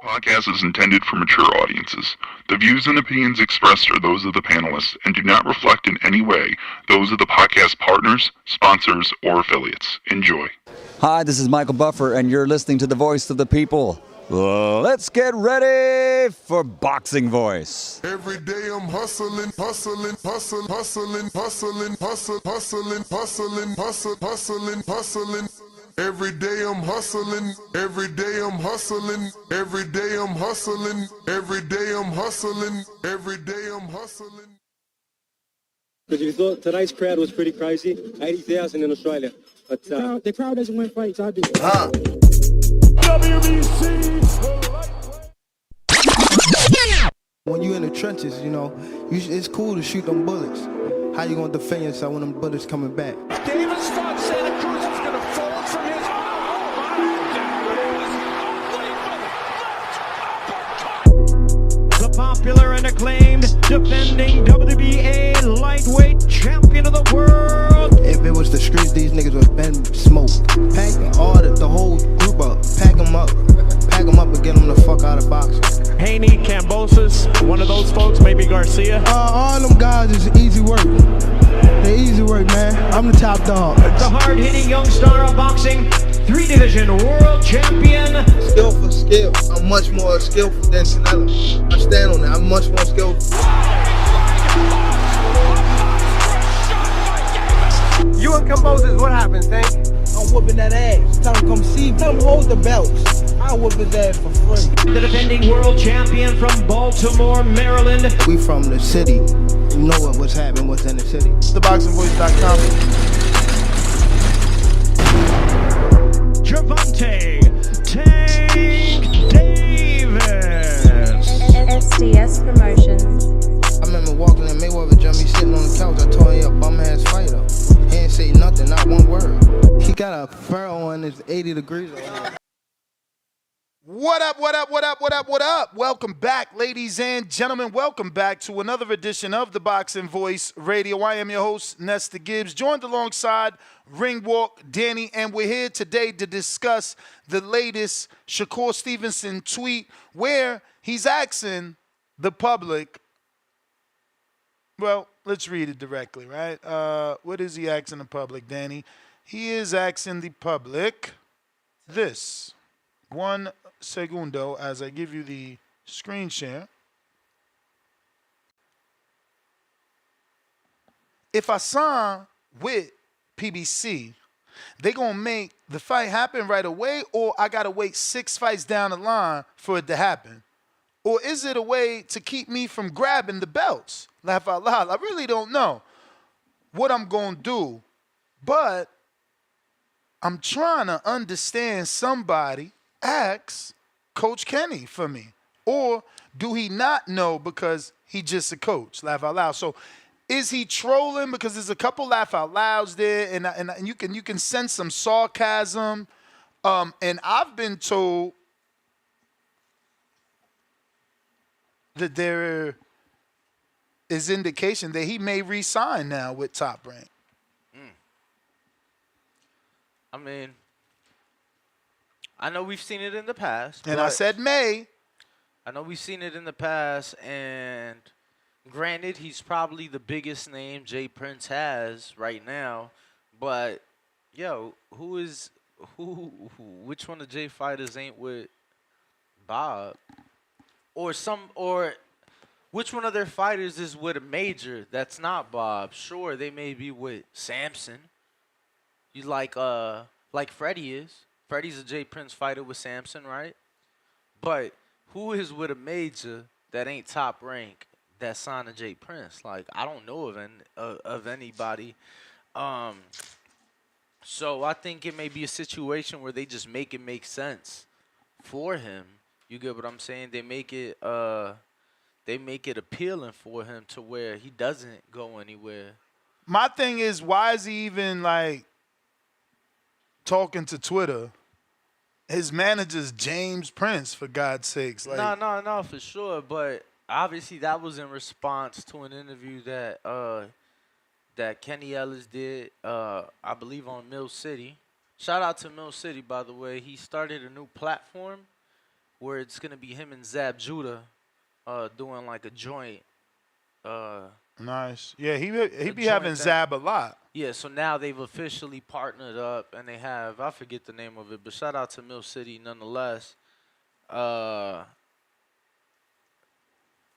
podcast is intended for mature audiences. The views and opinions expressed are those of the panelists and do not reflect in any way those of the podcast partners, sponsors, or affiliates. Enjoy. Hi, this is Michael Buffer, and you're listening to the Voice of the People. Let's get ready for Boxing Voice. Every day I'm hustling, hustling, hustling, hustling, hustling, hustling, hustling, hustling, hustling, hustling. Every day I'm hustling, every day I'm hustling, every day I'm hustling, every day I'm hustling, every day I'm hustling. Because you thought tonight's crowd was pretty crazy, 80,000 in Australia. But the crowd doesn't win fights, I do. WBC. When you in the trenches, you know, it's cool to shoot them bullets. How you gonna defend yourself when them bullets coming back? Davis thought Santa Cruz was gonna fold from his. The popular and acclaimed defending WBA lightweight champion of the world. If it was the streets, these niggas would have been smoked. Pack the whole group up, pack them up and get them the fuck out of boxing. Haney, Cambosis, one of those folks, maybe Garcia. All them guys is easy work. They easy work, man. I'm the top dog. The hard-hitting young star of boxing, 3-division world champion. Skill for skill. I'm much more skillful than Canelo. I stand on that. I'm much more skillful. you and Cambosis, what happens, Tank? I'm whooping that ass. Tell him come see me. Tell him hold the belts. I'll whoop his ass for free. The defending world champion from Baltimore, Maryland. We from the city. You know what's happening, what's in the city. TheBoxingVoice.com. Gervonta Tank Davis. SDS Promotions. I remember walking in Mayweather gym, he sitting on the couch. I told him he a bum ass fighter. He ain't say nothing, not one word. He got a furrow on his 80 degrees. What up, what up, what up, what up, what up? Welcome back, ladies and gentlemen. Welcome back to another edition of the Boxing Voice Radio. I am your host, Nesta Gibbs, joined alongside Ringwalk Danny, and we're here today to discuss the latest Shakur Stevenson tweet where he's asking the public, well, let's read it directly, right? What is he asking the public, Danny? He is asking the public this. 1 segundo as I give you the screen share. If I sign with PBC, they gonna make the fight happen right away, or I gotta wait 6 fights down the line for it to happen? Or is it a way to keep me from grabbing the belts? Laugh out loud. I really don't know what I'm gonna do, but I'm trying to understand. Somebody ask Coach Kenny for me. Or do he not know because he just a coach? Laugh out loud. So is he trolling? Because there's a couple laugh out louds there, and you can sense some sarcasm. And I've been told that there is indication that he may re-sign now with Top Rank. I mean, I know we've seen it in the past. And I said may. I know we've seen it in the past, and granted, he's probably the biggest name Jay Prince has right now. But, yo, which one of Jay fighters ain't with Bob? Or which one of their fighters is with a major that's not Bob? Sure, they may be with Samson. You like Freddie is. Freddie's a Jay Prince fighter with Samson, right? But who is with a major that ain't Top Rank that signed to Jay Prince? Like, I don't know of anybody. So I think it may be a situation where they just make it make sense for him. You get what I'm saying? They make it appealing for him to where he doesn't go anywhere. My thing is, why is he even like talking to Twitter? His manager's James Prince, for God's sakes. Like, No, for sure. But obviously that was in response to an interview that Kenny Ellis did, I believe, on Mill City. Shout out to Mill City, by the way. He started a new platform, where it's gonna be him and Zab Judah doing like a joint. Nice. Yeah, he be joint having thing. Zab a lot. Yeah, so now they've officially partnered up, and they have, I forget the name of it, but shout out to Mill City nonetheless.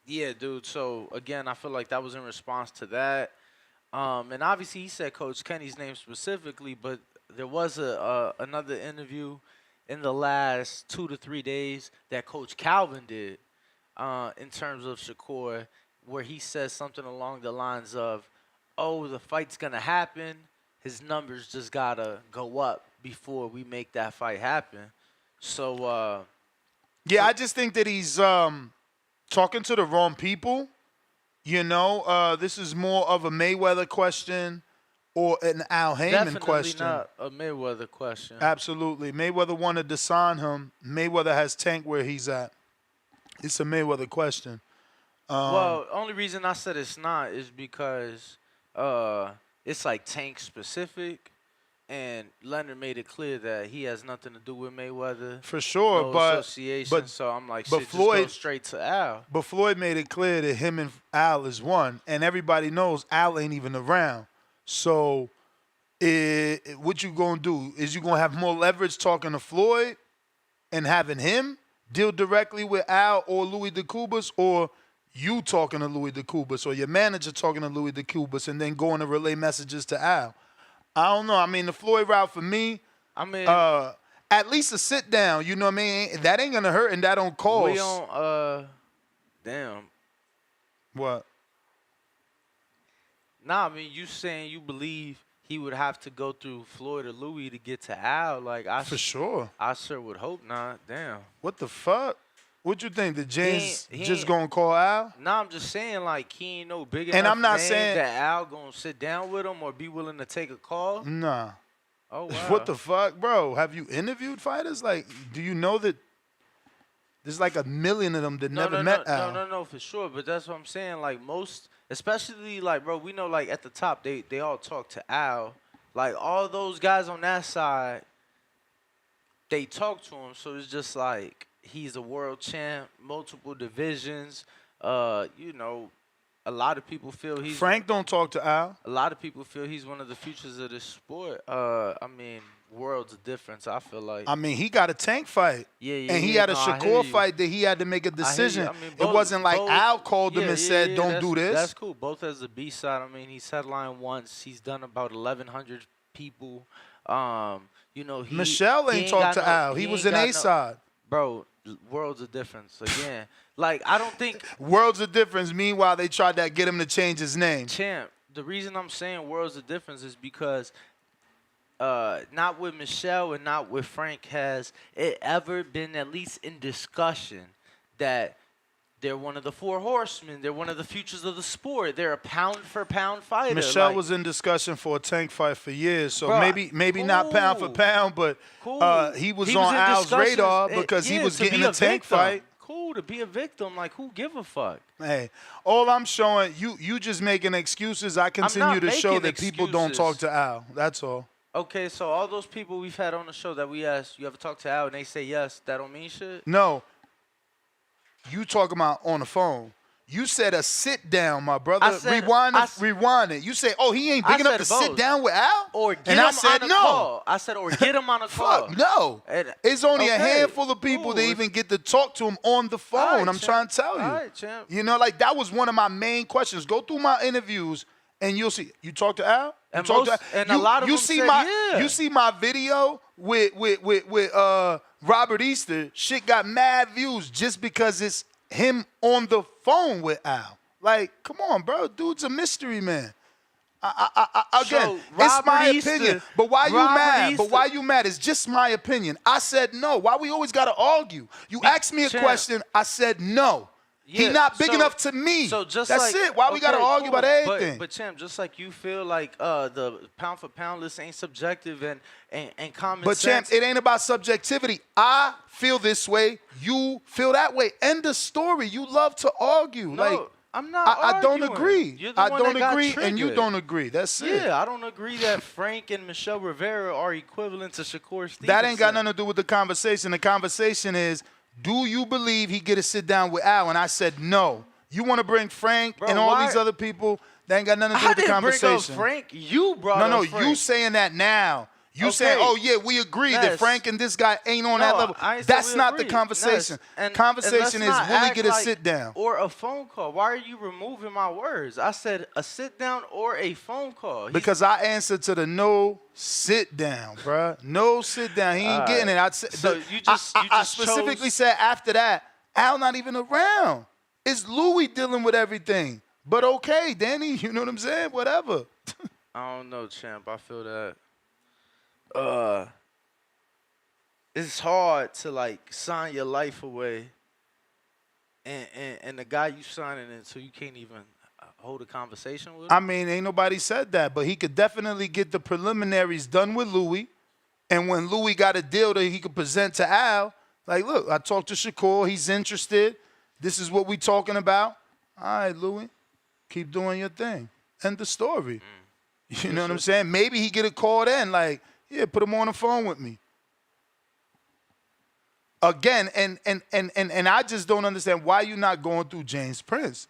Yeah, dude. So again, I feel like that was in response to that. And obviously he said Coach Kenny's name specifically, but there was another interview in the last 2 to 3 days that Coach Calvin did in terms of Shakur, where he says something along the lines of, oh, the fight's going to happen. His numbers just got to go up before we make that fight happen. So, Yeah, I just think that he's talking to the wrong people. You know, this is more of a Mayweather question or an Al Heyman definitely question. not a Mayweather question. Absolutely. Mayweather wanted to sign him. Mayweather has Tank where he's at. It's a Mayweather question. Well, only reason I said it's not is because it's like Tank specific, and Leonard made it clear that he has nothing to do with Mayweather. For sure, no but association. So I'm like, but shit, Floyd, just go straight to Al. But Floyd made it clear that him and Al is one, and everybody knows Al ain't even around. So what you gonna do? Is you gonna have more leverage talking to Floyd and having him deal directly with Al or Louis DeCubas, or you talking to Louis DeCubas, or your manager talking to Louis DeCubas, and then going to relay messages to Al? I don't know. I mean, the Floyd route for me, I mean, at least a sit down. You know what I mean? That ain't gonna hurt, and that don't cost. we don't. Damn. What? Nah, I mean, you saying you believe he would have to go through Floyd or Louis to get to Al? Like, For sure. I sure would hope not. Damn. What the fuck? What you think? The James He just ain't- gonna call Al? Nah, I'm just saying, like, he ain't no big And enough I'm not name saying- that Al gonna sit down with him or be willing to take a call. Nah. Oh, wow. What the fuck, bro? Have you interviewed fighters? Like, do you know that there's like a million of them that never met Al? No, for sure. But that's what I'm saying. Like, most, especially, like, bro, we know, like, at the top, they all talk to Al. Like, all those guys on that side, they talk to him. So it's just like, he's a world champ, multiple divisions. You know, a lot of people feel he's Frank don't talk to Al. A lot of people feel he's one of the futures of this sport. I mean, worlds of difference, I feel like. I mean, he got a Tank fight. Yeah, And he had a no, I hear Shakur you. fight that he had to make a I hear you. decision. I mean, It both- wasn't like both- Al called him and said, don't that's- do this. That's cool. Both as a B-side. I mean, he's headlined once. He's done about 1,100 people. You know, Michelle he ain't talked got to Al. He was an A-side. Bro, worlds of difference. Again, like, I don't think... Worlds of difference. Meanwhile, they tried to get him to change his name. Champ, the reason I'm saying worlds of difference is because not with Michelle and not with Frank has it ever been at least in discussion that they're one of the four horsemen. They're one of the futures of the sport. They're a pound-for-pound fighter. Michelle like, was in discussion for a Tank fight for years, so Bro, maybe not pound for cool. pound, but Cool. he was in on Al's discussions, radar because he yeah, was to getting be a Tank victim. fight. Cool, to be a victim. Like, who give a fuck? Hey, all I'm showing you just making excuses. I continue to show making that people don't talk excuses. to Al. That's all. Okay, so all those people we've had on the show that we asked, you ever talk to Al and they say yes, that don't mean shit? No, you talking about on the phone. You said a sit down, my brother. I said- Rewind it. You say, oh, he ain't I big enough to said sit both. down with Al? Or get and him I said on a no. call. I said, or get him on a call. Fuck no. And- It's only a okay, handful of people cool. that even get to talk to him on the phone. All right, I'm champ. trying to tell you. All right, champ. You know, like that was one of my main questions. Go through my interviews and you'll see. You talk to Al? You And talk to most- Al? and a lot of you them see said my yeah. you see my video with Robert Easter. Shit got mad views just because it's him on the phone with Al. Like, come on, bro. Dude's a mystery man. Again, So, it's my Robert Easter- opinion. But why you Robert mad? But Easter- why you mad? It's just my opinion. I said no. Why we always got to argue? You asked me a Champ. question. I said no. He Yeah, not big so- enough to me. So just That's like, it. Why we got to okay, argue cool. about everything? But champ, just like you feel like the pound for pound list ain't subjective and common But champ, sense. it ain't about subjectivity. I feel this way. You feel that way. End of story. You love to argue. No, like I'm not I don't arguing. agree. You're the I one don't that got agree, and you triggered. don't agree. That's it. Yeah, I don't agree that Frank and Michelle Rivera are equivalent to Shakur Stevenson. That ain't got nothing to do with the conversation. The conversation is do you believe he get to sit down with Al? And I said no. You want to bring Frank Bro, and all why- these other people that ain't got nothing to do I with the didn't bring conversation. up Frank. You brought No, up Frank. you saying that now. You saying, Okay. oh, yeah, we agree that Ness. Frank and this guy ain't on that No, level. I ain't say That's we not the agreed. conversation. Ness, and Conversation let's is, not will he act get a like- sit down? or a phone call? Why are you removing my words? I said a sit down or a phone call. Because I answered to the no sit down, bruh. No sit down. He ain't getting it. So you just I specifically chose- said after that, Al not even around. It's Louis dealing with everything. But okay, Danny, you know what I'm saying? Whatever. I don't know, champ. I feel that. It's hard to like sign your life away, and the guy you signing into, you can't even hold a conversation with him. I mean, ain't nobody said that, but he could definitely get the preliminaries done with Louis. And when Louis got a deal that he could present to Al, like, look, I talked to Shakur. He's interested. This is what we talking about. All right, Louis, keep doing your thing. End the story. You know what I'm saying? Maybe he get a call then, like, yeah, put him on the phone with me. Again, and I just don't understand why you not going through James Prince.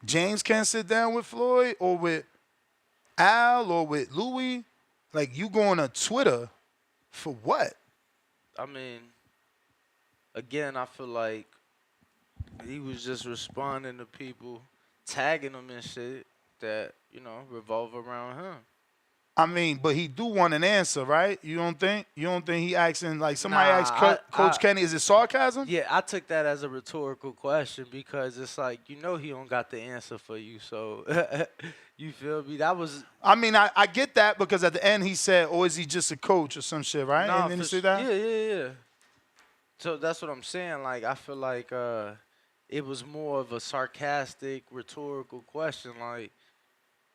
James can't sit down with Floyd or with Al or with Louis. Like, you going to Twitter for what? I mean, again, I feel like he was just responding to people, tagging them and shit that, you know, revolve around him. I mean, but he do want an answer, right? You don't think? You don't think he asking, like, somebody Nah, asked Coach Kenny, is it sarcasm? Yeah, I took that as a rhetorical question because it's like, you know, he don't got the answer for you. So, you feel me? That was. I mean, I get that because at the end he said, or is he just a coach or some shit, right? Nah, and then you for see that? Yeah. So that's what I'm saying. Like, I feel like it was more of a sarcastic, rhetorical question. Like,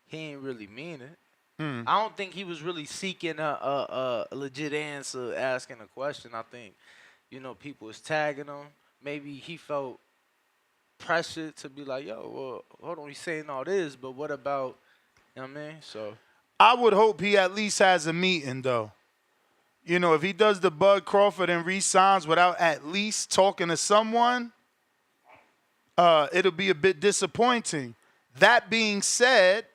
he ain't really mean it. I don't think he was really seeking a legit answer, asking a question. I think, you know, people was tagging him. Maybe he felt pressured to be like, yo, well, hold on, he's saying all this, but what about, you know what I mean? So I would hope he at least has a meeting, though. You know, if he does the Bud Crawford and re-signs without at least talking to someone, it'll be a bit disappointing. That being said,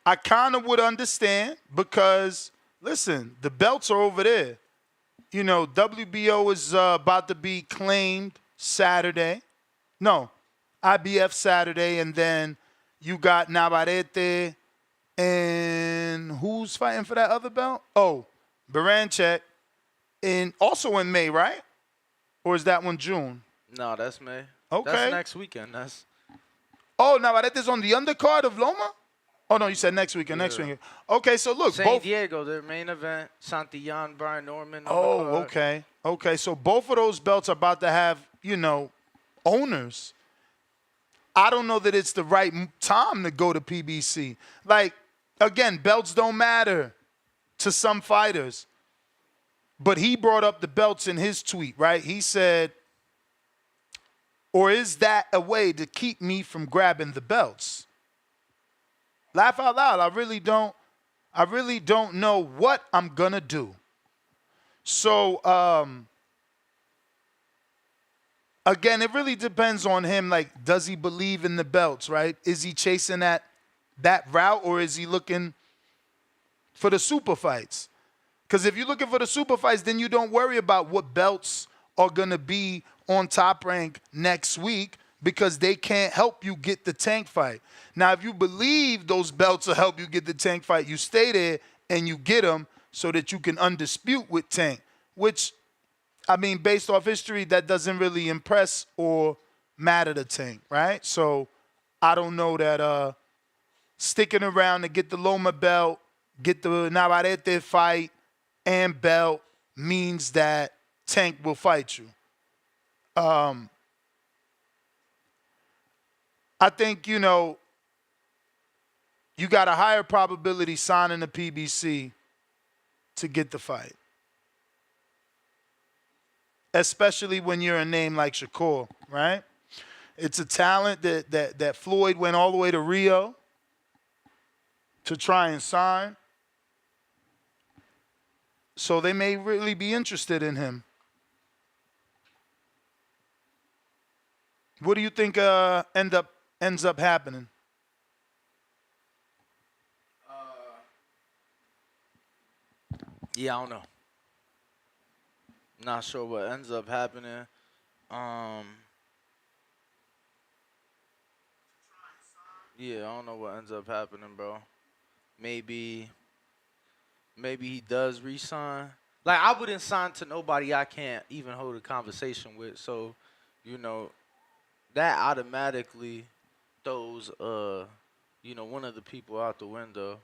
I kind of would understand because, listen, the belts are over there. You know, WBO is about to be claimed Saturday. No, IBF Saturday, and then you got Navarrete, and who's fighting for that other belt? Oh, Baranchek, and also in May, right? Or is that one June? no, that's May. Okay. That's next weekend. That's Oh, Navarrete's on the undercard of Loma? Oh, no, you said next weekend, next weekend. Okay, so look, San both. Diego, their main event. Santillán, Brian Norman. on the Oh, card. okay. Okay, so both of those belts are about to have, you know, owners. I don't know that it's the right time to go to PBC. Like, again, belts don't matter to some fighters. But he brought up the belts in his tweet, right? He said, or is that a way to keep me from grabbing the belts? Laugh out loud. I really don't know what I'm gonna do. So again, it really depends on him. Like, does he believe in the belts, right? Is he chasing that route, or is he looking for the super fights? Because if you're looking for the super fights, then you don't worry about what belts are gonna be on Top Rank next week, because they can't help you get the Tank fight. Now, if you believe those belts will help you get the Tank fight, you stay there and you get them so that you can undispute with Tank, which, I mean, based off history, that doesn't really impress or matter to Tank, right? So I don't know that sticking around to get the Loma belt, get the Navarrete fight and belt means that Tank will fight you. I think, you know, you got a higher probability signing the PBC to get the fight. Especially when you're a name like Shakur, right? It's a talent that Floyd went all the way to Rio to try and sign. So they may really be interested in him. What do you think ends up happening? Yeah, I don't know. Not sure what ends up happening. Yeah, I don't know what ends up happening, bro. Maybe he does resign. Like I wouldn't sign to nobody I can't even hold a conversation with. So, you know, that automatically throws one of the people out the window.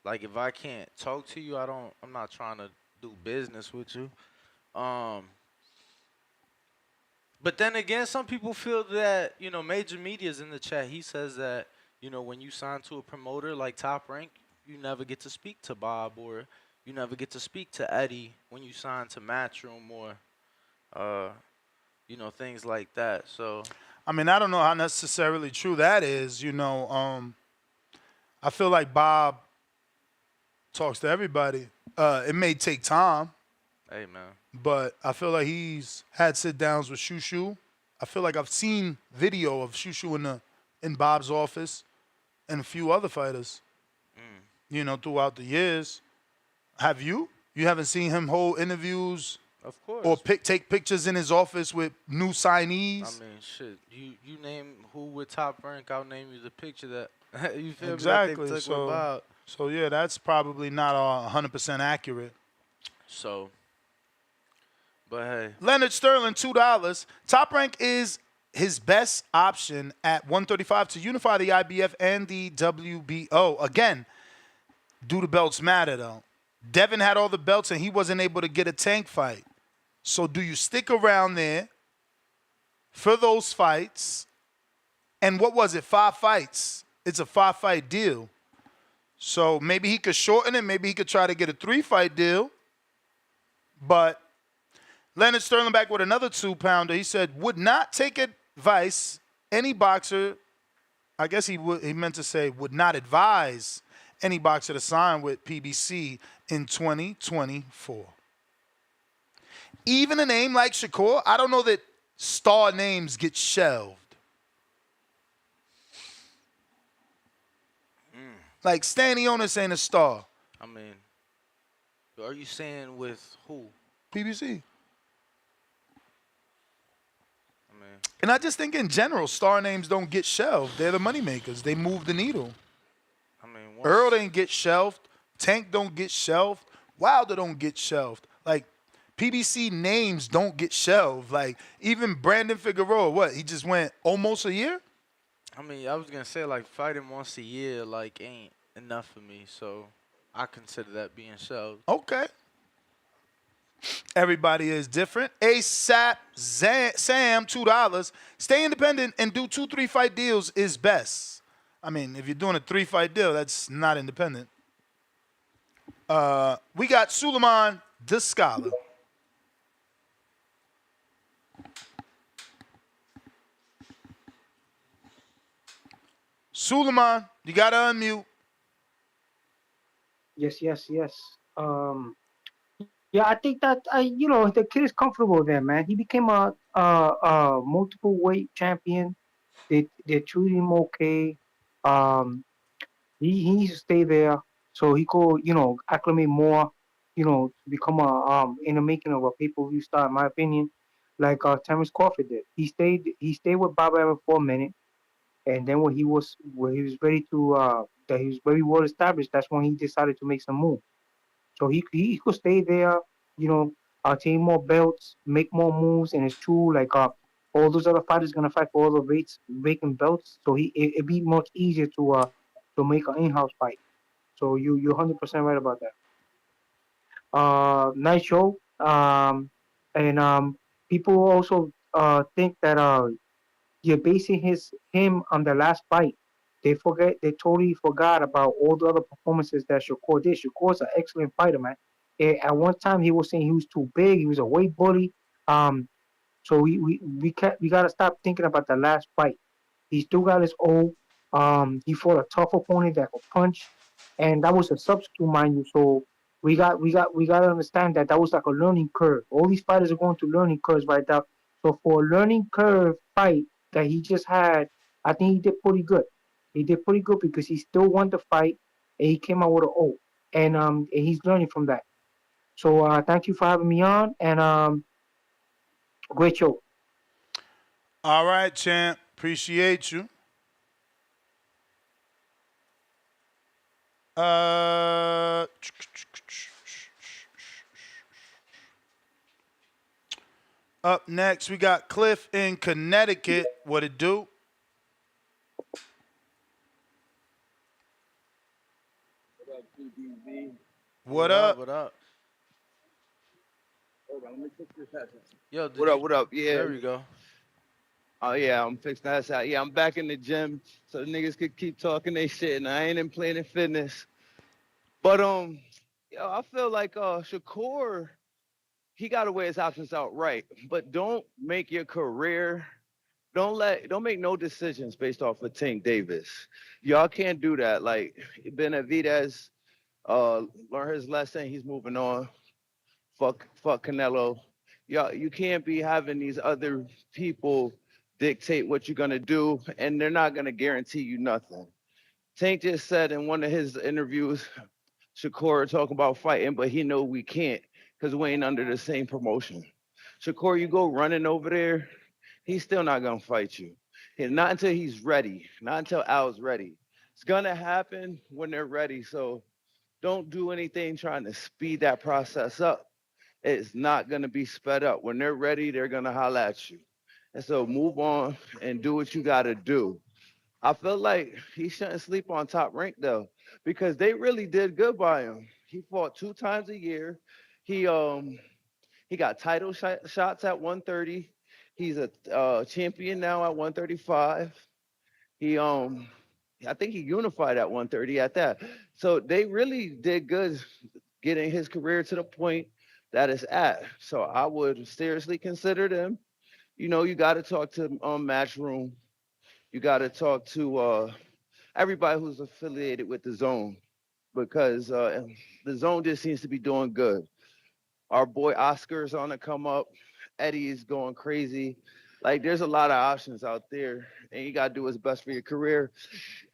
Like if I can't talk to you, I'm not trying to do business with you. Um but then again, some people feel that, major media's in the chat. He says that, when you sign to a promoter like Top Rank, you never get to speak to Bob, or you never get to speak to Eddie when you sign to Matchroom, or things like that. So I mean, I don't know how necessarily true that is. I feel like Bob talks to everybody. It may take time, hey man. but I feel like he's had sit downs with Shushu. I feel like I've seen video of Shushu in Bob's office and a few other fighters. Throughout the years. Have you? You haven't seen him hold interviews Of course. or take pictures in his office with new signees? I mean, shit. You name who with Top Rank, I'll name you the picture that you feel Exactly. me, that they took with Bob. So yeah, that's probably not 100% accurate. So, but hey, Leonard Sterling, $2. Top Rank is his best option at 135 to unify the IBF and the WBO. Again, do the belts matter though? Devin had all the belts and he wasn't able to get a tank fight. So do you stick around there for those fights? And what was it? 5 fights. It's a 5-fight deal. So maybe he could shorten it. Maybe he could try to get a 3-fight deal. But Leonard Sterling back with another 2-pounder. He said, would not take advice. Any boxer, I guess he meant to say, would not advise any boxer to sign with PBC in 2024. Even a name like Shakur, I don't know that star names get shelved. Like Stanionis ain't a star. I mean, are you saying with who? PBC. I mean, And I just think in general, star names don't get shelved. They're the moneymakers. They move the needle. Earl didn't get shelved. Tank don't get shelved. Wilder don't get shelved. Like, PBC names don't get shelved. Like, even Brandon Figueroa, what? He just went almost a year? I mean, I was going to say, like, fighting once a year, like, ain't enough for me. So, I consider that being shelved. Okay. Everybody is different. ASAP Sam, $2. Stay independent and do 2 3-fight deals is best. I mean, if you're doing a 3-fight deal, that's not independent. We got Suleiman the Scholar. Suleiman, you got to unmute. Yes. Yeah, I think that the kid is comfortable there, man. He became a multiple weight champion. They treat him okay. He needs to stay there so he could acclimate more. Become in the making of a pay-per-view star, in my opinion, like Terrence Crawford did. He stayed with Bob Arum for a minute, and then when he was ready to that he was very well established, that's when he decided to make some move. So he could stay there, take more belts, make more moves, and it's true. Like all those other fighters gonna fight for all the vacant belts. So it'd be much easier to make an in-house fight. So you're 100% right about that. Nice show. And people also think that you're basing him on the last fight. They totally forgot about all the other performances that Shakur did. Shakur's an excellent fighter, man. At one time he was saying he was too big, he was a weight bully. So we gotta stop thinking about the last fight. He still got his O. He fought a tough opponent that could punch, and that was a substitute, mind you. So we gotta understand that was like a learning curve. All these fighters are going through learning curves right now. So for a learning curve fight, that he just had, I think he did pretty good. He did pretty good because he still won the fight and he came out with an O. And he's learning from that. So thank you for having me on and great show. All right, champ. Appreciate you. Up next, we got Cliff in Connecticut. What it do? What up? What up? Yo, What up? What up? Yeah. There we go. Oh yeah, I'm fixing that out. Yeah, I'm back in the gym, so the niggas could keep talking their shit, and I ain't in Planet Fitness. But yo, I feel like Shakur, he got to weigh his options out right. But don't make your career. Don't make no decisions based off of Tank Davis. Y'all can't do that. Like Benavidez, learned his lesson. He's moving on. Fuck Canelo. Y'all, you can't be having these other people dictate what you're gonna do, and they're not gonna guarantee you nothing. Tank just said in one of his interviews, Shakur talking about fighting, but he know we can't because we ain't under the same promotion. Shakur, you go running over there, he's still not gonna fight you. And not until he's ready, not until Al's ready. It's gonna happen when they're ready. So don't do anything trying to speed that process up. It's not gonna be sped up. When they're ready, they're gonna holler at you. And so move on and do what you gotta do. I feel like he shouldn't sleep on Top Rank though, because they really did good by him. He fought 2 times a year. He got title shots at 130. He's a champion now at 135. I think he unified at 130 at that. So they really did good getting his career to the point that it's at. So I would seriously consider them. You know, you got to talk to Matchroom. You got to talk to everybody who's affiliated with the Zone, because the Zone just seems to be doing good. Our boy Oscar's on the come up. Eddie's going crazy. Like, there's a lot of options out there, and you got to do what's best for your career.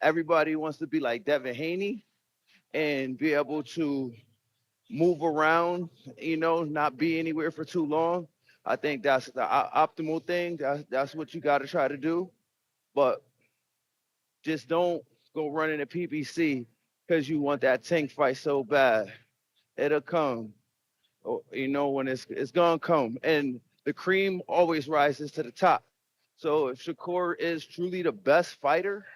Everybody wants to be like Devin Haney and be able to move around, you know, not be anywhere for too long. I think that's the optimal thing. That's what you got to try to do. But just don't go running a PBC because you want that Tank fight so bad. It'll come. You know, when it's gonna come, and the cream always rises to the top. So if Shakur is truly the best fighter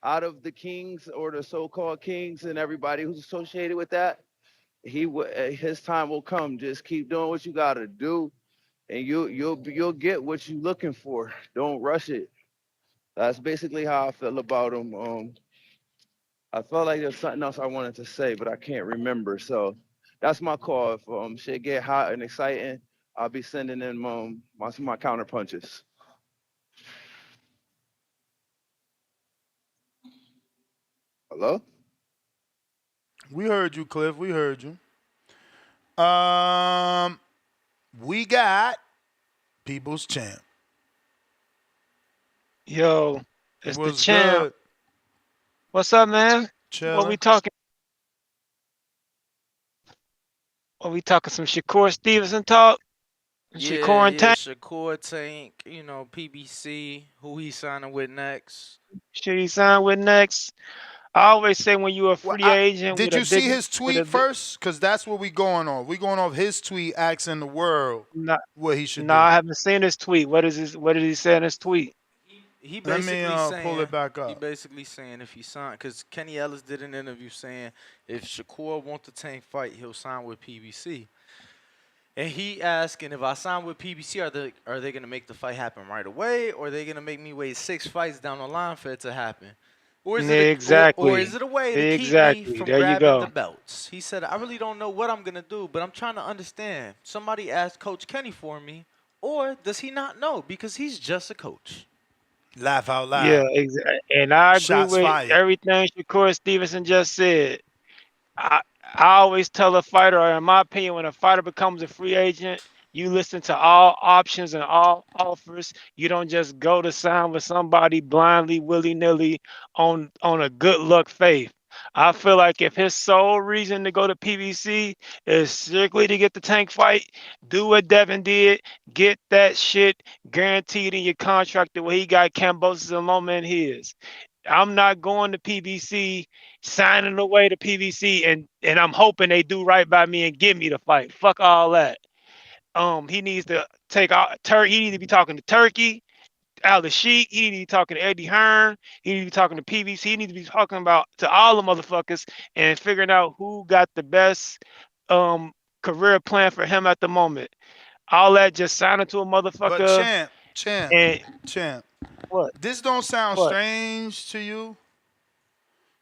out of the kings or the so-called kings and everybody who's associated with that, his time will come. Just keep doing what you gotta do, and you'll get what you're looking for. Don't rush it. That's basically how I feel about him. I felt like there's something else I wanted to say, but I can't remember. So that's my call. If shit get hot and exciting, I'll be sending in my counter punches. Hello? We heard you, Cliff. We heard you. We got People's Champ. Yo, it's the champ. Good. What's up, man? Chilling. What we talking? What we talking? Some Shakur Stevenson talk? Shakur and Tank? Shakur, Tank, you know, PBC, who he signing with next. Should he sign with next? I always say when you're a free agent. Did you see his tweet first? Because that's what we going on. We going off his tweet asking the world what he should do. No, I haven't seen his tweet. What did he say in his tweet? He basically saying, pull it back up. He basically saying if he sign, because Kenny Ellis did an interview saying if Shakur wants the Tank fight, he'll sign with PBC. And he asking if I sign with PBC, are they gonna make the fight happen right away, or are they gonna make me wait 6 fights down the line for it to happen? Or is Exactly. Or is it a way to keep me from There you grabbing go. the belts? He said, I really don't know what I'm gonna do, but I'm trying to understand. Somebody asked Coach Kenny for me, or does he not know because he's just a coach? Laugh out loud. Yeah, exactly. And I agree Shots with fired. everything Shakur Stevenson just said. I always tell a fighter, or in my opinion, when a fighter becomes a free agent, You listen to all options and all offers. You don't just go to sign with somebody blindly, willy-nilly on a good luck faith. I feel like if his sole reason to go to PBC is strictly to get the tank fight, do what Devin did, get that shit guaranteed in your contract the way he got Cambosis and Loma in his. I'm not going to PBC, signing away to PBC, and I'm hoping they do right by me and give me the fight. Fuck all that. He needs to take out He needs to be talking to Turkey, Al Sheik. He needs to be talking to Eddie Hearn. He needs to be talking to PBC. He needs to be talking about to all the motherfuckers and figuring out who got the best career plan for him at the moment. All that just signing to a motherfucker. But champ. What? This don't sound strange to you?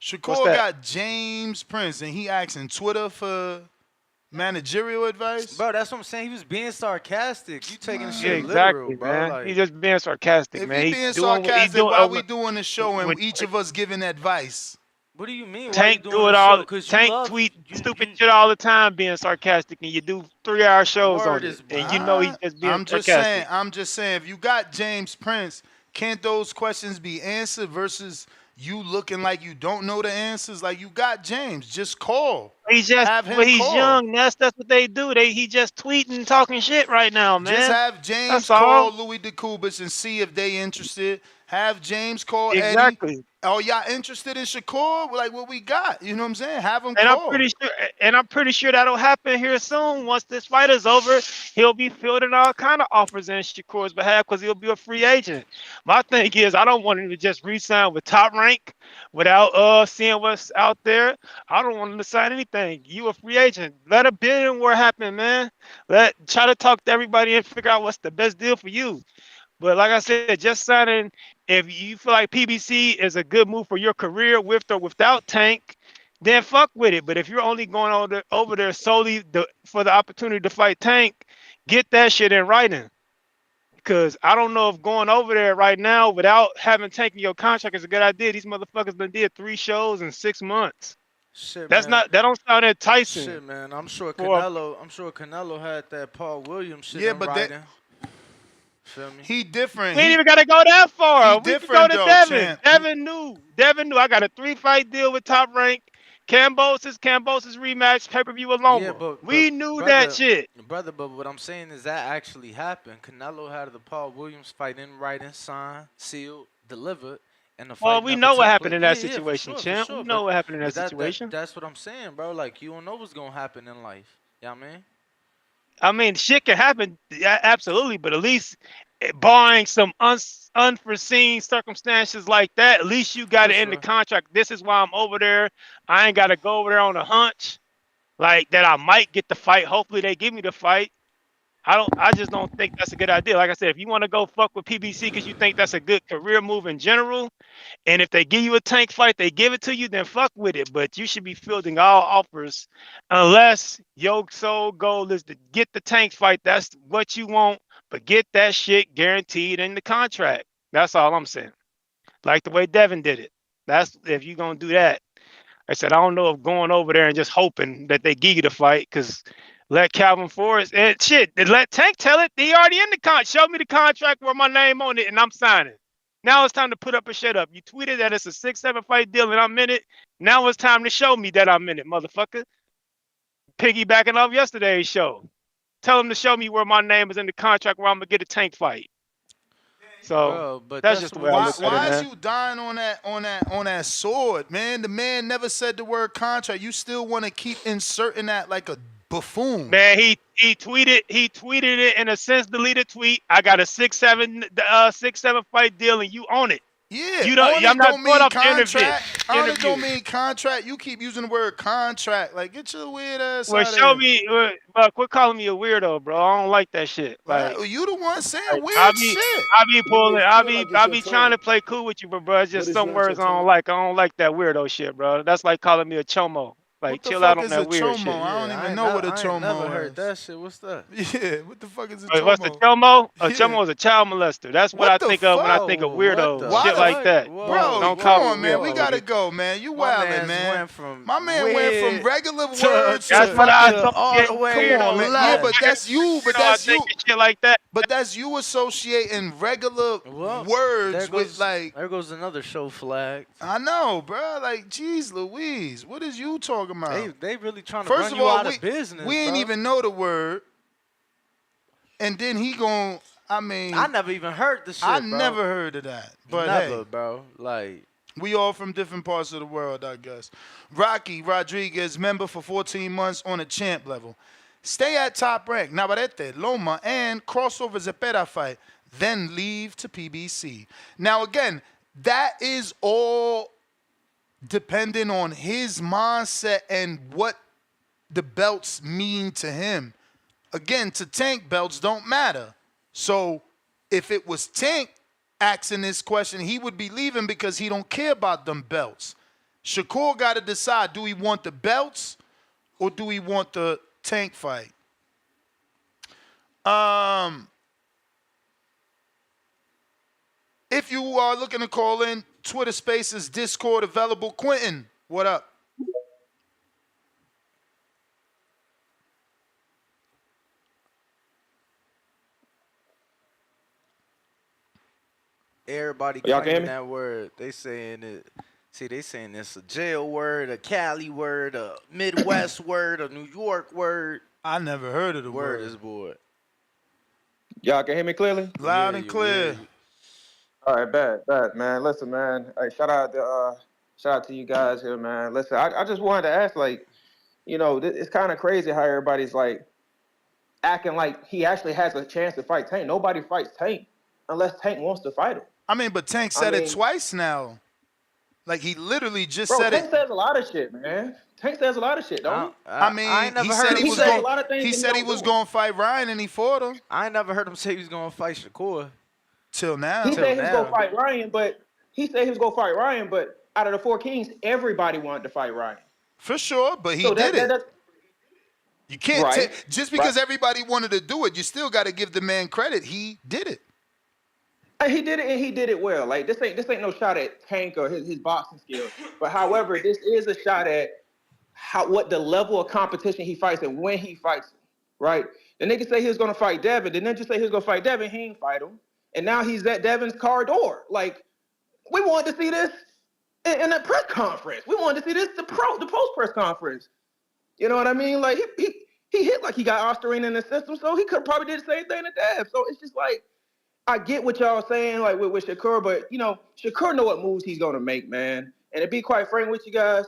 Shakur got James Prince, and he asking Twitter for managerial advice? Bro, that's what I'm saying. He was being sarcastic. You taking the shit exactly, literal, bro. Man. Like, He's just being sarcastic, if man. If being sarcastic, why we doing the show and each of us giving advice? What do you mean? Tank do it all. Tank tweet stupid shit all the time, being sarcastic, and you do 3-hour shows on it, and you know he's just being sarcastic. I'm just saying, if you got James Prince, can't those questions be answered versus you looking like you don't know the answers? Like, you got James, just call. He's just, have him he's call. young. That's what they do. He just tweeting, talking shit right now, man. Just have James call Louis DeCubas and see if they interested. Have James call Eddie. Oh, y'all interested in Shakur? Like, what we got? You know what I'm saying? Have him call. I'm pretty sure that'll happen here soon. Once this fight is over, he'll be fielding all kind of offers in Shakur's behalf because he'll be a free agent. My thing is, I don't want him to just re-sign with Top Rank without seeing what's out there. I don't want him to sign anything. You a free agent. Let a bidding war happen, man. Try to talk to everybody and figure out what's the best deal for you. But like I said, just signing, if you feel like PBC is a good move for your career with or without Tank, then fuck with it. But if you're only going over there solely for the opportunity to fight Tank, get that shit in writing. Because I don't know if going over there right now without having Tank in your contract is a good idea. These motherfuckers done did 3 shows in 6 months. Shit, that don't sound enticing. Shit, man. I'm sure Canelo had that Paul Williams shit in writing. Feel me? He different. We ain't even gotta go that far. We can go to Devin. Champ. Devin knew. I got a 3-fight deal with Top Rank. Cambosis rematch, pay-per-view with Loma. Yeah, we knew that shit. Brother, but what I'm saying is that actually happened. Canelo had the Paul Williams fight in writing, signed, sealed, delivered. And the fight well, we know what happened in that situation, champ. We know what happened in that situation. That's what I'm saying, bro. Like, you don't know what's gonna happen in life. You know what I mean? I mean, shit can happen, absolutely, but at least barring some unforeseen circumstances like that, at least you got it in the contract. This is why I'm over there. I ain't got to go over there on a hunch, like that I might get the fight. Hopefully they give me the fight. I just don't think that's a good idea. Like I said, if you want to go fuck with PBC because you think that's a good career move in general, and if they give you a Tank fight, they give it to you, then fuck with it. But you should be fielding all offers unless your sole goal is to get the Tank fight. That's what you want, but get that shit guaranteed in the contract. That's all I'm saying. Like the way Devin did it. That's if you're going to do that. I said, I don't know if going over there and just hoping that they give you the fight because let Calvin Forrest and shit. Let Tank tell it. He already in the contract. Show me the contract with my name on it, and I'm signing. Now it's time to put up a shut up. You tweeted that it's a 6-7 fight deal, and I'm in it. Now it's time to show me that I'm in it, motherfucker. Piggybacking off yesterday's show. Tell him to show me where my name is in the contract where I'm gonna get a Tank fight. So but that's just the way I look at it, Why man. is you dying on that sword, man? The man never said the word contract. You still want to keep inserting that like a buffoon. Man, he tweeted it in a sense deleted tweet. I got a 6-7 fight deal and you own it. Yeah, you don't. I'm not going off contract. It don't mean contract. You keep using the word contract. Like, get your weird ass well, out show of me. Quit calling me a weirdo, bro. I don't like that shit. Like, you the one saying weird shit. I be trying to play cool with you, but bro, it's just some words I don't like. I don't like that weirdo shit, bro. That's like calling me a chomo. Like, What the chill out fuck on is that a weird chomo? shit. I don't Yeah, even know what a I ain't never chomo heard is. that shit. What's that? Yeah, what the fuck is a Wait, what's the chomo? chomo? A Yeah. chomo is a child molester. That's what What I the think of when I fuck? think of Whoa, what weirdos, the Why shit the like fuck? that. Whoa, Bro, Don't come call me on, man. We weirdo, gotta nigga. go, man. You My wildin', man's man. went from My man went from weird regular to words That's to what I fucking all associate the with way. come weirdo. on, Let man. Yeah, me but that's you. But weirdo, I that's you. think and shit like that. But that's you associating regular Well, words with like. there goes another show flag. I know, bro. Like, geez, Louise, what is you talking about? They really trying to First run of you all, out of business. we ain't bro. even know the word, and then he gon' I mean, I never even heard the shit. I bro. never heard of that. But never, hey, bro. Like, we all from different parts of the world, I guess. Rocky Rodriguez, member for 14 months on a champ level. Stay at top rank, Navarrete, Loma, and crossover Zepeda fight. Then leave to PBC. Now, again, that is all depending on his mindset and what the belts mean to him. Again, to Tank, belts don't matter. So if it was Tank asking this question, he would be leaving because he don't care about them belts. Shakur got to decide, do he want the belts or do he want the Tank fight? If you are looking to call in, Twitter Spaces, Discord available. Quentin, what up? everybody Y'all can hear claiming me? that word. They saying it. See, they saying it's a jail word, a Cali word, a Midwest word, a New York word. I never heard of the Word word. is boy. Y'all can hear me clearly? Loud Yeah, and you- clear. yeah, you- All right, bad, man. Listen, man. Hey, shout out to you guys here, man. Listen, I just wanted to ask, like, you know, it's kind of crazy how everybody's like acting like he actually has a chance to fight Tank. Nobody fights Tank unless Tank wants to fight him. I mean, but Tank said it twice now. Like, he literally just Bro, said Tank it. says a lot of shit, man. Tank says a lot of shit, don't he? I mean, ain't never he heard said him he was say- going. a lot of things He that said he don't was do. going to fight Ryan, and he fought him. I ain't never heard him say he was gonna fight Shakur. Till now. He said he was now. gonna fight Ryan, but out of the four kings, everybody wanted to fight Ryan. For sure, but he So did it. that's You can't Right, just because right. everybody wanted to do it, you still got to give the man credit. He did it. He did it, and he did it well. Like this ain't no shot at Tank or his boxing skills. But however, this is a shot at what the level of competition he fights and when he fights him, right? The nigga say he was gonna fight Devin. The ninja say he was gonna fight Devin. He ain't fight him, and now he's at Devin's car door. Like we wanted to see this in a press conference. We wanted to see this the post press conference. You know what I mean? Like he hit like he got Ostarine in the system, so he could probably did the same thing to Dev. So it's just like. I get what y'all saying, like with Shakur, but you know, Shakur know what moves he's gonna make, man. And to be quite frank with you guys,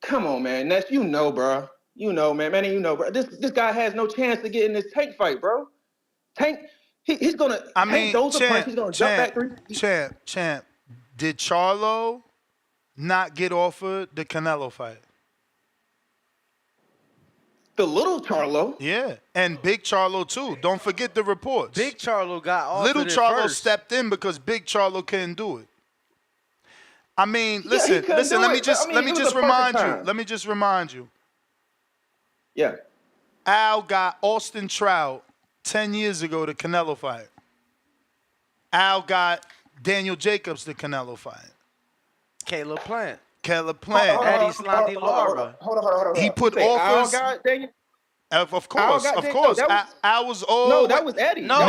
come on, man. That's bro. You know, man, bro. This guy has no chance to get in this Tank fight, bro. Tank, he's gonna. I Tank mean, throws a punch, he's gonna jump back three. Champ. Did Charlo not get offered the Canelo fight? The little Charlo. Yeah, and Big Charlo too. Don't forget the reports. Big Charlo got offered Little it Charlo first. stepped in because Big Charlo couldn't do it. I mean, listen. couldn't do Let me it, just but, I mean, it was a perfect time. Let me just remind you. Yeah. Al got Austin Trout 10 years ago the Canelo fight. Al got Daniel Jacobs the Canelo fight. Caleb Plant. Caleb Plant. Eddie Slandi Lara. Hold on. He put You say Al offers. got Daniel? Of Al course. got Of Daniel? course. No, that was- Al was all. No, that was Eddie. No,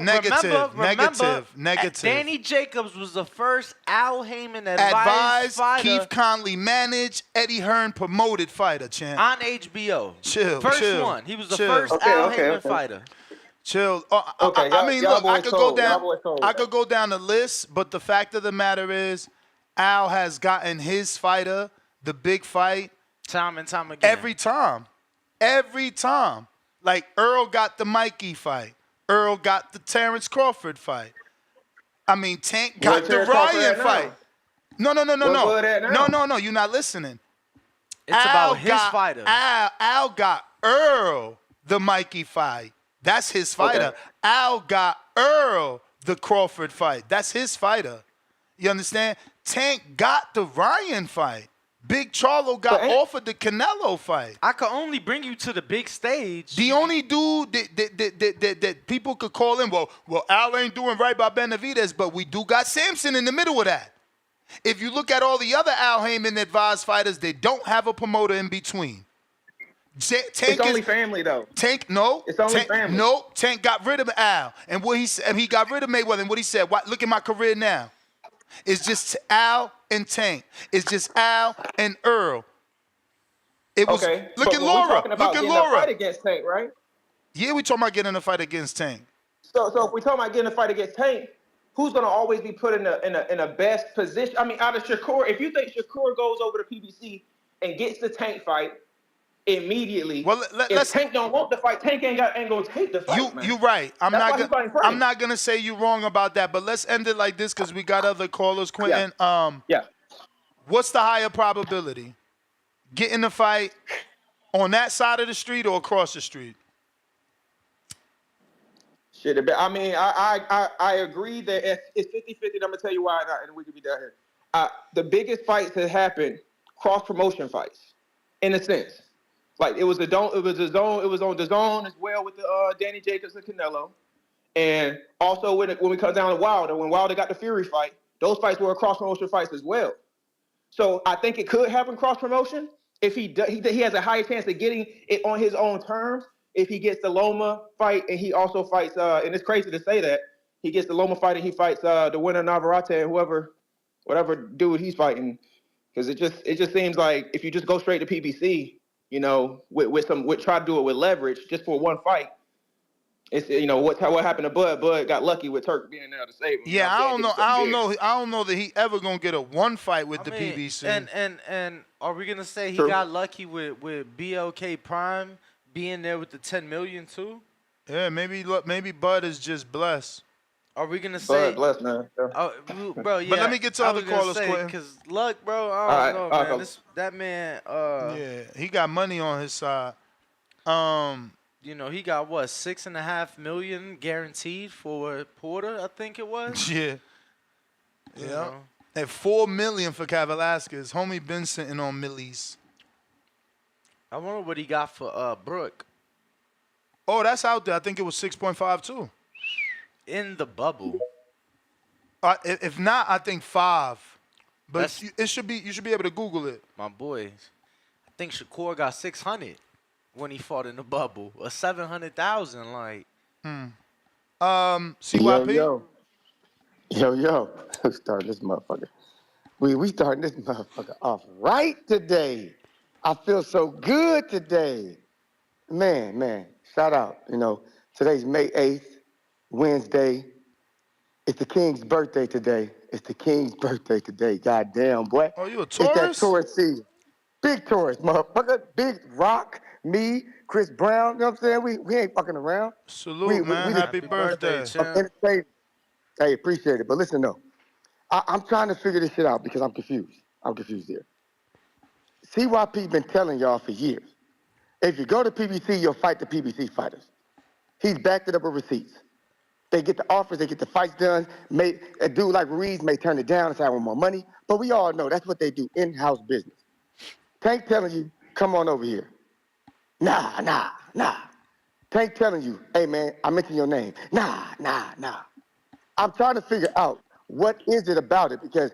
Negative. Remember, Danny Jacobs was the first Al Heyman advised fighter Keith Conley managed, Eddie Hearn promoted fighter, champ. on HBO. Chill. First one. He was the chill. first Al Heyman fighter. Chill. Okay, I mean, y'all look, I boys could told. go Y'all down. boys told. I could go down the list, but the fact of the matter is, Al has gotten his fighter the big fight time and time again. Every time. Like Earl got the Mikey fight. Earl got the Terrence Crawford fight. I mean, Tank got the Ryan fight. No. No. You're not listening. It's about his fighter. Al got Earl the Mikey fight. That's his fighter. Okay. Al got Earl the Crawford fight. That's his fighter. You understand? Tank got the Ryan fight. Big Charlo got offered the Canelo fight. I could only bring you to the big stage. The only dude that people could call in, well, Al ain't doing right by Benavidez, but we do got Samson in the middle of that. If you look at all the other Al Heyman advised fighters, they don't have a promoter in between. It's only family though. Tank, no. It's only family. No, Tank got rid of Al. And what he said, he got rid of Mayweather. And what he said, look at my career now. It's just Al and Tank. It's just Al and Earl. It was look at Laura. Look at Laura. Fight against Tank, right? Yeah, we talking about getting a fight against Tank. So if we talking about getting a fight against Tank, who's gonna always be put in a best position? I mean, out of Shakur, if you think Shakur goes over to PBC and gets the Tank fight immediately, if Tank don't want the fight, Tank ain't gonna take the fight. You're right. I'm not gonna say you're wrong about that, but let's end it like this because we got other callers. Quentin, what's the higher probability? Getting the fight on that side of the street or across the street? Shit, I mean, I agree that it's 50-50, and I'm gonna tell you why, and we can be down here. The biggest fights that happened, cross promotion fights, in a sense. Like it was on the zone as well with the Danny Jacobs and Canelo, and also when we come down to Wilder, when Wilder got the Fury fight, those fights were cross promotion fights as well. So I think it could happen cross promotion if he has a higher chance of getting it on his own terms. If he gets the Loma fight and he also fights, and it's crazy to say that he gets the Loma fight and he fights the winner of Navarrete and whatever dude he's fighting, because it just seems like if you just go straight to PBC, you know, with try to do it with leverage just for one fight. It's what happened to Bud. Bud got lucky with Turk being there to save him. Yeah, I don't know that he ever gonna get a one fight with the PBC. And are we gonna say he got lucky with BLK Prime being there with the 10 million too? Yeah, maybe Bud is just blessed. Are we gonna say Bud blessed, man? Bro, yeah. But let me get to other callers, Quentin. Because luck, bro. I don't know, man. That man. Yeah, he got money on his side. You know, he got what, 6.5 million guaranteed for Porter, I think it was. Yeah. Yeah. And $4 million for Velasquez. Homie been sitting on millies. I wonder what he got for Brooke. Oh, that's out there. I think it was 6.5 too. In the bubble. If not, I think 5. But you should be able to Google it. My boy, I think Shakur got 600 when he fought in the bubble. Or 700,000, like. CYP? Yo. Start this motherfucker. We starting this motherfucker off right today. I feel so good today. Man, shout out. You know, today's May 8th, Wednesday. It's the King's birthday today. Goddamn, boy. Oh, you a Taurus? It's that Taurus season. Big Taurus, motherfucker. Big Rock, me, Chris Brown. You know what I'm saying? We ain't fucking around. Salute, man. Happy birthday. Hey, appreciate it. But listen, though. I'm trying to figure this shit out because I'm confused. here. CYP been telling y'all for years. If you go to PBC, you'll fight the PBC fighters. He's backed it up with receipts. They get the offers, they get the fights done. A dude like Ruiz may turn it down and say, I want more money. But we all know that's what they do, in-house business. Tank telling you, come on over here. Nah. Tank telling you, hey, man, I mentioned your name. Nah. I'm trying to figure out what is it about it, because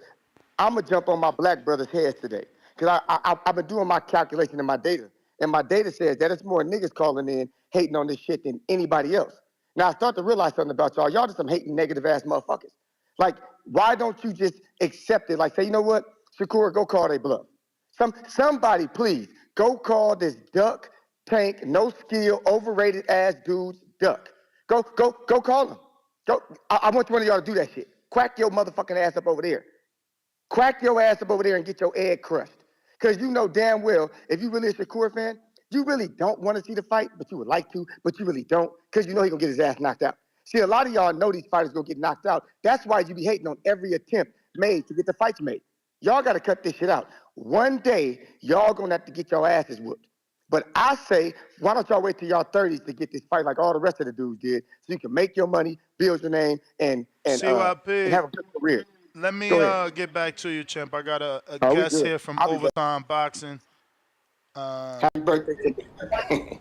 I'm going to jump on my black brother's heads today. Because I've been doing my calculation in my data. And my data says that it's more niggas calling in, hating on this shit than anybody else. Now, I start to realize something about y'all. Y'all just some hating, negative-ass motherfuckers. Like, why don't you just accept it? Like, say, you know what? Shakur, go call they bluff. Somebody, please, go call this duck, Tank, no skill, overrated-ass dudes duck. Go call him. I want one of y'all to do that shit. Quack your motherfucking ass up over there. Crack your ass up over there and get your egg crushed. Because you know damn well, if you really a Shakur fan, you really don't want to see the fight, but you would like to, but you really don't, because you know he's going to get his ass knocked out. See, a lot of y'all know these fighters going to get knocked out. That's why you be hating on every attempt made to get the fights made. Y'all got to cut this shit out. One day, y'all going to have to get your asses whooped. But I say, why don't y'all wait till y'all 30s to get this fight like all the rest of the dudes did, so you can make your money, build your name, and have a good career. Let me Go ahead. get back to you, Champ. I got a Oh, we guest good. here from I'll be back. Overtime Boxing. Happy birthday to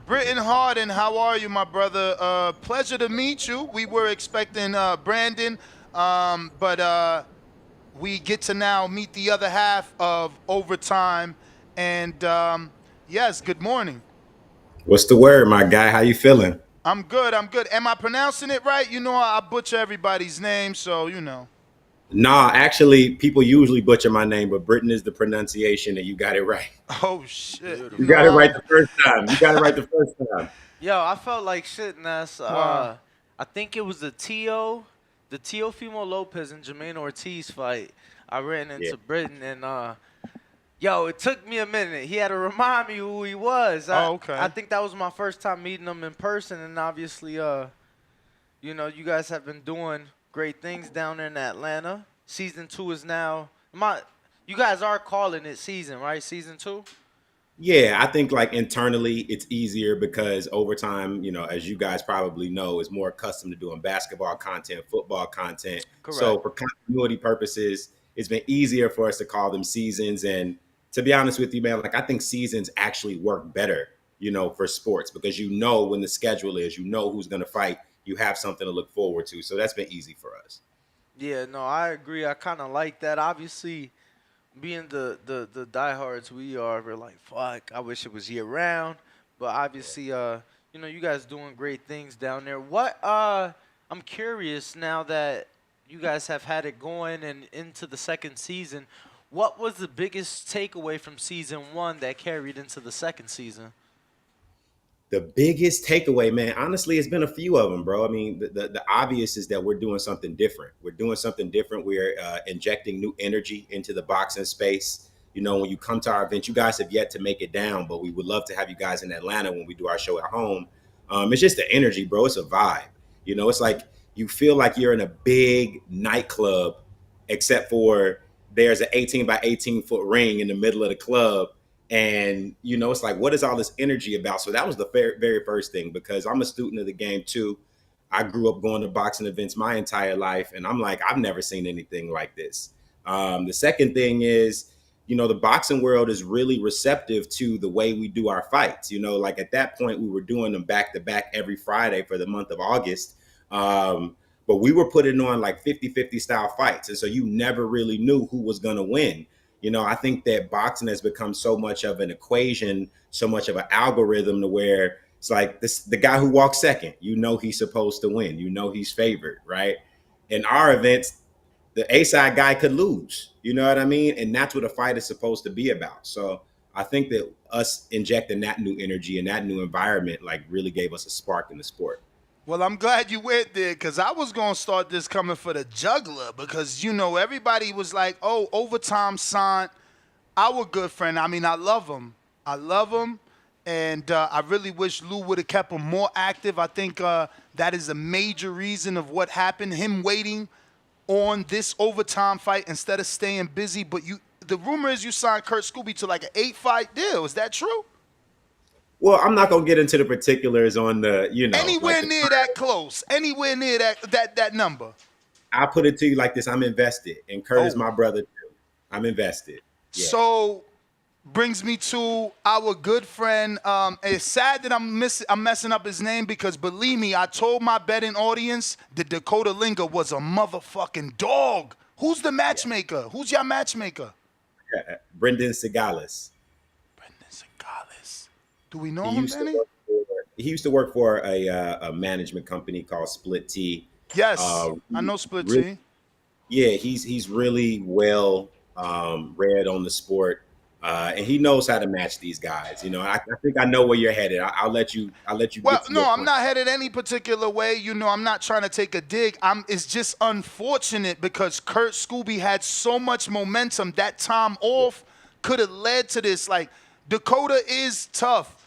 Britton Harden, how are you, my brother? Pleasure to meet you. We were expecting Brandon, but we get to now meet the other half of Overtime. And yes, good morning. What's the word, my guy? How you feeling? I'm good. I'm good. Am I pronouncing it right? You know, I butcher everybody's name, so you know. Nah, actually, people usually butcher my name, but Britain is the pronunciation, and you got it right. Oh shit! You got it right the first time. You got it right the first time. Yo, I felt like shit, Ness. Wow. I think it was the Teofimo Lopez and Jermaine Ortiz fight. I ran into Britain, and yo, it took me a minute. He had to remind me who he was. Okay. I think that was my first time meeting him in person, and obviously, you know, you guys have been doing great things down there in Atlanta. Season 2 is now you guys are calling it season, right? Season 2? Yeah, I think like internally it's easier because Overtime, you know, as you guys probably know, is more accustomed to doing basketball content, football content. Correct. So for continuity purposes, it's been easier for us to call them seasons. And to be honest with you, man, like I think seasons actually work better, you know, for sports because you know when the schedule is, you know who's going to fight, you have something to look forward to. So that's been easy for us. Yeah, no, I agree. I kind of like that. Obviously, being the diehards we are, we're like, fuck, I wish it was year round. But obviously, you know, you guys doing great things down there. I'm curious now that you guys have had it going and into the second season, what was the biggest takeaway from season 1 that carried into the second season? The biggest takeaway, man, honestly, it's been a few of them, bro. I mean, the obvious is that we're doing something different. We're doing something different. We're injecting new energy into the boxing space. You know, when you come to our event, you guys have yet to make it down, but we would love to have you guys in Atlanta when we do our show at home. It's just the energy, bro. It's a vibe. You know, it's like you feel like you're in a big nightclub, except for there's an 18 by 18 foot ring in the middle of the club. And, you know, it's like, what is all this energy about? So that was the very first thing, because I'm a student of the game, too. I grew up going to boxing events my entire life. And I'm like, I've never seen anything like this. The second thing is, you know, the boxing world is really receptive to the way we do our fights. You know, like at that point, we were doing them back to back every Friday for the month of August. But we were putting on like 50-50 style fights. And so you never really knew who was going to win. You know, I think that boxing has become so much of an equation, so much of an algorithm to where it's like the guy who walks second, you know, he's supposed to win. You know, he's favored, right? In our events, the A-side guy could lose. You know what I mean? And that's what a fight is supposed to be about. So I think that us injecting that new energy and that new environment like really gave us a spark in the sport. Well, I'm glad you went there because I was going to start this coming for the juggler because, you know, everybody was like, oh, Overtime signed our good friend. I mean, I love him. And I really wish Lou would have kept him more active. I think that is a major reason of what happened, him waiting on this Overtime fight instead of staying busy. But the rumor is you signed Kurt Scooby to like an 8-fight deal. Is that true? Well, I'm not gonna get into the particulars on the, you know, anywhere like near that close, anywhere near that number. I'll put it to you like this: I'm invested, and Kurt is my brother too. I'm invested. Yeah. So brings me to our good friend. It's sad that I'm messing up his name because believe me, I told my betting audience that Dakota Linga was a motherfucking dog. Who's the matchmaker? Yeah. Who's your matchmaker? Brendan Segalis. Do we know him, Benny? He used to work for a management company called Split T. Yes, I know Split T. Yeah, he's really well read on the sport, and he knows how to match these guys. You know, I think I know where you're headed. I'll let you. Well, no, I'm not headed any particular way. You know, I'm not trying to take a dig. It's just unfortunate because Kurt Scooby had so much momentum. That time off could have led to this. Like, Dakota is tough.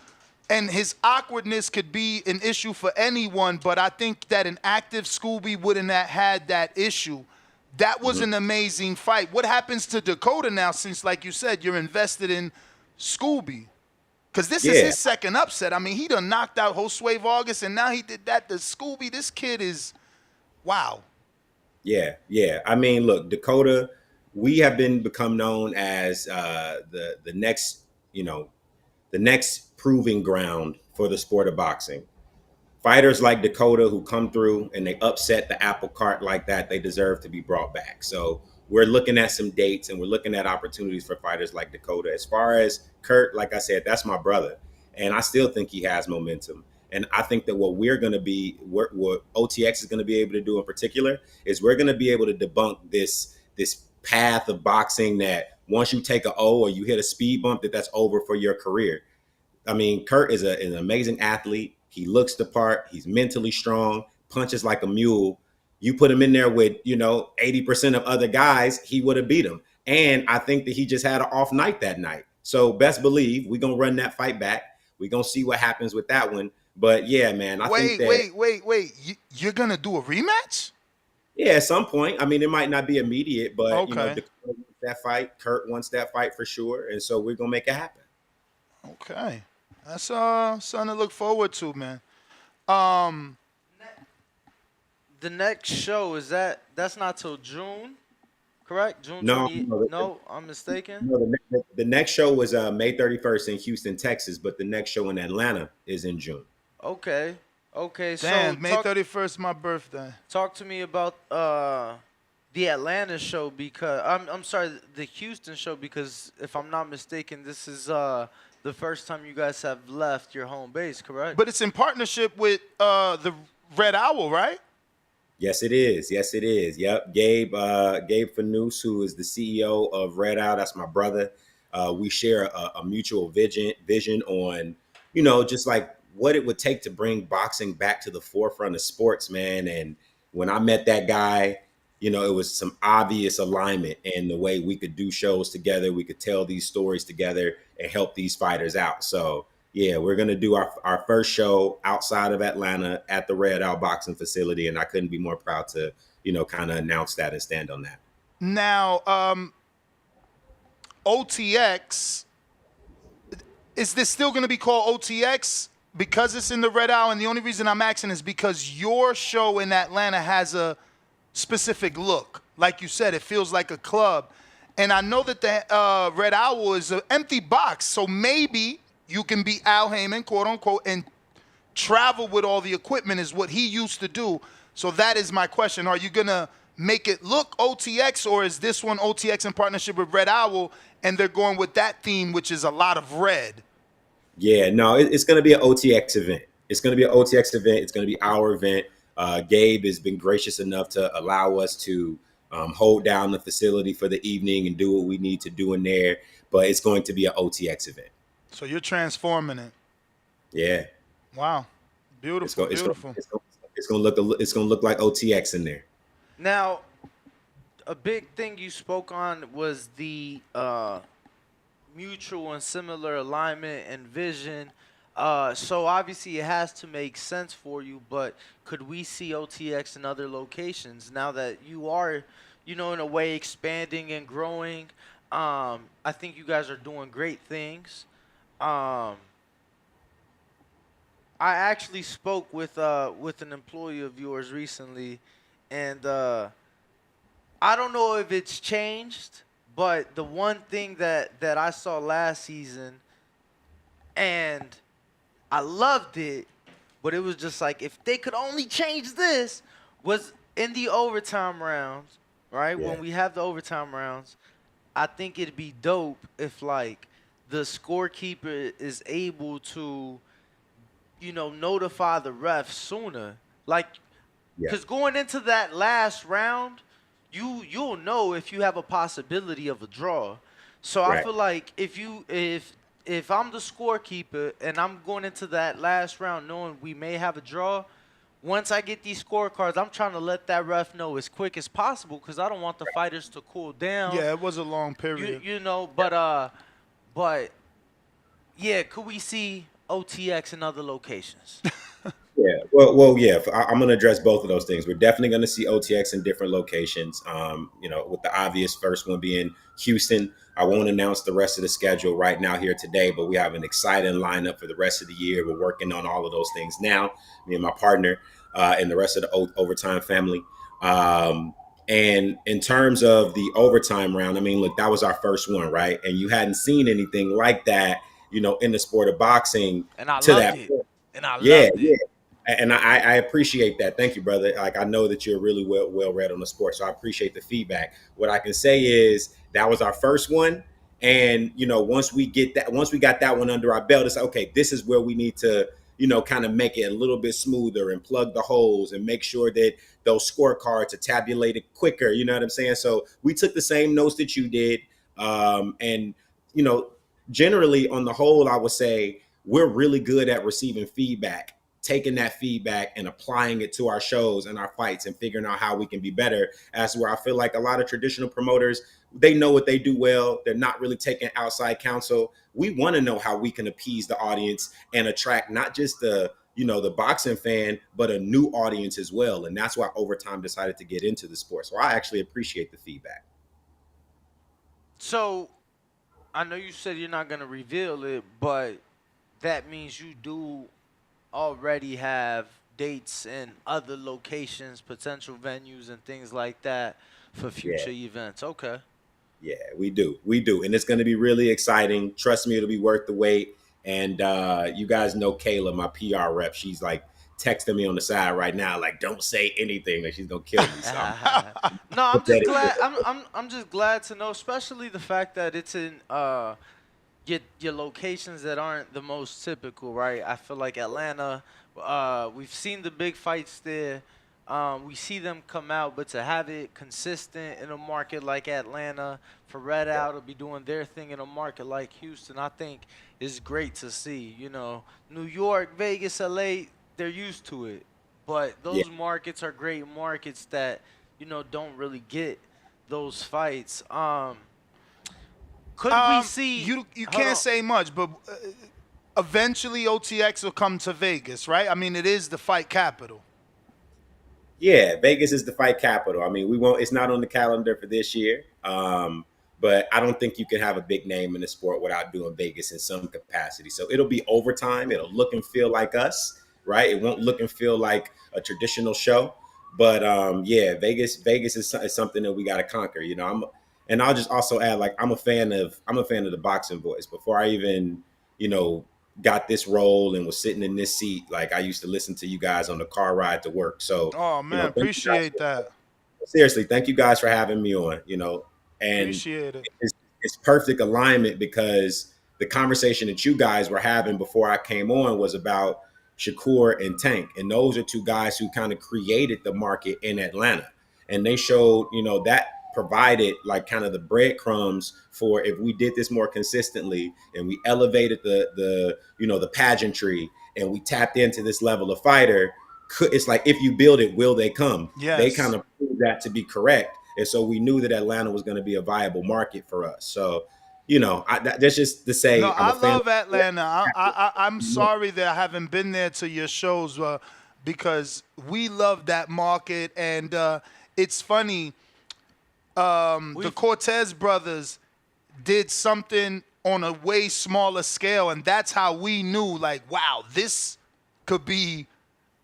And his awkwardness could be an issue for anyone, but I think that an active Scooby wouldn't have had that issue. That was an amazing fight. What happens to Dakota now since, like you said, you're invested in Scooby? Because this is his second upset. I mean, he done knocked out Josue Vargas, and now he did that to Scooby. This kid is, wow. Yeah. I mean, look, Dakota, we have become known as the next, the next proving ground for the sport of boxing. Fighters like Dakota who come through and they upset the apple cart like that, they deserve to be brought back. So we're looking at some dates and we're looking at opportunities for fighters like Dakota. As far as Kurt, like I said, that's my brother. And I still think he has momentum. And I think that what we're going to be, what OTX is going to be able to do in particular, is we're going to be able to debunk this path of boxing that once you take a O or you hit a speed bump, that's over for your career. I mean, Kurt is an amazing athlete. He looks the part. He's mentally strong, punches like a mule. You put him in there with, 80% of other guys, he would have beat him. And I think that he just had an off night that night. So best believe we're going to run that fight back. We're going to see what happens with that one. But yeah, man, I think that. Wait. You're going to do a rematch? Yeah, at some point. I mean, it might not be immediate, but, Okay. Dakota wants that fight. Kurt wants that fight for sure. And so we're going to make it happen. Okay. That's something to look forward to, man. The next show that's not till June, correct? June No, 20. no, No, I'm mistaken. No, the next show was May 31st in Houston, Texas, but the next show in Atlanta is in June. Okay. Damn, So May 31st, my birthday. talk to me about the Atlanta show because I'm sorry, the Houston show, because if I'm not mistaken, this is the first time you guys have left your home base, correct? But it's in partnership with the Red Owl, right? Yes, it is. Yep. Gabe Fanous, who is the CEO of Red Out, that's my brother. We share a mutual vision on, just like what it would take to bring boxing back to the forefront of sports, man. And when I met that guy, it was some obvious alignment in the way we could do shows together. We could tell these stories together and help these fighters out. So yeah, we're going to do our first show outside of Atlanta at the Red Owl Boxing Facility. And I couldn't be more proud to, kind of announce that and stand on that. Now, OTX, is this still going to be called OTX because it's in the Red Owl? And the only reason I'm asking is because your show in Atlanta has a specific look. Like you said, it feels like a club. And I know that the Red Owl is an empty box. So maybe you can be Al Heyman, quote unquote, and travel with all the equipment is what he used to do. So that is my question. Are you going to make it look OTX, or is this one OTX in partnership with Red Owl and they're going with that theme, which is a lot of red? Yeah, no, it's going to be an OTX event. It's going to be an OTX event. It's going to be our event. Gabe has been gracious enough to allow us to hold down the facility for the evening and do what we need to do in there. But it's going to be an OTX event. So you're transforming it. Yeah. Wow. Beautiful. Beautiful. It's going to look like OTX in there. Now, a big thing you spoke on was the mutual and similar alignment and vision. So obviously it has to make sense for you, but could we see OTX in other locations now that you are, in a way expanding and growing? I think you guys are doing great things. I actually spoke with an employee of yours recently, and I don't know if it's changed, but the one thing that I saw last season, and I loved it, but it was just like, if they could only change this, was in the overtime rounds, right? Yeah. When we have the overtime rounds, I think it'd be dope if, like, the scorekeeper is able to, notify the ref sooner. Like, because going into that last round, you'll know if you have a possibility of a draw. So right. I feel like if I'm the scorekeeper and I'm going into that last round knowing we may have a draw, once I get these scorecards, I'm trying to let that ref know as quick as possible because I don't want the fighters to cool down. Yeah, it was a long period. But yeah, could we see OTX in other locations? Yeah, well, yeah. I'm going to address both of those things. We're definitely going to see OTX in different locations. With the obvious first one being Houston. I won't announce the rest of the schedule right now here today, but we have an exciting lineup for the rest of the year. We're working on all of those things now. Me and my partner and the rest of the Overtime family. And in terms of the overtime round, I mean, look, that was our first one, right? And you hadn't seen anything like that, in the sport of boxing And I to loved that it. point. And I Yeah, loved yeah. it. And I appreciate that. Thank you, brother. Like, I know that you're really well read on the sport, so I appreciate the feedback. What I can say is that was our first one, and once we got that one under our belt, it's like, okay, this is where we need to kind of make it a little bit smoother and plug the holes and make sure that those scorecards are tabulated quicker. You know what I'm saying? So we took the same notes that you did, and you know, generally on the whole, I would say we're really good at receiving feedback, taking that feedback and applying it to our shows and our fights and figuring out how we can be better. As where I feel like a lot of traditional promoters, they know what they do well. They're not really taking outside counsel. We want to know how we can appease the audience and attract not just the boxing fan, but a new audience as well. And that's why Overtime decided to get into the sport. So I actually appreciate the feedback. So I know you said you're not going to reveal it, but that means you do already have dates in other locations, potential venues, and things like that for future events. Okay. Yeah, we do. And it's going to be really exciting. Trust me, it'll be worth the wait. And you guys know Kayla, my PR rep. She's like texting me on the side right now, like, don't say anything, that she's going to kill me. So no, I'm just glad. I'm just glad to know, especially the fact that it's in your locations that aren't the most typical, right? I feel like Atlanta, we've seen the big fights there. We see them come out, but to have it consistent in a market like Atlanta, for Red Out to be doing their thing in a market like Houston, I think is great to see. New York, Vegas, LA, they're used to it. But those markets are great markets that, don't really get those fights. Could we see? You can't say much, but eventually OTX will come to Vegas, right? I mean, it is the fight capital. Yeah, Vegas is the fight capital. I mean, we won't. It's not on the calendar for this year, but I don't think you can have a big name in the sport without doing Vegas in some capacity. So it'll be Overtime. It'll look and feel like us, right? It won't look and feel like a traditional show, but Vegas is something that we got to conquer. And I'll just also add, like, I'm a fan of the boxing voice. Before I even got this role and was sitting in this seat, like, I used to listen to you guys on the car ride to work. So oh man, appreciate that. Seriously, thank you guys for having me on. And appreciate it. It's perfect alignment, because the conversation that you guys were having before I came on was about Shakur and Tank, and those are two guys who kind of created the market in Atlanta, and they showed that provided like kind of the breadcrumbs for, if we did this more consistently and we elevated the pageantry and we tapped into this level of fighter, it's like, if you build it, will they come? Yes. They kind of proved that to be correct. And so we knew that Atlanta was going to be a viable market for us. So, that's just to say. No, I love Atlanta. I'm sorry that I haven't been there to your shows because we love that market. And it's funny. The Cortez brothers did something on a way smaller scale, and that's how we knew, like, wow, this could be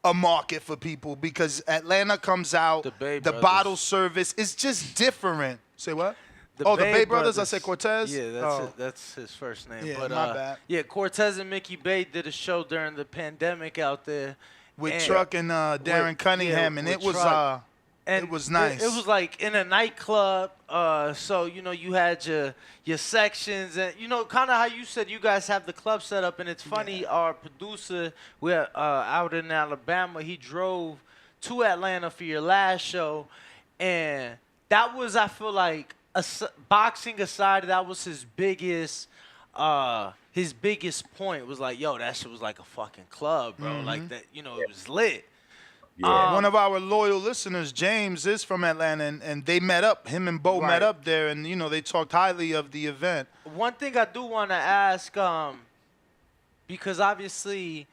a market for people, because Atlanta comes out, the bottle service is just different. Say what? The Bay brothers. I said Cortez? Yeah, that's his first name. Yeah, but, my bad. Yeah, Cortez and Mickey Bay did a show during the pandemic out there. With Truck and Darren Cunningham, and it was and it was nice. It was like in a nightclub. So, you had your sections, and, kind of how you said you guys have the club set up. And it's funny, our producer, we're out in Alabama. He drove to Atlanta for your last show. And that was, I feel like, boxing aside, that was his biggest point. Was like, yo, that shit was like a fucking club, bro. Mm-hmm. Like that, it was lit. Yeah. One of our loyal listeners, James, is from Atlanta, and they met up. Him and Bo met up there, and they talked highly of the event. One thing I do want to ask, because obviously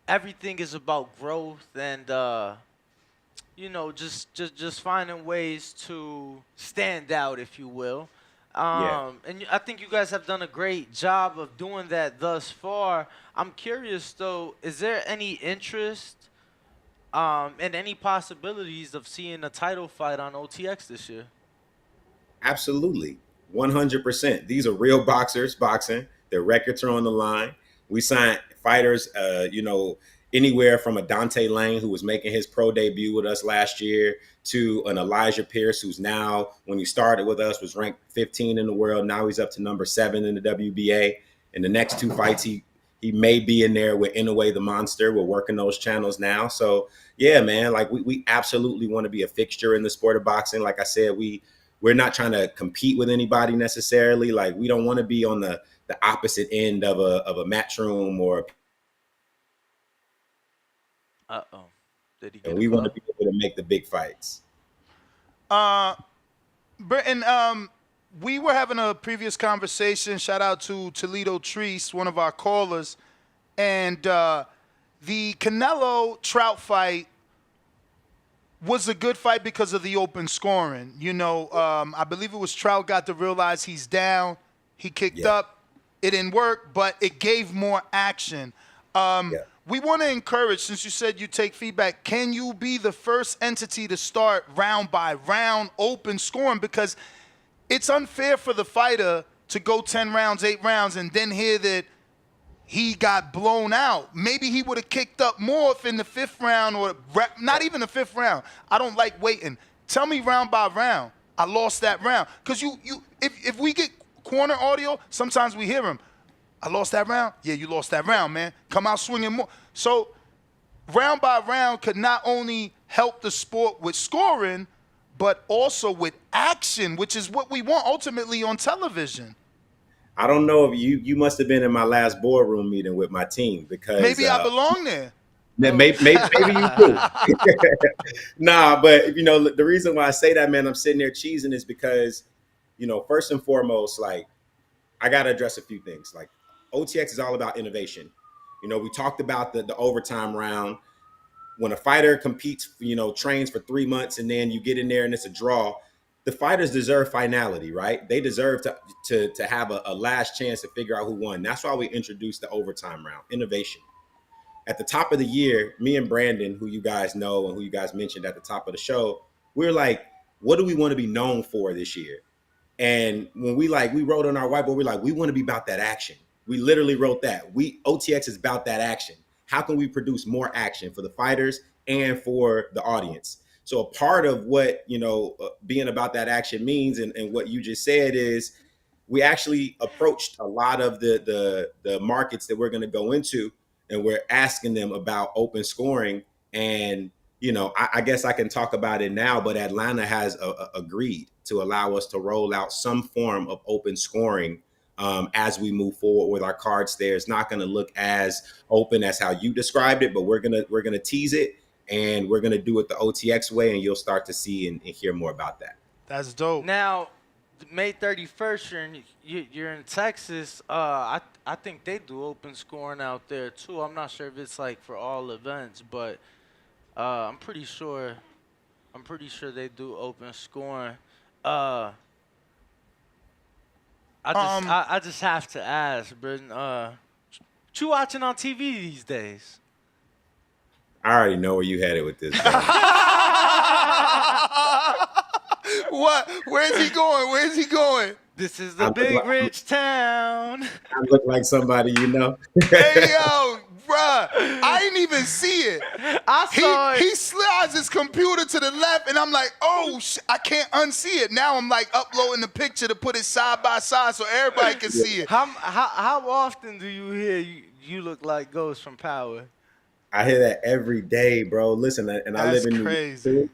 everything is about growth and just finding ways to stand out, if you will. And I think you guys have done a great job of doing that thus far. I'm curious, though, is there any interest And any possibilities of seeing a title fight on OTX this year? Absolutely. 100%. These are real boxers boxing. Their records are on the line. We signed fighters, anywhere from a Dante Lane, who was making his pro debut with us last year, to an Elijah Pierce, who's now, when he started with us, was ranked 15 in the world. Now he's up to number 7 in the WBA. In the next 2 fights, he may be in there with Inoue the Monster. We're working those channels now. So, yeah, man, like we absolutely want to be a fixture in the sport of boxing. Like I said, we're not trying to compete with anybody necessarily. Like, we don't want to be on the opposite end of a matchroom or. Did he get And we want to be able to make the big fights. Britton, we were having a previous conversation. Shout out to Toledo Treese, one of our callers, and the Canelo Trout fight was a good fight because of the open scoring. I believe it was Trout got to realize he's down. He kicked up. It didn't work, but it gave more action. We want to encourage, since you said you take feedback, can you be the first entity to start round by round open scoring? Because it's unfair for the fighter to go 10 rounds, 8 rounds, and then hear that he got blown out. Maybe he would have kicked up more if in the 5th round, or not even the 5th round. I don't like waiting. Tell me round by round, I lost that round. Because if we get corner audio, sometimes we hear him. I lost that round? Yeah, you lost that round, man. Come out swinging more. So round by round could not only help the sport with scoring, but also with action, which is what we want ultimately on television. I don't know if you must have been in my last boardroom meeting with my team, because maybe I belong there. Maybe you do. Nah, but the reason why I say that, man, I'm sitting there cheesing is because, first and foremost, like, I got to address a few things. Like, OTX is all about innovation. We talked about the overtime round. When a fighter competes, trains for 3 months, and then you get in there and it's a draw, the fighters deserve finality, right? They deserve to have a last chance to figure out who won. That's why we introduced the overtime round, innovation. At the top of the year, me and Brandon, who you guys know and who you guys mentioned at the top of the show, we're like, what do we want to be known for this year? And when we wrote on our whiteboard, we're like, we want to be about that action. We literally wrote that. OTX is about that action. How can we produce more action for the fighters and for the audience? So a part of what, being about that action means, and what you just said, is we actually approached a lot of the markets that we're going to go into, and we're asking them about open scoring. And, I guess I can talk about it now, but Atlanta has agreed to allow us to roll out some form of open scoring as we move forward with our cards there. It's not going to look as open as how you described it, but we're gonna tease it, and we're gonna do it the OTX way, and you'll start to see and hear more about that. That's dope. Now, May 31st, you're in Texas. I think they do open scoring out there too. I'm not sure if it's like for all events, but I'm pretty sure they do open scoring. I just have to ask, Britton, what you watching on TV these days? I already know where you headed with this. What? Where's he going? Where's he going? This is the big rich town. I look like somebody you know. Hey, yo, bruh. I didn't even see it. I saw it. He slides his computer to the left, and I'm like, oh, I can't unsee it. Now I'm like uploading the picture to put it side by side so everybody can see it. How often do you hear you look like Ghost from Power? I hear that every day, bro. Listen, and I live in New York too.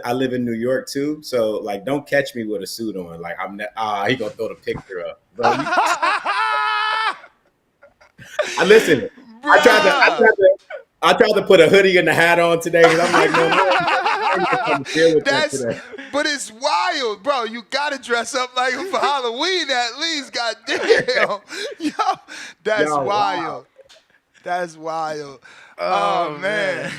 I live in New York too, so like, don't catch me with a suit on. Like, he gonna throw the picture up, bro. Listen. I tried to put a hoodie and a hat on today, because I'm like, no, but it's wild, bro. You gotta dress up like him for Halloween at least. Goddamn, yo, that's wild. Wow. That's wild. Oh man.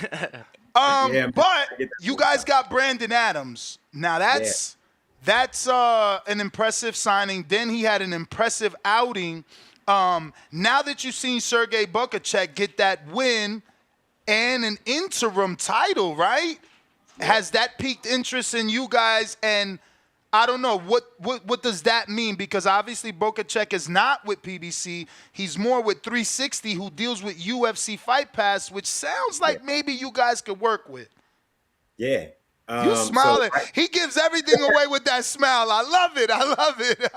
But you guys got Brandon Adams. Now that's an impressive signing. Then he had an impressive outing. Now that you've seen Sergey Bukacek get that win, and an interim title, right? Yeah. Has that piqued interest in you guys? And I don't know, what does that mean? Because obviously Bokachek is not with PBC. He's more with 360, who deals with UFC Fight Pass, which sounds like maybe you guys could work with. Yeah. You smiling. He gives everything away with that smile. I love it. I love it.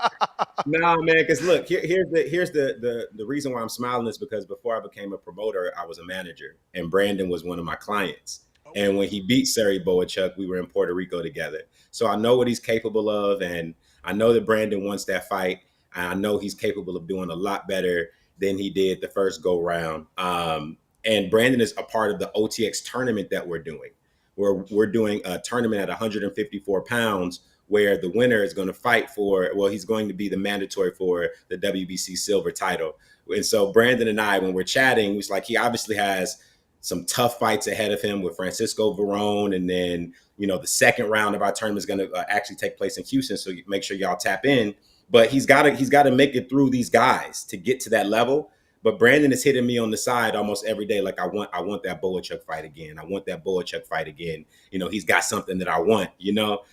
Nah, man, because look, here's the reason why I'm smiling is because before I became a promoter, I was a manager, and Brandon was one of my clients. Okay. And when he beat Sari Boachuk, we were in Puerto Rico together. So I know what he's capable of, and I know that Brandon wants that fight. And I know he's capable of doing a lot better than he did the first go round. And Brandon is a part of the OTX tournament that we're doing. We're doing a tournament at 154 pounds where the winner is going to fight he's going to be the mandatory for the WBC silver title. And so Brandon and I, when we're chatting, it's like he obviously has some tough fights ahead of him with Francisco Varone. And then, the second round of our tournament is going to actually take place in Houston. So make sure y'all tap in. But he's got to make it through these guys to get to that level. But Brandon is hitting me on the side almost every day. Like, I want that Boachuk fight again. I want that Boachuk fight again. He's got something that I want,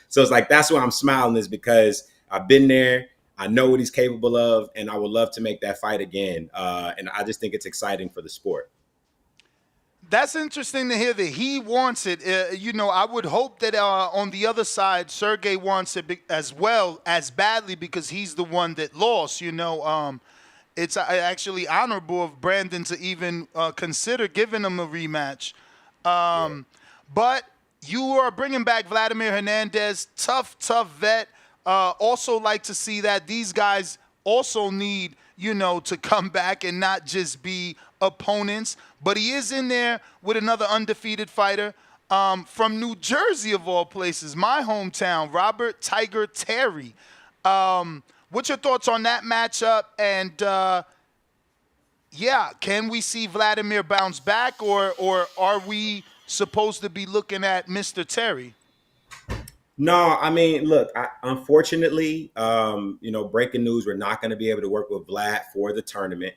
So it's like, that's why I'm smiling, is because I've been there. I know what he's capable of, and I would love to make that fight again. And I just think it's exciting for the sport. That's interesting to hear that he wants it. I would hope that on the other side, Sergey wants it as well, as badly, because he's the one that lost, It's actually honorable of Brandon to even consider giving him a rematch. But you are bringing back Vladimir Hernandez, tough vet. Also like to see that these guys also need, to come back and not just be opponents. But he is in there with another undefeated fighter from New Jersey, of all places, my hometown, Robert Tiger Terry. What's your thoughts on that matchup? And, can we see Vladimir bounce back, or are we supposed to be looking at Mr. Terry? No, I mean, look, unfortunately, breaking news, we're not going to be able to work with Vlad for the tournament.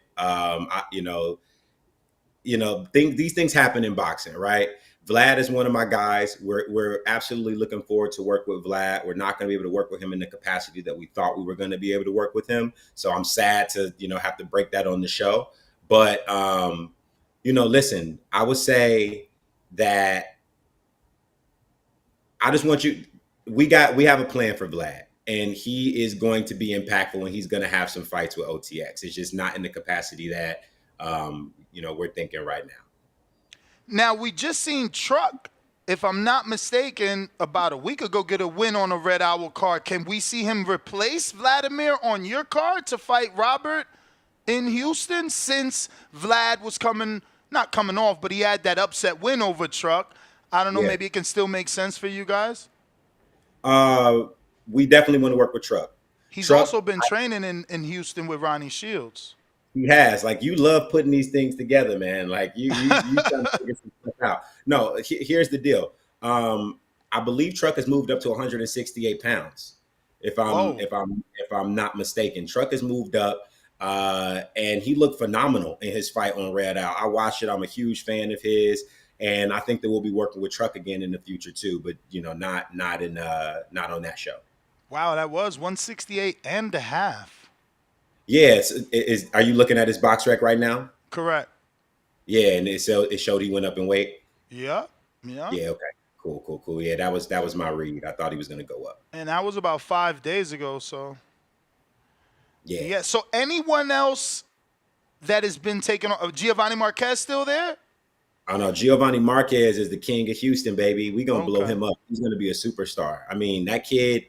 These things happen in boxing, right? Vlad is one of my guys. We're absolutely looking forward to work with Vlad. We're not going to be able to work with him in the capacity that we thought we were going to be able to work with him. So I'm sad to, have to break that on the show. But, listen, I would say that I just want you, we have a plan for Vlad, and he is going to be impactful, and he's going to have some fights with OTX. It's just not in the capacity that, we're thinking right now. Now, we just seen Truck, if I'm not mistaken, about a week ago get a win on a Red Owl card. Can we see him replace Vladimir on your card to fight Robert in Houston, since Vlad was not coming off, but he had that upset win over Truck? I don't know, maybe it can still make sense for you guys? We definitely want to work with Truck. He's also been training in Houston with Ronnie Shields. He has. Like, you love putting these things together, man. Like, you trying to figure some stuff out. No, here's the deal. I believe Truck has moved up to 168 pounds. If I'm not mistaken, Truck has moved up, and he looked phenomenal in his fight on Red Owl. I watched it. I'm a huge fan of his, and I think that we'll be working with Truck again in the future too. But not on that show. Wow, that was 168 and a half. Yeah, are you looking at his box rec right now? Correct. Yeah, and it showed he went up in weight. Yeah. Yeah. Okay. Cool. Yeah, that was my read. I thought he was going to go up. And that was about 5 days ago. So. Yeah. So anyone else that has been taken off? Giovanni Marquez still there? I know Giovanni Marquez is the king of Houston, baby. We're going to blow him up. He's going to be a superstar. I mean, that kid,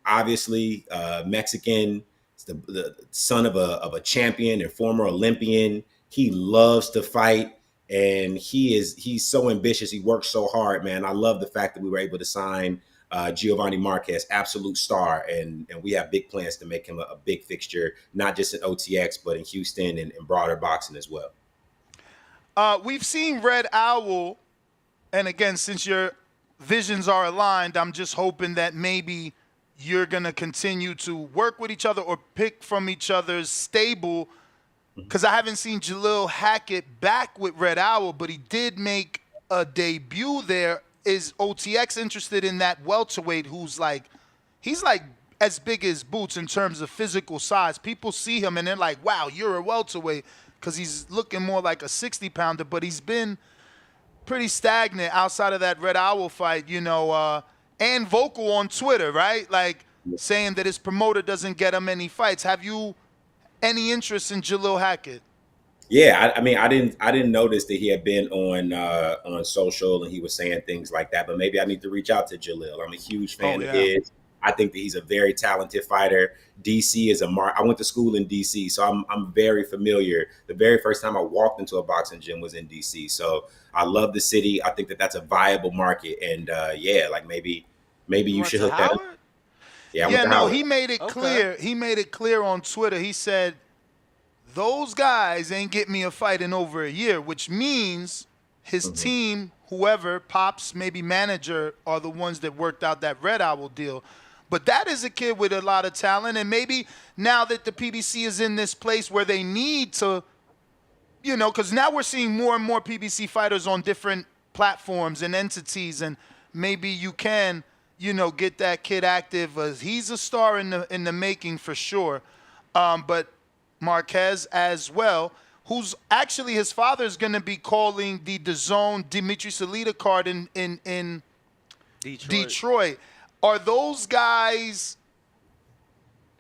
obviously Mexican. The son of a champion and former Olympian. He loves to fight, and he's so ambitious. He works so hard, man. I love the fact that we were able to sign Giovanni Marquez, absolute star, and we have big plans to make him a big fixture, not just in OTX, but in Houston and broader boxing as well. We've seen Red Owl, and again, since your visions are aligned, I'm just hoping that maybe you're going to continue to work with each other or pick from each other's stable because I haven't seen Jalil Hackett back with Red Owl, but he did make a debut there. Is OTX interested in that welterweight who's like, he's like as big as Boots in terms of physical size. People see him and they're like, wow, you're a welterweight, because he's looking more like a 60-pounder, but he's been pretty stagnant outside of that Red Owl fight, and vocal on Twitter, right? Like saying that his promoter doesn't get him any fights. Have you any interest in Jalil Hackett? Yeah, I mean, I didn't notice that he had been on social and he was saying things like that. But maybe I need to reach out to Jalil. I'm a huge fan of his. I think that he's a very talented fighter. DC is I went to school in DC, so I'm very familiar. The very first time I walked into a boxing gym was in DC, so I love the city. I think that that's a viable market, and like maybe you should hook that up. Yeah, he made it clear. He made it clear on Twitter. He said, those guys ain't get me a fight in over a year, which means his team, whoever, Pops, maybe manager, are the ones that worked out that Red Owl deal. But that is a kid with a lot of talent, and maybe now that the PBC is in this place where they need to, because now we're seeing more and more PBC fighters on different platforms and entities, and maybe you can, get that kid active. He's a star in the making for sure. But Marquez as well, who's actually, his father is going to be calling the DAZN Dimitri Salita card in Detroit. Are those guys,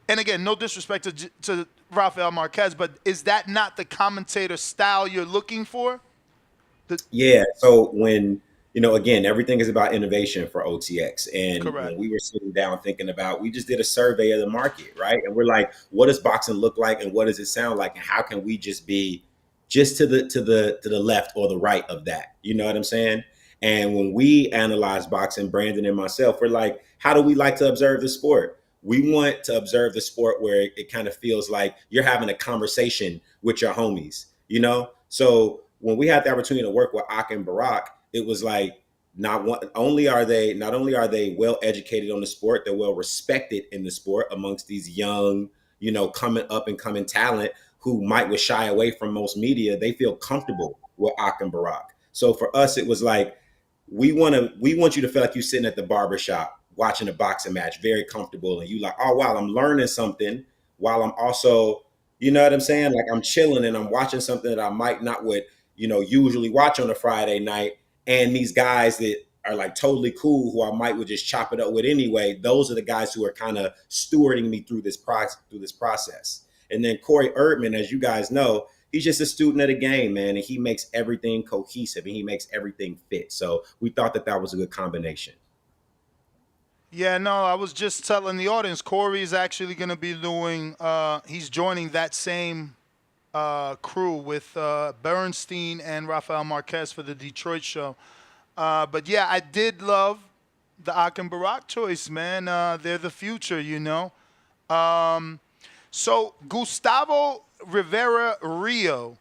and again, no disrespect to Rafael Marquez, but is that not the commentator style you're looking for? Yeah, so when, again, everything is about innovation for OTX. And when we were sitting down thinking about, we just did a survey of the market, right? And we're like, what does boxing look like and what does it sound like? And how can we just be just to the left or the right of that? You know what I'm saying? And when we analyze boxing, Brandon and myself, we're like, how do we like to observe the sport? We want to observe the sport where it kind of feels like you're having a conversation with your homies, So when we had the opportunity to work with Ak and Barack, it was like not only are they well educated on the sport, they're well respected in the sport amongst these young, coming up and coming talent who might would shy away from most media. They feel comfortable with Ak and Barack. So for us, it was like, we want you to feel like you're sitting at the barbershop watching a boxing match, very comfortable, and you like, oh wow, I'm learning something while I'm also, you know what I'm saying? Like I'm chilling and I'm watching something that I might not would, usually watch on a Friday night. And these guys that are like totally cool, who I might would just chop it up with anyway, those are the guys who are kind of stewarding me through this process. And then Corey Erdman, as you guys know, he's just a student of the game, man, and he makes everything cohesive and he makes everything fit. So we thought that was a good combination. Yeah, no, I was just telling the audience, Corey is actually going to be doing, he's joining that same crew with Bernstein and Rafael Marquez for the Detroit show. But yeah, I did love the Ak and Barack choice, man. They're the future, So Gustavo Rivera Rio,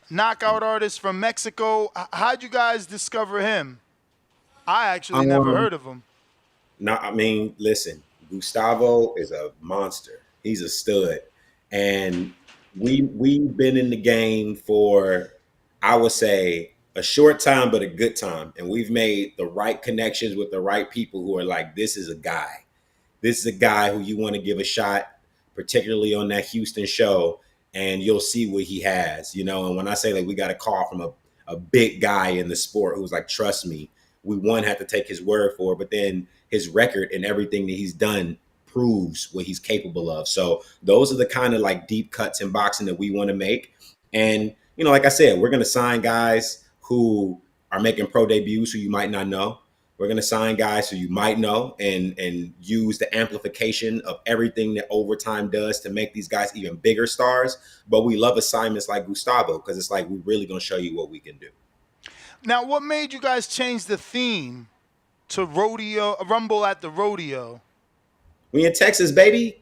knockout artist from Mexico. How'd you guys discover him? I actually never heard of him. No, I mean, listen, Gustavo is a monster. He's a stud. And we've been in the game for, I would say, a short time, but a good time. And we've made the right connections with the right people who are like, this is a guy. This is a guy who you want to give a shot, particularly on that Houston show, and you'll see what he has, And when I say like we got a call from a big guy in the sport who's like, trust me, we had to take his word for it, but then his record and everything that he's done proves what he's capable of. So those are the kind of like deep cuts in boxing that we want to make. And, like I said, we're going to sign guys who are making pro debuts who you might not know. We're going to sign guys who you might know and use the amplification of everything that overtime does to make these guys even bigger stars. But we love assignments like Gustavo because it's like we're really going to show you what we can do. Now, what made you guys change the theme to Rumble at the Rodeo? We in Texas, baby.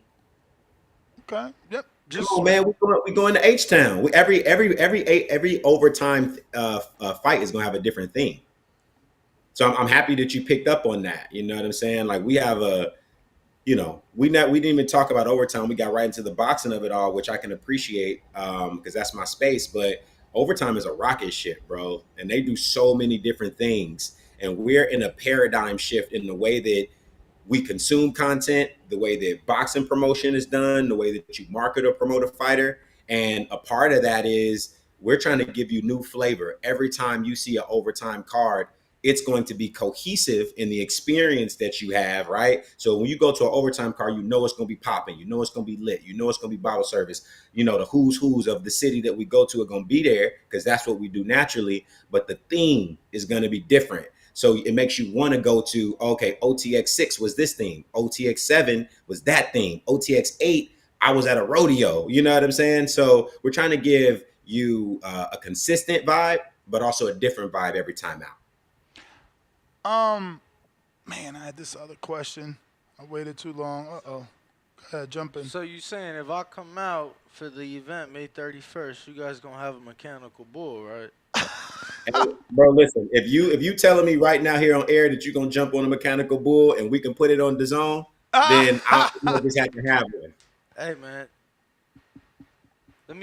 Okay. Yep. Come on, man. We going to H-Town. Every overtime fight is going to have a different theme. So I'm happy that you picked up on that. You know what I'm saying? Like we have we didn't even talk about overtime. We got right into the boxing of it all, which I can appreciate because that's my space. But overtime is a rocket ship, bro, and they do so many different things. And we're in a paradigm shift in the way that we consume content, the way that boxing promotion is done, the way that you market or promote a fighter. And a part of that is we're trying to give you new flavor. Every time you see an overtime card, it's going to be cohesive in the experience that you have, right? So when you go to an overtime card, you know it's going to be popping, you know it's going to be lit, you know it's going to be bottle service, the who's of the city that we go to are going to be there because that's what we do naturally. But the theme is going to be different. So it makes you want to go to, okay, OTX 6 was this theme, OTX 7 was that theme, OTX 8, I was at a rodeo, you know what I'm saying? So we're trying to give you a consistent vibe, but also a different vibe every time out. Man, I had this other question. I waited too long. Go ahead, jump in. So you saying if I come out for the event May 31st, you guys gonna have a mechanical bull, right? Hey, bro, listen, if you telling me right now here on air that you're gonna jump on a mechanical bull and we can put it on DAZN, then I just have to have one. Hey man, let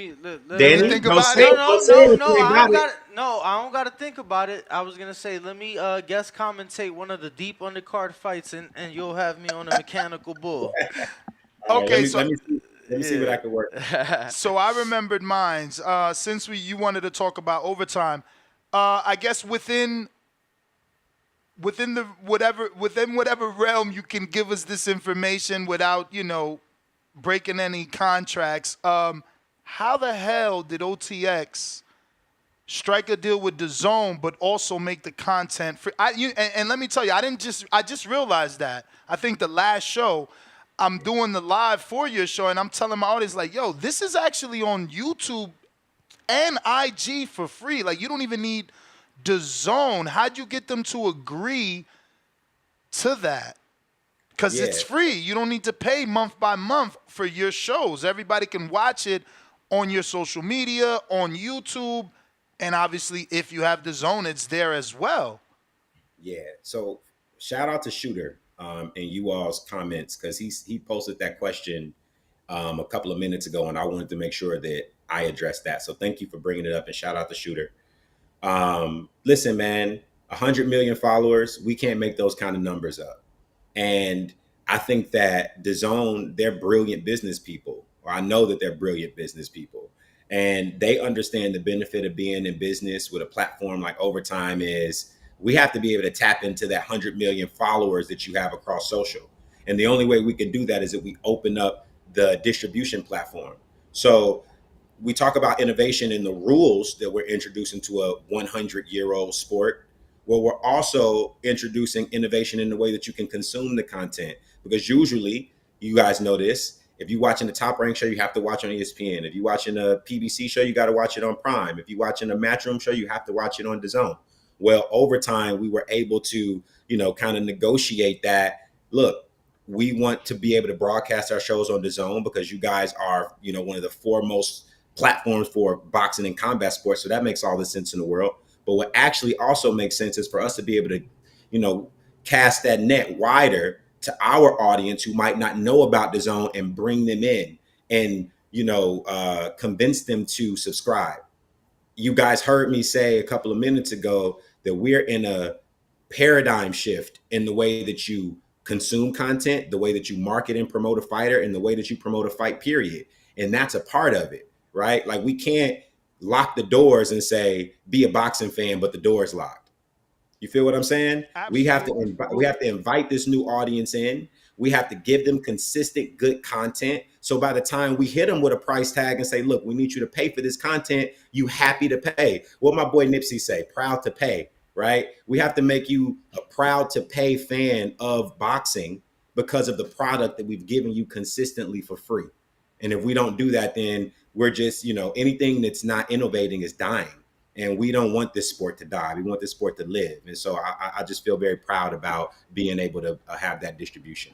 Danny, me think don't about say it. it, don't say it if you ain't got it. I don't gotta think about it. I was gonna say let me guest commentate one of the deep undercard fights and you'll have me on a mechanical bull. Okay, let me see what I can work. So I remembered mines. Since you wanted to talk about overtime, I guess within whatever realm you can give us this information without breaking any contracts. How the hell did OTX strike a deal with DAZN but also make the content free? And let me tell you, I just realized that. I think the last show, I'm doing the live for your show, and I'm telling my audience, like, yo, this is actually on YouTube and IG for free. Like, you don't even need DAZN. How'd you get them to agree to that? Because it's free. You don't need to pay month by month for your shows. Everybody can watch it on your social media, on YouTube, and obviously if you have DAZN, it's there as well. Yeah. So shout out to Shooter and you all's comments because he posted that question a couple of minutes ago, and I wanted to make sure that I addressed that. So thank you for bringing it up, and shout out to Shooter. Listen, man, 100 million followers, we can't make those kind of numbers up. And I think that DAZN, they're brilliant business people, or I know that they're brilliant business people. And they understand the benefit of being in business with a platform like Overtime is we have to be able to tap into that 100 million followers that you have across social. And the only way we can do that is if we open up the distribution platform. So we talk about innovation in the rules that we're introducing to a 100-year-old sport. Well, we're also introducing innovation in the way that you can consume the content. Because usually, you guys know this, if you're watching the Top Rank show, you have to watch on ESPN. If you're watching a PBC show, you got to watch it on Prime. If you're watching a Matchroom show, you have to watch it on DAZN. Well, over time, we were able to, kind of negotiate that. Look, we want to be able to broadcast our shows on DAZN because you guys are, one of the foremost platforms for boxing and combat sports. So that makes all the sense in the world. But what actually also makes sense is for us to be able to, cast that net wider to our audience who might not know about DAZN and bring them in and, convince them to subscribe. You guys heard me say a couple of minutes ago that we're in a paradigm shift in the way that you consume content, the way that you market and promote a fighter, and the way that you promote a fight, period. And that's a part of it, right? Like we can't lock the doors and say, be a boxing fan, but the door is locked. You feel what I'm saying? Absolutely. We have to invite this new audience in. We have to give them consistent, good content. So by the time we hit them with a price tag and say, look, we need you to pay for this content, you happy to pay. What my boy Nipsey say, proud to pay, right? We have to make you a proud to pay fan of boxing because of the product that we've given you consistently for free. And if we don't do that, then we're just, anything that's not innovating is dying. And we don't want this sport to die. We want this sport to live. And so I just feel very proud about being able to have that distribution.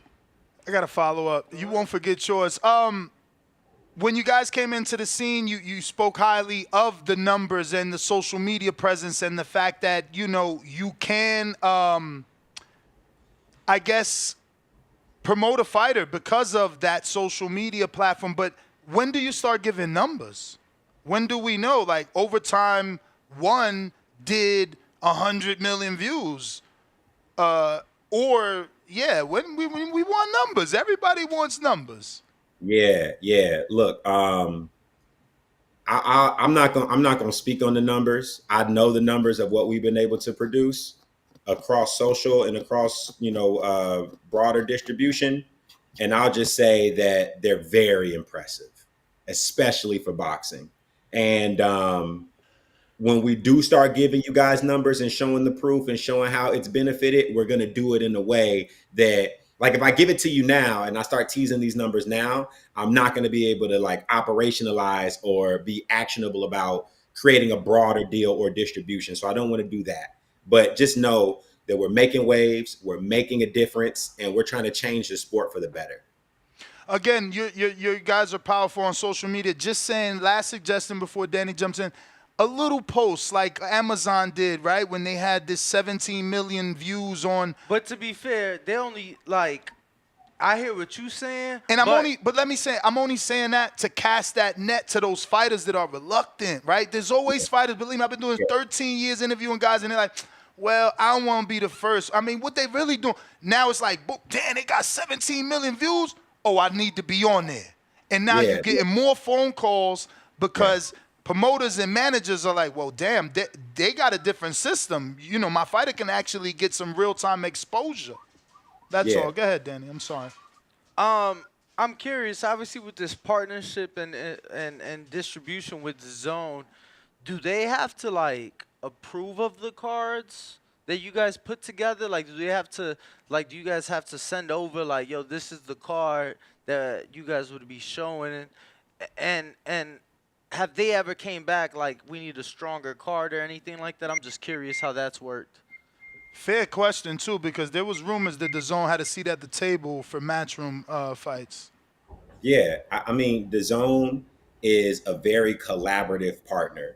I got to follow up. You won't forget yours. When you guys came into the scene, you spoke highly of the numbers and the social media presence and the fact that, you can, I guess, promote a fighter because of that social media platform. But when do you start giving numbers? When do we know? Like Overtime 1 did 100 million views. When we want numbers. Everybody wants numbers. Yeah, yeah. Look, I'm not gonna speak on the numbers. I know the numbers of what we've been able to produce across social and across broader distribution, and I'll just say that they're very impressive, especially for boxing. And when we do start giving you guys numbers and showing the proof and showing how it's benefited, we're going to do it in a way that, like, if I give it to you now and I start teasing these numbers now, I'm not going to be able to like operationalize or be actionable about creating a broader deal or distribution. So I don't want to do that. But just know that we're making waves, we're making a difference, and we're trying to change the sport for the better. Again, you guys are powerful on social media. Just saying, last suggestion before Danny jumps in, a little post like Amazon did, right? When they had this 17 million views on. But to be fair, they only like, I hear what you're saying. And I'm only saying that to cast that net to those fighters that are reluctant, right? There's always fighters, believe me, I've been doing 13 years interviewing guys, and they're like, well, I don't want to be the first. I mean, what they really doing? Now it's like, damn, they got 17 million views. Oh, I need to be on there. And now you're getting more phone calls because promoters and managers are like, well, damn, they got a different system. You know, my fighter can actually get some real-time exposure. That's all. Go ahead, Danny. I'm sorry. I'm curious, obviously, with this partnership and distribution with DAZN, do they have to, like, approve of the cards that you guys put together? Like, do you guys have to send over, like, yo, this is the card that you guys would be showing? And have they ever came back, like, we need a stronger card or anything like that? I'm just curious how that's worked. Fair question, too, because there was rumors that DAZN had a seat at the table for matchroom fights. Yeah, I mean, DAZN is a very collaborative partner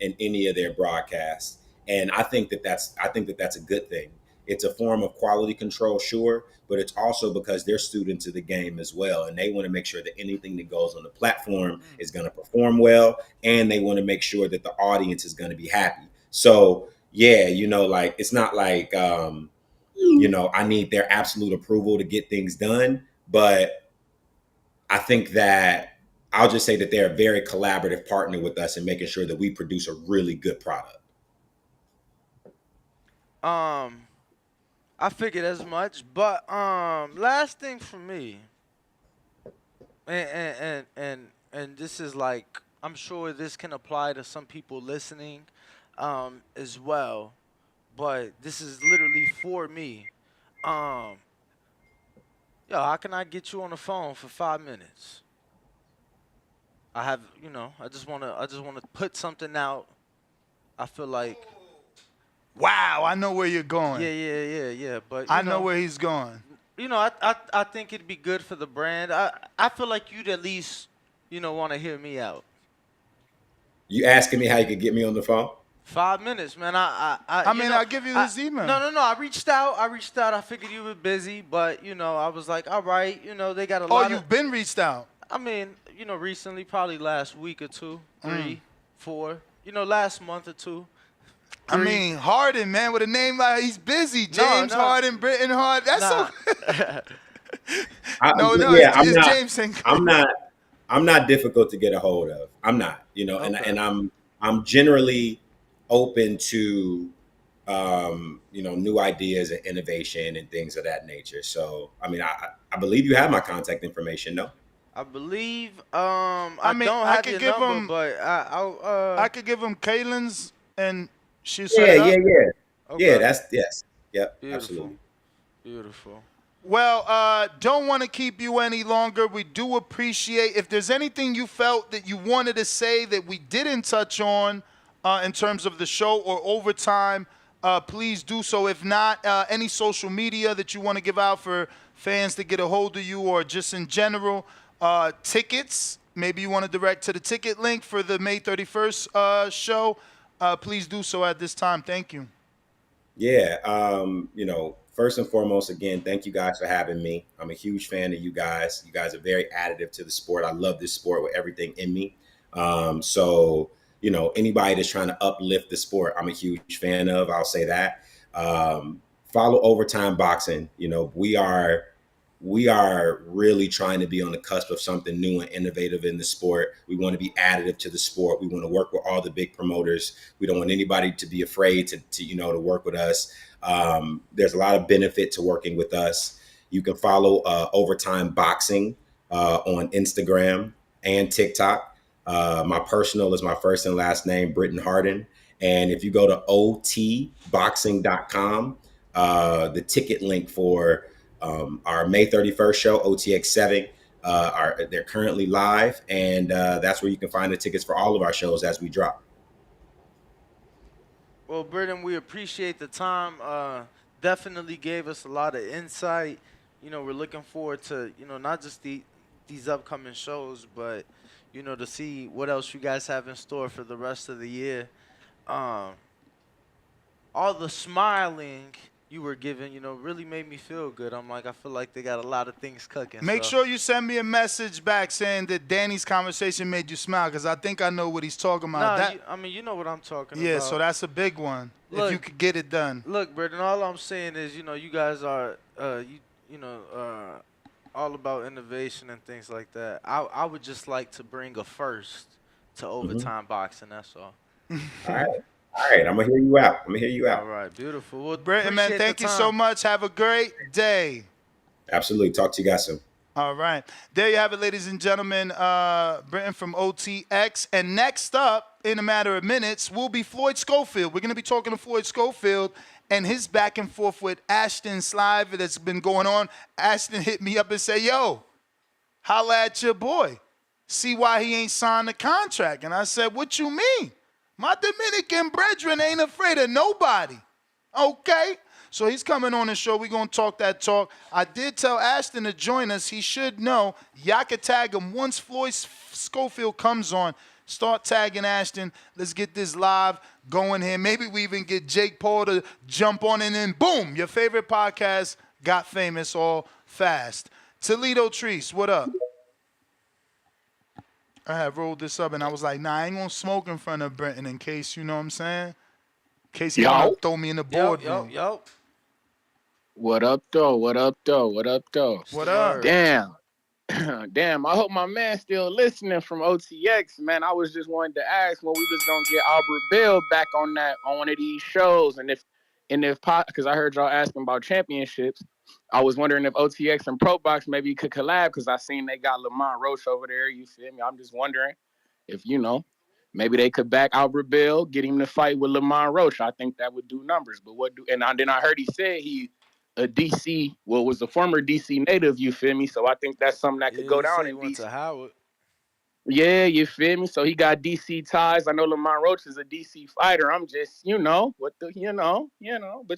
in any of their broadcasts, and I think that that's a good thing. It's a form of quality control, sure, but it's also because they're students of the game as well, and they want to make sure that anything that goes on the platform is going to perform well, and they want to make sure that the audience is going to be happy. So, yeah, like, it's not like, I need their absolute approval to get things done, but I think that I'll just say that they're a very collaborative partner with us in making sure that we produce a really good product. I figured as much, but last thing for me, and this is like, I'm sure this can apply to some people listening as well, but this is literally for me. Yo, how can I get you on the phone for 5 minutes? I have, I just wanna put something out. I feel like. Wow, I know where you're going. Yeah. But I know where he's going. I think it'd be good for the brand. I feel like you'd at least, want to hear me out. You asking me how you could get me on the phone? 5 minutes, man. I'll give you his email. No. I reached out. I figured you were busy, but I was like, all right. They got a lot. Oh, you've been reached out. I mean, recently, probably last week or two, 3, 4. Last month or two. 3. I mean, Harden, man, with a name like he's busy. James Harden, Britton Harden. That's so. It's James Sinclair. I'm not difficult to get a hold of. I'm not, okay. and I'm generally open to new ideas and innovation and things of that nature. So, I mean, I believe you have my contact information, no? I believe I don't have your number, but I could give him Kaylin's and she'll set it up. Okay. Yeah, yes. Yep, beautiful. Absolutely. Beautiful. Well, don't want to keep you any longer. We do appreciate if there's anything you felt that you wanted to say that we didn't touch on in terms of the show or overtime, please do so. If not, any social media that you want to give out for fans to get a hold of you or just in general, tickets, maybe you want to direct to the ticket link for the May 31st show, please do so at this time. Thank you. Yeah, first and foremost, again, thank you guys for having me. I'm a huge fan of you guys. You guys are very additive to the sport. I love this sport with everything in me. So, anybody that's trying to uplift the sport, I'm a huge fan of. I'll say that. Follow Overtime Boxing. We are really trying to be on the cusp of something new and innovative in the sport. We want to be additive to the sport. We want to work with all the big promoters. We don't want anybody to be afraid to work with us. There's a lot of benefit to working with us. You can follow Overtime Boxing on Instagram and TikTok. My personal is my first and last name, Britton Harden. And if you go to otboxing.com, the ticket link for our May 31st show, OTX7, they're currently live, and that's where you can find the tickets for all of our shows as we drop. Well, Britton, we appreciate the time. Definitely gave us a lot of insight. We're looking forward to, not just these upcoming shows, but, to see what else you guys have in store for the rest of the year. All the smiling you were giving, really made me feel good. I feel like they got a lot of things cooking. Make sure you send me a message back saying that Danny's conversation made you smile, because I think I know what he's talking about. You know what I'm talking about. Yeah, so that's a big one. Look, if you could get it done. Look, Britton, all I'm saying is, you guys are, all about innovation and things like that. I would just like to bring a first to Overtime Boxing, that's all. All right, I'm going to hear you out. All right, beautiful. Well, Britton, man, thank you so much. Have a great day. Absolutely. Talk to you guys soon. All right. There you have it, ladies and gentlemen. Britton from OTX. And next up, in a matter of minutes, will be Floyd Schofield. We're going to be talking to Floyd Schofield and his back and forth with Ashton Slive that's been going on. Ashton hit me up and said, yo, holla at your boy. See why he ain't signed the contract. And I said, what you mean? My Dominican brethren ain't afraid of nobody. Okay? So he's coming on the show. We're going to talk that talk. I did tell Ashton to join us. He should know. Y'all can tag him once Floyd Schofield comes on. Start tagging Ashton. Let's get this live going here. Maybe we even get Jake Paul to jump on, and then boom, your favorite podcast got famous all fast. Toledo Treese, what up? I had rolled this up, and I was like, nah, I ain't going to smoke in front of Britton in case, you know what I'm saying? In case he want to throw me in the boardroom. Yo. What up, though? What up? What up? Damn. Damn, I hope my man still listening from OTX, man. I was just wanting to ask when we was going to get Albert Bill back on one of these shows, and if because I heard y'all asking about championships. I was wondering if OTX and Pro Box maybe could collab, because I seen they got Lamont Roach over there. You feel me? I'm just wondering if, maybe they could back Albert Bill, get him to fight with Lamont Roach. I think that would do numbers. But then I heard he said he was a former DC native, you feel me? So I think that's something that could go down in DC. To Howard. Yeah, you feel me? So he got DC ties. I know Lamont Roach is a DC fighter. I'm just, but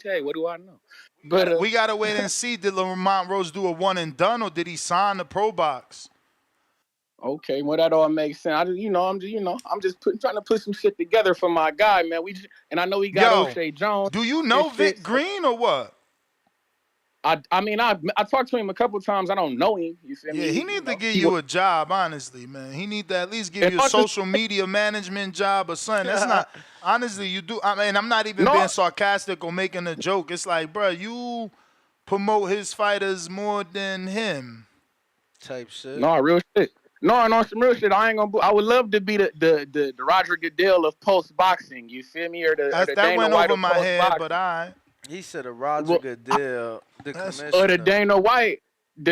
hey, what do I know? But we gotta wait and see. Did Lamont Roach do a one and done, or did he sign the Pro Box? Okay, well that all makes sense. I'm just trying to put some shit together for my guy, man. And I know he got O'Shea Jones. Do you know Vic Green or what? I talked to him a couple of times. I don't know him. You feel me? Yeah, he need to give you a job, honestly, man. He need to at least give you a social media management job or something. That's not honestly. You do. I mean, I'm not even being sarcastic or making a joke. It's like, bro, you promote his fighters more than him. Type shit. No, real shit. No, some real shit. I would love to be the Roger Goodell of post boxing. You feel me? Or that Dana went White over my head, but He said a Roger Goodell, the commissioner. Or the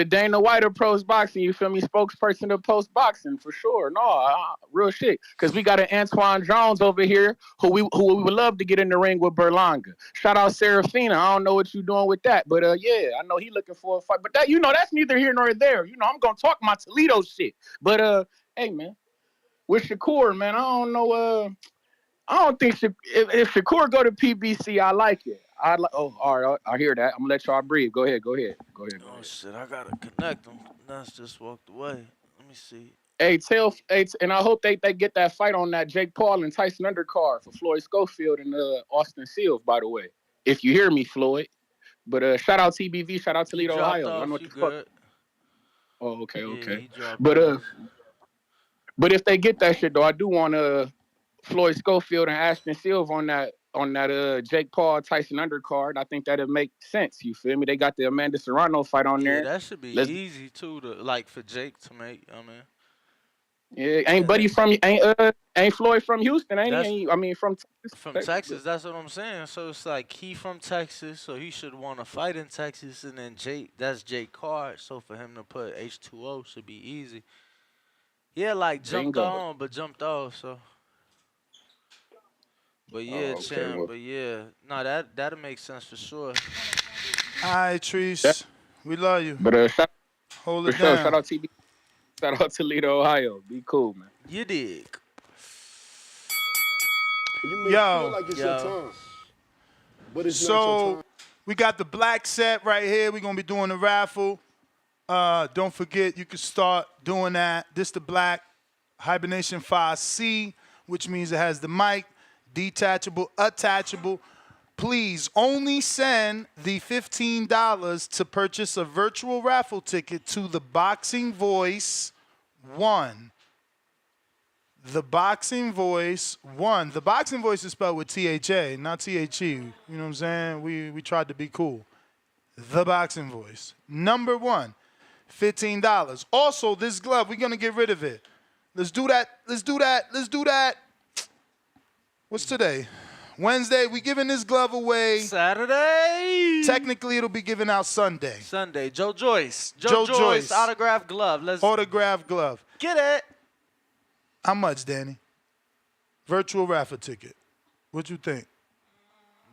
Dana White of post boxing. You feel me? Spokesperson of post boxing for sure. No, real shit. Because we got an Antoine Jones over here who we would love to get in the ring with Berlanga. Shout out Serafina. I don't know what you doing with that, but yeah, I know he looking for a fight. But that that's neither here nor there. I'm gonna talk my Toledo shit. But hey man, with Shakur, man, I don't know. I don't think if Shakur go to PBC, I like it. All right, I hear that. I'm gonna let y'all breathe. Go ahead. Oh shit, I gotta connect them. Nas just walked away. Let me see. Hey, and I hope they get that fight on that Jake Paul and Tyson undercard for Floyd Schofield and Austin Seals. By the way, if you hear me, Floyd, But shout out TBV, shout out He Toledo, dropped Ohio. I off. know what You the fuck. good? Oh, okay, Yeah, okay. he dropped But off. but if they get that shit though, I do want Floyd Schofield and Ashton Silva on that Jake Paul Tyson undercard. I think that'd make sense. You feel me? They got the Amanda Serrano fight on Yeah, there. that should be Let's easy too to like for Jake to make. I mean, yeah, ain't Buddy from ain't Floyd from Houston, ain't he? that's Ain't, I mean from from Texas. Texas. That's what I'm saying. So it's like he from Texas, so he should want to fight in Texas, and then that's Jake Card. So for him to put H2O should be easy. Yeah, like jumped Bingo. on, but jumped off. So, but yeah, okay, champ. well. But yeah, no, that'll make sense for sure. All right, Treese. We love you. But Hold it shout down. out TB, shout out Toledo, Ohio. Be cool, man. You dig? Yo. Feel like it's your time, but it's not your time. We got the black set right here. We're going to be doing the raffle. Don't forget, you can start doing that. This the black Hibernation 5C, which means it has the mic, detachable, attachable. Please only send the $15 to purchase a virtual raffle ticket to the Boxing Voice 1. The Boxing Voice 1. The Boxing Voice is spelled with T-H-A, not T-H-E. You know what I'm saying? We tried to be cool. The Boxing Voice. Number 1, $15. Also, this glove, we're going to get rid of it. Let's do that. Let's do that. Let's do that. What's today? Wednesday. We giving this glove away. Saturday. Technically, it'll be given out Sunday. Sunday. Joe Joyce. Joe Joyce. Autographed glove. Autographed glove. Get it. How much, Danny? Virtual raffle ticket. What you think?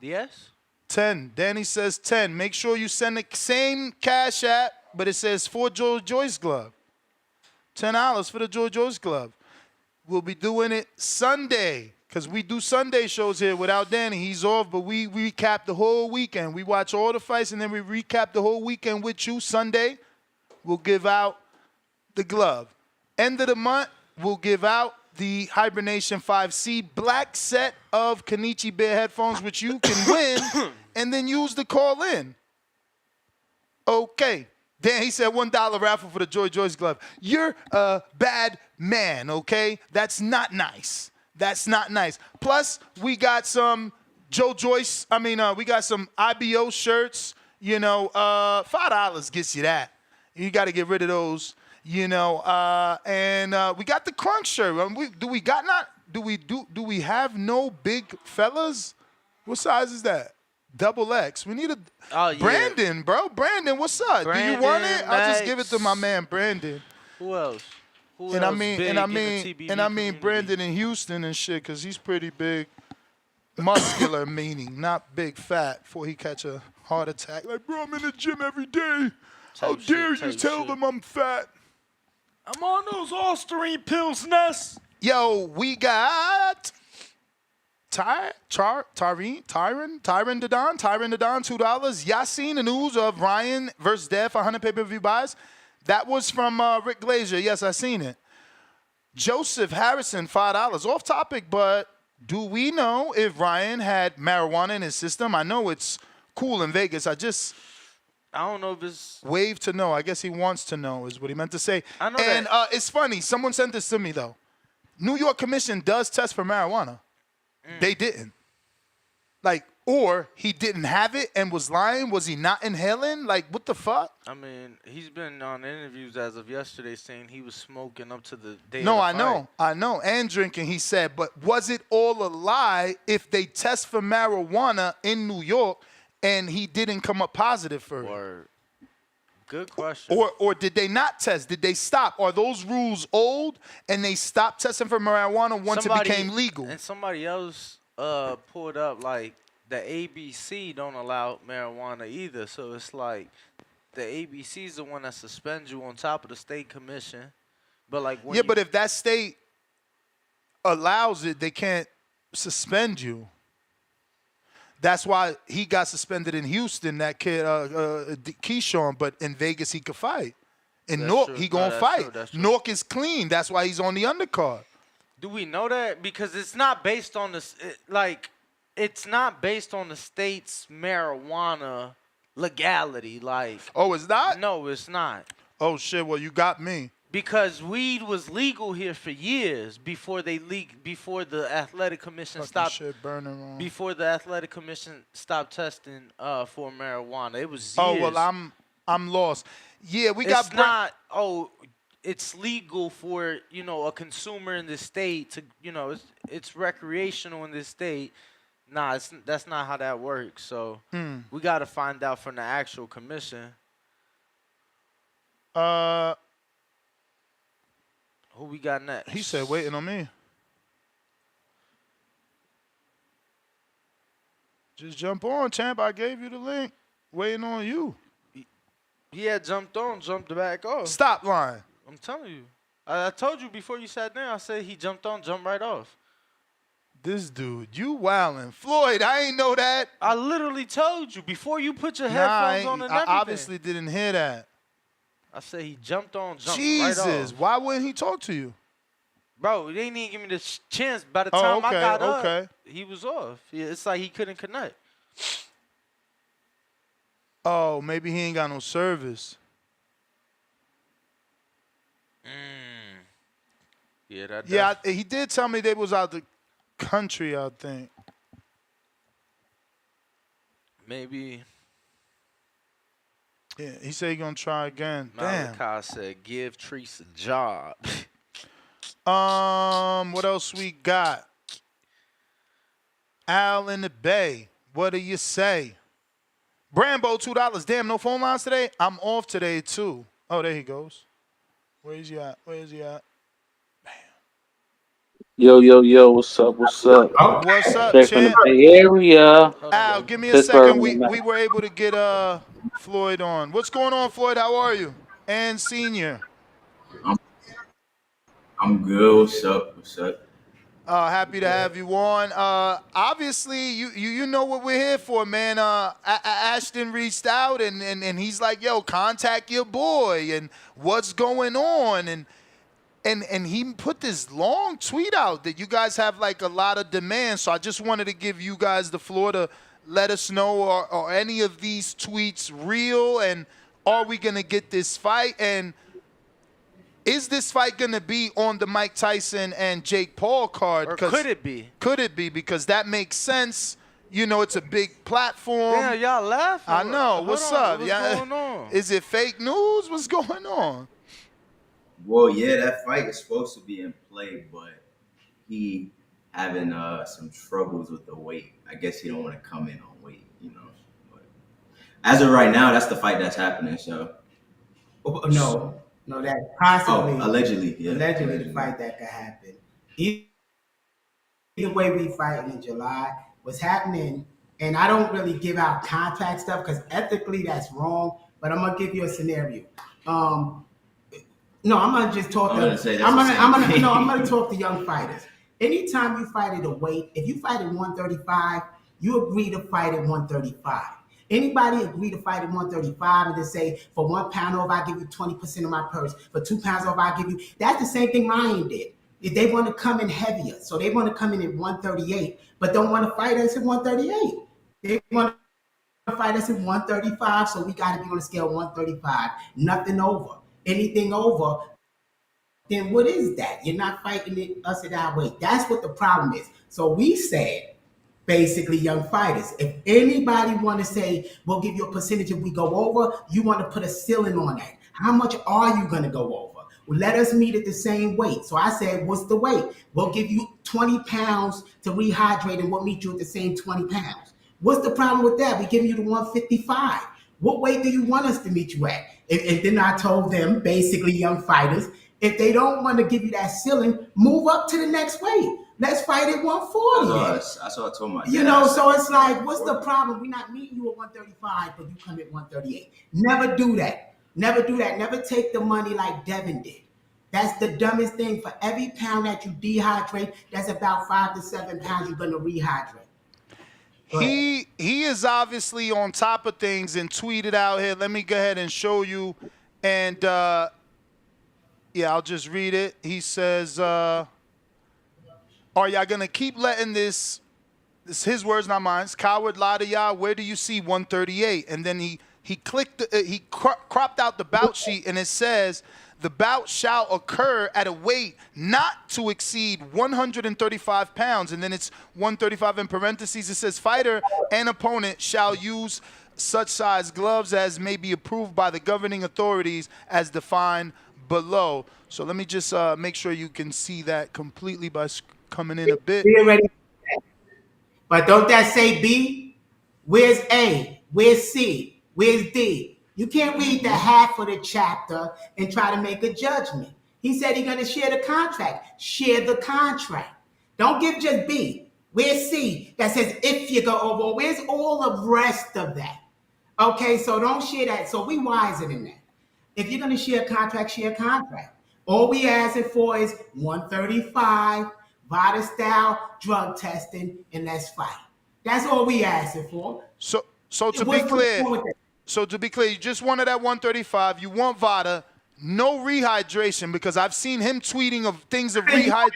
Yes. 10. Danny says 10. Make sure you send the same Cash App, but it says for Joe Joyce glove. $10 for the Joe Joyce glove. We'll be doing it Sunday because we do Sunday shows here without Danny. He's off, but we recap the whole weekend. We watch all the fights, and then we recap the whole weekend with you. Sunday, we'll give out the glove. End of the month, we'll give out the Hibernation 5C black set of Kenichi Bear headphones, which you can win and then use to call in. Okay. Dan, he said $1 raffle for the Joy Joyce glove. You're a bad man, okay? That's not nice. That's not nice. Plus, we got some Joe Joyce, we got some IBO shirts. You know, $5 gets you that. You got to get rid of those. You know, and we got the Crunk shirt. Do we have no big fellas? What size is that? Double X. We need a Brandon, bro. Brandon, what's up? Do you want it? I'll just give it to my man Brandon. Who else? I mean Brandon in Houston and shit, cause he's pretty big, muscular meaning, not big fat. Before he catch a heart attack, like bro, I'm in the gym every day. How dare you tell them I'm fat? I'm on those Austrian pills, Ness. Yo, we got Tyron Dadon, $2. Yassine, the news of Ryan versus Dev, 100 pay-per-view buys. That was from Rick Glazier. Yes, I seen it. Joseph Harrison, $5. Off topic, but do we know if Ryan had marijuana in his system? I know it's cool in Vegas. I don't know if it's... Wave to know. I guess he wants to know is what he meant to say. I know and it's funny. Someone sent this to me, though. New York Commission does test for marijuana. They didn't. Like, or he didn't have it and was lying. Was he not inhaling? Like, what the fuck? I mean, he's been on interviews as of yesterday saying he was smoking up to the day No, of the fight. I know. And drinking, he said. But was it all a lie if they test for marijuana in New York and he didn't come up positive for it? Or good question. Or did they not test? Did they stop? Are those rules old and they stopped testing for marijuana once it became legal? And somebody else pulled up like the ABC don't allow marijuana either. So it's like the ABC is the one that suspends you on top of the state commission. But like when but if that state allows it, they can't suspend you. That's why he got suspended in Houston, that kid, Keyshawn, but in Vegas he could fight. In Newark, he gonna fight. Newark is clean. That's why he's on the undercard. Do we know that? Because it's not based on this, it's not based on the state's marijuana legality. Like, oh, it's not? No, it's not. Oh shit! Well, you got me. Because weed was legal here for years before before the athletic commission stopped. Shit burning wrong. Before the athletic commission stopped testing for marijuana, it was years. Oh well, I'm lost. Yeah, we got. It's not. Oh, it's legal for a consumer in this state to it's recreational in this state. Nah, that's not how that works. So we got to find out from the actual commission. Who we got next? He said waiting on me. Just jump on, champ. I gave you the link. Waiting on you. Yeah, jumped back off. Stop lying. I'm telling you. I told you before you sat down. I said he jumped right off. This dude, you wildin'. Floyd, I ain't know that. I literally told you before you put your headphones on and everything. I obviously didn't hear that. I said he jumped right off. Jesus, why wouldn't he talk to you? Bro, they didn't even give me the chance. By the time I got up, he was off. It's like he couldn't connect. Oh, maybe he ain't got no service. Yeah, he did tell me they was out the country, I think. Maybe. Yeah, he said he gonna try again. Malachi said, "Give Treese a job." What else we got? Al in the Bay. What do you say? Brambo, $2. Damn, no phone lines today? I'm off today, too. Oh, there he goes. Where is he at? Yo, what's up? What's up, Back champ? from the Bay Area. Al, give me a Pittsburgh, second. We were able to get Floyd on. What's going on, Floyd? How are you? And Senior. I'm good. What's up? Happy to have you on. Obviously, you know what we're here for, man. Ashton reached out and he's like, yo, contact your boy and what's going on. And he put this long tweet out that you guys have like a lot of demand. So I just wanted to give you guys the floor to let us know are any of these tweets real, and are we going to get this fight? And is this fight going to be on the Mike Tyson and Jake Paul card? Or could it be? Could it be? Because that makes sense. You know, it's a big platform. Yeah, y'all laughing. I know. What's up? What's going on? Is it fake news? What's going on? Well, yeah, that fight is supposed to be in play, but he having some troubles with the weight. I guess he don't want to come in on weight, But as of right now, that's the fight that's happening. So No, that possibly. Allegedly, yeah. Allegedly, the fight that could happen. Either way, we fighting in July. What's happening, and I don't really give out contract stuff because ethically that's wrong. But I'm gonna give you a scenario. No, I'm gonna just talk. I'm gonna talk to young fighters. Anytime you fight at a weight, if you fight at 135, you agree to fight at 135. Anybody agree to fight at 135 and just say, for 1 pound over, I give you 20% of my purse. For 2 pounds over, I give you. That's the same thing Ryan did. If they want to come in heavier, so they want to come in at 138, but don't want to fight us at 138. They want to fight us at 135, so we got to be on the scale 135. Nothing over. Anything over, then what is that? You're not fighting us at our weight. That's what the problem is. So we said, basically, young fighters, if anybody want to say, we'll give you a percentage if we go over, you want to put a ceiling on that. How much are you going to go over? Well, let us meet at the same weight. So I said, what's the weight? We'll give you 20 pounds to rehydrate and we'll meet you at the same 20 pounds. What's the problem with that? We give you the 155. What weight do you want us to meet you at? And then I told them, basically, young fighters, if they don't want to give you that ceiling, move up to the next weight. Let's fight at 140. That's what I told my dad. So it's like, what's the problem? We're not meeting you at 135, but you come at 138. Never do that. Never do that. Never take the money like Devin did. That's the dumbest thing. For every pound that you dehydrate, that's about 5 to 7 pounds you're going to rehydrate. He is obviously on top of things and tweeted out here. Let me go ahead and show you. And, yeah, I'll just read it. He says, are y'all going to keep letting this his words, not mine, coward lie to y'all? Where do you see 138? And then he he clicked, cropped out the bout sheet, and it says the bout shall occur at a weight not to exceed 135 pounds, and then it's 135 in parentheses. It says fighter and opponent shall use such size gloves as may be approved by the governing authorities as defined below. So let me just make sure you can see that completely by coming in a bit. We already. But don't that say B? Where's A? Where's C? Where's D? You can't read the half of the chapter and try to make a judgment. He said he's going to share the contract. Share the contract. Don't give just B. Where's C? That says if you go over. Where's all the rest of that? Okay, so don't share that. So we wiser than that. If you're going to share a contract, share a contract. All we asking for is 135, VADA style, drug testing, and let's fight. That's all we asking for. So to be clear, you just wanted that 135. You want VADA, no rehydration, because I've seen him tweeting of things of rehydration.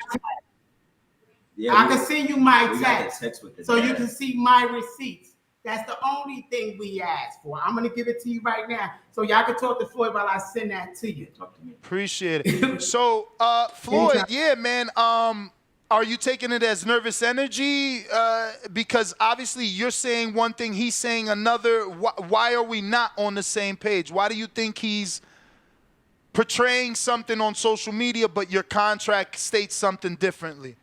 Yeah, I can send you my text so you can see my receipts. That's the only thing we ask for. I'm going to give it to you right now so y'all can talk to Floyd while I send that to you. Talk to me. Appreciate it. So, Floyd, yeah, man, are you taking it as nervous energy? Because obviously you're saying one thing, he's saying another. Why are we not on the same page? Why do you think he's portraying something on social media, but your contract states something differently?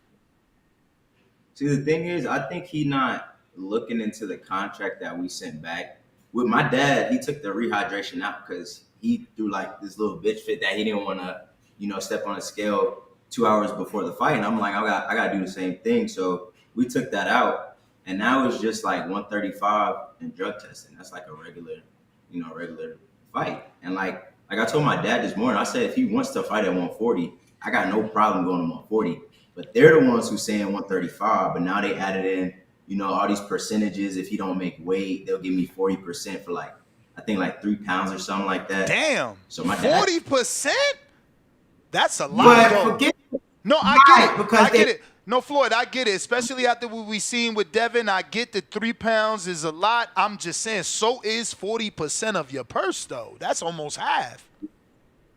See, the thing is, I think he not looking into the contract that we sent back. With my dad, he took the rehydration out because he threw like this little bitch fit that he didn't want to, step on a scale 2 hours before the fight. And I'm like, I got to do the same thing. So we took that out. And now it's just like 135 and drug testing. That's like a regular fight. And like I told my dad this morning, I said, if he wants to fight at 140, I got no problem going to 140. But they're the ones who saying 135, but now they added in, all these percentages. If you don't make weight, they'll give me 40% for I think 3 pounds or something like that. Damn. So my 40%? That's a lot. No, I get it. No, Floyd, I get it. Especially after what we seen with Devin, I get that 3 pounds is a lot. I'm just saying, so is 40% of your purse, though. That's almost half.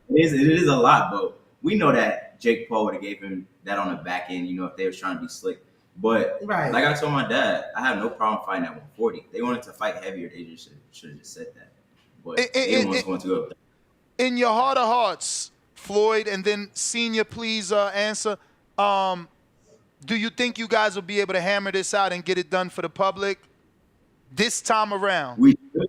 It is a lot, but we know that Jake Paul would have gave him that on the back end, if they was trying to be slick. But like I told my dad, I have no problem fighting at 140. They wanted to fight heavier. They just should have just said that. But everyone's going to go up there. In your heart of hearts, Floyd, and then Senior, please answer. Do you think you guys will be able to hammer this out and get it done for the public this time around? We should.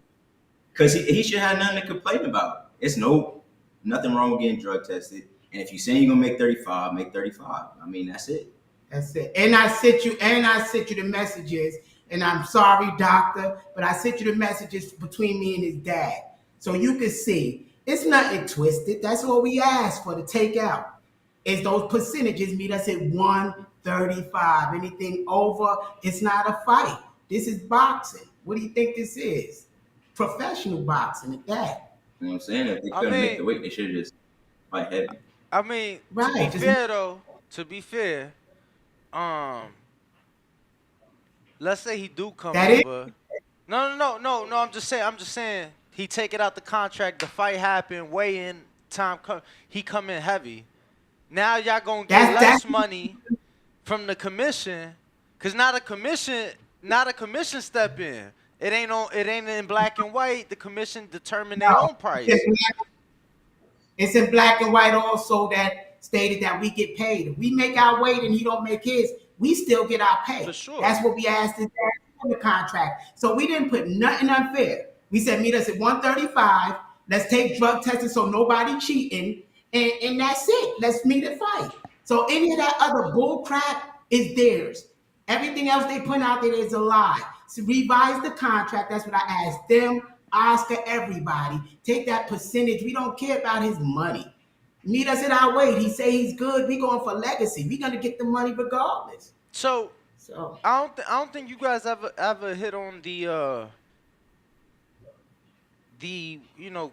Because he should have nothing to complain about. It's nothing wrong with getting drug tested. And if you say you're going to make 35, make 35. I mean, that's it. That's it. And I sent you the messages. And I'm sorry, doctor, but I sent you the messages between me and his dad. So you can see it's nothing twisted. That's what we asked for to take out. Is those percentages meet us at 135. Anything over, it's not a fight. This is boxing. What do you think this is? Professional boxing at that. You know what I'm saying? If they couldn't make the weight, they should have just fight heavy. I mean, to be fair, let's say he do come over. No. I'm just saying he take it out the contract. The fight happen. Weigh in time come. He come in heavy. Now y'all gonna get less money from the commission, cause not a commission step in. It ain't in black and white. The commission determine their own price. It's in black and white also that stated that we get paid. If we make our weight and he don't make his, we still get our pay. For sure. That's what we asked in the contract. So we didn't put nothing unfair. We said meet us at 135. Let's take drug testing so nobody cheating. And that's it. Let's meet and fight. So any of that other bull crap is theirs. Everything else they put out there is a lie. So revise the contract. That's what I asked them, Oscar, everybody. Take that percentage. We don't care about his money. Meet us at our weight. He say he's good. We going for legacy. We gonna get the money regardless. So I don't think you guys ever hit on the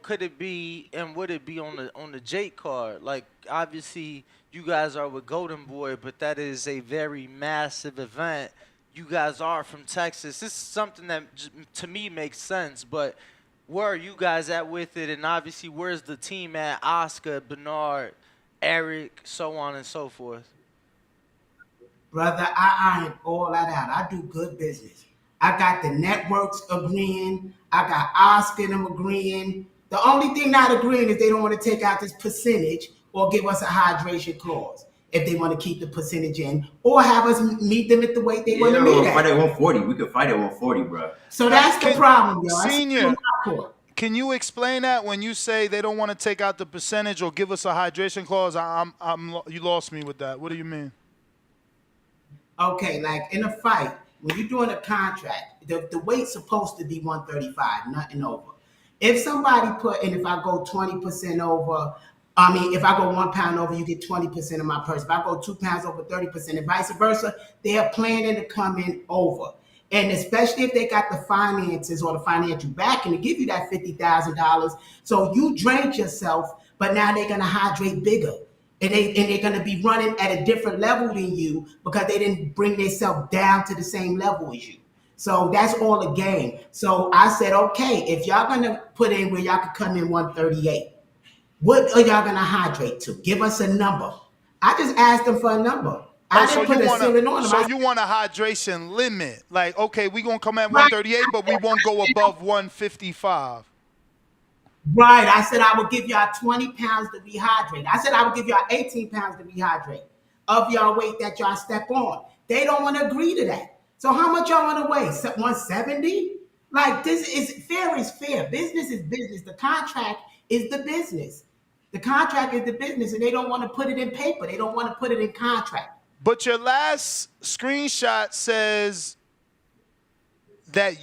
could it be and would it be on the Jake card? Like obviously you guys are with Golden Boy, but that is a very massive event. You guys are from Texas. This is something that to me makes sense, but where are you guys at with it? And obviously, where's the team at? Oscar, Bernard, Eric, so on and so forth. Brother, I iron all that out. I do good business. I got the networks agreeing. I got Oscar and them agreeing. The only thing not agreeing is they don't want to take out this percentage or give us a hydration clause if they want to keep the percentage in or have us meet them at the weight they want to meet Fight at. at 140. We could fight at 140, bro. So that's the problem, yo. Senior, can you explain that when you say they don't want to take out the percentage or give us a hydration clause? You lost me with that. What do you mean? Okay, like in a fight, when you're doing a contract, the weight's supposed to be 135, nothing over. If somebody if I go 20% over, if I go 1 pound over, you get 20% of my purse. If I go 2 pounds over, 30%, and vice versa, they are planning to come in over. And especially if they got the finances or the financial backing to give you that $50,000. So you drained yourself, but now they're going to hydrate bigger. And they're going to be running at a different level than you because they didn't bring themselves down to the same level as you. So that's all a game. So I said, okay, if y'all going to put in where y'all could come in 138, what are y'all going to hydrate to? Give us a number. I just asked them for a number. I didn't put a ceiling on them. So you want a hydration limit. Like, okay, we're going to come at 138, but we won't go above 155. Right. I said I would give y'all 20 pounds to rehydrate. I said I would give y'all 18 pounds to rehydrate of y'all weight that y'all step on. They don't want to agree to that. So how much y'all want to weigh? 170? Like, this is fair is fair. Business is business. The contract is the business. The contract is the business, and they don't want to put it in paper. They don't want to put it in contract. But your last screenshot says that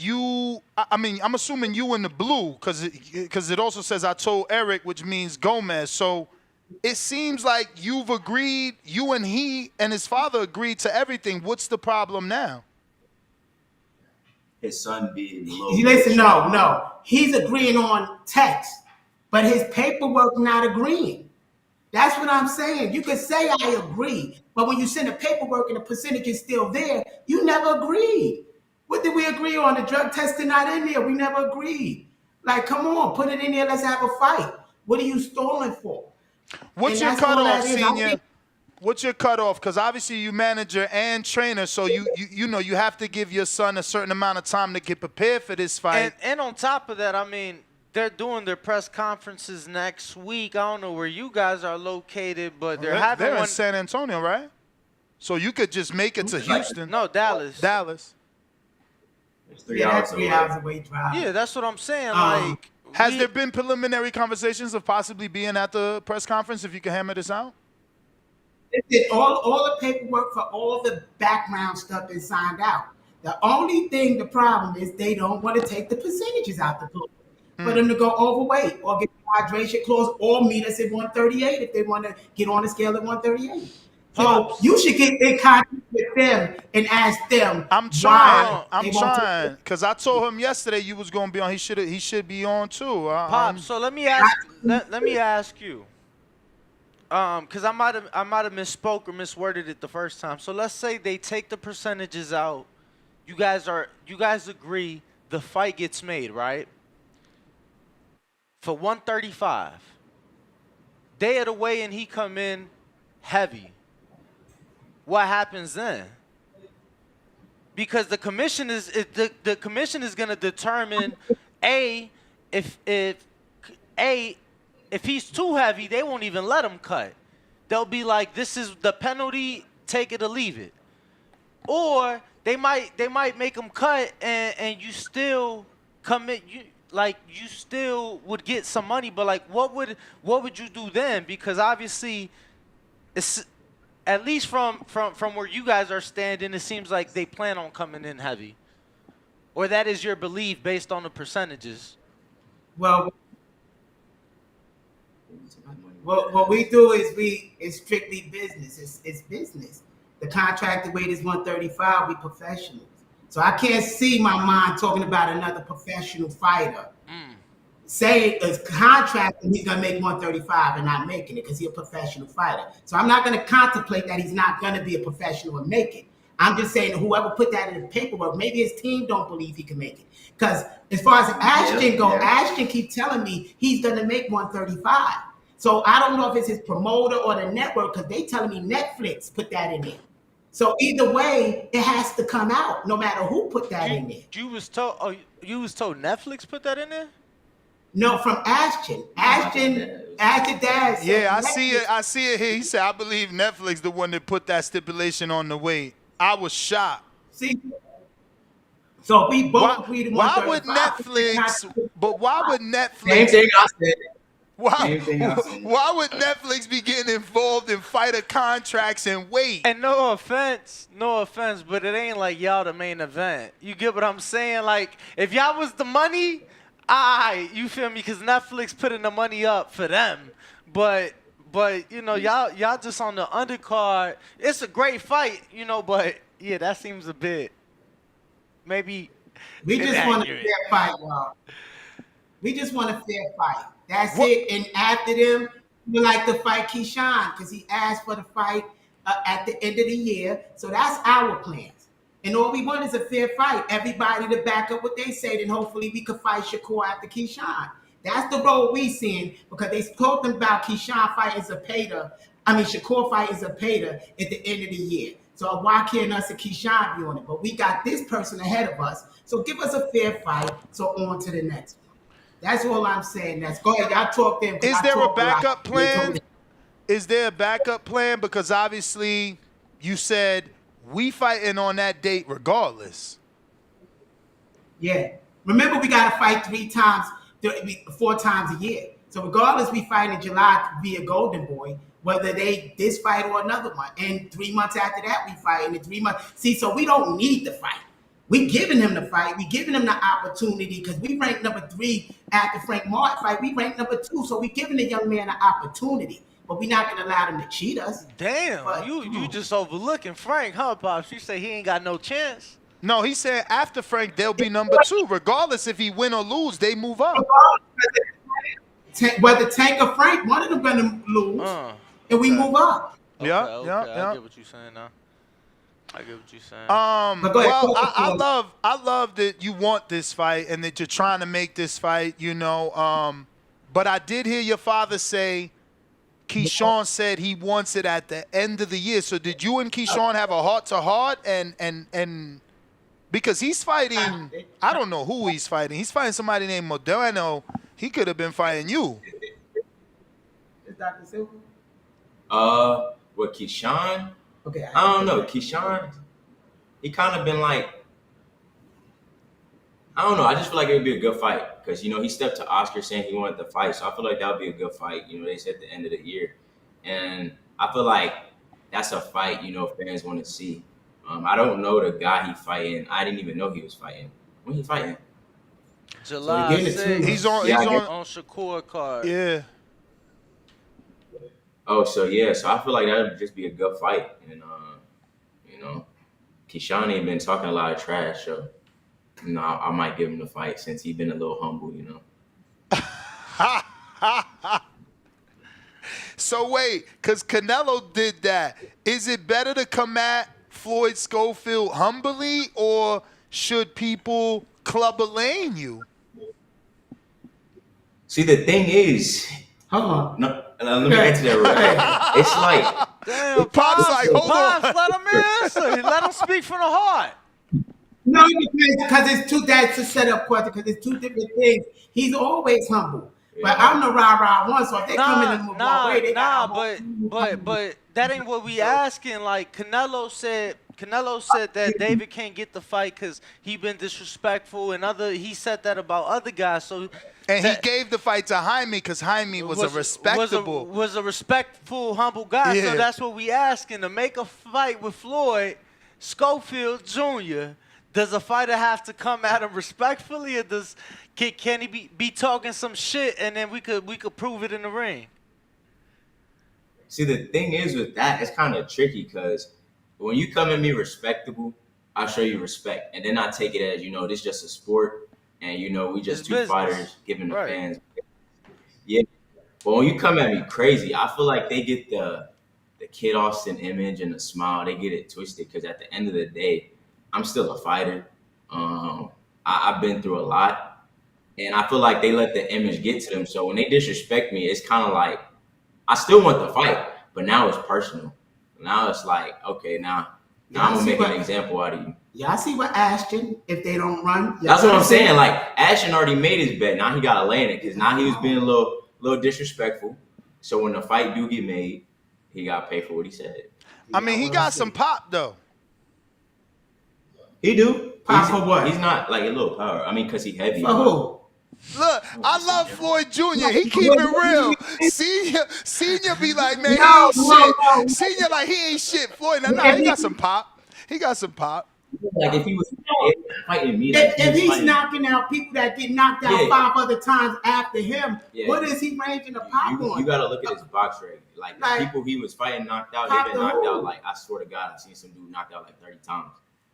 I'm assuming you in the blue because it also says I told Eric, which means Gomez. So it seems like you've agreed, you and he and his father agreed to everything. What's the problem now? His son being low. Listen, no. He's agreeing on text, but his paperwork not agreeing. That's what I'm saying. You can say I agree, but when you send the paperwork and the percentage is still there, you never agreed. What did we agree on? The drug testing not in there. We never agreed. Like, come on, put it in there. Let's have a fight. What are you stalling for? What's your cutoff, Senior? What's your cutoff? Because obviously you manager and trainer, so you have to give your son a certain amount of time to get prepared for this fight. And on top of that, I mean, they're doing their press conferences next week. I don't know where you guys are located, but they're in San Antonio, right? So you could just make it to Houston. No, Dallas. Dallas. It's 3 hours away. 3 hours away drive. Yeah, that's what I'm saying. Has there been preliminary conversations of possibly being at the press conference if you can hammer this out? All the paperwork for all the background stuff is signed out. The only thing, the problem is they don't want to take the percentages out the book for them to go overweight or get a hydration clause or meet us at 138 if they want to get on the scale at 138. So you should get in contact with them and ask them. I'm trying, because I told him yesterday you was gonna be on. He should be on too. Pop. So let me ask you. Because I might have misspoke or misworded it the first time. So let's say they take the percentages out. You guys agree the fight gets made, right? For 135. Day of the weigh-in, he come in heavy. What happens then? Because the commission is going to determine if he's too heavy, they won't even let him cut. They'll be like, this is the penalty, take it or leave it. Or they might make him cut and you still commit, you still would get some money, but like what would you do then? Because obviously it's at least from where you guys are standing, it seems like they plan on coming in heavy. Or that is your belief based on the percentages. Well, what we do is it's strictly business. It's business. The contracted weight is 135. We professionals. So I can't see my mind talking about another professional fighter. Say it's contract and he's gonna make 135 and not making it because he's a professional fighter. So I'm not gonna contemplate that he's not gonna be a professional and make it. I'm just saying whoever put that in the paperwork, maybe his team don't believe he can make it. Because as far as Ashton go, Ashton keep telling me he's gonna make 135. So I don't know if it's his promoter or the network, because they telling me Netflix put that in there. So either way, it has to come out, no matter who put that in there. You was told Netflix put that in there? No, from Ashton. Ashton dad said Yeah, I Netflix. see it. I see it here. He said, I believe Netflix the one that put that stipulation on the weight. I was shocked. See, so we both agreed to Why would 135. Netflix? But why would Netflix? Same thing I said. Why would Netflix be getting involved in fighter contracts and weight? And no offense, but it ain't like y'all the main event. You get what I'm saying? Like, if y'all was the money, you feel me? Because Netflix putting the money up for them. But you know, y'all just on the undercard. It's a great fight, you know, but yeah, that seems a bit maybe. We just want a fair fight, y'all. We just want a fair fight. That's it. And after them, we like to fight Keyshawn because he asked for the fight at the end of the year. So that's our plans. And all we want is a fair fight. Everybody to back up what they say, then hopefully we could fight Shakur after Keyshawn. That's the road we seeing, because they talking about Keyshawn fight is a pater. Shakur fight is a pater at the end of the year. So why can't us and Keyshawn be on it? But we got this person ahead of us. So give us a fair fight. So on to the next one. That's all I'm saying. Go ahead, y'all talk them. Is there a backup plan? Is there a backup plan? Because obviously you said we fighting on that date regardless. Yeah. Remember, we got to fight 4 times a year. So regardless, we fight in July via Golden Boy, whether this fight or another one. And 3 months after that, we fight. And in 3 months. See, so we don't need the fight. We giving him the fight. We giving him the opportunity because we ranked number 3 after Frank Martin fight. We ranked number 2, so we giving the young man an opportunity. But we're not gonna allow them to cheat us. Damn, but, you just overlooking Frank, huh, Pops? You say he ain't got no chance. No, he said after Frank they'll be number 2, regardless if he win or lose. They move up. Whether Tank or Frank, one of them gonna lose, and we move up. Yeah. I get what you're saying now. I get what you're saying. Well, I love that you want this fight and that you're trying to make this fight, you know. But I did hear your father say, Keyshawn said he wants it at the end of the year. So did you and Keyshawn have a heart-to-heart? And because he's fighting, I don't know who he's fighting. He's fighting somebody named Modano. He could have been fighting you. Is Dr. Silva? With Keyshawn? Okay. I don't know. Keyshawn, he kind of been like, I don't know. I just feel like it would be a good fight because, you know, he stepped to Oscar saying he wanted to fight. So I feel like that would be a good fight. You know, they said at the end of the year. And I feel like that's a fight, you know, fans want to see. I don't know the guy he fighting. I didn't even know he was fighting. When he fighting? July 6th. He's on Shakur card. Yeah. Oh, so yeah. So I feel like that would just be a good fight. And, you know, Keyshawn ain't been talking a lot of trash. So, you know, I might give him the fight since he's been a little humble, you know. So wait, because Canelo did that. Is it better to come at Floyd Schofield humbly, or should people Clubber Lane you? See, the thing is, hold on. No, let me answer that real quick. It's like, damn, Pop's like, hold on. Let him answer. Let him speak from the heart. No, because it's two. That's a setup question. Because it's 2 different things. He's always humble. But I'm the rah-rah one, so if they come in and move away, they but that ain't what we asking. Like Canelo said that David can't get the fight because he been disrespectful, and he said that about other guys. So and he gave the fight to Jaime because Jaime was a respectful, humble guy. Yeah. So that's what we asking, to make a fight with Floyd Schofield Jr. Does a fighter have to come at him respectfully, or can he be talking some shit and then we could prove it in the ring? See, the thing is with that, it's kind of tricky because when you come at me respectable, I'll show you respect, and then I take it as, you know, this is just a sport, and you know we just two fighters giving the fans. Yeah, but when you come at me crazy, I feel like they get the Kid Austin image and the smile, they get it twisted because at the end of the day, I'm still a fighter. I've been through a lot, and I feel like they let the image get to them. So when they disrespect me, it's kind of like I still want the fight, but now it's personal. Now it's like, okay, now I'm gonna make an example out of you. Y'all see what Ashton, if they don't run. That's what I'm saying. Like Ashton already made his bet. Now he gotta land it because now he was being a little disrespectful. So when the fight do get made, he got paid for what he said. I mean, he got some pop though. He do. Pop for what? He's not like a little power. I mean, because he heavy. For who? Look, I love Floyd Jr. He keep it real. Senior be like, man, he ain't shit. Senior like, he ain't shit. Floyd, nah, he got some pop. He got some pop. Like if he was fighting me, if he's knocking out people that get knocked out 5 other times after him, what is he ranging the pop on? You got to look at his box rate. Like the people he was fighting knocked out, they've been knocked out. Like I swear to God, I've seen some dude knocked out like 30 times.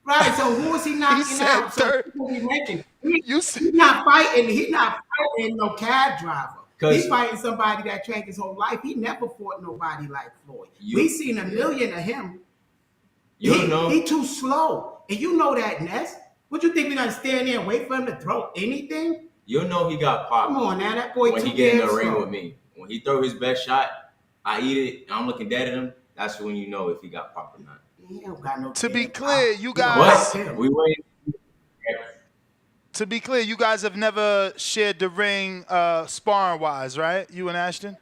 Right, so who is he knocking out? So he's not fighting. He's not fighting no cab driver. He's fighting somebody that trained his whole life. He never fought nobody like Floyd. We seen a million of him. He too slow, and you know that, Ness. What you think we gonna stand there and wait for him to throw anything? You'll know he got popped. Come on now, that boy. When he get in the ring with me, when he throw his best shot, I eat it. And I'm looking dead at him. That's when you know if he got popped or not. To be clear, you guys. To be clear, you guys have never shared the ring sparring wise, right? You and Ashton?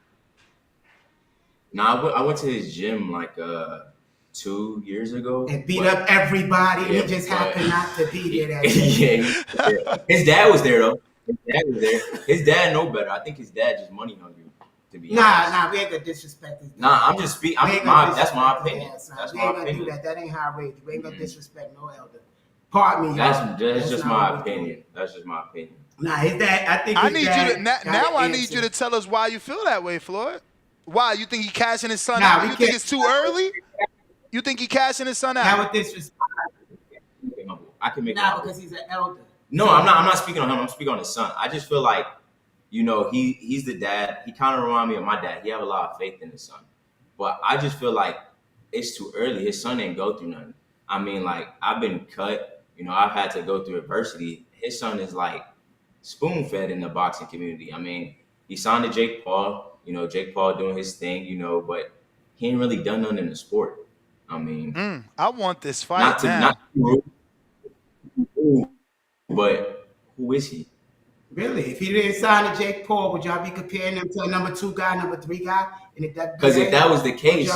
Nah, I went to his gym like 2 years ago. And beat up everybody, and he just happened not to be there that day. Yeah. His dad was there though. His dad know better. I think his dad just money hungry. To be honest. We ain't gonna disrespect his dad. Nah, I'm just speaking. That's my opinion. We ain't gonna do that. That ain't how I raised you. We ain't gonna disrespect no elder. Pardon me. That's just my opinion. That's just my opinion. Nah, his dad. I think. I need you to now. I need you to tell us why you feel that way, Floyd. Why you think he cashing his son out? You think it's too early? You think he cashing his son out? Now with disrespect. I can make. Because he's an elder. No, I'm not. I'm not speaking on him. I'm speaking on his son. I just feel like. You know, he's the dad. He kind of reminds me of my dad. He have a lot of faith in his son. But I just feel like it's too early. His son ain't go through nothing. I mean, like, I've been cut. You know, I've had to go through adversity. His son is, like, spoon-fed in the boxing community. I mean, he signed to Jake Paul. You know, Jake Paul doing his thing, you know, but he ain't really done nothing in the sport. I mean. I want this fight now. But who is he? Really? If he didn't sign to Jake Paul, would y'all be comparing him to a number 2 guy, number 3 guy? Because if that was the case,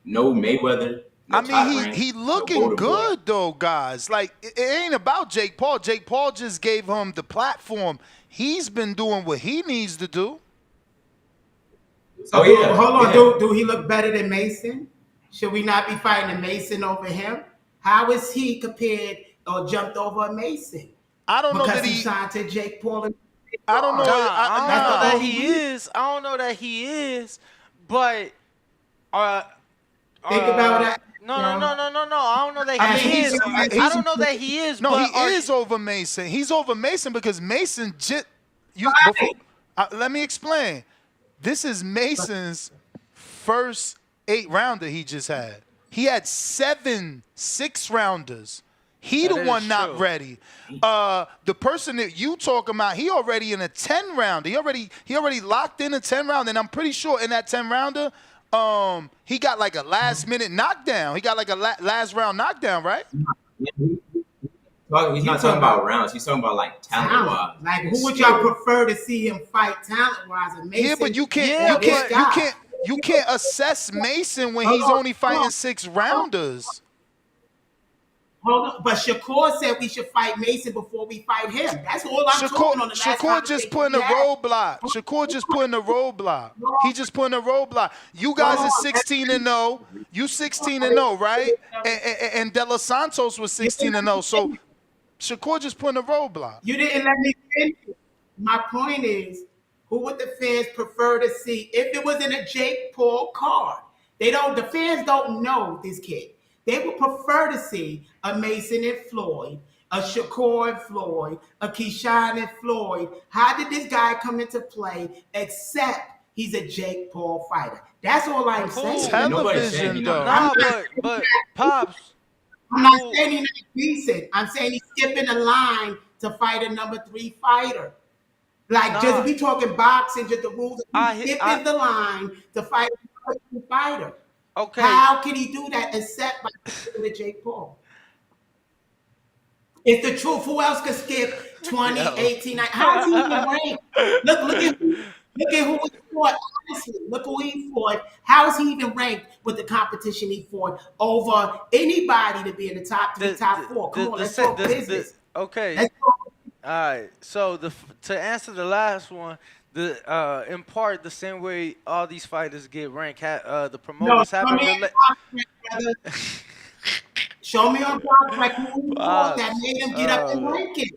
no Mayweather. No, I mean, he looking good though, guys. Like it ain't about Jake Paul. Jake Paul just gave him the platform. He's been doing what he needs to do. So hold on, do he look better than Mason? Should we not be fighting a Mason over him? How is he compared or jumped over a Mason? I don't know that he signed to Jake Paul. I don't know. I don't know that he is. I don't know that he is. But think about that. No. I don't know that he is. I don't know that he is. No, but he is over Mason. He's over Mason because Mason just let me explain. This is Mason's first 8-rounder he just had. He had 7 6-rounders. He the one not ready. The person that you talking about, he already in a 10-rounder. He already locked in a 10-round, and I'm pretty sure in that 10-rounder, he got like a last-minute knockdown. He got like a last round knockdown, right? He's not talking about rounds. He's talking about like talent-wise. Like who would y'all prefer to see him fight talent-wise? Mason? Yeah, but you can't assess Mason when he's only fighting 6-rounders. Hold on, but Shakur said we should fight Mason before we fight him. That's all I'm talking on the last Shakur just putting a roadblock. Shakur just putting a roadblock. He just putting a roadblock. You guys are 16-0. You 16-0, right? And De Los Santos was 16-0. So Shakur just putting a roadblock. You didn't let me finish. My point is, who would the fans prefer to see if it was in a Jake Paul card? The fans don't know this kid. They would prefer to see a Mason and Floyd, a Shakur and Floyd, a Keyshawn and Floyd. How did this guy come into play except he's a Jake Paul fighter? That's all I'm saying. Television, though. Nah, but Pops. I'm not saying he's not decent. I'm saying he's skipping a line to fight a number 3 fighter. Like, just we talking boxing, just the rules. He's skipping the line to fight a number 3 fighter. Okay. How can he do that except by with Jake Paul? It's the truth. Who else could skip 20, 18, 19? How's he even ranked? Look at who he fought. Honestly, look who he fought. How is he even ranked with the competition he fought over anybody to be in the top 3, top 4? Come on, let's talk business. Okay. Let's talk. All right. So to answer the last one, in part the same way all these fighters get ranked, the promoters have a Show me on box like who he fought that made him get up and rank it.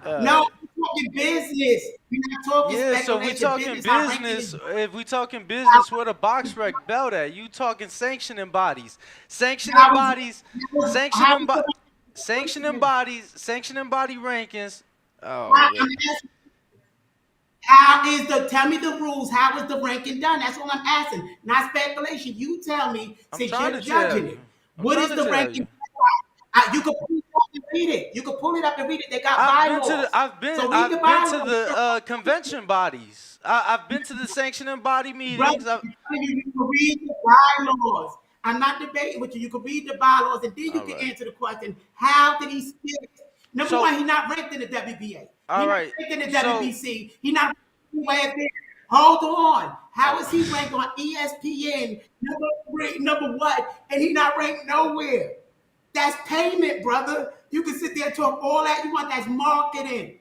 No, we're talking business. We're not talking speculation. So we talking business. If we talking business, where the box rec belt at? You talking sanctioning bodies, sanctioning body rankings. Oh, tell me the rules. How is the ranking done? That's all I'm asking. Not speculation. You tell me since you're judging it. What is the ranking? You can pull it up and read it. You can pull it up and read it. They got bylaws. I've been to the convention bodies. I've been to the sanctioning body meetings. Brother, you can read the bylaws. I'm not debating with you. You can read the bylaws and then you can answer the question. How did he skip? Number one, he's not ranked in the WBA. He's not ranked in the WBC. He's not ranked there. Hold on. How is he ranked on ESPN? Number what? And he's not ranked nowhere. That's payment, brother. You can sit there and talk all that you want. That's marketing.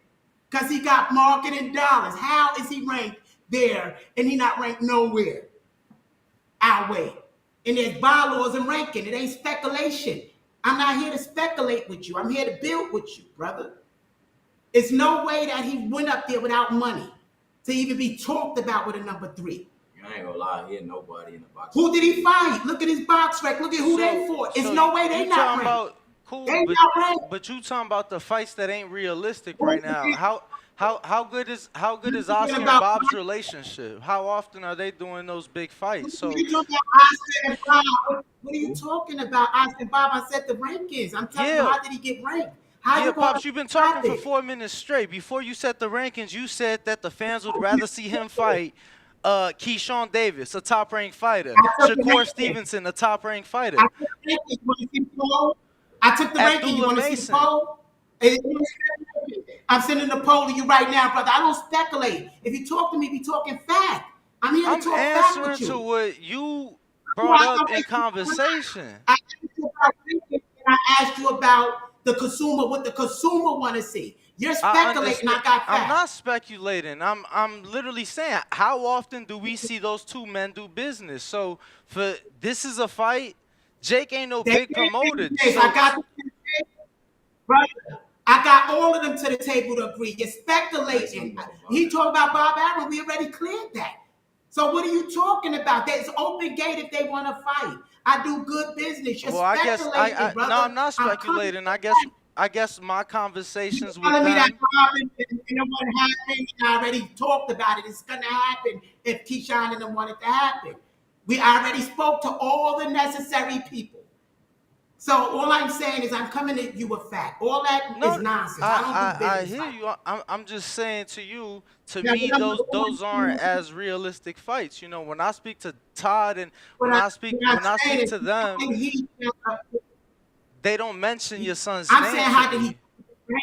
Because he got marketing dollars. How is he ranked there and he not ranked nowhere? Our way. And there's bylaws and ranking. It ain't speculation. I'm not here to speculate with you. I'm here to build with you, brother. It's no way that he went up there without money to even be talked about with a number 3. I ain't gonna lie, he had nobody in the box. Who did he fight? Look at his box rec. Look at who they fought. It's no way they not ranked. Cool, they not ranked. But you talking about the fights that ain't realistic right now. How good is Oscar and Bob's relationship? How often are they doing those big fights? So you talking about Oscar and Bob? What are you talking about? Oscar and Bob, I said the rankings. I'm telling you, how did he get ranked? Pops, you've been talking for 4 minutes straight. Before you set the rankings, you said that the fans would rather see him fight Keyshawn Davis, a top-ranked fighter. Shakur Stevenson, a top-ranked fighter. I took the ranking. You want to see the poll? I'm sending the poll to you right now, brother. I don't speculate. If you talk to me, be talking fact. I'm here to talk fact with you. I'm answering to what you brought up in conversation. I asked you about the consumer, what the consumer want to see. You're speculating. I got facts. I'm not speculating. I'm literally saying, how often do we see those two men do business? So this is a fight. Jake ain't no big promoter. I got all of them to the table to agree. You're speculating. He talked about Bob Arum. We already cleared that. So what are you talking about? There's open gate if they want to fight. I do good business. You're speculating, brother. No, I'm not speculating. I guess my conversations with them. Me that happened, what happened, I already talked about it. It's going to happen if Keyshawn and them want it to happen. We already spoke to all the necessary people. So all I'm saying is I'm coming at you with fact. All that is nonsense. I don't do business. I hear you. I'm just saying to you, me, those aren't as realistic fights. You know, when I speak to Todd and when I speak to them, they don't mention your son's name. I'm saying how did he? I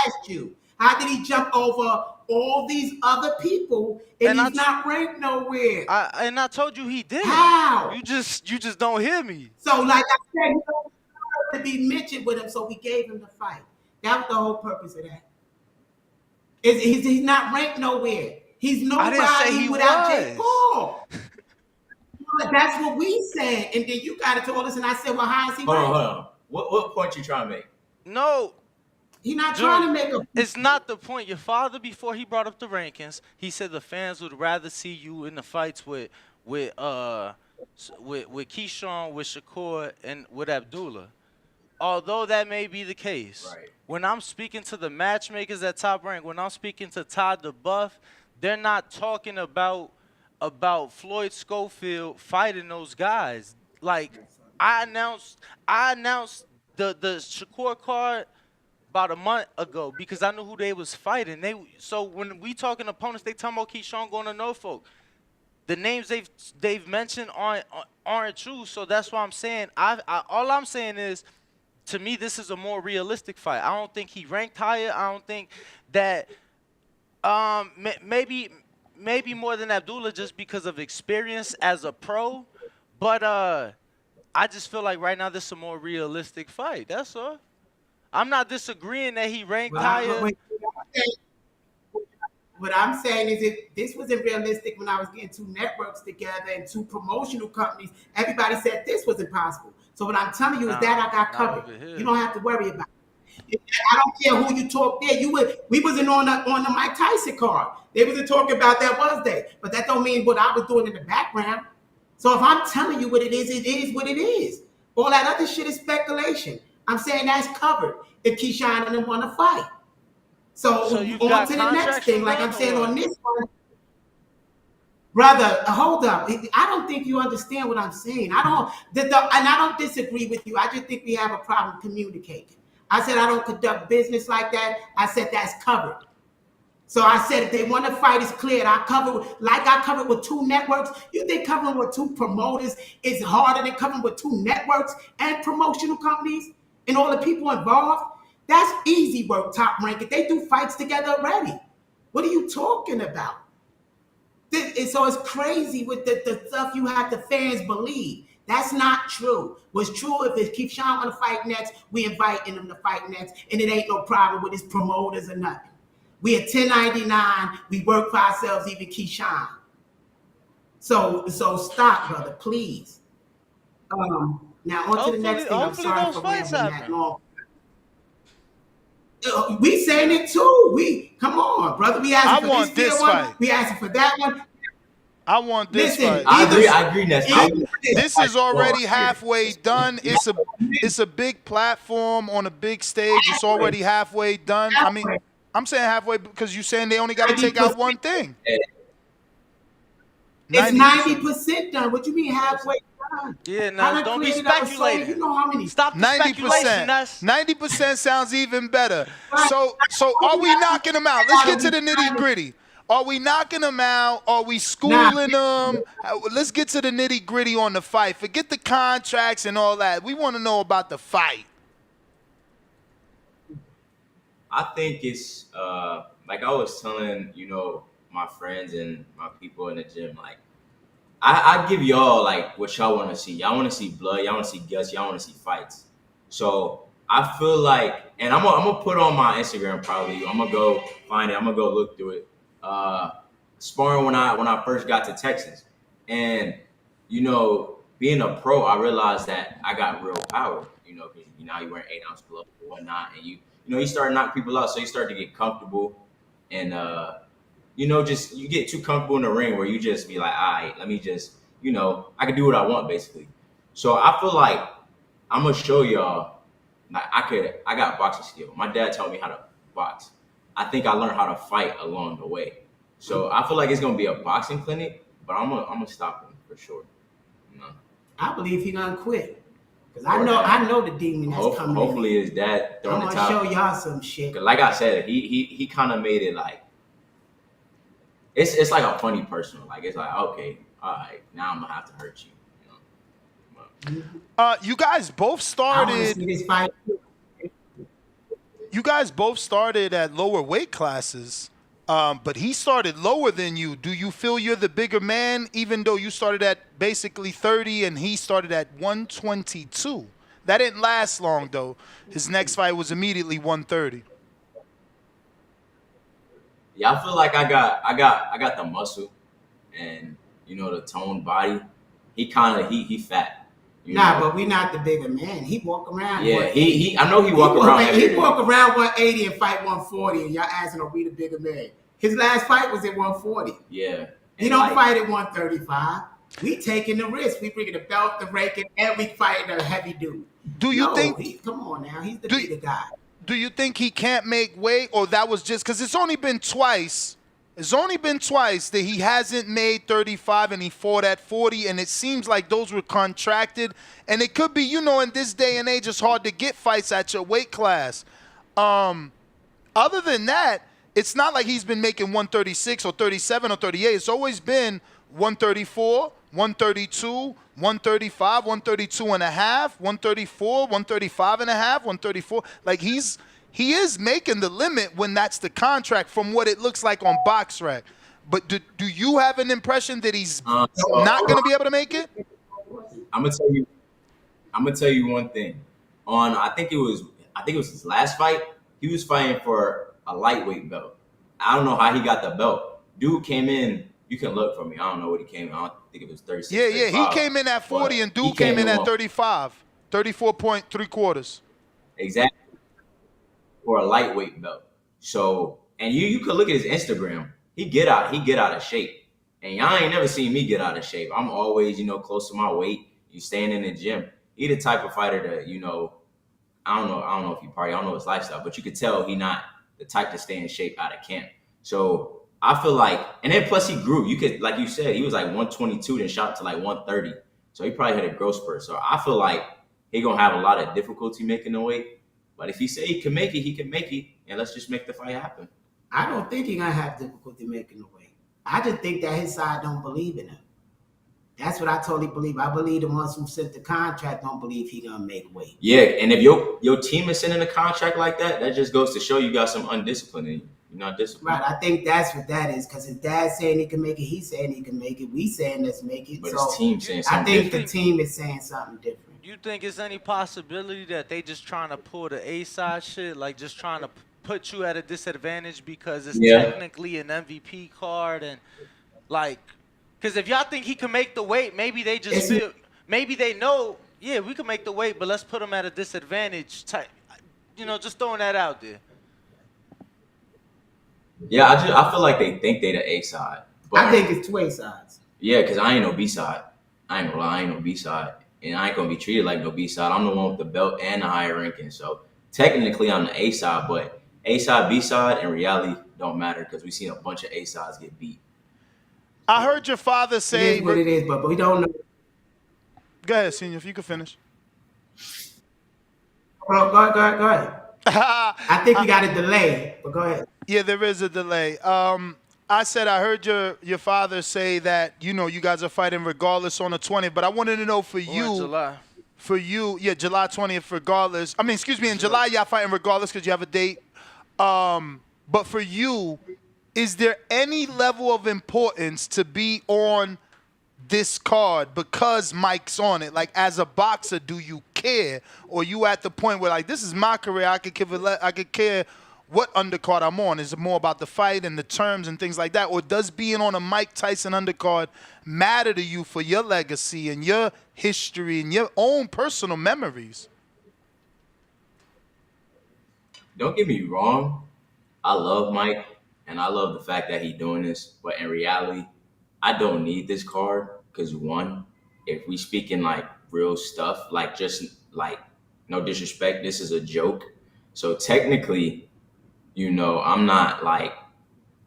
asked you. How did he jump over all these other people and he's not ranked nowhere? And I told you he did. How? You just don't hear me. So like I said, he don't deserve to be mentioned with him, so we gave him the fight. That was the whole purpose of that. He's not ranked nowhere. He's nobody without Jake Paul. That's what we said, and then you got it told us, and I said, well, how is he ranked? Hold on. What point you trying to make? No. He's not trying to make a... It's not the point. Your father, before he brought up the rankings, he said the fans would rather see you in the fights with Keyshawn, with Shakur, and with Abdullah. Although that may be the case, when I'm speaking to the matchmakers at Top Rank, when I'm speaking to Todd the Buff, they're not talking about about Floyd Schofield fighting those guys. Like I announced the Shakur card about a month ago because I knew who they was fighting. So when we talking opponents, they talking about Keyshawn going to Norfolk. The names they've mentioned aren't true. So that's why I'm saying all I'm saying is, to me, this is a more realistic fight. I don't think he ranked higher. I don't think that maybe more than Abdullah just because of experience as a pro. But I just feel like right now this is a more realistic fight. That's all. I'm not disagreeing that he ranked higher. What I'm saying is, if this wasn't realistic when I was getting two networks together and two promotional companies, everybody said this was impossible. So what I'm telling you is that I got covered. You don't have to worry about it. I don't care who you talk there. We wasn't on the Mike Tyson card. They wasn't talking about that, was they? But that don't mean what I was doing in the background. So if I'm telling you what it is what it is. All that other shit is speculation. I'm saying that's covered if Keyshawn and them want to fight. So you've on got to the next contracts thing, from like them I'm saying or on this one. Brother, hold up. I don't think you understand what I'm saying. And I don't disagree with you. I just think we have a problem communicating. I said I don't conduct business like that. I said that's covered. So I said if they want to fight, it's cleared. I covered with two networks. You think covering with two promoters is harder than covering with two networks and promotional companies and all the people involved? That's easy work, Top Rank. They do fights together already. What are you talking about? So it's crazy with the stuff you have the fans believe. That's not true. What's true, if Keyshawn want to fight next, we inviting him to fight next, and it ain't no problem with his promoters or nothing. We at 1099, we work for ourselves, even Keyshawn. So stop, brother, please. Now on to the next thing. I'm sorry for rambling that long. We saying it too. Come on, brother. We asking for this fight. One. We asking for that one. I want this fight. I agree, Nestor. This is already halfway done. It's a big platform on a big stage. It's already halfway done. I mean, I'm saying halfway because you're saying they only got to take out one thing. It's 90% done. What you mean halfway done? Yeah, now don't be speculating. You know how many? Stop the speculation. 90% sounds even better. So are we knocking them out? Let's get to the nitty gritty. Are we knocking them out? Are we schooling them? Let's get to the nitty gritty on the fight. Forget the contracts and all that. We want to know about the fight. I think it's like I was telling, my friends and my people in the gym, like I give y'all like what y'all want to see. Y'all want to see blood. Y'all want to see guts. Y'all want to see fights. So I feel like, and I'm gonna put on my Instagram probably. I'm gonna go find it. I'm gonna go look through it. Sparring when I first got to Texas, and being a pro, I realized that I got real power. Because now you wearing 8-ounce gloves and whatnot, and you start knocking people out, so you start to get comfortable, and just you get too comfortable in the ring where you just be like, all right, let me just, I can do what I want basically. So I feel like I'm gonna show y'all, like I got boxing skill. My dad taught me how to box. I think I learned how to fight along the way. So I feel like it's gonna be a boxing clinic, but I'm gonna stop him for sure. I believe he gonna quit. Cause I know the demon that's coming. Hopefully his dad throwing the towel. I'm gonna show y'all some shit. Cause like I said, he kind of made it like it's like a funny person. Like it's like, okay, all right, now I'm gonna have to hurt you. You guys both started. You guys both started at lower weight classes, but he started lower than you. Do you feel you're the bigger man, even though you started at basically 30 and he started at 122? That didn't last long though. His next fight was immediately 130. Yeah, I feel like I got the muscle and the toned body. He fat. But we not the bigger man. He walk around. Yeah, I know he walk around. He walk around 180 and fight 140, and y'all asking, are we the bigger man? His last fight was at 140. Yeah. He don't fight at 135. We taking the risk. We bringing the belt, the ranking, and we fighting a heavy dude. Do you think? Come on now, he's the bigger guy. Do you think he can't make weight, or that was just because it's only been twice? It's only been twice that he hasn't made 35 and he fought at 40, and it seems like those were contracted. And it could be, you know, in this day and age, it's hard to get fights at your weight class. Other than that, it's not like he's been making 136 or 37 or 38. It's always been 134, 132, 135, 132 and a half, 134, 135 and a half, 134. Like he is making the limit when that's the contract from what it looks like on BoxRec. But do you have an impression that he's not going to be able to make it? I'm gonna tell you one thing. I think it was his last fight. He was fighting for a lightweight belt. I don't know how he got the belt. Dude came in. You can look for me. I don't know what he came in. I don't think it was 36. Yeah. He came in at 40 and dude came in at 35. 34.75. Exactly. For a lightweight belt. So, and you could look at his Instagram. He get out of shape. And y'all ain't never seen me get out of shape. I'm always, close to my weight. You staying in the gym. He the type of fighter that, I don't know if he party, I don't know his lifestyle, but you could tell he not the type to stay in shape out of camp. So I feel like, and then plus he grew. You could, like you said, he was like 122, then shot to like 130. So he probably hit a growth spurt. So I feel like he gonna have a lot of difficulty making the weight. But if he say he can make it, he can make it, and let's just make the fight happen. I don't think he's gonna have difficulty making the weight. I just think that his side don't believe in him. That's what I totally believe. I believe the ones who sent the contract don't believe he gonna make weight. Yeah, and if your team is sending a contract like that, that just goes to show you got some undiscipline in you. You're not disciplined. Right. I think that's what that is, because his dad saying he can make it, he's saying he can make it, we saying let's make it. But so his team saying something I think different. the team is saying something different. You think it's any possibility that they just trying to pull the A-side shit, like just trying to put you at a disadvantage because it's technically an MVP card and like, because if y'all think he can make the weight, maybe they just feel, maybe they know, yeah, we can make the weight, but let's put him at a disadvantage type. Just throwing that out there. Yeah, I feel like they think they the A side. I think it's two A sides. Yeah, because I ain't no B side. I ain't gonna lie, I ain't no B side. And I ain't gonna be treated like no B side. I'm the one with the belt and the higher ranking. So technically I'm the A side, but A side, B side, in reality don't matter because we've seen a bunch of A sides get beat. I heard your father say... It is what it is, but we don't know. Go ahead, Senior, if you could finish. Well, go ahead. I think we got a delay, but go ahead. Yeah, there is a delay. I said I heard your father say that, you guys are fighting regardless on the 20th, but I wanted to know for you... July. For you, July 20th regardless. I mean, excuse me, in July y'all fighting regardless because you have a date. But for you... Is there any level of importance to be on this card because Mike's on it? Like, as a boxer, do you care? Or you at the point where, like, this is my career, I could care what undercard I'm on? Is it more about the fight and the terms and things like that? Or does being on a Mike Tyson undercard matter to you for your legacy and your history and your own personal memories? Don't get me wrong. I love Mike. And I love the fact that he's doing this, but in reality, I don't need this card because one, if we speaking like real stuff, like just like no disrespect, this is a joke. So technically, I'm not like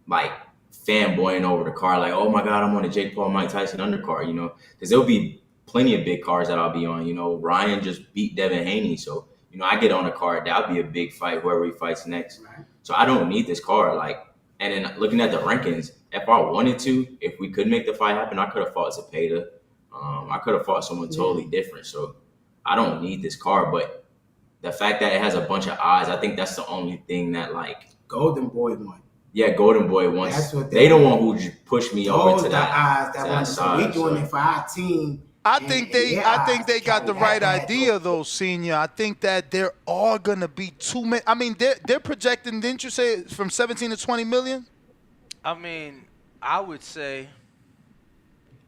fanboying over the card, like, oh my God, I'm on a Jake Paul Mike Tyson undercard, because there'll be plenty of big cards that I'll be on. Ryan just beat Devin Haney, so I get on a card, that'll be a big fight whoever he fights next. Right. So I don't need this card, like. And then looking at the rankings, if I wanted to, if we could make the fight happen, I could have fought Zepeda. I could have fought someone totally different. So I don't need this card. But the fact that it has a bunch of eyes, I think that's the only thing that, like... Golden Boy won. Yeah, Golden Boy won. They the one who just pushed me over to that eyes. So we doing it for our team. I think they got the right idea, though, Senior. I think that there are gonna be too many. I mean, they're projecting. Didn't you say from 17 to 20 million? I mean, I would say.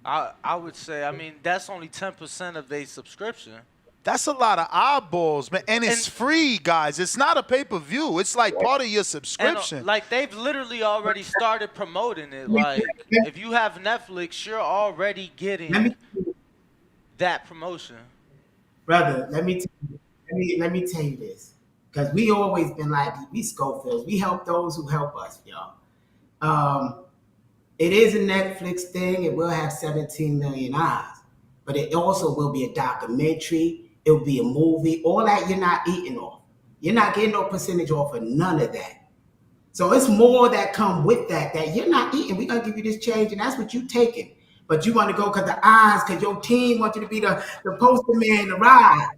I mean, that's only 10% of their subscription. That's a lot of eyeballs, man, and it's free, guys. It's not a pay-per-view. It's like part of your subscription. And, like, they've literally already started promoting it. Like, if you have Netflix, you're already getting that promotion. Brother, let me tell you this, because we always been like we Schofields. We help those who help us, y'all. It is a Netflix thing. It will have 17 million eyes, but it also will be a documentary. It will be a movie. All that you're not eating off. You're not getting no percentage off of none of that. So it's more that come with that you're not eating. We're gonna give you this change, and that's what you taking. But you want to go because the eyes, because your team wants you to be the poster man to ride.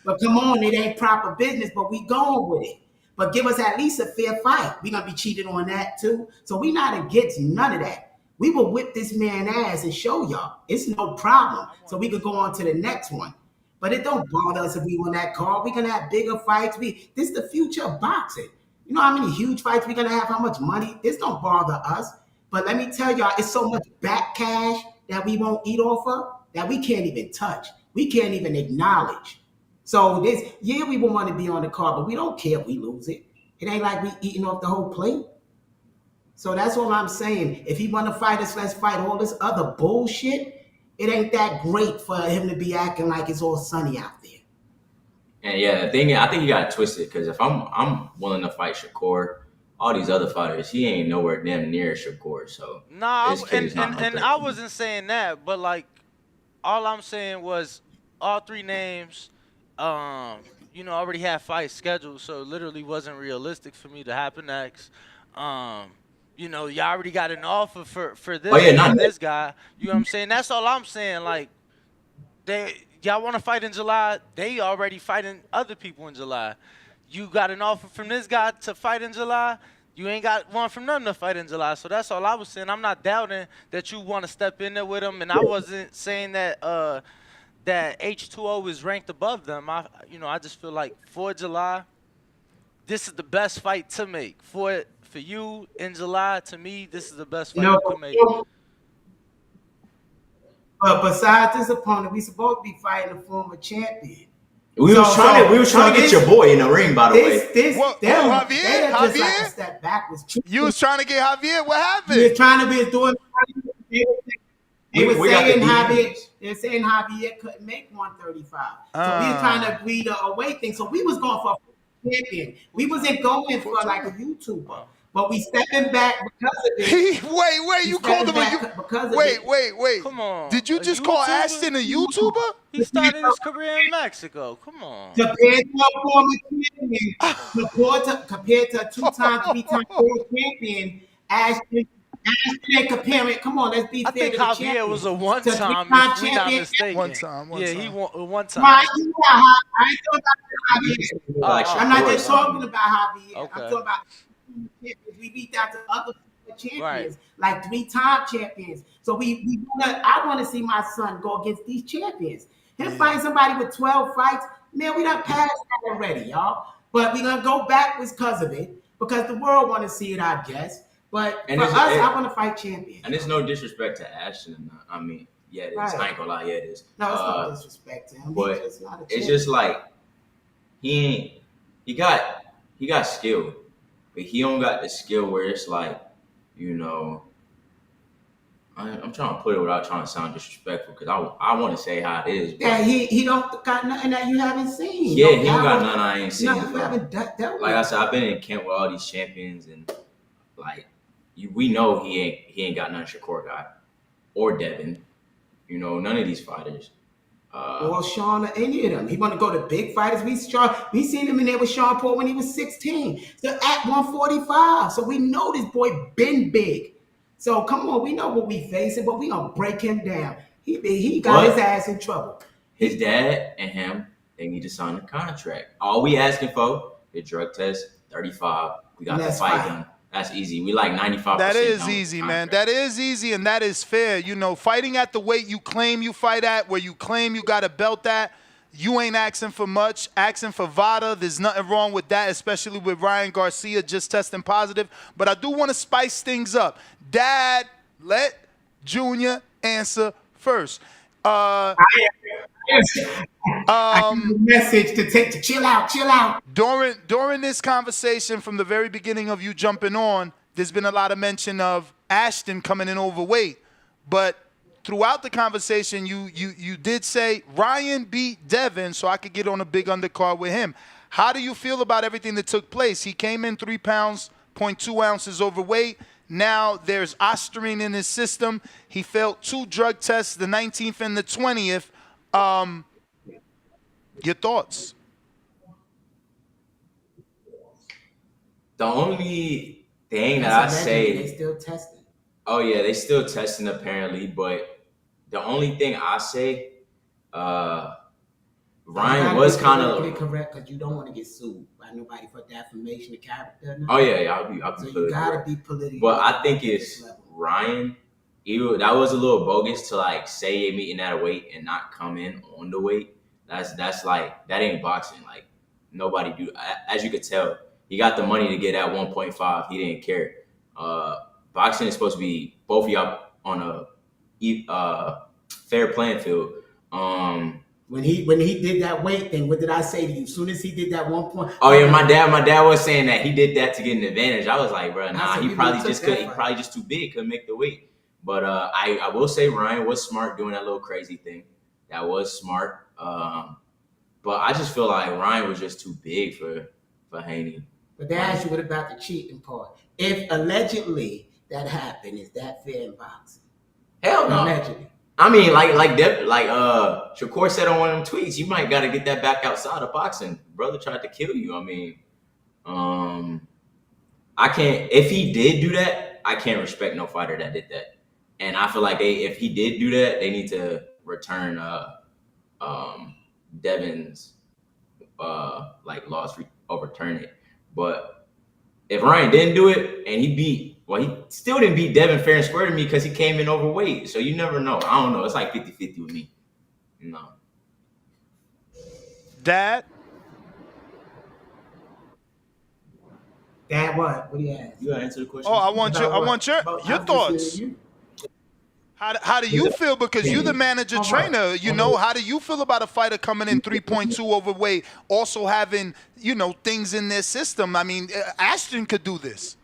But come on, it ain't proper business, but we going with it. But give us at least a fair fight. We're gonna be cheated on that too. So we not against none of that. We will whip this man ass and show y'all. It's no problem. So we could go on to the next one. But it don't bother us if we win that card. We're gonna have bigger fights. This is the future of boxing. You know how many huge fights we're gonna have, how much money? This don't bother us. But let me tell y'all, it's so much back cash that we won't eat off of that we can't even touch. We can't even acknowledge. So we will want to be on the card, but we don't care if we lose it. It ain't like we eating off the whole plate. So that's all I'm saying. If he want to fight us, let's fight. All this other bullshit, it ain't that great for him to be acting like it's all sunny out there. And yeah, the thing is, I think you got to twist it because if I'm willing to fight Shakur, all these other fighters, he ain't nowhere damn near Shakur. So Nah, I wasn't saying that, but like all I'm saying was all three names, already had fights scheduled, so it literally wasn't realistic for me to happen next. Y'all already got an offer for this this guy. You know what I'm saying? That's all I'm saying. Like y'all want to fight in July? They already fighting other people in July. You got an offer from this guy to fight in July. You ain't got one from them to fight in July. So that's all I was saying. I'm not doubting that you want to step in there with him, and I wasn't saying that that H2O is ranked above them. I just feel like for July, this is the best fight to make. For you in July, to me, this is the best fight you can make. But besides this opponent, we supposed to be fighting a former champion. We was trying to get your boy in the ring, by the way. Javier? Step backwards. You was trying to get Javier. What happened? He was trying to be doing. They were saying Javier couldn't make 135. So we were trying to agree to a weight thing. So we was going for a champion. We wasn't going for like a YouTuber. But we stepping back because of it. Wait, you called him a YouTuber? Wait. Come on. Did you just call Ashton a YouTuber? He started his career in Mexico. Come on. Compared to a former champion, compared to a 2-time, 3-time world champion, Ashton ain't comparing. Come on, let's be fair. I think Javier was a one-time, if we're not mistaken. One time. He won one time. Right, I ain't talking about Javier. I'm not just talking about Javier. Okay. I'm talking about we beat out to other champions, like 3-time champions. So I want to see my son go against these champions. Him fighting somebody with 12 fights, man, we done passed that already, y'all. But we gonna go backwards because of it, because the world want to see it, I guess. But for us, I want to fight champions. And it's no disrespect to Ashton. I mean, yeah, it is. I ain't gonna lie, yeah, it is. No, it's no disrespect to him. But it's just like he got skill. But he don't got the skill where it's like, I'm trying to put it without trying to sound disrespectful because I want to say how it is. Yeah, he don't got nothing that you haven't seen. Yeah, he don't got nothing I ain't seen. No, you haven't dealt with. Like I said, I've been in camp with all these champions, and like we know he ain't got none Shakur got or Devin. None of these fighters. Or Sean or any of them. He want to go to big fighters. We seen him in there with Sean Paul when he was 16. So at 145. So we know this boy been big. So come on, we know what we facing, but we gonna break him down. He got his ass in trouble. His dad and him, they need to sign a contract. All we asking for is drug test, 35. We got the fight done. That's easy. We like 95%. That is easy, man. That is easy, and that is fair. Fighting at the weight you claim you fight at, where you claim you got a belt at, you ain't asking for much. Asking for VADA, there's nothing wrong with that, especially with Ryan Garcia just testing positive. But I do want to spice things up. Dad, let Junior answer first. Message to chill out. During this conversation, from the very beginning of you jumping on, there's been a lot of mention of Ashton coming in overweight. But throughout the conversation, you did say Ryan beat Devin, so I could get on a big undercard with him. How do you feel about everything that took place? He came in 3 pounds, 0.2 ounces overweight. Now there's ostarine in his system. He failed 2 drug tests, the 19th and the 20th. Your thoughts? The only thing that That's I allegedly, say, they still testing. oh yeah, they still testing apparently, but the only thing I say, Ryan was kind of correct because you don't want to get sued by nobody for defamation of character. Oh yeah, I'll be So politically you gotta correct. be politically. But I correct think at this it's level. Ryan. That was a little bogus to like say you're meeting at a weight and not come in on the weight. That's like that ain't boxing. Like nobody do. As you could tell, he got the money to get at 1.5. He didn't care. Boxing is supposed to be both of y'all on a fair playing field. When he did that weight thing, what did I say to you? As soon as he did that 1 point. Oh yeah, my dad was saying that he did that to get an advantage. I was like, bro, nah, he probably just couldn't. He probably just too big, couldn't make the weight. But I will say Ryan was smart doing that little crazy thing. That was smart. But I just feel like Ryan was just too big for Haney. But they asked you what about the cheating part? If allegedly that happened, is that fair in boxing? Hell no. Allegedly. I mean, like Shakur said on one of them tweets, you might got to get that back outside of boxing. Brother tried to kill you. I mean, I can't. If he did do that, I can't respect no fighter that did that. And I feel like if he did do that, they need to return Devin's loss, overturn it. But if Ryan didn't do it and he still didn't beat Devin fair and square to me because he came in overweight. So you never know. I don't know. It's like 50-50 with me. No. Dad? Dad, what? What do you ask? You gotta answer the question. Oh, I want your thoughts. How do you feel? Because you're the manager trainer. You know, how do you feel about a fighter coming in 3.2 overweight, also having, things in their system? I mean, Ashton could do this.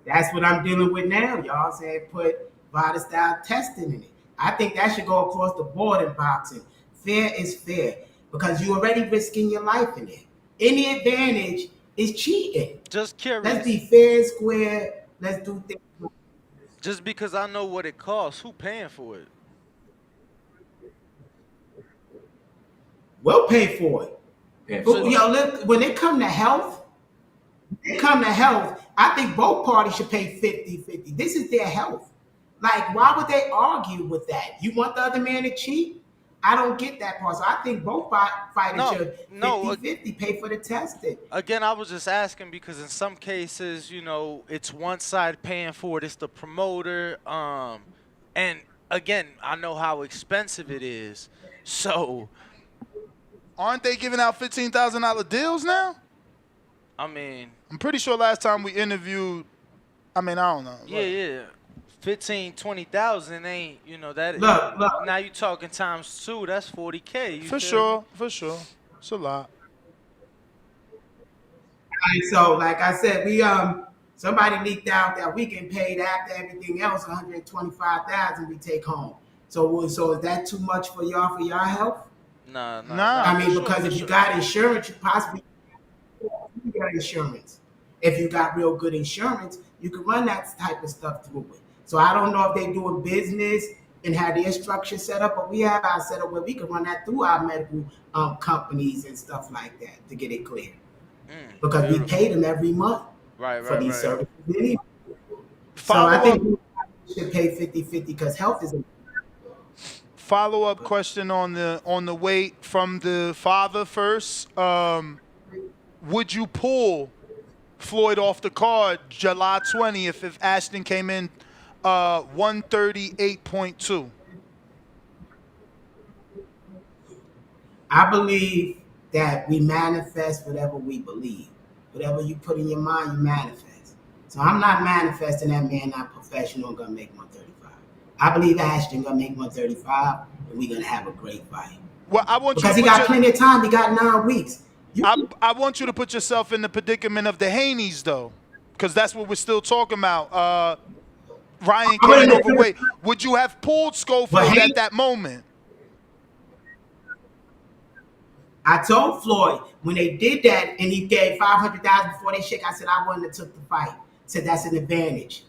That's what I'm dealing with now. Y'all said put VADA style testing in it. I think that should go across the board in boxing. Fair is fair because you're already risking your life in it. Any advantage is cheating. Just curious. Let's be fair, square. Let's do things. Just because I know what it costs, who paying for it? We'll pay for it. But, look, when it come to health, I think both parties should pay 50-50. This is their health. Like, why would they argue with that? You want the other man to cheat? I don't get that part. So I think both fighters should 50-50 pay for the testing. Again, I was just asking because in some cases, it's one side paying for it. It's the promoter. And again, I know how expensive it is. So aren't they giving out $15,000 deals now? I mean, I'm pretty sure last time we interviewed, I don't know. Yeah. 15, 20,000 ain't, that. Look. Now you talking times 2, that's 40K. For sure. It's a lot. Right, so like I said, we somebody leaked out that we can pay after everything else $125,000 we take home. So is that too much for y'all for y'all health? Nah. I mean, because if you got insurance, you possibly got insurance. If you got real good insurance, you can run that type of stuff through it. So I don't know if they doing business and have their structure set up, but we have our setup where we can run that through our medical companies and stuff like that to get it clear. Because we pay them every month for these services. Anyway. So I think we should pay 50-50 because health is important. Follow-up question on the weight from the father first. Would you pull Floyd off the card July 20th if Ashton came in 138.2? I believe that we manifest whatever we believe. Whatever you put in your mind, you manifest. So I'm not manifesting that man not professional gonna make 135. I believe Ashton gonna make 135, and we're gonna have a great fight. Well, I want because he got plenty of time. He got 9 weeks. I want you to put yourself in the predicament of the Haneys, though, because that's what we're still talking about. Ryan came overweight. Would you have pulled Schofield at that moment? I told Floyd when they did that and he gave 500,000 before they shake. I said I wouldn't have took the fight. Said that's an advantage.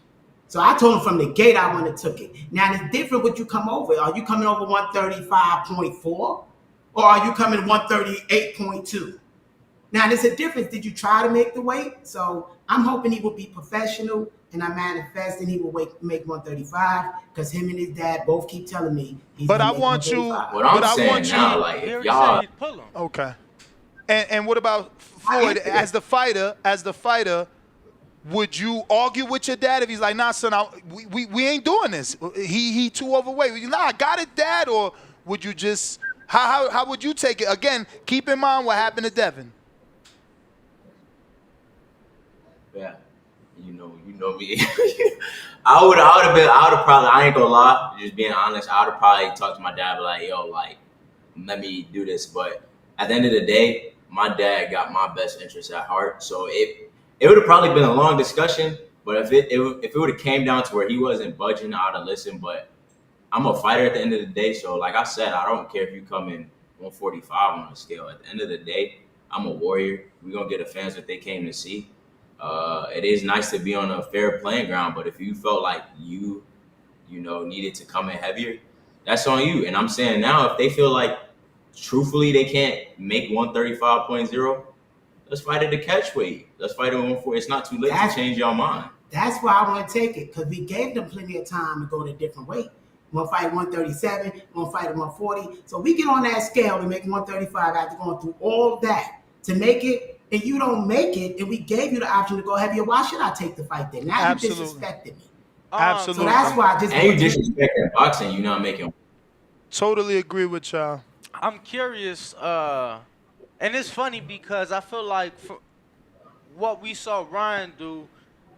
So I told him from the gate I wouldn't have took it. Now it's different what you come over. Are you coming over 135.4 or are you coming 138.2? Now there's a difference. Did you try to make the weight? So I'm hoping he will be professional, and I manifest and he will make 135 because him and his dad both keep telling me he's But gonna I make want you. 135. What I'm But I saying want now, you. like He if already y'all, said he'd pull him. Okay. And what about Floyd as the fighter? Would you argue with your dad if he's like, nah, son, we ain't doing this. He too overweight. Nah, I got it, Dad. Or would you just how would you take it? Again, keep in mind what happened to Devin. yeah, you know me. I would have probably. I ain't gonna lie, just being honest. I would have probably talked to my dad, be like, yo, like, let me do this. But at the end of the day, my dad got my best interest at heart. So it would have probably been a long discussion. But if it would have came down to where he wasn't budging, I would have listened. But I'm a fighter at the end of the day. So like I said, I don't care if you come in 145 on the scale. At the end of the day, I'm a warrior. We're gonna get the fans what they came to see. It is nice to be on a fair playing ground, but if you felt like you needed to come in heavier, that's on you. And I'm saying now, if they feel like truthfully they can't make 135.0, let's fight at the catch weight. Let's fight at 140. It's not too late to change your mind. That's why I want to take it because we gave them plenty of time to go to a different weight. We'll fight 137, we'll fight at 140. So we get on that scale to make 135 after going through all that to make it, and you don't make it, and we gave you the option to go heavier. Why should I take the fight then? Now you disrespected me. Absolutely. So that's why I just. And you disrespecting boxing, you're not making. Totally agree with y'all. I'm curious, and it's funny because I feel like for what we saw Ryan do,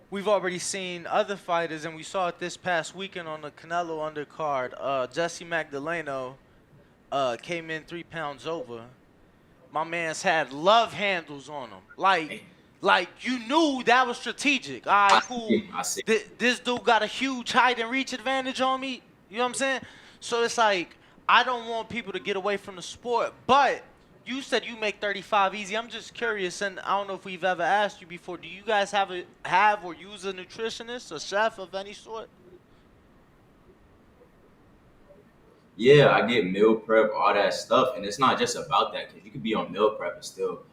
we've already seen other fighters, and we saw it this past weekend on the Canelo undercard. Jesse Magdaleno came in 3 pounds over. My man's had love handles on him. Like you knew that was strategic. All right, cool. I see. This dude got a huge height and reach advantage on me. You know what I'm saying? So it's like, I don't want people to get away from the sport. But you said you make 35 easy. I'm just curious, and I don't know if we've ever asked you before. Do you guys have or use a nutritionist, a chef of any sort? Yeah, I get meal prep, all that stuff, and it's not just about that because you could be on meal prep and still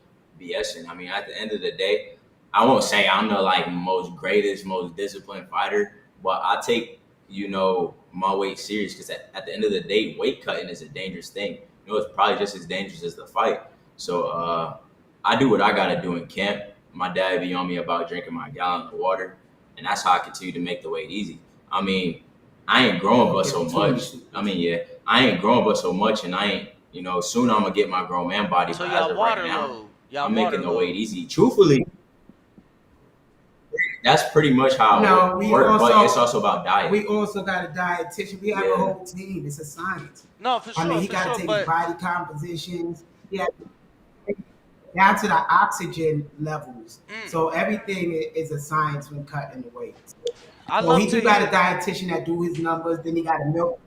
BSing. I mean, at the end of the day, I won't say I'm the like most greatest, most disciplined fighter, but I take my weight serious because at the end of the day, weight cutting is a dangerous thing. It's probably just as dangerous as the fight. So I do what I gotta do in camp. My dad be on me about drinking my gallon of water, and that's how I continue to make the weight easy. I mean, I ain't growing but so much. I ain't growing but so much, and I ain't, soon I'm gonna get my grown man body. So but y'all as of water right now, load. Y'all I'm water making the load. weight easy. Truthfully, that's pretty much how No, it we works, also, but it's also about diet. We also got a dietitian. We have a whole team. It's a science. No, for sure. I mean, he got to take his body compositions. Yeah, down to the oxygen levels. So everything is a science when cutting the weight. So he got a dietitian that do his numbers. Then he got a milk.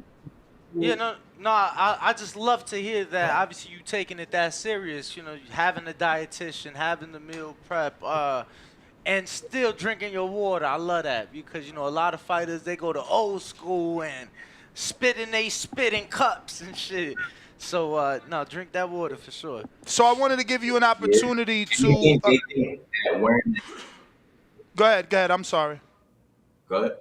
Yeah, no, I just love to hear that. Obviously, you taking it that serious. Having a dietitian, having the meal prep, and still drinking your water. I love that because a lot of fighters, they go to old school and spit in cups and shit. So no, drink that water for sure. So I wanted to give you an opportunity to. Go ahead. I'm sorry. Go ahead.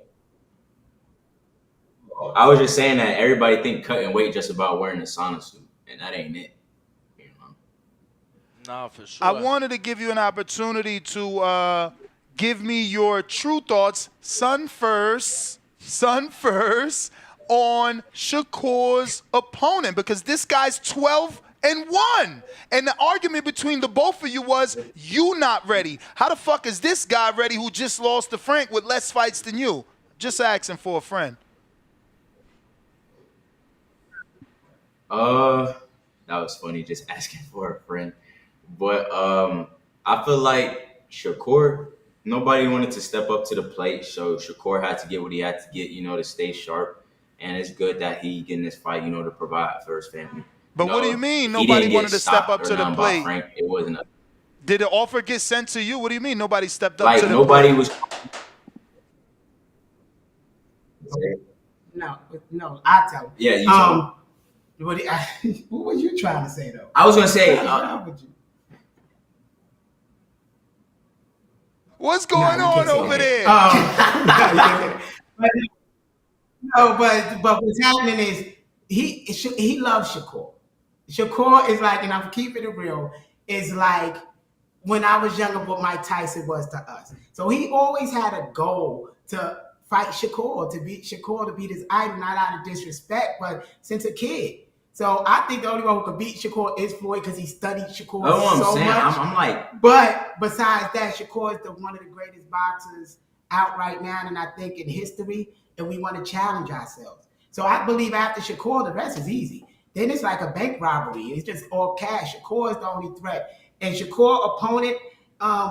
I was just saying that everybody think cutting weight just about wearing a sauna suit, and that ain't it. No, for sure. I wanted to give you an opportunity to give me your true thoughts, son first, on Shakur's opponent, because this guy's 12-1. And the argument between the both of you was you not ready. How the fuck is this guy ready who just lost to Frank with less fights than you? Just asking for a friend. That was funny, just asking for a friend. But I feel like Shakur, nobody wanted to step up to the plate, so Shakur had to get what he had to get, to stay sharp. And it's good that he getting this fight, to provide for his family. But what do you mean he nobody didn't wanted get to step up stopped or to the nothing by plate? Frank. It wasn't Did the offer get sent to you? What do you mean nobody stepped up like to the nobody plate? was. No, I tell him. Yeah, you told What was you trying to say though? I was gonna say. What's going on over there? But what's happening is he loves Shakur. Shakur is like, and I'm keeping it real, is like when I was younger, what Mike Tyson was to us. So he always had a goal to fight Shakur, to beat Shakur, to beat his idol, not out of disrespect, but since a kid. So I think the only one who could beat Shakur is Floyd because he studied Shakur so much. I'm like, but besides that, Shakur is one of the greatest boxers out right now, and I think in history, and we want to challenge ourselves. So I believe after Shakur, the rest is easy. Then it's like a bank robbery. It's just all cash. Shakur is the only threat. And Shakur opponent,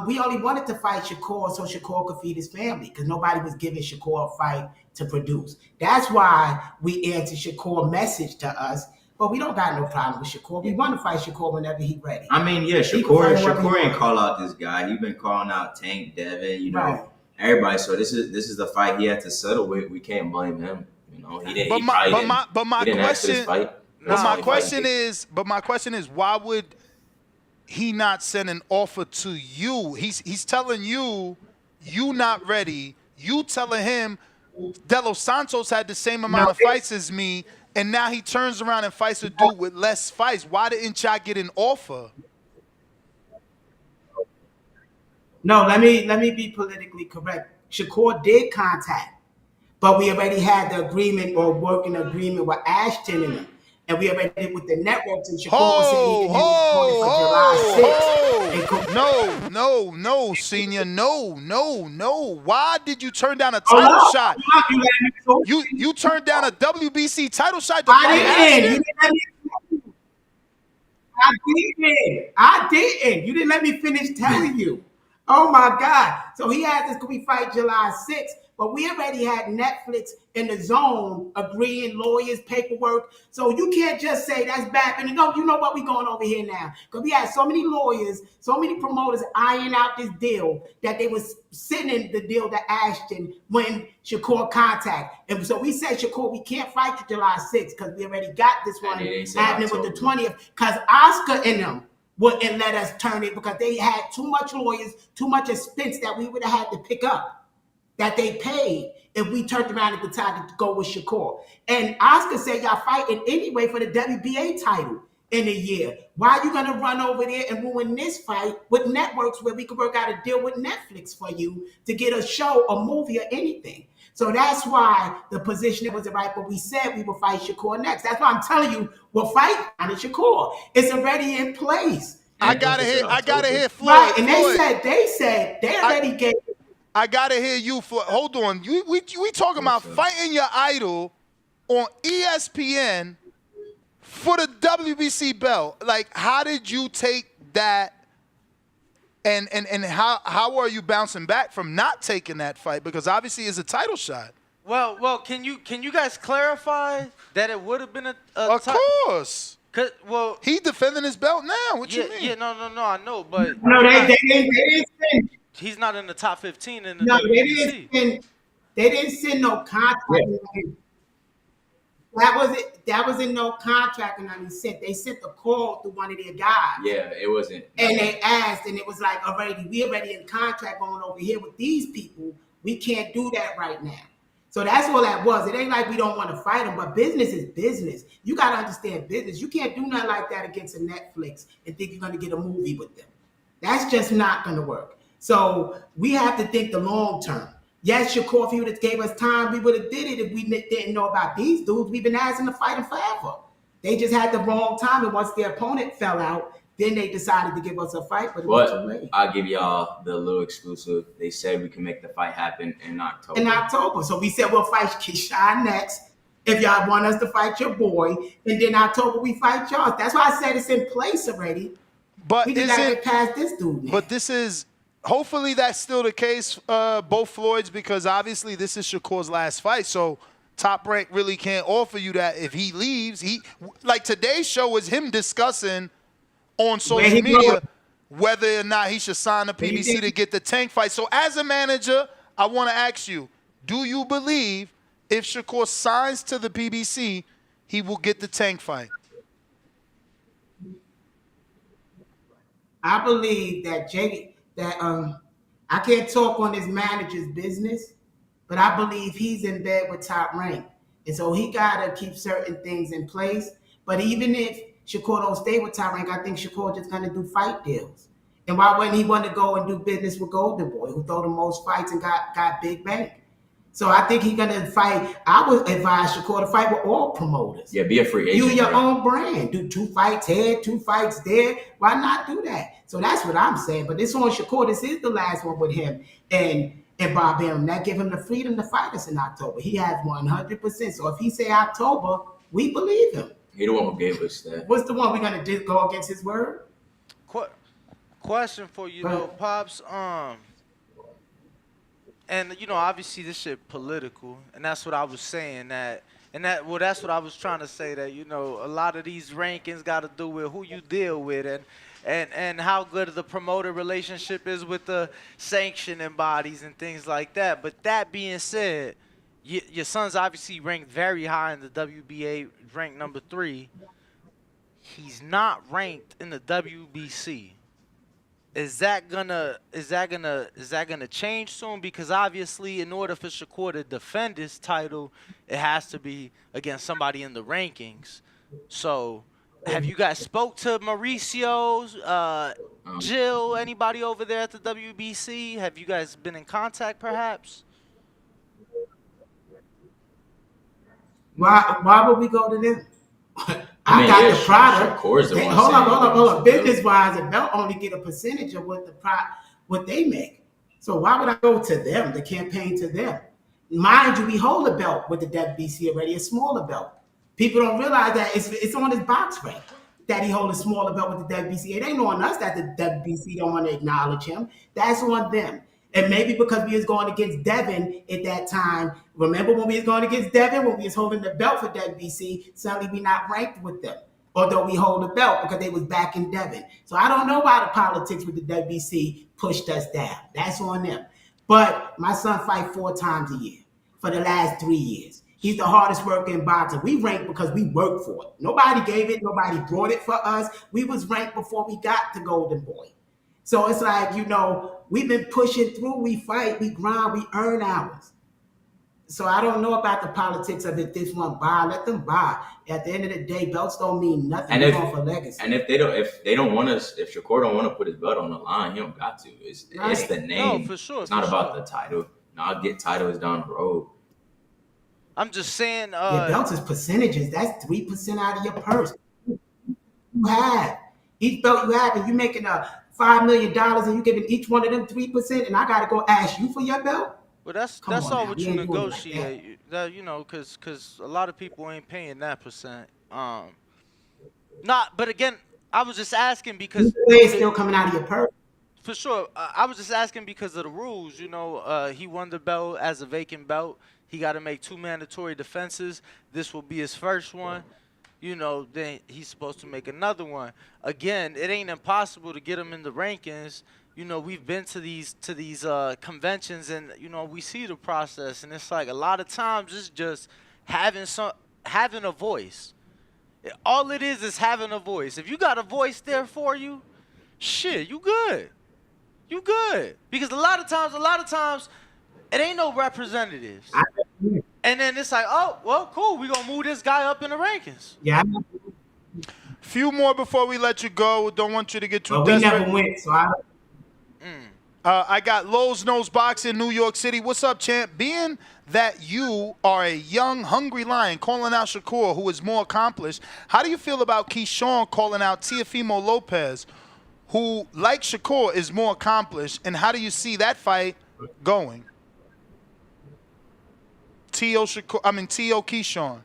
we only wanted to fight Shakur so Shakur could feed his family because nobody was giving Shakur a fight to produce. That's why we answered Shakur message to us. But we don't got no problem with Shakur. We want to fight Shakur whenever he's ready. I mean, yeah, Shakur ain't call out this guy. He been calling out Tank, Devin, you know, everybody. So this is the fight he had to settle with. We can't blame him. You know, he didn't. But my question is, why would he not send an offer to you? He's telling you not ready. You telling him De Los Santos had the same amount of fights as me, and now he turns around and fights a dude with less fights. Why didn't y'all get an offer? No, let me be politically correct. Shakur did contact, but we already had the agreement or working agreement with Ashton in it. And we already did with the networks, and Shakur was saying he can for July 6th. No, senior, no. Why did you turn down a title shot? You turned down a WBC title shot to fight Ashton? I didn't. You didn't let me finish telling you. Oh my God. So he asked us, could we fight July 6th? But we already had Netflix in the zone agreeing, lawyers, paperwork. So you can't just say that's bad. And no, you know what? We're going over here now. Because we had so many lawyers, so many promoters eyeing out this deal that they was sending the deal to Ashton when Shakur contact. And so we said, Shakur, we can't fight you July 6th because we already got this one happening with the 20th. Because Oscar and them wouldn't let us turn it because they had too much lawyers, too much expense that we would have had to pick up, that they paid if we turned around and decided to go with Shakur. And Oscar said, y'all fighting anyway for the WBA title in a year. Why are you going to run over there and ruin this fight with networks where we could work out a deal with Netflix for you to get a show, a movie, or anything? So that's why the position wasn't right, but we said we would fight Shakur next. That's why I'm telling you, we'll fight on Shakur. It's already in place. I gotta hear Floyd. Right, and they said they already gave. I gotta hear you, Floyd. Hold on, we talking about fighting your idol on ESPN for the WBC belt. Like, how did you take that? And how are you bouncing back from not taking that fight? Because obviously it's a title shot. Well, can you guys clarify that it would have been a Of course. Well, he defending his belt now. What you mean? Yeah, no, I know, but no, they didn't send. He's not in the top 15 in the No, WBC. They didn't send no contract. Yeah. That was in no contract, and they sent the call through one of their guys. Yeah, it wasn't. And they asked, and it was like, we already in contract going over here with these people. We can't do that right now. So that's all that was. It ain't like we don't want to fight them, but business is business. You got to understand business. You can't do nothing like that against a Netflix and think you're going to get a movie with them. That's just not going to work. So we have to think the long term. Yes, Shakur, if he would have gave us time, we would have did it if we didn't know about these dudes. We've been asking to fight them forever. They just had the wrong time, and once their opponent fell out, then they decided to give us a fight, but it was too late. I'll give y'all the little exclusive. They said we can make the fight happen in October. In October. So we said we'll fight Keyshawn next if y'all want us to fight your boy. And then October we fight y'all. That's why I said it's in place already. But we just got to get past this dude now. But this is, hopefully that's still the case, both Floyds, because obviously this is Shakur's last fight. So Top Rank really can't offer you that if he leaves. Like today's show was him discussing on social media whether or not he should sign the PBC to get the Tank fight. So as a manager, I want to ask you, do you believe if Shakur signs to the PBC, he will get the Tank fight? I believe that I can't talk on his manager's business, but I believe he's in bed with Top Rank. And so he gotta keep certain things in place. But even if Shakur don't stay with Top Rank, I think Shakur just gonna do fight deals. And why wouldn't he want to go and do business with Golden Boy, who throw the most fights and got big bank? So I think he's gonna fight. I would advise Shakur to fight with all promoters. Yeah, be a free agent. You your own brand. Do 2 fights here, 2 fights there. Why not do that? So that's what I'm saying. But this on Shakur, this is the last one with him and Bob Arum. That give him the freedom to fight us in October. He has 100%. So if he say October, we believe him. He the one who gave us that. What's the one we're gonna go against his word? Question for you though, Pops. And you know, obviously this shit political, and that's what I was saying that's what I was trying to say, that you know a lot of these rankings got to do with who you deal with and how good the promoter relationship is with the sanctioning bodies and things like that. But that being said, your son's obviously ranked very high in the WBA, ranked number 3. He's not ranked in the WBC. Is that gonna change soon? Because obviously, in order for Shakur to defend his title, it has to be against somebody in the rankings. So, have you guys spoke to Mauricio, Jill, anybody over there at the WBC? Have you guys been in contact, perhaps? Why would we go to them? I got the product. Hold on. Business wise, the belt only get a percentage of what they make. So why would I go to them, the campaign to them? Mind you, we hold a belt with the WBC already, a smaller belt. People don't realize that it's on his box rank that he hold a smaller belt with the WBC. It ain't on us that the WBC don't want to acknowledge him. That's on them. And maybe because we was going against Devin at that time. Remember when we was going against Devin, when we was holding the belt for WBC, suddenly we not ranked with them. Although we hold the belt because they was back in Devin. So I don't know why the politics with the WBC pushed us down. That's on them. But my son fight 4 times a year for the last 3 years. He's the hardest working boxer. We ranked because we worked for it. Nobody gave it. Nobody brought it for us. We was ranked before we got to Golden Boy. So it's like, you know, we've been pushing through, we fight, we grind, we earn ours. So I don't know about the politics of it. This one buy, let them buy. At the end of the day, belts don't mean nothing. And for legacy. And if they don't want us, if Shakur don't want to put his belt on the line, he don't got to. It's the name. No, for sure. It's not about the title. No, I'll get titles down the road. I'm just saying. Your belts is percentages. That's 3% out of your purse. You have each belt you have, and you making $5 million, and you giving each one of them 3%, and I gotta go ask you for your belt. Well, that's all what you negotiate. That, you know, because a lot of people ain't paying that percent. But again, I was just asking because it's still coming out of your purse. For sure, I was just asking because of the rules. You know, he won the belt as a vacant belt. He got to make 2 mandatory defenses. This will be his first one. You know, then he's supposed to make another one. Again, it ain't impossible to get him in the rankings. You know, we've been to these conventions, and you know, we see the process, and it's like a lot of times it's just having a voice. All it is having a voice. If you got a voice there for you, shit, you good. You good. Because a lot of times, it ain't no representatives. And then it's like, oh, well, cool. We're going to move this guy up in the rankings. Yeah. Few more before we let you go. Don't want you to get too desperate. We never went, so I I got Lowe's Nose Boxing, New York City. What's up, champ? Being that you are a young, hungry lion calling out Shakur, who is more accomplished, how do you feel about Keyshawn calling out Teofimo Lopez, who, like Shakur, is more accomplished, and how do you see that fight going? T.O. Keyshawn.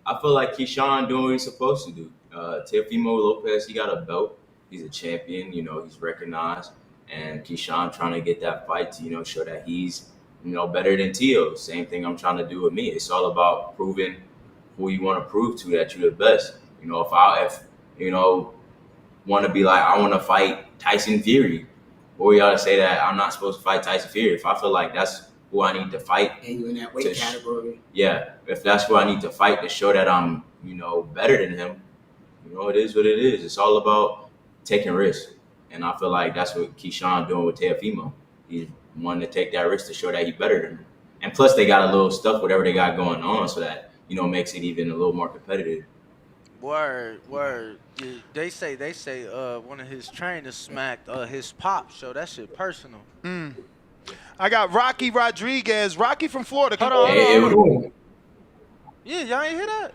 I feel like Keyshawn doing what he's supposed to do. Teofimo Lopez, he got a belt. He's a champion. You know, he's recognized. And Keyshawn trying to get that fight to, you know, show that he's better than Tio. Same thing I'm trying to do with me. It's all about proving who you want to prove to that you're the best. If want to be like, I want to fight Tyson Fury, or you ought to say that I'm not supposed to fight Tyson Fury. If I feel like that's who I need to fight, And you in that weight category. yeah, if that's who I need to fight to show that I'm, better than him, it is what it is. It's all about taking risks. And I feel like that's what Keyshawn doing with Teofimo. He's wanting to take that risk to show that he's better than him. And plus they got a little stuff, whatever they got going on, so that, makes it even a little more competitive. Word. Yeah, they say one of his trainers smacked his pop. So that shit personal. I got Rocky Rodriguez. Rocky from Florida. Hold on. Yeah, y'all ain't hear that?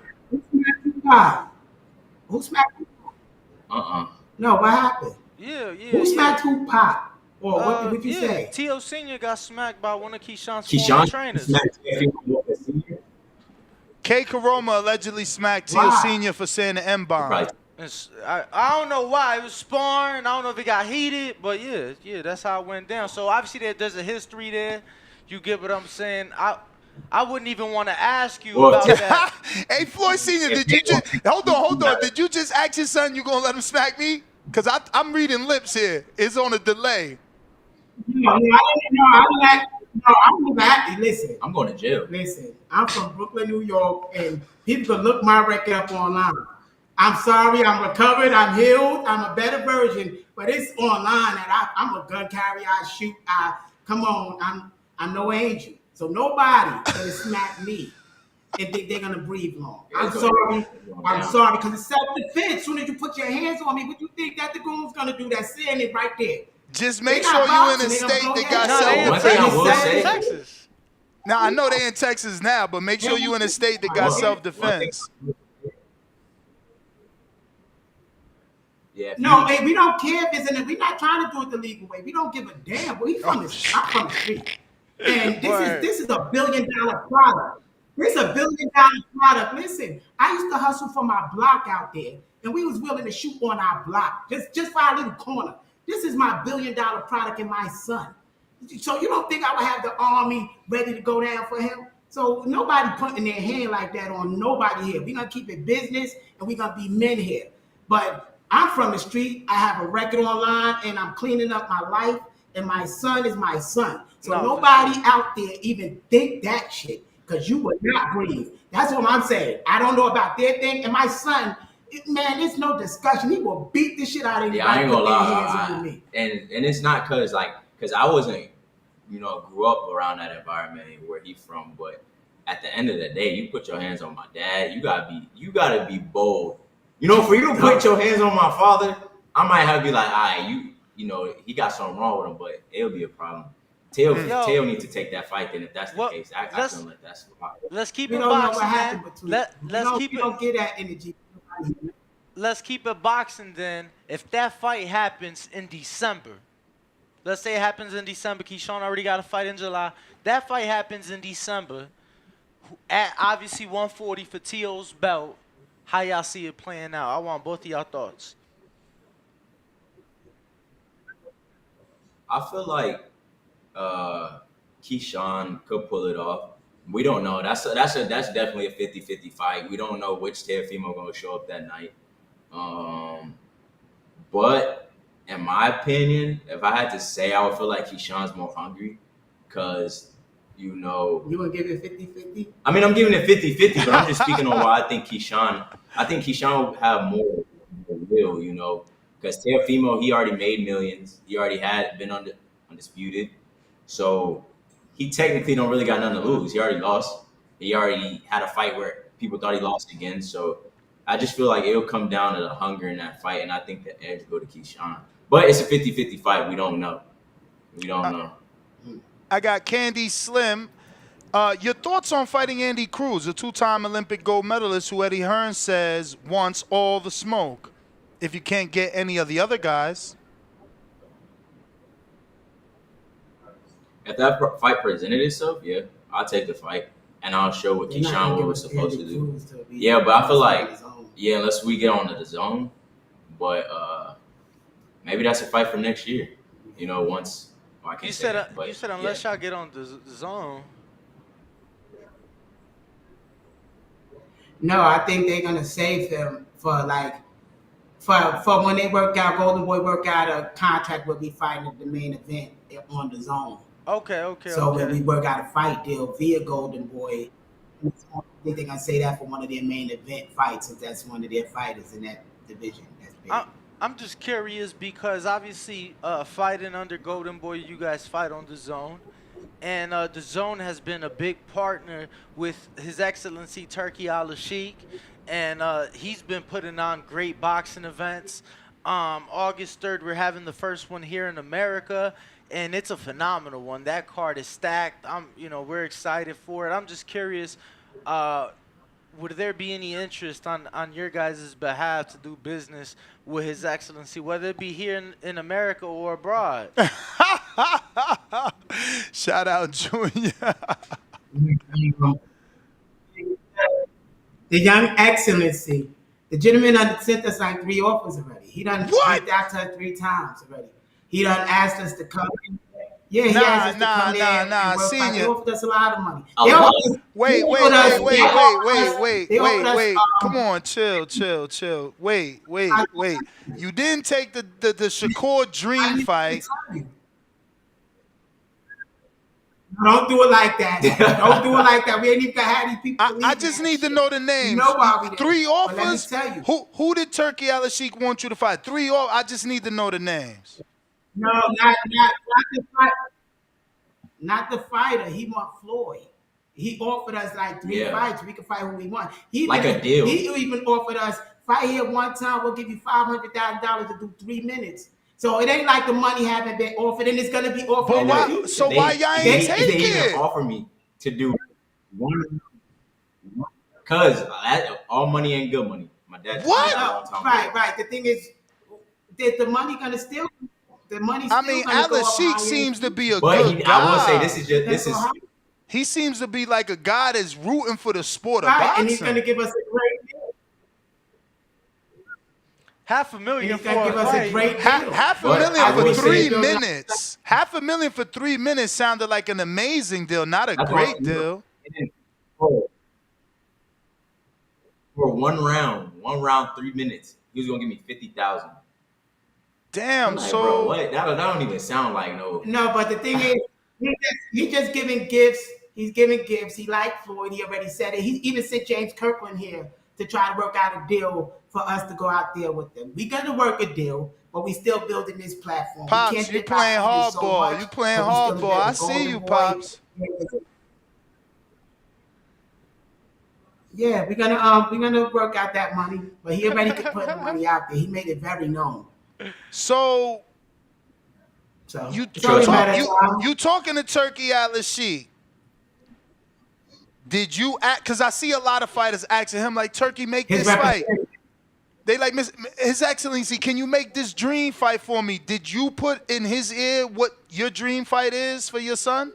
Who smacked Tupac? No, what happened? Yeah. Who smacked Tupac? Or what did you say? Tio Senior got smacked by one of Keyshawn's former trainers. K. Karoma allegedly smacked Tio Senior for saying the M-bomb. I don't know why. It was sparring. I don't know if it got heated, but yeah, that's how it went down. So obviously there's a history there. You get what I'm saying? I wouldn't even want to ask you about that. Hey, Floyd Senior, did you just hold on? Did you just ask your son you gonna let him smack me? Cause I'm reading lips here. It's on a delay. I'm listen. I'm going to jail. Listen, I'm from Brooklyn, New York, and people can look my record up online. I'm sorry, I'm recovered, I'm healed, I'm a better version, but it's online that I'm a gun carrier, I shoot, come on, I'm no angel. So nobody can smack me if they're gonna breathe long. I'm sorry, because it's self-defense. As soon as you put your hands on me, what you think that the goon's gonna do? That's saying it right there. Just make sure you in a state that got self-defense. Now, I know they in Texas now, but make sure you in a state that got self-defense. Yeah, no, hey, we don't care if it's in it. We're not trying to do it the legal way. We don't give a damn. I'm from the street. And this is $1 billion product. This is $1 billion product. Listen, I used to hustle for my block out there, and we was willing to shoot on our block, just for our little corner. This is my $1 billion product and my son. So you don't think I would have the army ready to go down for him? So nobody putting their hand like that on nobody here. We're going to keep it business, and we're going to be men here. But I'm from the street. I have a record online, and I'm cleaning up my life, and my son is my son. So nobody out there even think that shit, because you would not breathe. That's what I'm saying. I don't know about their thing. And my son, man, there's no discussion. He will beat the shit out of anybody. Yeah, I ain't gonna lie. And it's not because I wasn't, grew up around that environment where he's from. But at the end of the day, you put your hands on my dad. You gotta be bold. For you to put your hands on my father, I might have to be like, all right, he got something wrong with him, but it'll be a problem. Teo need to take that fight then if that's the case. I can let that slide. Let's keep it boxing, man. We don't get that energy. Let's keep it boxing then. If that fight happens in December, let's say it happens in December. Keyshawn already got a fight in July. That fight happens in December. At obviously 140 for Teo's belt. How y'all see it playing out? I want both of y'all thoughts. I feel like Keyshawn could pull it off. We don't know. That's definitely a 50-50 fight. We don't know which Teofimo going to show up that night. But in my opinion, if I had to say, I would feel like Keyshawn's more hungry because, You want to give it 50-50? I mean, I'm giving it 50-50, but I'm just speaking on why I think Keyshawn will have more will, because Teofimo, he already made millions. He already had been undisputed. So he technically don't really got nothing to lose. He already lost. He already had a fight where people thought he lost again. So I just feel like it'll come down to the hunger in that fight, and I think the edge will go to Keyshawn. But it's a 50-50 fight. We don't know. I got Candy Slim. Your thoughts on fighting Andy Cruz, a two-time Olympic gold medalist who Eddie Hearn says wants all the smoke if you can't get any of the other guys? If that fight presented itself, yeah, I'll take the fight, and I'll show what Keyshawn was supposed to do. Yeah, but I feel like, unless we get on to the zone, but maybe that's a fight for next year. Once Well, I can't You say said that, but you said yeah. unless y'all get on the zone. No, I think they're gonna save him for like for when they work out. Golden Boy work out a contract where we fighting at the main event on the zone. So when we Okay. work out a fight deal via Golden Boy, I think they're gonna say that for one of their main event fights, if that's one of their fighters in that division. That's big. I'm just curious because obviously, fighting under Golden Boy, you guys fight on the zone, and the zone has been a big partner with His Excellency Turkey Al Sheikh, and he's been putting on great boxing events. August 3rd, we're having the first one here in America, and it's a phenomenal one. That card is stacked. We're excited for it. I'm just curious. Would there be any interest on your guys' behalf to do business with His Excellency, whether it be here in America or abroad? Shout out, Junior. The Young Excellency, the gentleman done sent us like 3 offers already. He done reached out to us 3 times already. He done asked us to come in. Yeah, he asked us to come in and work. Senior. They offered us a lot of money. Wait. Come on, chill. Wait. You didn't take the Shakur Dream fight. Don't do it like that. Don't do it like that. We ain't even had these people. I just need to know the names. You know why we did. 3 offers. Let me tell you. Who did Turkey Al Sheikh want you to fight? 3 offers. I just need to know the names. No, not the fighter. Not the fighter. He want Floyd. He offered us like 3 fights. We can fight who we want. A deal. He even offered us, fight here one time, we'll give you $500,000 to do 3 minutes. So it ain't like the money haven't been offered, and it's gonna be offered. But why? So why y'all ain't take They it? even offer me to do one. Cause all money ain't good money. My dad. Right. The thing is, that the money gonna still. The money. I mean, Al Sheikh seems to be a good guy. I will say this is. He seems to be like a guy that's rooting for the sport of boxing. And he's gonna give us a great deal. $500,000 for give us a great deal. $500,000 for 3 minutes. $500,000 for 3 minutes sounded like an amazing deal, not a great deal. For one round, 3 minutes, he was gonna give me $50,000. Damn, like, so bro, what? That don't even sound like no. No, but the thing is, he's just giving gifts. He's giving gifts. He liked Floyd. He already said it. He even sent James Kirkland here to try to work out a deal for us to go out there with them. We gonna work a deal, but we still building this platform. Pops, you playing hardball. You playing hardball. I see you, Pops. Yeah, we're gonna work out that money, but he already put the money out there. He made it very known. So you talking to Turkey Al Sheikh? Did you act? Because I see a lot of fighters asking him like, Turkey, make this fight. They like, His Excellency, can you make this dream fight for me? Did you put in his ear what your dream fight is for your son?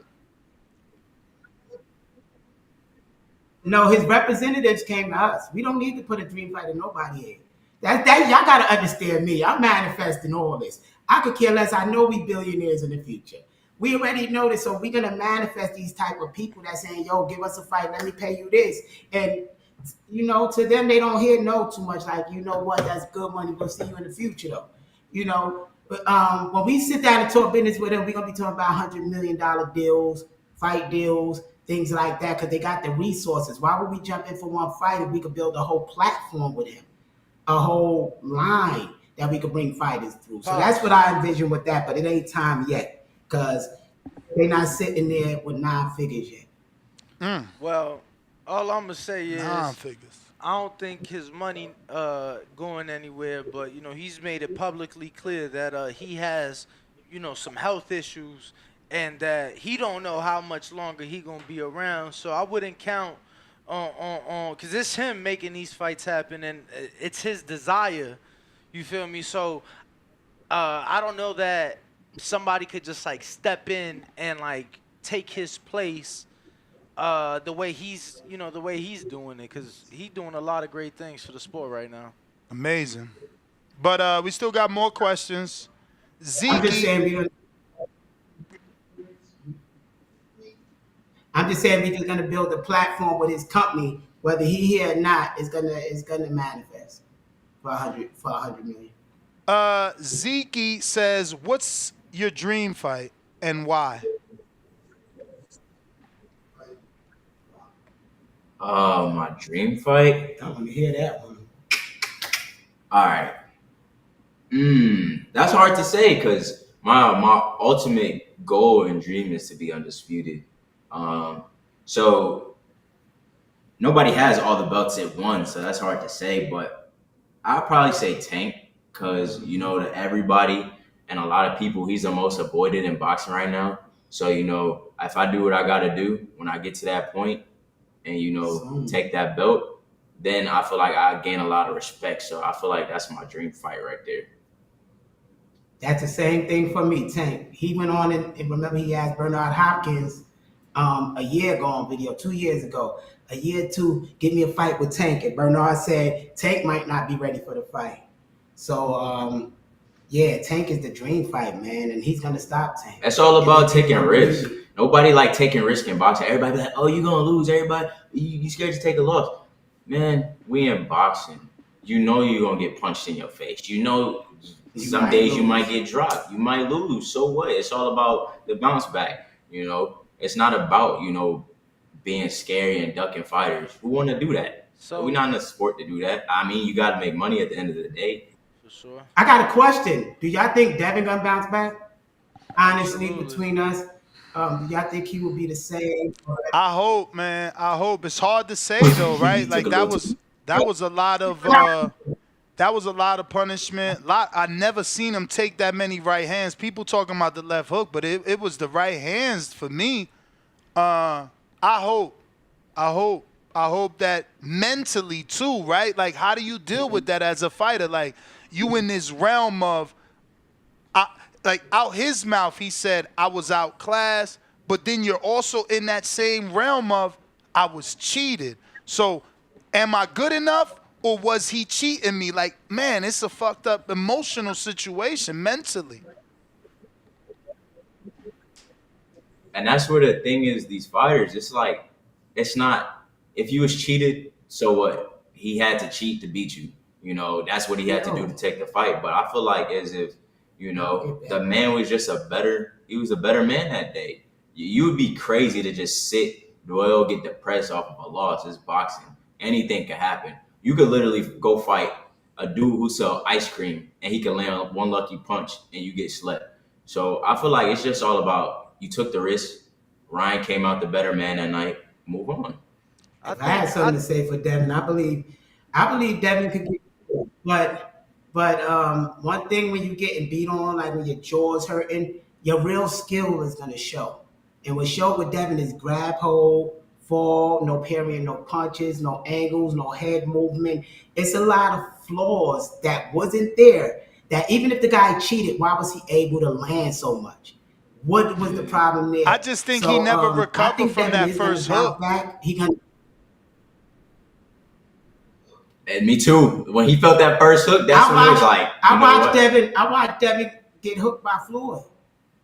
No, his representatives came to us. We don't need to put a dream fight in nobody in. That y'all gotta understand me. I'm manifesting all this. I could care less. I know we billionaires in the future. We already know this, so we're gonna manifest these type of people that saying, "Yo, give us a fight. Let me pay you this." And to them, they don't hear no too much. Like, you know what? That's good money. We'll see you in the future, though. But when we sit down and talk business with them, we're gonna be talking about $100 million deals, fight deals, things like that, because they got the resources. Why would we jump in for one fight if we could build a whole platform with him? A whole line that we could bring fighters through. So that's what I envision with that, but it ain't time yet because they're not sitting there with 9 figures yet. Well, all I'm gonna say is 9 figures. I don't think his money going anywhere, but he's made it publicly clear that he has some health issues and that he don't know how much longer he gonna be around. So I wouldn't count on because it's him making these fights happen and it's his desire, you feel me? So I don't know that somebody could just like step in and like take his place the way he's doing it, because he's doing a lot of great things for the sport right now. Amazing. But we still got more questions. Zeke, I'm just saying we're just gonna build a platform with his company, whether he here or not, is gonna manifest for 100 million. Zeke says, "What's your dream fight and why?" My dream fight. I want to hear that one. All right. That's hard to say because my ultimate goal and dream is to be undisputed. So nobody has all the belts at once, so that's hard to say. But I'd probably say Tank because to everybody and a lot of people, he's the most avoided in boxing right now. So if I do what I got to do when I get to that point, and take that belt, then I feel like I gain a lot of respect. So I feel like that's my dream fight right there. That's the same thing for me, Tank. He went on and remember he asked Bernard Hopkins a year ago on video, 2 years ago, a year or two, give me a fight with Tank. And Bernard said Tank might not be ready for the fight. So, yeah, Tank is the dream fight, man, and he's going to stop Tank. That's all about taking risks. Nobody like taking risk in boxing. Everybody be like, oh, you're going to lose. Everybody, you scared to take a loss. Man, we in boxing. You're going to get punched in your face. Some days you might get dropped. You might lose. So what? It's all about the bounce back. It's not about, being scary and ducking fighters. Who want to do that? So we're not in a sport to do that. I mean, you got to make money at the end of the day. For sure. I got a question. Do y'all think Devin gonna bounce back? Honestly, between us, do y'all think he will be the same? I hope, man. I hope. It's hard to say though, right? Like that was a lot of punishment. I never seen him take that many right hands. People talking about the left hook, but it was the right hands for me. I hope that mentally too, right? Like, how do you deal with that as a fighter? Like, you in this realm of, out his mouth, he said, I was outclassed, but then you're also in that same realm of, I was cheated. So, am I good enough, or was he cheating me? Like, man, it's a fucked up emotional situation mentally. And that's where the thing is, these fighters, it's like, it's not, if you was cheated, so what? He had to cheat to beat you. That's what he had to do to take the fight. But I feel like as if, the man was just he was a better man that day. You would be crazy to just sit, dwell, get depressed off of a loss. It's boxing. Anything can happen. You could literally go fight a dude who sell ice cream and he can land one lucky punch and you get slept. So I feel like it's just all about, you took the risk. Ryan came out the better man that night. Move on. I had something to say for Devin. I believe Devin could get it. But one thing when you're getting beat on, like when your jaw's hurting, your real skill is gonna show. And what showed with Devin is grab hold, fall, no parrying, no punches, no angles, no head movement. It's a lot of flaws that wasn't there. That even if the guy cheated, why was he able to land so much? What was the problem there? I just think he never recovered from that first hook. And me too. When he felt that first hook, that's when he was like, I watched Devin get hooked by Floyd.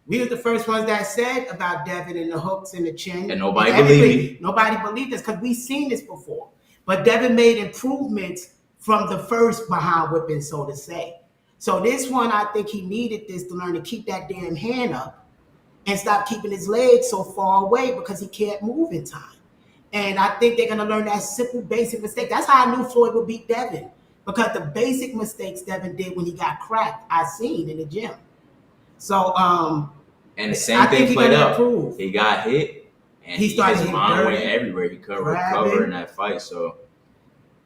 We were the first ones that said about Devin and the hooks and the chin. And nobody believed me. Nobody believed us because we've seen this before. But Devin made improvements from the first behind whipping, so to say. So this one, I think he needed this to learn to keep that damn hand up and stop keeping his legs so far away because he can't move in time. And I think they're going to learn that simple, basic mistake. That's how I knew Floyd would beat Devin, because the basic mistakes Devin did when he got cracked, I seen in the gym. So, and the same thing played out. He got hit, and his mind went everywhere. He couldn't recover in that fight. So,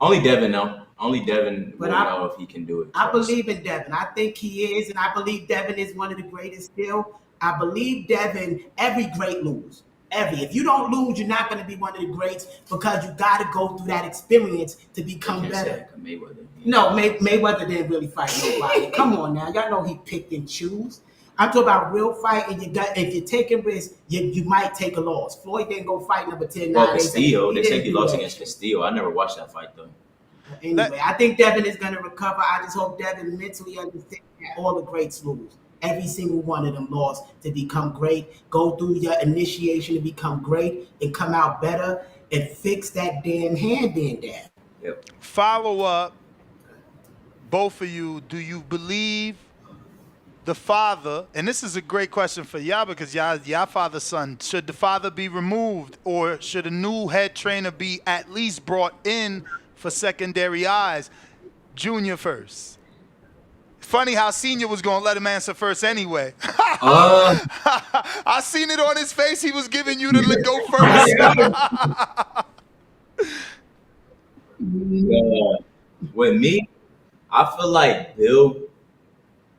only Devin know. Only Devin will know if he can do it. I believe in Devin. I think he is, and I believe Devin is one of the greatest still. I believe Devin, every great lose. If you don't lose, you're not going to be one of the greats, because you got to go through that experience to become better. No, Mayweather didn't really fight nobody. Come on now. Y'all know he picked and choose. I'm talking about real fight, and if you're taking risks, you might take a loss. Floyd didn't go fight number 10. Well, Castillo, they say he lost against Castillo. I never watched that fight, though. Anyway, I think Devin is going to recover. I just hope Devin mentally understands that all the greats lose. every single one of them lost to become great. Go through your initiation to become great and come out better and fix that damn hand in there. Yep. Follow up, both of you, do you believe the father, and this is a great question for y'all because y'all father's son, should the father be removed or should a new head trainer be at least brought in for secondary eyes? Junior first. Funny how Senior was going to let him answer first anyway. I seen it on his face. He was giving you to go first. With me, I feel like Bill,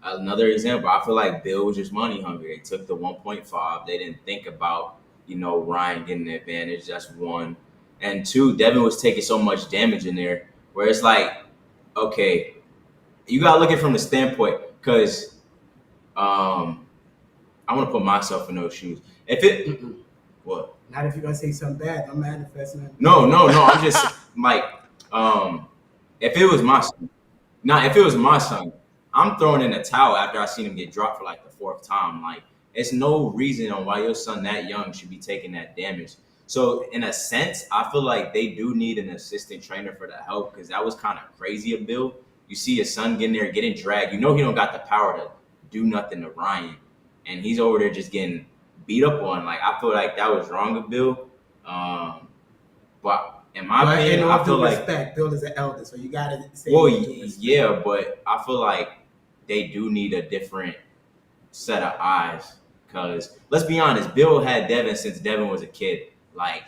another example, I feel like Bill was just money hungry. They took the 1.5. They didn't think about, Ryan getting the advantage. That's one. And two, Devin was taking so much damage in there where it's like, okay, you got to look at it from the standpoint because I want to put myself in those shoes. If it, what? Not if you're going to say something bad. I'm manifesting. No. I'm just like, if it was my son, I'm throwing in a towel after I seen him get dropped for like the fourth time. Like, it's no reason on why your son that young should be taking that damage. So in a sense, I feel like they do need an assistant trainer for the help because that was kind of crazy of Bill. You see his son getting there, getting dragged. He don't got the power to do nothing to Ryan. And he's over there just getting beat up on. Like, I feel like that was wrong of Bill. But in my opinion, I feel like respect, Bill is an elder, so you gotta say. Well, yeah, but I feel like they do need a different set of eyes. Because let's be honest, Bill had Devin since Devin was a kid. Like,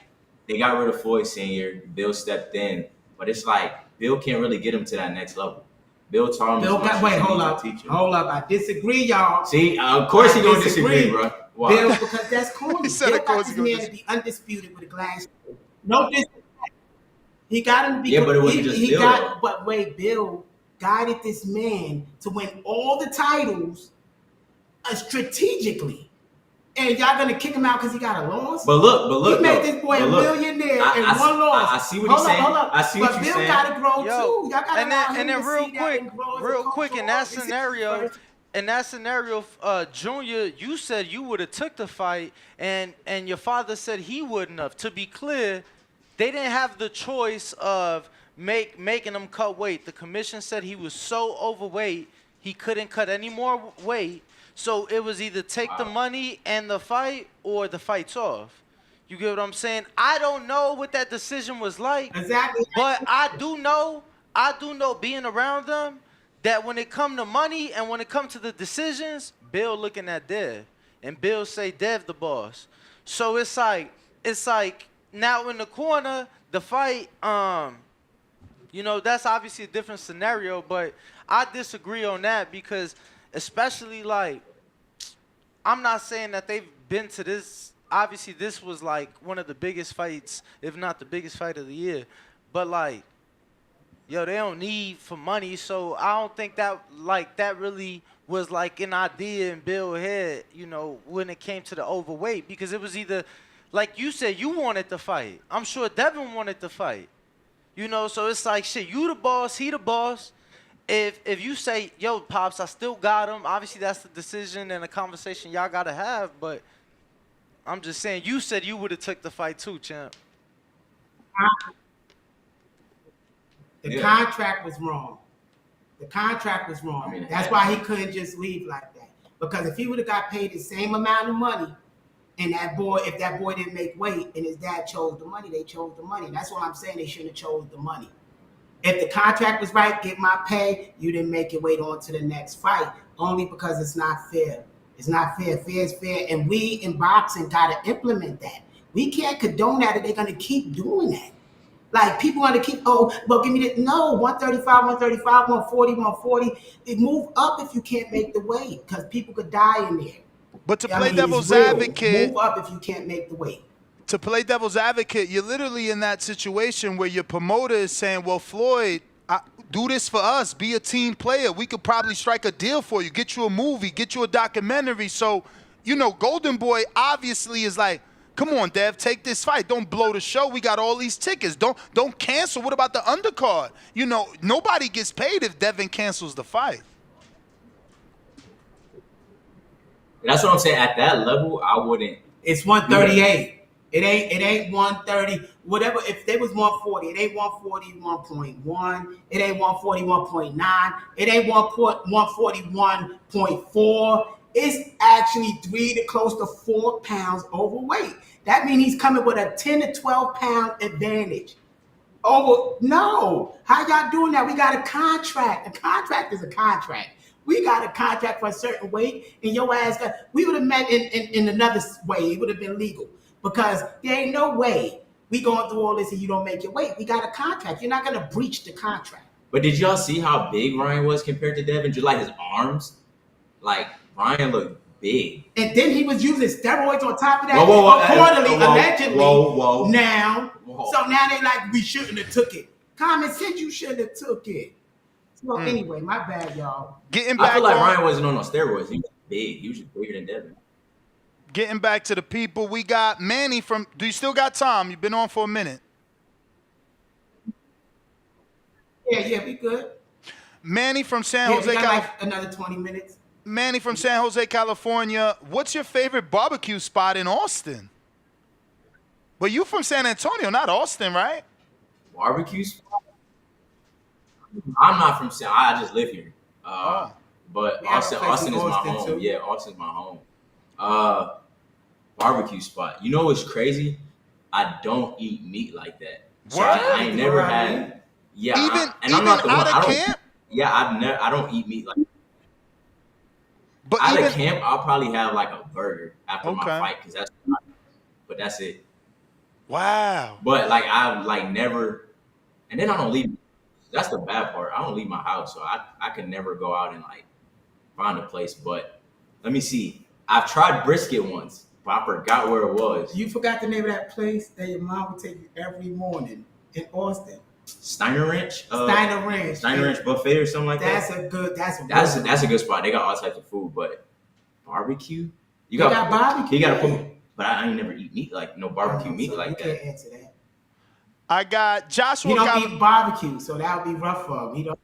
they got rid of Floyd Sr., Bill stepped in, but it's like Bill can't really get him to that next level. Bill taught him. Hold up. I disagree, y'all. See, of course he gonna disagree, bro. Why? Bill, because that's corny. He said Bill of course got he this gonna man to be undisputed with a glass. No disrespect. He got him to be. Yeah, but it wasn't just Bill, though. But wait, Bill guided this man to win all the titles strategically. And y'all gonna kick him out because he got a loss? But look, he made this boy a millionaire and one loss. I see what he's saying. I see what you're saying. But Bill gotta grow too. Y'all gotta and then real quick, in that scenario, Junior, you said you would have took the fight, and your father said he wouldn't have. To be clear, they didn't have the choice of making him cut weight. The commission said he was so overweight he couldn't cut any more weight. So it was either take the money and the fight or the fight's off. You get what I'm saying? I don't know what that decision was like. Exactly. But I do know being around them that when it come to money and when it come to the decisions, Bill looking at Dev. And Bill say Dev the boss. So it's like now in the corner, the fight, that's obviously a different scenario, but I disagree on that because especially like, I'm not saying that they've been to this. Obviously, this was like one of the biggest fights, if not the biggest fight of the year. But like, they don't need for money, so I don't think that really was like an idea in Bill's head, when it came to the overweight, because it was either, like you said, you wanted to fight. I'm sure Devin wanted to fight, so it's like shit. You the boss, he the boss. If you say, yo, Pops, I still got him, obviously that's the decision and a conversation y'all got to have, but I'm just saying, you said you would have took the fight too, champ. The contract was wrong. I mean, that's why he couldn't just leave like that. Because if he would have got paid the same amount of money, and if that boy didn't make weight and his dad chose the money, they chose the money. That's what I'm saying. They shouldn't have chose the money. If the contract was right, get my pay, you didn't make your way on to the next fight, only because it's not fair. It's not fair. Fair is fair. And we in boxing got to implement that. We can't condone that if they're going to keep doing that. Like, people want to keep, give me this. No, 135, 140, 140. They move up if you can't make the weight because people could die in there. But to play devil's advocate. Move up if you can't make the weight. To play devil's advocate, you're literally in that situation where your promoter is saying, well, Floyd, do this for us. Be a team player. We could probably strike a deal for you, get you a movie, get you a documentary. So, Golden Boy obviously is like, come on, Dev, take this fight. Don't blow the show. We got all these tickets. Don't cancel. What about the undercard? Nobody gets paid if Devin cancels the fight. That's what I'm saying. At that level, I wouldn't. It's 138. It ain't 130. Whatever. If they was 140, it ain't 141.1. It ain't 141.9. It ain't 141.4. It's actually 3 to close to 4 pounds overweight. That means he's coming with a 10 to 12 pound advantage. Oh no! How y'all doing that? We got a contract. A contract is a contract. We got a contract for a certain weight, and your ass got. We would have met in another way. It would have been legal because there ain't no way we going through all this and you don't make your weight. We got a contract. You're not gonna breach the contract. But did y'all see how big Ryan was compared to Devin? Just like his arms, like Ryan looked big. And then he was using steroids on top of that. Reportedly, allegedly. Whoa. Now, so now they like we shouldn't have took it. Common sense, you shouldn't have took it. So anyway, my bad, y'all. I feel like Ryan wasn't on no steroids. He was big. He was just bigger than Devin. Getting back to the people, we got Manny from. Do you still got time? You've been on for a minute. Yeah, we good. Manny from San Jose, we got California. like another 20 minutes. Manny from San Jose, California. What's your favorite barbecue spot in Austin? But you from San Antonio, not Austin, right? Barbecue spot? I'm not from San. I just live here. But Austin is my home. Too. Yeah, Austin's my home. Barbecue spot. You know what's crazy? I don't eat meat like that. So I ain't never had. Yeah, I'm not the one. Camp? Yeah, I don't eat meat like that. But out of camp, I'll probably have like a burger after my fight because but that's it. Wow. But like I like never, and then I don't leave. That's the bad part. I don't leave my house, so I can never go out and like find a place. But let me see. I've tried brisket once, but I forgot where it was. You forgot the name of that place that your mom would take you every morning in Austin. Steiner Ranch. Steiner Ranch. Steiner Ranch buffet or something like that. That's a good spot. They got all types of food, but barbecue. You got barbecue. You got to put. But I ain't never eat meat like no barbecue meat like that. You can't answer that. I got Joshua. He don't eat barbecue, so that would be rough for him. He don't.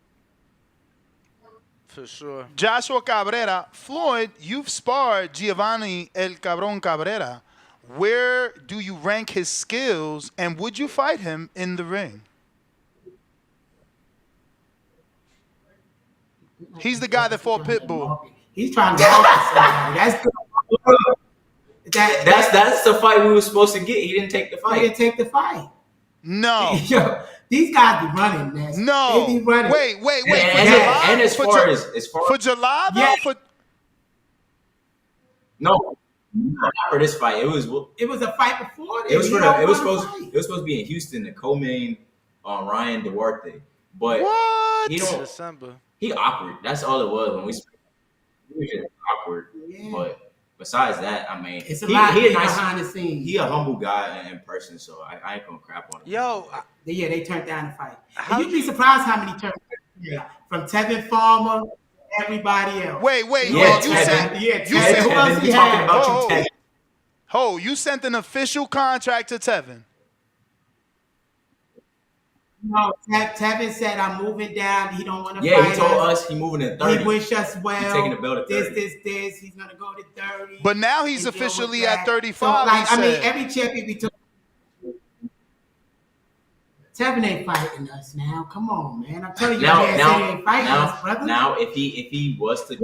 For sure. Joshua Cabrera. Floyd, you've sparred Giovanni El Cabron Cabrera. Where do you rank his skills, and would you fight him in the ring? He's the guy that fought Pitbull. He's trying to help somebody. That's good. That's the fight we were supposed to get. He didn't take the fight. He didn't take the fight. No. Yo, these guys be running, man. No. They be running. Wait. And as far as for July, though? Yeah. No. Not for this fight. It was a fight before this. It was supposed to be in Houston to co-main on Ryan Duarte. But what? December. He awkward. That's all it was when we spoke. He was just awkward. Yeah. But besides that, I mean, it's a lot behind the scenes. He a humble guy in person, so I ain't gonna crap on him. Yo, they turned down the fight. You'd be surprised how many turned down. From Tevin Farmer, everybody else. Wait. Yeah, You said who else he had? You sent an official contract to Tevin. No, Tevin said, I'm moving down. He don't want to fight Yeah, he told us he moving to 30. He wish us well. He's taking the belt at 30. This. He's going to go to 30. But now he's officially at 35. So, every champion we took. Tevin ain't fighting us now. Come on, man. I'm telling you, he ain't fighting us, brother. Now, if he was to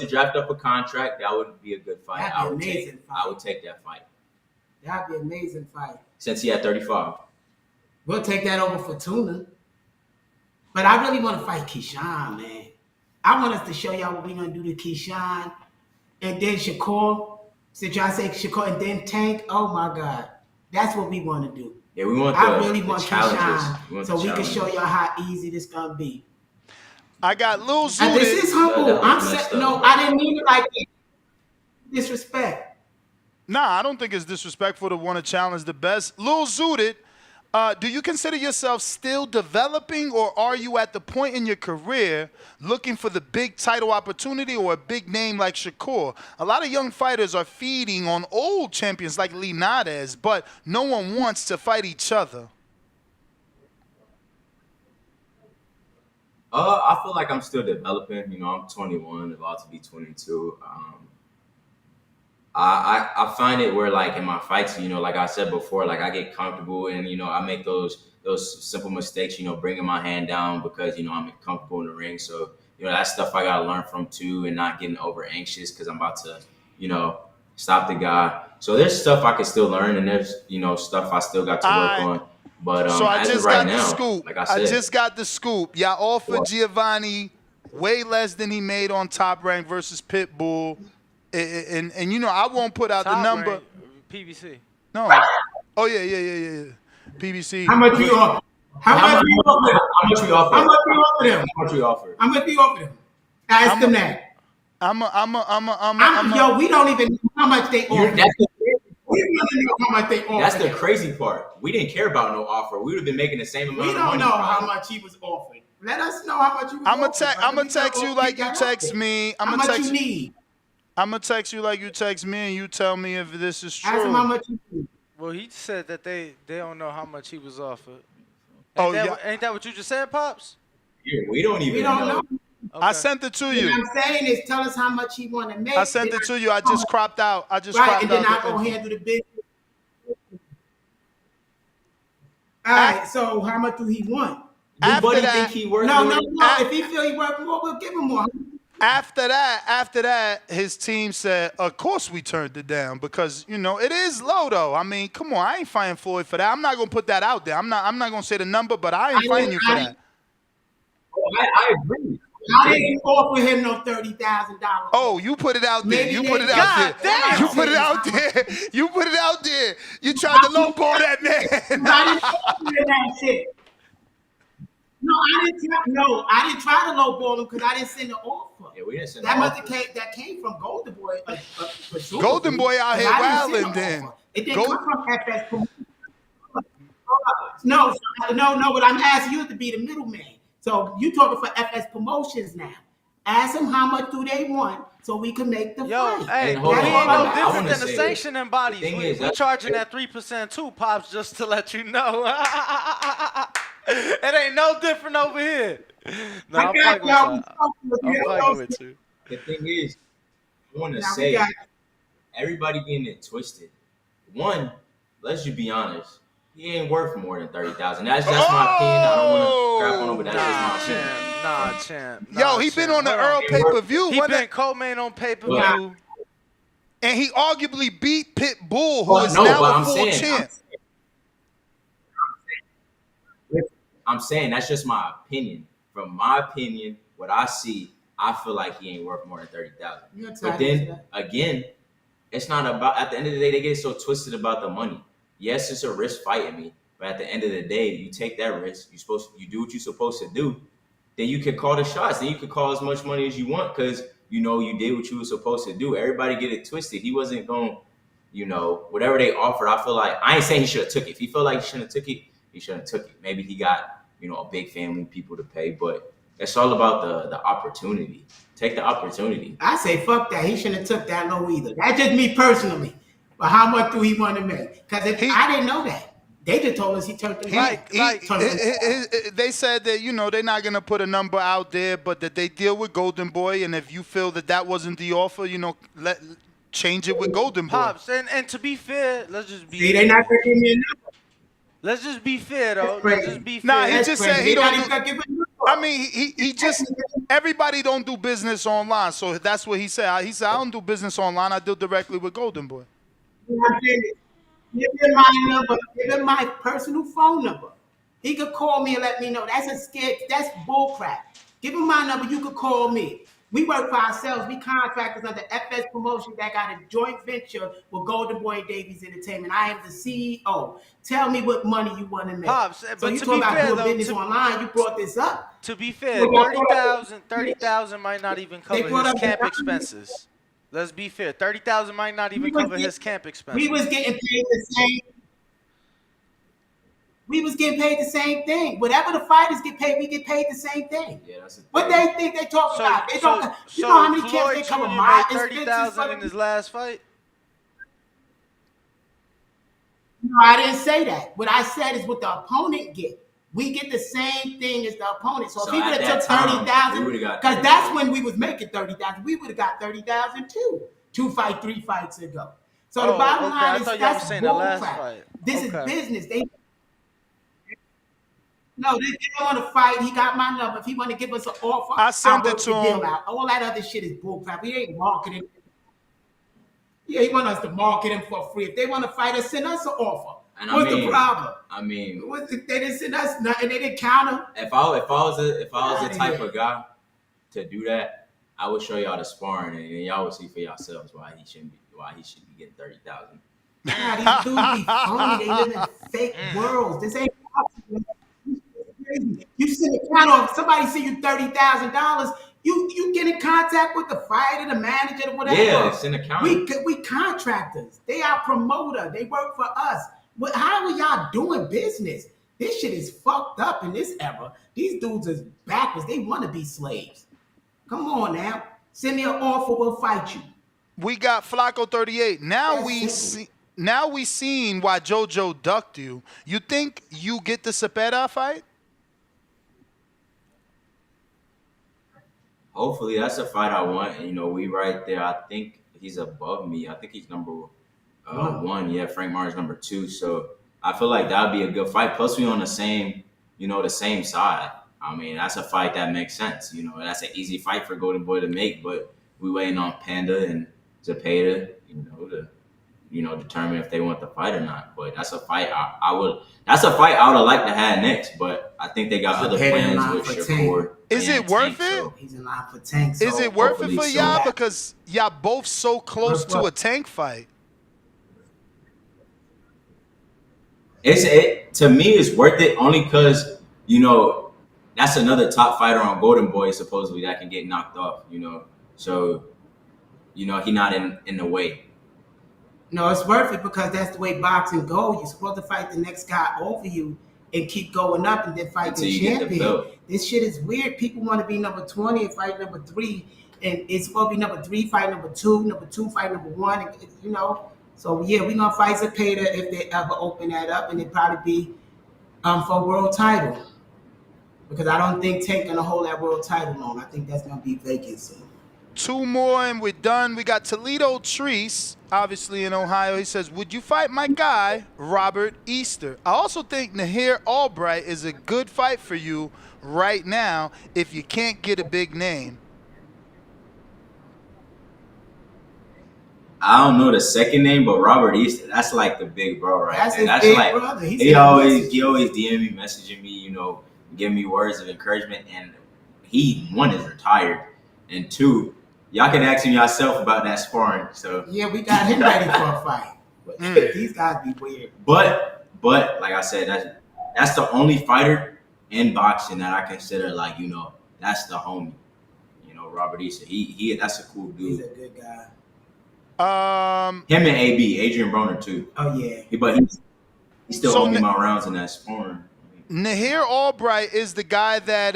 draft up a contract, that would be a good fight. That'd be amazing fight. I would take that fight. That'd be an amazing fight. Since he had 35. We'll take that over for Tuna. But I really want to fight Keyshawn, man. I want us to show y'all what we're going to do to Keyshawn. And then Shakur. Since y'all say Shakur and then Tank. Oh, my God. That's what we want to do. Yeah, we want I really want Keyshawn. So we can show y'all how easy this going to be. I got Lil Zooted. This is humble. I didn't mean it like that. Disrespect. Nah, I don't think it's disrespectful to want to challenge the best. Lil Zooted, do you consider yourself still developing, or are you at the point in your career looking for the big title opportunity or a big name like Shakur? A lot of young fighters are feeding on old champions like Linares, but no one wants to fight each other. I feel like I'm still developing. You know, I'm 21, about to be 22. I find it where like in my fights, you know, like I said before, like I get comfortable and you know I make those simple mistakes, you know, bringing my hand down because you know I'm comfortable in the ring. So you know that's stuff I gotta learn from too, and not getting over anxious because I'm about to, you know, stop the guy. So there's stuff I can still learn, and there's you know stuff I still got to work on. But So I as of just right got the now, scoop. like I I said, just got the scoop. Y'all offered Giovanni way less than he made on Top Rank versus Pitbull. And you know, I won't put out the Top number. rank, PBC. No. Oh, yeah. PBC. How much you offer? How much you offer? How much we offer? How much you offer them? How much we offer? How much you offer them? Ask them that. Yo, we don't even know how much they offer. We don't even know how much they offer. That's the crazy part. We didn't care about no offer. We would have been making the same amount We of money. don't know how much he was offered. Let us know how much you was offered. I'm going to text you like you text me. How much you need? I'm going to text you like you text me, and you tell me if this is true. Ask him how much you need. Well, he said that they don't know how much he was offered. Ain't that what you just said, Pops? Yeah, we don't even know. I sent it to you. What I'm saying is tell us how much he want to make. I sent it to you. I just cropped out. Right, and then I go handle the business. All right, so how much do he want? After that, think he worth no. more? If he feel he worth more, we'll give him more. After that, his team said, of course we turned it down because, you know, it is low though. I mean, come on, I ain't fighting Floyd for that. I'm not gonna put that out there. I'm not gonna say the number, but I ain't fighting you for that. I agree. I didn't offer him no $30,000. Oh, you put it out there. You put it out there. You put it out there. You put it out there. You tried to lowball that man. I didn't offer him that shit. No, I didn't try to lowball him because I didn't send the offer. Yeah, we didn't send that the must offer. have came from Golden Boy. For sure. Golden Boy out here wilding then. It didn't come from FS Promotions. No. But I'm asking you to be the middleman. So you talking for FS Promotions now? Ask them how much do they want so we can make the fight. Hey, we ain't no different than the sanctioning bodies. We charging that 3% too, Pops, just to let you know. It ain't no different over here. No, I'm fucking with you. The thing is, I want to say, everybody getting it twisted. One, let's just be honest. He ain't worth more than 30,000. That's my opinion. I don't want to crap on him, but that's just my opinion. Champ. Yo, he been on the Earl pay-per-view. He been co-main on pay-per-view. Yeah. And he arguably beat Pitbull, who is now a full champ. I'm saying that's just my opinion. From my opinion, what I see, I feel like he ain't worth more than 30,000. But then again, it's not about. At the end of the day, they get so twisted about the money. Yes, it's a risk fighting me, but at the end of the day, you take that risk. You do what you're supposed to do. Then you can call the shots. Then you can call as much money as you want because you know you did what you were supposed to do. Everybody get it twisted. He wasn't going, you know, whatever they offered. I feel like I ain't saying he should have took it. If he felt like he shouldn't have took it, he shouldn't have took it. Maybe he got, you know, a big family, people to pay, but it's all about the opportunity. Take the opportunity. I say fuck that. He shouldn't have took that low either. That's just me personally. But how much do he want to make? Because I didn't know that. They just told us he turned the they said that, you know, they're not going to put a number out there, but that they deal with Golden Boy, and if you feel that wasn't the offer, you know, change it with Golden Boy. Pops, and to be fair, let's just be fair. They not going to give me a number. Let's just be fair, though. Let's just be fair. Nah, he just said he don't do. I mean, he just, everybody don't do business online, so that's what he said. He said, I don't do business online. I deal directly with Golden Boy. Give him my number. Give him my personal phone number. He could call me and let me know. That's bullcrap. Give him my number. You could call me. We work for ourselves. We contractors under FS Promotions that got a joint venture with Golden Boy and Davies Entertainment. I am the CEO. Tell me what money you want to make. Pops, so you talk about doing business online. You brought this up. To be fair, 30,000 might not even cover his camp expenses. Let's be fair. 30,000 might not even cover his camp expenses. We was getting paid the same. We was getting paid the same thing. Whatever the fighters get paid, we get paid the same thing. Yeah, that's what they think they talk about. They don't. You know how many camps they cover? My 30,000 in his last fight. No, I didn't say that. What I said is what the opponent get. We get the same thing as the opponent. So if So he would at have took that time, 30,000, we would've got because 30,000. that's when we was making 30,000. We would have got 30,000 too. 3 fights ago. So the bottom okay. line I is thought y'all that's was saying the bull last crap. fight. This is Okay. business. They don't want to fight. He got my number. If he want to give us an offer, I sent I'll it work to the deal him. out. All that other shit is bull crap. We ain't marketing. Yeah, he want us to market him for free. If they want to fight us, send us an offer. And What's the problem? I mean, They didn't send us nothing. They didn't counter. if I was the outta type here. of guy to do that, I would show y'all the sparring, and y'all would see for yourselves why he should be getting 30,000. Nah, these dudes be phony. They live in fake worlds. This ain't possible. Crazy. You send a count off, somebody send you $30,000. You get in contact with the fighter, the manager, or whatever. Yeah, send a count. We contractors. They are promoter. They work for us. How are y'all doing business? This shit is fucked up in this era. These dudes is backwards. They want to be slaves. Come on now. Send me an offer, we'll fight you. We got Flacco 38. Now That's we simple. see. Now we seen why JoJo ducked you. You think you get the Cepeda fight? Hopefully, that's a fight I want. And, we right there. I think he's above me. I think he's number one. Yeah, Frank Martin's number 2. So I feel like that'd be a good fight. Plus, we on the same, the same side. I mean, that's a fight that makes sense. That's an easy fight for Golden Boy to make. But we waiting on Panda and Zepeda, to determine if they want the fight or not. But that's a fight That's a fight I would have liked to have next. But I think they got other plans with Shakur. Is it worth it? He's in line for Tank. Is it worth it for hopefully y'all? so. Because y'all both so close to a Tank fight. To me, it's worth it only because that's another top fighter on Golden Boy supposedly that can get knocked off. So he not in the way. No, it's worth it because that's the way boxing goes. You're supposed to fight the next guy over you and keep going up and then fight Until the you get the champion. belt. This shit is weird. People want to be number 20 and fight number 3. And it's supposed to be number 3 fight number 2, number 2 fight number 1, So yeah, we're gonna fight Zepeda if they ever open that up, and it probably be for a world title. Because I don't think Tank gonna hold that world title long. I think that's gonna be vacant soon. 2 more and we're done. We got Toledo Treese, obviously in Ohio. He says, would you fight my guy, Robert Easter? I also think Nahir Albright is a good fight for you right now if you can't get a big name. I don't know the second name, but Robert Easter, that's like the big bro right That's there. his That's big like brother. he always DM me, messaging me, giving me words of encouragement. And he, 1, is retired, and 2, y'all can ask him yourself about that sparring. So Yeah, we got him ready for a fight. But these guys be weird. But like I said, that's the only fighter in boxing that I consider that's the homie. Robert Easter. He that's a cool dude. He's a good guy. Him and AB, Adrian Broner too. Oh yeah. But he still owed me my rounds in that sparring. Nahir Albright is the guy that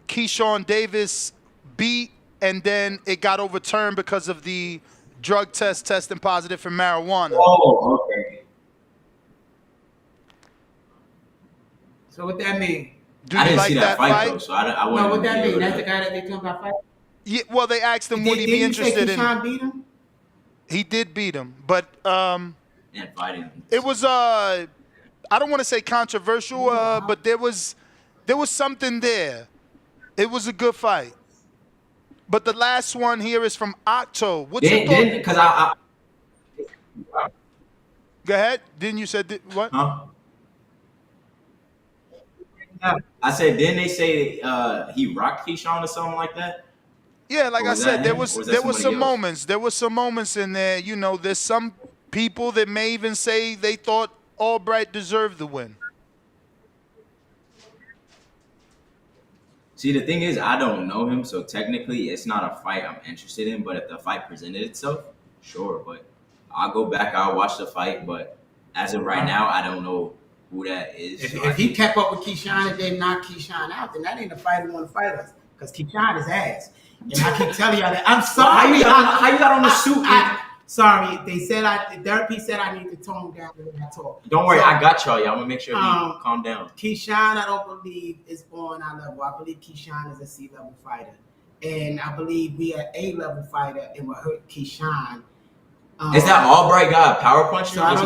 Keyshawn Davis beat, and then it got overturned because of the drug testing positive for marijuana. Oh, okay. So what that mean? Do I you didn't like see that fight though, so I wouldn't. No, what that be mean? able That's to- the guy that they talking about fighting? Yeah, well, they asked him would he be interested in. Keyshawn beat him? He did beat him, but and fighting. it was I don't want to say controversial, but there was something there. It was a good fight. But the last one here is from Octo. What's your thought? Because I Go ahead. Didn't you say what? Huh? I said, didn't they say he rocked Keyshawn or something like that? Yeah, like Or I was said, that there him? was Or was that there was some somebody else? moments. There was some moments in there. There's some people that may even say they thought Albright deserved the win. See, the thing is, I don't know him, so technically it's not a fight I'm interested in. But if the fight presented itself, sure. But I'll go back, I'll watch the fight. But as of right now, I don't know who that is. If, So I if he think- kept up with Keyshawn and they knocked Keyshawn out, then that ain't a fight who want to fight us. Because Keyshawn is ass. And I keep telling y'all that. I'm sorry. How you got on the suit? Sorry, they said therapy said I need to tone down the way I talk. Don't worry, So, I got y'all. Y'all. I'm gonna make sure he calm down. Keyshawn, I don't believe is on our level. I believe Keyshawn is a C-level fighter, and I believe we are A-level fighter, and what hurt Keyshawn. Is that Albright got a power puncher? So I don't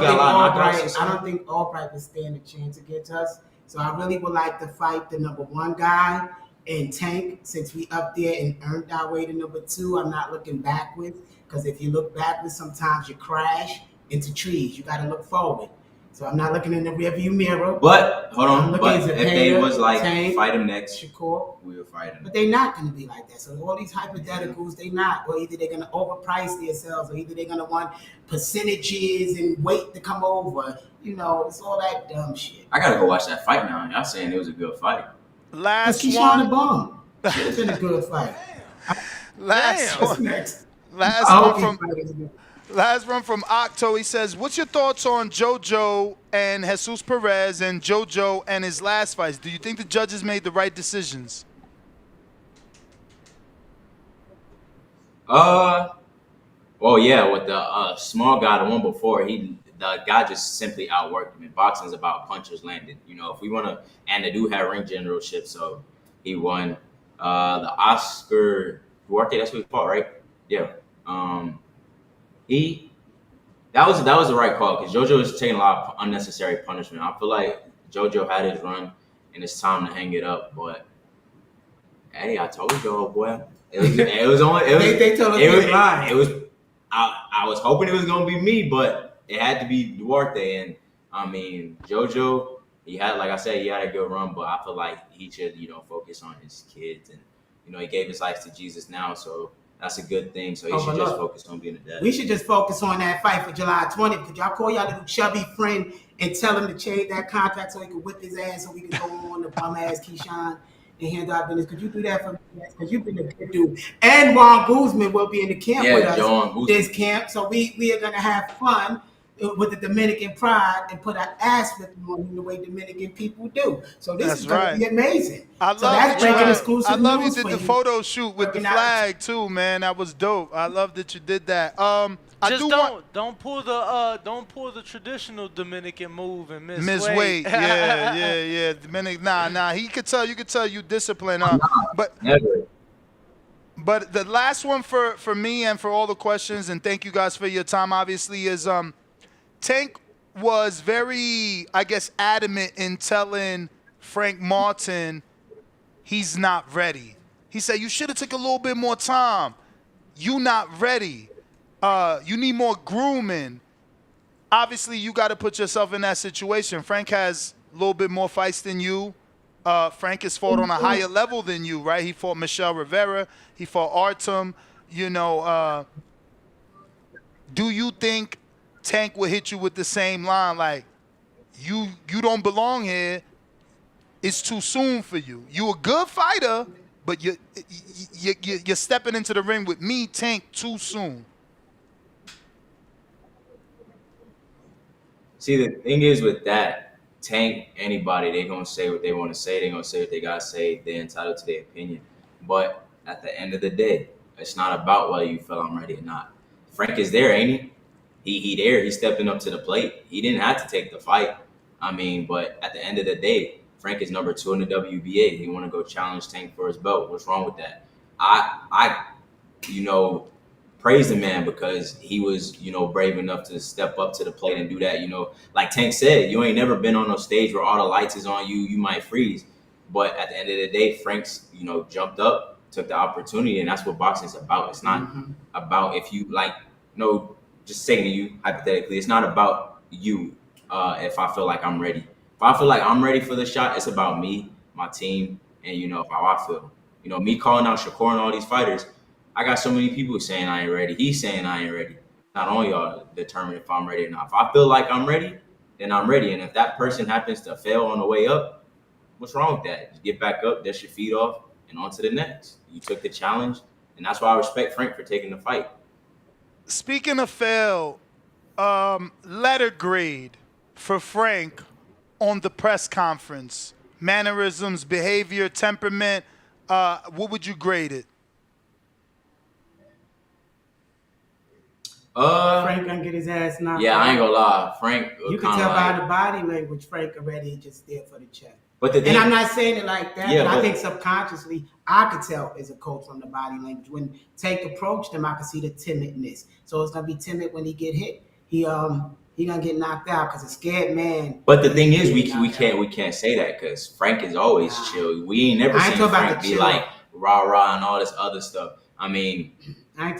think Albright would stand a chance against us. So I really would like to fight the number 1 guy and Tank, since we up there and earned our way to number 2. I'm not looking backwards, because if you look backwards, sometimes you crash into trees. You got to look forward. So I'm not looking in the rearview mirror. But hold on, but if they was like Tank, fight him next, Shakur, we would fight him. But they're not going to be like that. So all these hypotheticals, they not. Or either they're going to overprice themselves, or either they're going to want percentages and wait to come over. You know, it's all that dumb shit. I gotta go watch that fight now. Y'all saying it was a good fight. Last one. Bomb. It's been a good fight. Last one from Octo. He says, "What's your thoughts on JoJo and Jesus Perez, and JoJo and his last fights? Do you think the judges made the right decisions?" Well, yeah, with the small guy, the one before, the guy just simply outworked him. And boxing's about punches landed. You know, if we want to, and the dude had ring generalship, so he won. The Oscar Duarte, that's who he fought, right? Yeah. That was the right call, because JoJo is taking a lot of unnecessary punishment. I feel like JoJo had his run and it's time to hang it up. But hey, I told y'all, boy, it was on. They told us it was lying. It was. I was hoping it was gonna be me, but it had to be Duarte. And I mean, JoJo, he had, like I said, he had a good run, but I feel like he should, focus on his kids, and he gave his life to Jesus now, so. That's a good thing. So he should just focus on being a dad. We should just focus on that fight for July 20th. Could y'all call y'all little chubby friend and tell him to change that contract so he can whip his ass, so we can go on the bum ass Keyshawn and handle our business? Could you do that for me? Because you've been a good dude. And Juan Guzman will be in the camp with us. This camp. So we are going to have fun with the Dominican pride and put our ass with them on the way Dominican people do. So this is going to be amazing. I love you did the photo shoot with the flag too, man. That was dope. I love that you did that. Don't pull the traditional Dominican move and miss weight. Yeah. Dominic, nah. You could tell you discipline. But the last one for me and for all the questions, and thank you guys for your time, obviously, is Tank was very, I guess, adamant in telling Frank Martin he's not ready. He said, you should have took a little bit more time. You not ready. You need more grooming. Obviously, you got to put yourself in that situation. Frank has a little bit more fights than you. Frank has fought on a higher level than you, right? He fought Michelle Rivera. He fought Artem. Do you think Tank will hit you with the same line, like, you don't belong here, it's too soon for you? You a good fighter, but you're stepping into the ring with me, Tank, too soon. See, the thing is with that, Tank, anybody, they going to say what they want to say. They're going to say what they got to say. They're entitled to their opinion. But at the end of the day, it's not about whether you feel I'm ready or not. Frank is there, ain't he? He there. He's stepping up to the plate. He didn't have to take the fight. I mean, but at the end of the day, Frank is number 2 in the WBA. He want to go challenge Tank for his belt. What's wrong with that? I praise the man because he was, brave enough to step up to the plate and do that. Like Tank said, you ain't never been on no stage where all the lights is on you. You might freeze. But at the end of the day, Frank's, jumped up, took the opportunity, and that's what boxing's about. It's not about if you just saying to you, hypothetically, it's not about you if I feel like I'm ready. If I feel like I'm ready for the shot, it's about me, my team, and, how I feel. Me calling out Shakur and all these fighters, I got so many people saying I ain't ready. He's saying I ain't ready. Not on y'all to determine if I'm ready or not. If I feel like I'm ready, then I'm ready. And if that person happens to fail on the way up, what's wrong with that? Just get back up, dust your feet off, and on to the next. You took the challenge, and that's why I respect Frank for taking the fight. Speaking of fail, letter grade for Frank on the press conference. Mannerisms, behavior, temperament. What would you grade it? Frank gonna get his ass knocked Yeah, out. I ain't gonna lie. Frank. You can tell by the body language, Frank already just there for the check. But and I'm not saying it like that, yeah, but I think subconsciously I could tell as a coach from the body language. When Tank approached him, I could see the timidness. So it's gonna be timid when he get hit. He gonna get knocked out because a scared man. But the thing is, we can't say that because Frank is always chill. We ain't never I ain't seen talking about Frank the be chill. like rah rah and all this other stuff. I mean,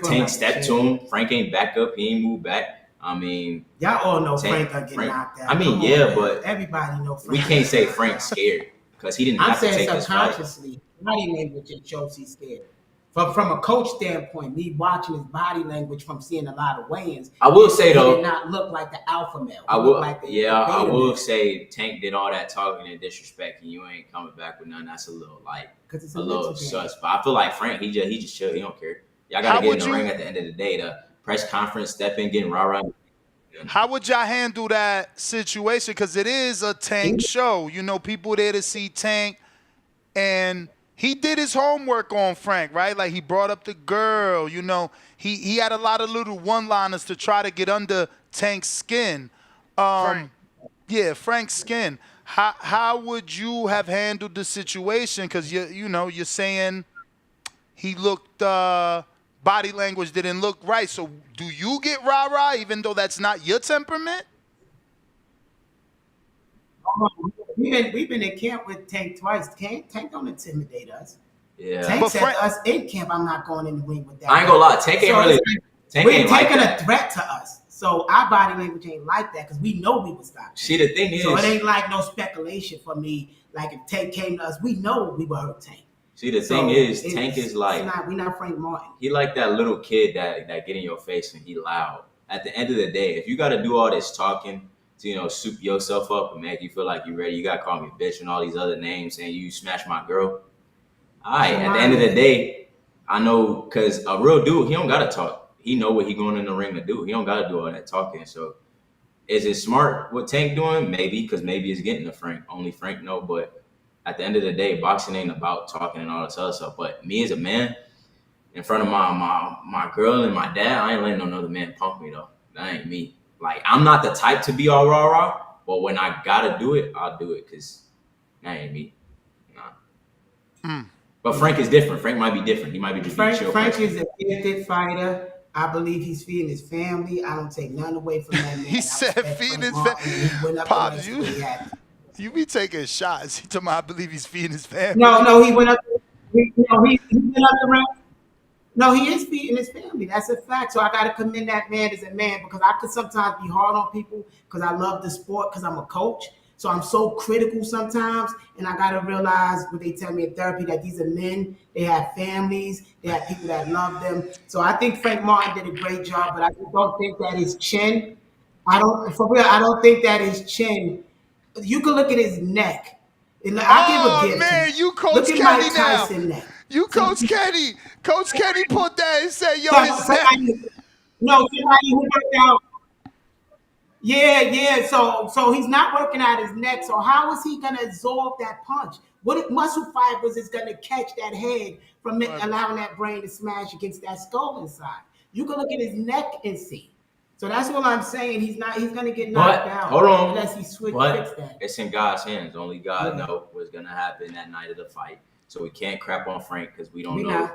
Tank stepped to him. Frank ain't back up. He ain't moved back. I mean, y'all all know Frank gonna get knocked out. I mean, Come on, yeah, man. but everybody know Frank. we can't say Frank's scared because he didn't I'm have to saying take this fight. subconsciously, body language it shows he's scared. From a coach standpoint, me watching his body language from seeing a lot of weigh-ins, I will say he though, did not look like the alpha male. I He will, looked like the I beta will male. say Tank did all that talking and disrespect, and you ain't coming back with nothing. That's a little it's a little sus. But I feel like Frank, he just chill. He don't care. Y'all gotta get in the ring at the end of the day. The press conference, step in, getting rah rah. How would y'all handle that situation? Because it is a Tank show. You know, people there to see Tank, and he did his homework on Frank, right? Like he brought up the girl. You know, he had a lot of little one-liners to try to get under Tank's skin. Yeah, Frank's skin. How would you have handled the situation? Because you're saying he looked body language didn't look right. So do you get rah-rah even though that's not your temperament? We've been in camp with Tank twice. Tank don't intimidate us. Yeah. Tank said to us in camp, I'm not going in the ring with that. I ain't gonna lie, Tank ain't really. Tank we're ain't taking like that. a threat to us. So our body language ain't like that because we know we was stopped. See, the thing is, so it ain't like no speculation for me. Like if Tank came to us, we know we would hurt Tank. See, the thing is, Tank is like we not Frank Martin. He like that little kid that get in your face and he loud. At the end of the day, if you got to do all this talking to soup yourself up and make you feel like you ready, you got to call me bitch and all these other names saying you smashed my girl. All right, at the end of the day, I know because a real dude, he don't got to talk. He know what he going in the ring to do. He don't got to do all that talking. So is it smart what Tank doing? Maybe, because maybe it's getting to Frank. Only Frank know, but at the end of the day, boxing ain't about talking and all this other stuff. But me as a man, in front of my girl and my dad, I ain't letting no other man punk me though. That ain't me. Like I'm not the type to be all rah rah, but when I gotta do it, I'll do it because that ain't me. Nah. But Frank is different. Frank might be different. He might be just Frank, chill. Frank is a gifted fighter. I believe he's feeding his family. I don't take none away from that man. He said feeding his family. Pops, you be taking shots. He told me I believe he's feeding his family. No, he went up. He went up the rank. No, he is feeding his family. That's a fact. So I got to commend that man as a man because I could sometimes be hard on people because I love the sport because I'm a coach. So I'm so critical sometimes, and I got to realize what they tell me in therapy that these are men. They have families. They have people that love them. So I think Frank Martin did a great job, but I just don't think that his chin. I don't think that his chin. You can look at his neck. I give a gift. Man, you Coach look at Kenny Mike now. Tyson neck. You Coach Kenny. Coach Kenny put that and said, yo, somebody who worked out. Yeah. So he's not working out his neck. So how is he gonna absorb that punch? What muscle fibers is gonna catch that head from allowing that brain to smash against that skull inside? You can look at his neck and see. So that's what I'm saying. He's gonna get knocked out. Hold on. Unless he fix that. It's in God's hands. Only God knows what's gonna happen that night of the fight. So we can't crap on Frank because we don't know.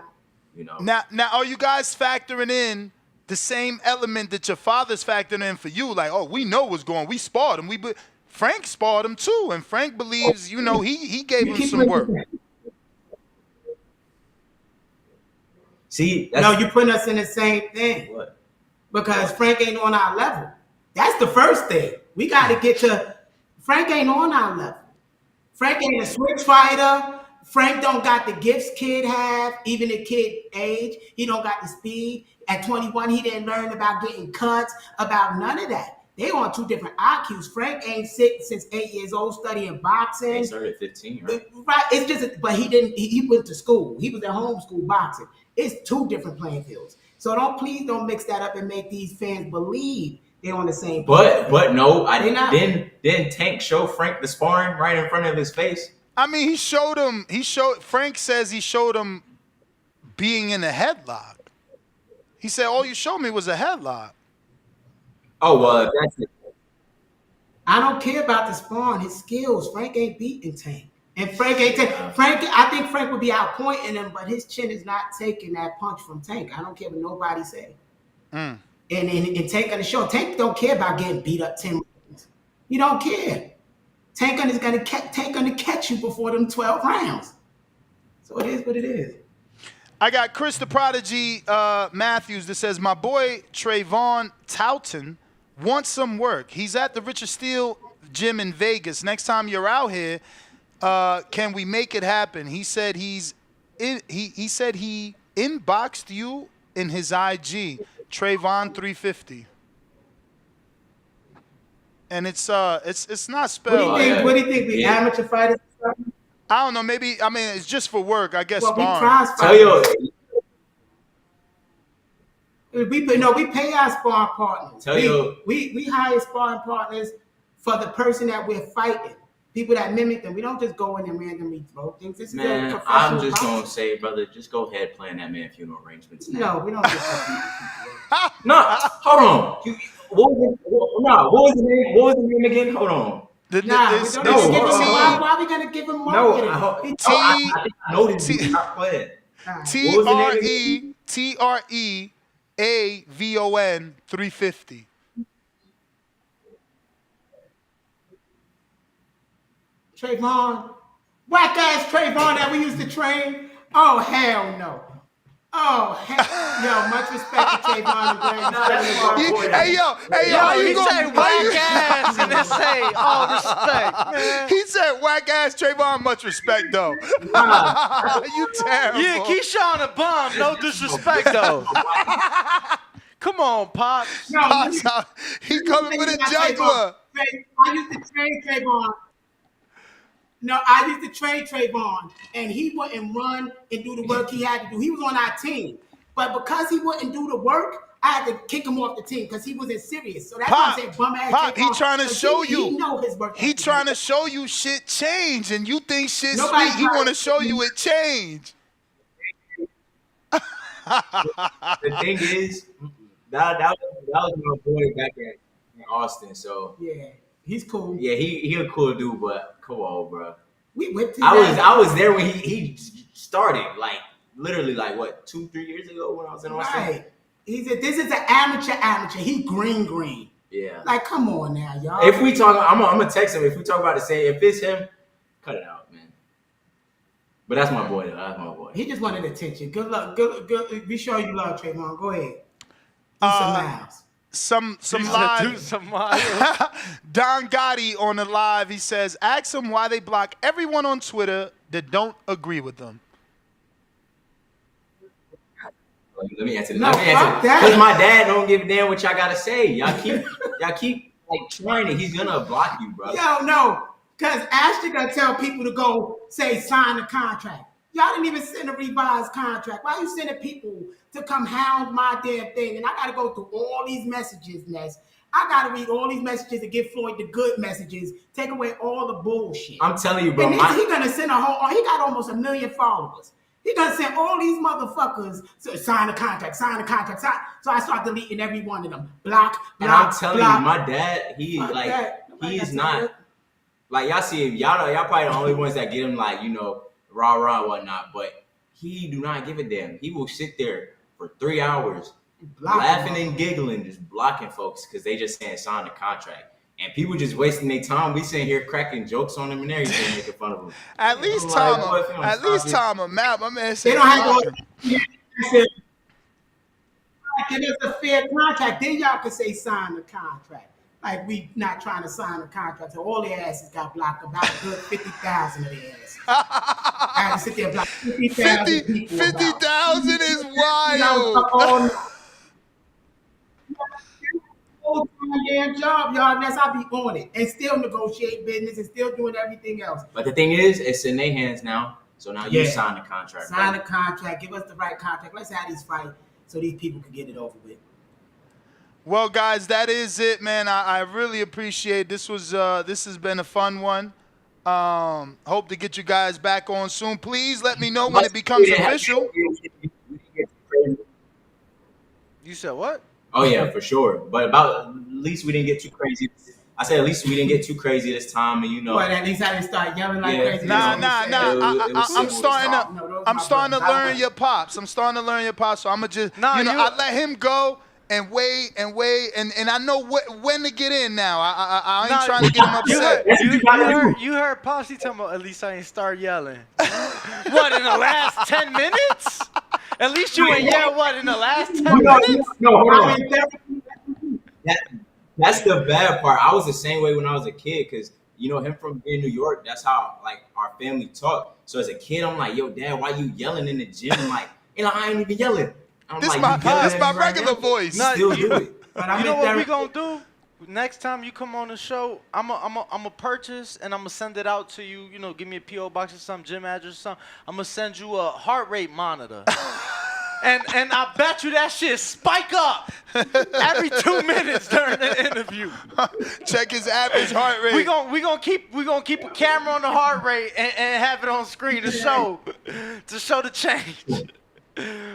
Now, are you guys factoring in the same element that your father's factoring in for you? Like, we know what's going on. We sparred him. Frank sparred him too, and Frank believes, he gave him some work. See, you're putting us in the same thing. What? Because Frank ain't on our level. That's the first thing. We got to get to Frank ain't on our level. Frank ain't a switch fighter. Frank don't got the gifts kid have, even the kid age. He don't got the speed. At 21, he didn't learn about getting cuts, about none of that. They on two different IQs. Frank ain't sick since 8 years old studying boxing. He started at 15, right? Right. It's just, but he didn't. He went to school. He was at homeschool boxing. It's two different playing fields. So please don't mix that up and make these fans believe they're on the same. But no, I didn't. Didn't Tank show Frank the sparring right in front of his face? I mean, Frank says he showed him being in a headlock. He said, all you showed me was a headlock. Oh well, if that's it. I don't care about the spawn. His skills. Frank ain't beating Tank. And Frank ain't Frank. I think Frank would be outpointing him, but his chin is not taking that punch from Tank. I don't care what nobody say. And Tank on the show, Tank don't care about getting beat up 10 rounds. He don't care. Tank is gonna catch you before them 12 rounds. So it is what it is. I got Chris the Prodigy Matthews that says, my boy Trayvon Towton wants some work. He's at the Richard Steele gym in Vegas. Next time you're out here, can we make it happen? He said he inboxed you in his IG, Trayvon 350. And it's not spelled. What do you think? We amateur fighters? I don't know. Maybe it's just for work. I guess. Well, sparring. Tell you. We pay our sparring partners. We hire sparring partners for the person that we're fighting. People that mimic them. We don't just go in and randomly throw things. This is a professional I'm just boxing. gonna say, brother, just go ahead playing that man funeral arrangements. No, we don't just No, hold on. What was the name? What was the name again? Hold on. Why are we gonna give him marketing? I think I know this. Go ahead. TREAVON 350. Trayvon, whack ass Trayvon that we used to train. Oh hell no. Oh hell, yo, much respect to Trayvon and Hey yo, he said whack ass and then say all respect, man. He said whack ass Trayvon, much respect though. You terrible. Yeah, Keyshawn a bomb, no disrespect though. Come on, Pops. No, Pops out. He coming with a juggler. I used to train Trayvon. No, I used to train Trayvon, and he wouldn't run and do the work he had to do. He was on our team, but because he wouldn't do the work, I had to kick him off the team because he wasn't serious. So that's why I said bum ass Pop, Trayvon. he trying to show you. He know his work. He trying to show you shit change, and you think shit's Nobody sweet. He want to show you it change. The thing is, that was my boy back in Austin. So yeah, he's cool. Yeah, he a cool dude, but come on, bro. We whipped his I was there when he started, like literally, like what 2-3 years ago when I was in Austin. Right. This is an amateur. He green. Yeah. Like, come on now, y'all. If we talk, I'm gonna text him. If we talk about the same, if it's him, cut it out, man. But that's my boy, though. That's my boy. He just wanted attention. Good luck. Good. Be sure you love Trayvon. Go ahead. Do some miles. Some live. Don Gotti on the live. He says, ask them why they block everyone on Twitter that don't agree with them. Let me answer this. Because my dad don't give a damn what y'all gotta say. Y'all keep like trying it. He's gonna block you, bro. Yo, no. Because Ashton gonna tell people to go say sign the contract. Y'all didn't even send a revised contract. Why are you sending people to come hound my damn thing? And I got to go through all these messages, Ness. I got to read all these messages to give Floyd the good messages, take away all the bullshit. I'm telling you, bro. And he going to send he got almost 1 million followers. He going to send all these motherfuckers to sign the contract. So I start deleting every one of them. Block. And I'm telling you, my dad, he is not, like y'all see him, y'all probably the only ones that get him like, rah and whatnot, but he do not give a damn. He will sit there for 3 hours laughing and giggling, just blocking folks because they just saying sign the contract. And people just wasting their time. We sitting here cracking jokes on them and everything, making fun of them. At least Tom a map. My man said they don't have to give us a fair contract. Then y'all can say sign the contract. Like we not trying to sign a contract. So all their asses got blocked. About a good 50,000 of their asses. I had to sit there and block 50,000 people. 50,000 is wild. Damn job, y'all. That's I be on it and still negotiate business and still doing everything else. But the thing is, it's in their hands now. So now you sign the contract. Sign the contract. Give us the right contract. Let's have these fight so these people can get it over with. Well, guys, that is it, man. I really appreciate this. This has been a fun one. Hope to get you guys back on soon. Please let me know when it becomes official. You said what? Oh yeah, for sure. But least we didn't get too crazy. I said at least we didn't get too crazy this time, and What, at least I didn't start yelling like Yeah, crazy. nah, It was I'm simple starting talk. I'm starting to learn your pops. I'm starting to learn your pops. So I'm gonna just, I let him go and wait, and I know when to get in now. I ain't trying to get him upset. You heard Posse talking about at least I ain't start yelling. What, in the last 10 minutes? At least you ain't yell what in the last 10 minutes? No, hold on. That's the bad part. I was the same way when I was a kid, because him from being in New York, that's how like our family talked. So as a kid, I'm like, yo, Dad, why you yelling in the gym? I'm like, I ain't even yelling. I'm This like, my regular voice. Still do it. You know what we gonna do? Next time you come on the show, I'm a purchase and I'm gonna send it out to you. Give me a PO box or some gym address or something. I'm gonna send you a heart rate monitor. And I bet you that shit spike up every 2 minutes during the interview. Check his average heart rate. We gonna keep a camera on the heart rate and have it on screen to show the change.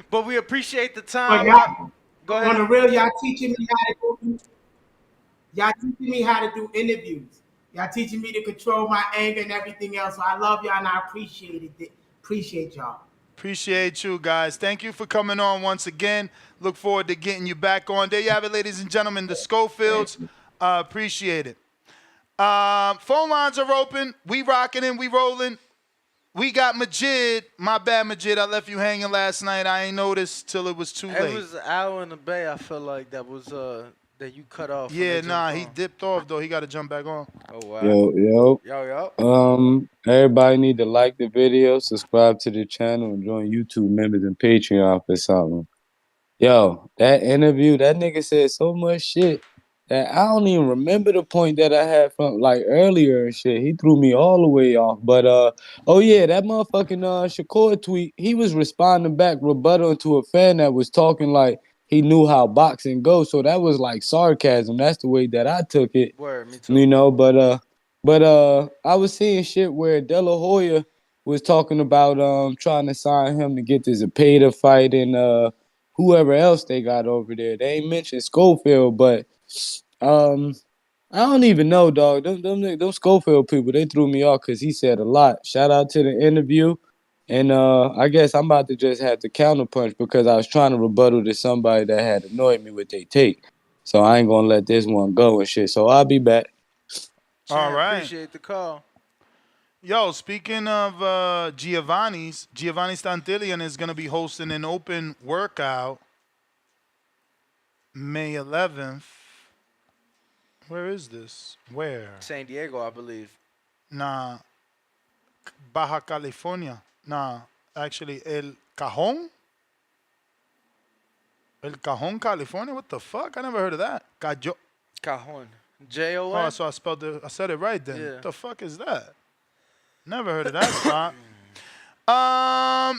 But we appreciate the time. Go ahead. On the real, y'all teaching me how to do interviews. Y'all teaching me to control my anger and everything else. So I love y'all and I appreciate it. Appreciate y'all. Appreciate you guys. Thank you for coming on once again. Look forward to getting you back on. There you have it, ladies and gentlemen, the Schofields. Appreciate it. Phone lines are open. We rocking and we rolling. We got Majid. My bad, Majid. I left you hanging last night. I ain't noticed till it was too late. It was an hour in the bay. I feel like that was that you cut off. Yeah, nah, he dipped off though. He got to jump back on. Oh wow. Yo. Everybody need to like the video, subscribe to the channel, and join YouTube members and Patreon for something. Yo, that interview, that nigga said so much shit that I don't even remember the point that I had from like earlier and shit. He threw me all the way off. But oh yeah, that motherfucking Shakur tweet, he was responding back, rebuttal to a fan that was talking like he knew how boxing goes. So that was like sarcasm. That's the way that I took it. Word, me too. But I was seeing shit where De La Hoya was talking about trying to sign him to get this Zepeda fight and whoever else they got over there. They ain't mentioned Schofield, but I don't even know, dog. Them Schofield people, they threw me off because he said a lot. Shout out to the interview. And I guess I'm about to just have to counterpunch because I was trying to rebuttal to somebody that had annoyed me with their take. So I ain't going to let this one go and shit. So I'll be back. All right. Appreciate the call. Yo, speaking of Giovanni Stantillian is going to be hosting an open workout May 11th. Where is this? Where? San Diego, I believe. Nah. Baja California. Nah. Actually, El Cajon? El Cajon, California? What the fuck? I never heard of that. Cajon. J-O-N? Oh, so I said it right then. Yeah. What the fuck is that? Never heard of that spot.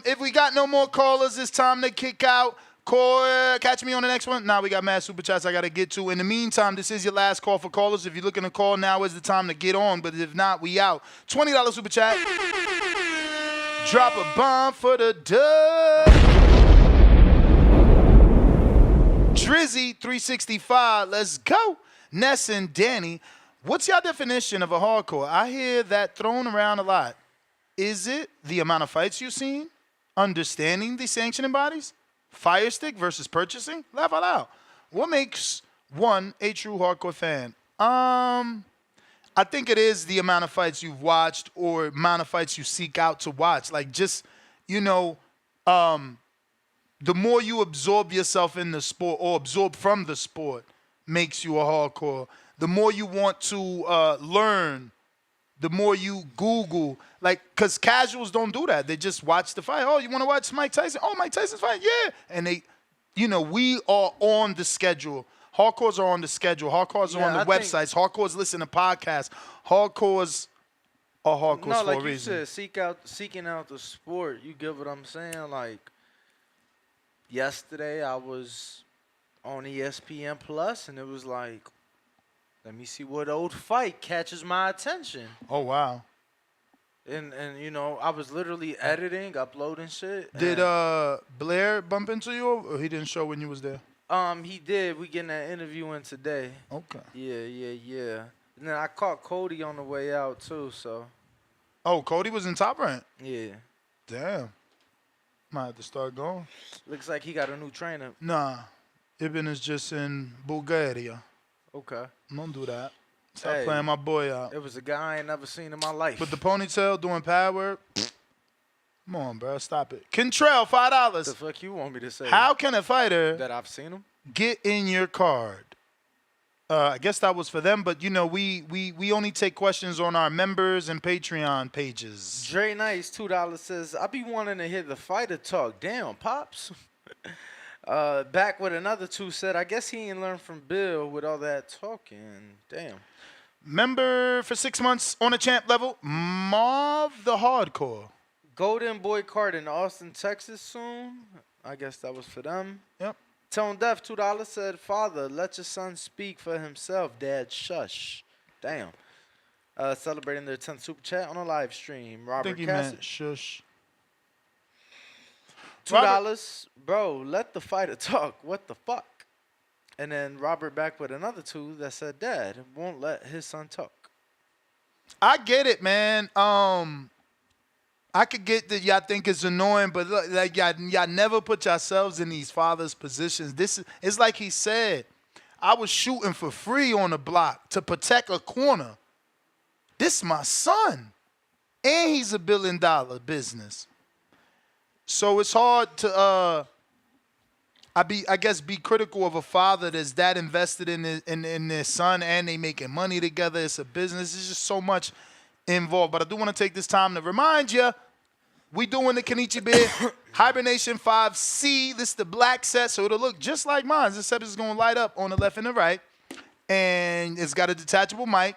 If we got no more callers, it's time to kick out. Catch me on the next one. Nah, we got mad super chats I got to get to. In the meantime, this is your last call for callers. If you're looking to call, now is the time to get on. But if not, we out. $20 super chat. Drop a bomb for the dub. Drizzy 365. Let's go. Ness and Danny. What's your definition of a hardcore? I hear that thrown around a lot. Is it the amount of fights you've seen? Understanding the sanctioning bodies? Fire stick versus purchasing? Laugh out loud. What makes one a true hardcore fan? I think it is the amount of fights you've watched or amount of fights you seek out to watch. Like just, the more you absorb yourself in the sport or absorb from the sport makes you a hardcore. The more you want to learn, the more you Google, because casuals don't do that. They just watch the fight. Oh, you want to watch Mike Tyson? Oh, Mike Tyson's fight? Yeah. And we are on the schedule. Hardcores are on the schedule. Hardcores are on the websites. Hardcores listen to podcasts. Hardcores are hardcores for a reason. No, like you said, seeking out the sport. You get what I'm saying? Like, yesterday I was on ESPN Plus, and it was like, let me see what old fight catches my attention. Oh, wow. And I was literally editing, uploading shit. Did Blair bump into you, or he didn't show when you was there? He did. We getting that interview in today. Okay. Yeah. And then I caught Cody on the way out too. So. Oh, Cody was in Top Rank. Yeah. Damn. Might have to start going. Looks like he got a new trainer. Nah, Ibn is just in Bulgaria. Okay. Don't do that. Stop Hey, playing my boy out. It was a guy I ain't never seen in my life. With the ponytail doing pad work. Come on, bro. Stop it. Kentrell, $5. The fuck you want me to say? How can a fighter that I've seen him get in your card? I guess that was for them, but you know we only take questions on our members and Patreon pages. Dre Nice, $2 says, I be wanting to hear the fighter talk. Damn, Pops. Back with another 2 said, I guess he ain't learned from Bill with all that talking. Damn. Member for 6 months on a champ level, Marv the Hardcore. Golden Boy card in Austin, Texas soon. I guess that was for them. Yep. Tone Deaf, $2 said, Father, let your son speak for himself. Dad, shush. Damn. Celebrating their 10th super chat on a live stream. I Robert think he Cassidy. meant shush. $2. Bro, let the fighter talk. What the fuck? And then Robert back with another 2 that said, Dad won't let his son talk. I get it, man. I could get that y'all think it's annoying, but look, like y'all never put yourselves in these fathers' positions. It's like he said, I was shooting for free on the block to protect a corner. This is my son. And he's $1 billion business. So it's hard to I guess be critical of a father that's that invested in their son and they making money together. It's a business. It's just so much involved. But I do want to take this time to remind you, we doing the Kenichi bid, Hibernation 5C. This is the black set, so it'll look just like mine. This set is going to light up on the left and the right. And it's got a detachable mic.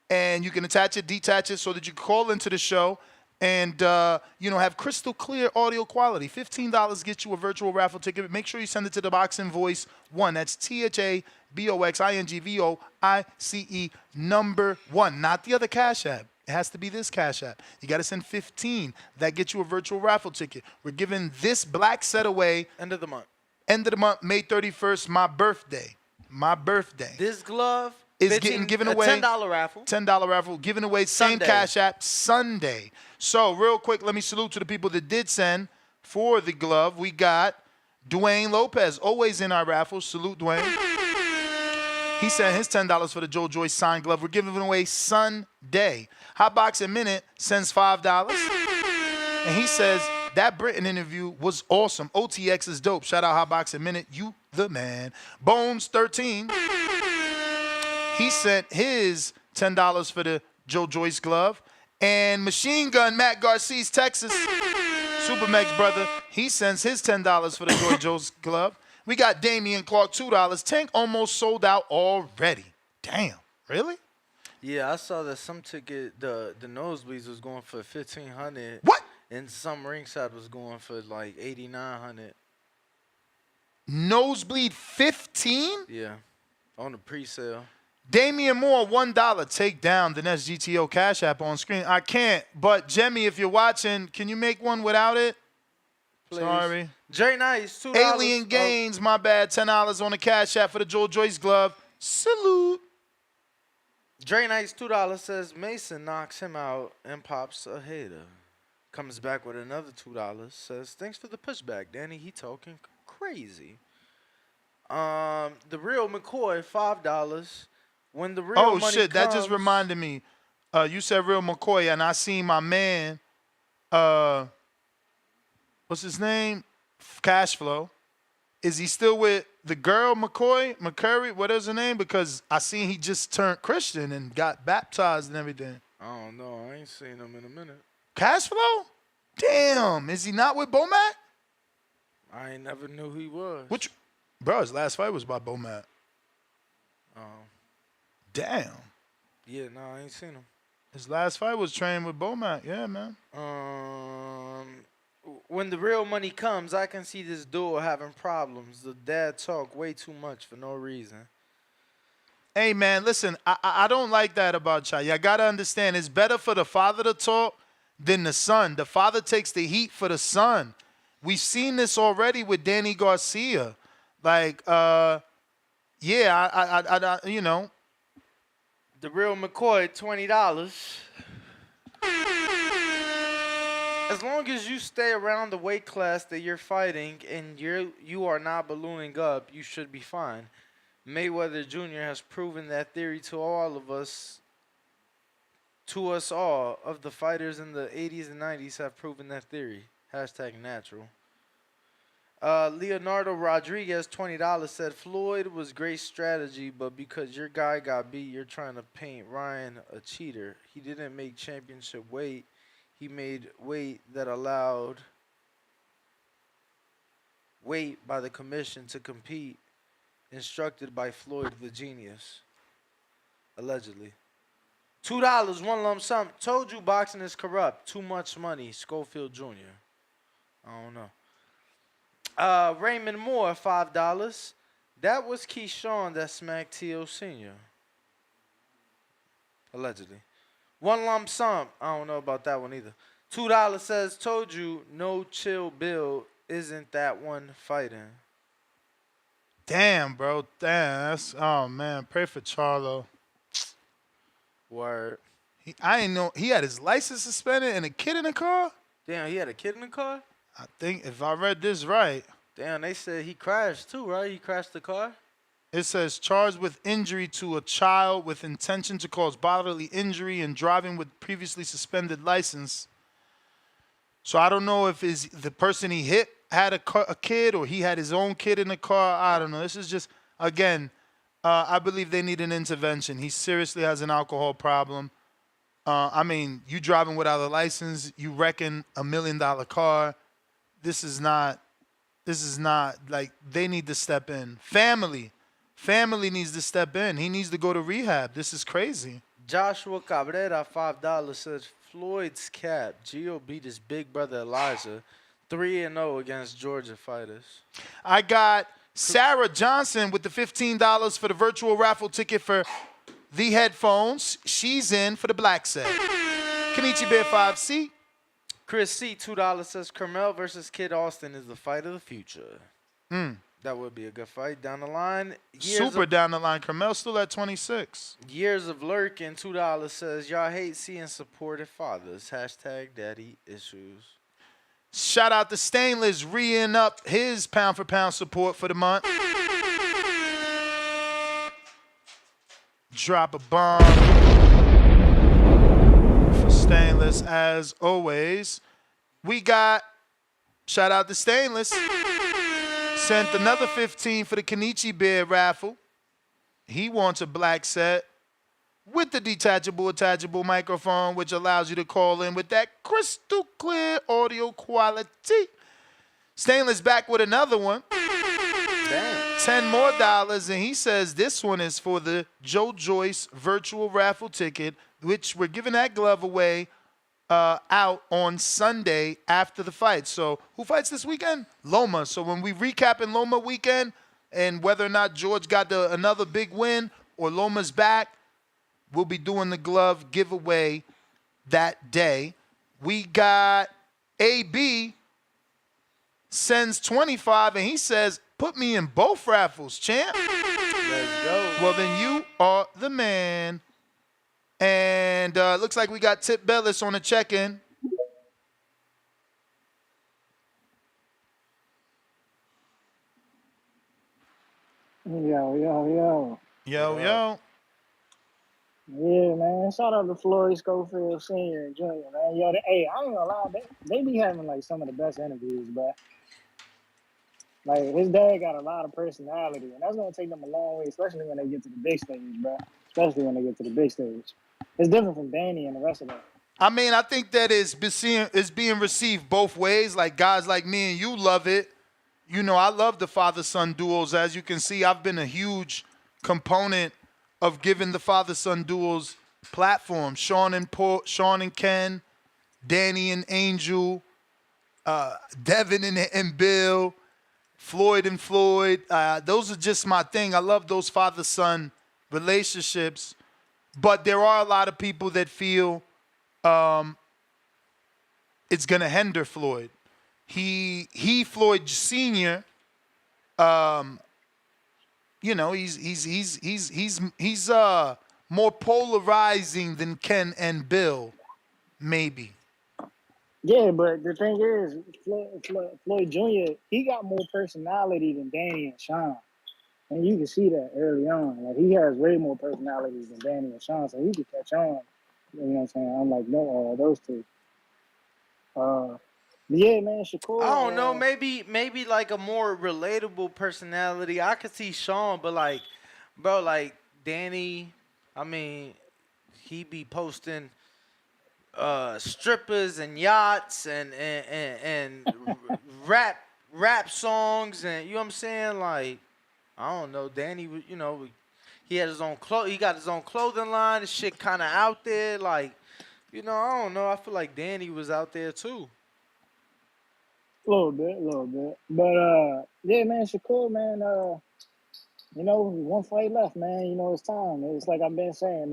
And you can attach it, detach it, so that you can call into the show and, have crystal clear audio quality. $15 gets you a virtual raffle ticket. Make sure you send it to the Boxing Voice 1. That's THABOXINGVOICE number 1, not the other Cash App. It has to be this Cash App. You got to send 15. That gets you a virtual raffle ticket. We're giving this black set away. End of the month. End of the month, May 31st, my birthday. My birthday. This glove is getting given away. $10 raffle. $10 raffle. Given away same Sunday. Cash App Sunday. So real quick, let me salute to the people that did send for the glove. We got Dwayne Lopez, always in our raffle. Salute, Dwayne. He sent his $10 for the Joe Joyce signed glove. We're giving it away Sunday. Hot Boxing Minute sends $5. And he says, that Britain interview was awesome. OTX is dope. Shout out Hot Boxing Minute. You the man. Bones 13. He sent his $10 for the Joe Joyce glove. And Machine Gun Matt Garcia's Texas Supermax brother, he sends his $10 for the Joy Joe's glove. We got Damian Clark, $2. Tank almost sold out already. Damn, really? Yeah, I saw that some ticket, the nosebleeds was going for $1,500. What? And some ringside was going for like $8,900. Nosebleed 15? Yeah, on the pre-sale. Damian Moore, $1. Take down the next GTO Cash App on screen. I can't, but Jemmy, if you're watching, can you make one without it? Please. Sorry. Jay Nice, $2. Alien Gains, my bad, $10 on the Cash App for the Joel Joyce glove. Salute. Dre Nice, $2 says Mason knocks him out and pops a hater. Comes back with another $2. Says thanks for the pushback, Danny. He talking crazy. The real McCoy, $5. When the real money shit, that just comes- reminded me. You said Real McCoy, and I seen my man, what's his name? Cash Flow. Is he still with the girl McCurry? What is her name? Because I seen he just turned Christian and got baptized and everything. I don't know. I ain't seen him in a minute. Cash Flow? Damn, is he not with Bomac? I ain't never knew who he was. Bro, his last fight was by Bomac. Oh. Damn. Yeah, no, I ain't seen him. His last fight was trained with Bomac. Yeah, man. When the real money comes, I can see this duo having problems. The dad talk way too much for no reason. Hey, man, listen, I don't like that about y'all. Y'all got to understand, it's better for the father to talk than the son. The father takes the heat for the son. We've seen this already with Danny Garcia. Like, yeah, I you know. The real McCoy, $20. As long as you stay around the weight class that you're fighting and you are not ballooning up, you should be fine. Mayweather Jr. has proven that theory to all of us, to us all, of the fighters in the 80s and 90s have proven that theory. Hashtag natural. Leonardo Rodriguez, $20, said Floyd was great strategy, but because your guy got beat, you're trying to paint Ryan a cheater. He didn't make championship weight. He made weight that allowed weight by the commission to compete, instructed by Floyd the genius. Allegedly. $2, one lump sum. Told you boxing is corrupt. Too much money. Schofield Jr. I don't know. Raymond Moore, $5. That was Keyshawn that smacked T.O. Sr. Allegedly. One lump sum. I don't know about that one either. $2 says, told you, no chill Bill. Isn't that one fighting? Damn, bro. Damn. That's, oh, man. Pray for Charlo. Word. I didn't know. He had his license suspended and a kid in the car? Damn, he had a kid in the car? I think, if I read this right. Damn, they said he crashed too, right? He crashed the car? It says charged with injury to a child with intention to cause bodily injury and driving with previously suspended license. So I don't know if the person he hit had a kid or he had his own kid in the car. I don't know. This is just, again, I believe they need an intervention. He seriously has an alcohol problem. I mean, you driving without a license, you wrecking $1 million car. This is not like, they need to step in. Family needs to step in. He needs to go to rehab. This is crazy. Joshua Cabrera, $5, says Floyd's cap. Gio beat his big brother Elijah 3-0 against Georgia fighters. I got Sarah Johnson with the $15 for the virtual raffle ticket for the headphones. She's in for the black set. Kenichi Bear 5C. Chris C, $2, says Carmel versus Kid Austin is the fight of the future. That would be a good fight down the line. Super down the line. Carmel still at 26. Years of lurking, $2, says y'all hate seeing supportive fathers. Hashtag daddy issues. Shout out to Stainless re-ing up his pound for pound support for the month. Drop a bomb for Stainless as always. We got, shout out to Stainless. Sent another 15 for the Kenichi Bear raffle. He wants a black set with the detachable, attachable microphone, which allows you to call in with that crystal clear audio quality. Stainless back with another one. Damn. $10 more, and he says this one is for the Joe Joyce virtual raffle ticket, which we're giving that glove away out on Sunday after the fight. So who fights this weekend? Loma. So when we recap in Loma weekend and whether or not George got another big win or Loma's back, we'll be doing the glove giveaway that day. We got AB sends 25 and he says, put me in both raffles, champ. Let's go. Well, then you are the man. And looks like we got Tip Bellis on the check-in. Yo. Yeah, man. Shout out to Floyd Schofield Sr. and Jr., man. Yo, hey, I ain't gonna lie, they be having like some of the best interviews, but like his dad got a lot of personality, and that's gonna take them a long way, especially when they get to the big stage, bro. Especially when they get to the big stage. It's different from Danny and the rest of them. I mean, I think that is being received both ways. Like guys like me and you love it. You know, I love the father-son duels. As you can see, I've been a huge component of giving the father-son duels platform. Sean and Ken, Danny and Angel, Devin and Bill, Floyd and Floyd. Those are just my thing. I love those father-son relationships. But there are a lot of people that feel it's going to hinder Floyd. Floyd Sr., you know, he's more polarizing than Ken and Bill, maybe. Yeah, but the thing is, Floyd Jr. he got more personality than Danny and Sean, and you can see that early on. Like he has way more personality than Danny and Sean, so he could catch on. You know what I'm saying? I'm like, no, those two. Yeah, man, I don't know. Shakur. Maybe like a more relatable personality. I could see Sean, but like, bro, like Danny. I mean, he be posting strippers and yachts and rap songs and you know what I'm saying. Like I don't know. Danny, you know, he had his own he got his own clothing line. This shit kind of out there. Like you know, I don't know. I feel like Danny was out there too. Little bit. But yeah, man, Shakur, man, you know, one fight left, man. You know, it's time. It's like I've been saying,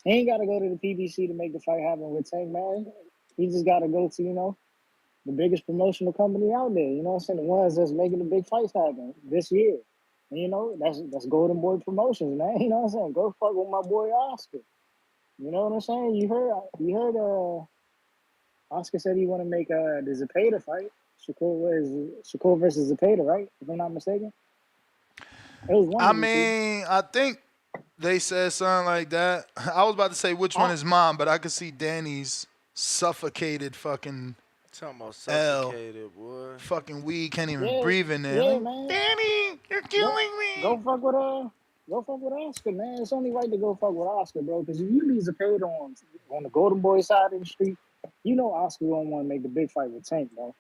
he ain't gotta go to the PBC to make the fight happen with Tank, man. He just gotta go to, you know, the biggest promotional company out there, you know what I'm saying? The ones that's making the big fights happen this year. And you know, that's Golden Boy Promotions, man. You know what I'm saying? Go fuck with my boy Oscar. You know what I'm saying? You heard Oscar said he wanna make the Zepeda fight. Shakur versus Zepeda, right? If I'm not mistaken. It was one I of the two. mean, I think they said something like that. I was about to say which one is mine, but I could see Danny's suffocated fucking Talking about L. suffocated, boy. Fucking weed, can't even Yeah, breathe in there. yeah, Like, man. Danny, you're Go, killing me. go fuck with Oscar, man. It's only right to go fuck with Oscar, bro. Because if you be Zepeda on the Golden Boy side of the street, you know Oscar gonna want to make the big fight with Tank, bro.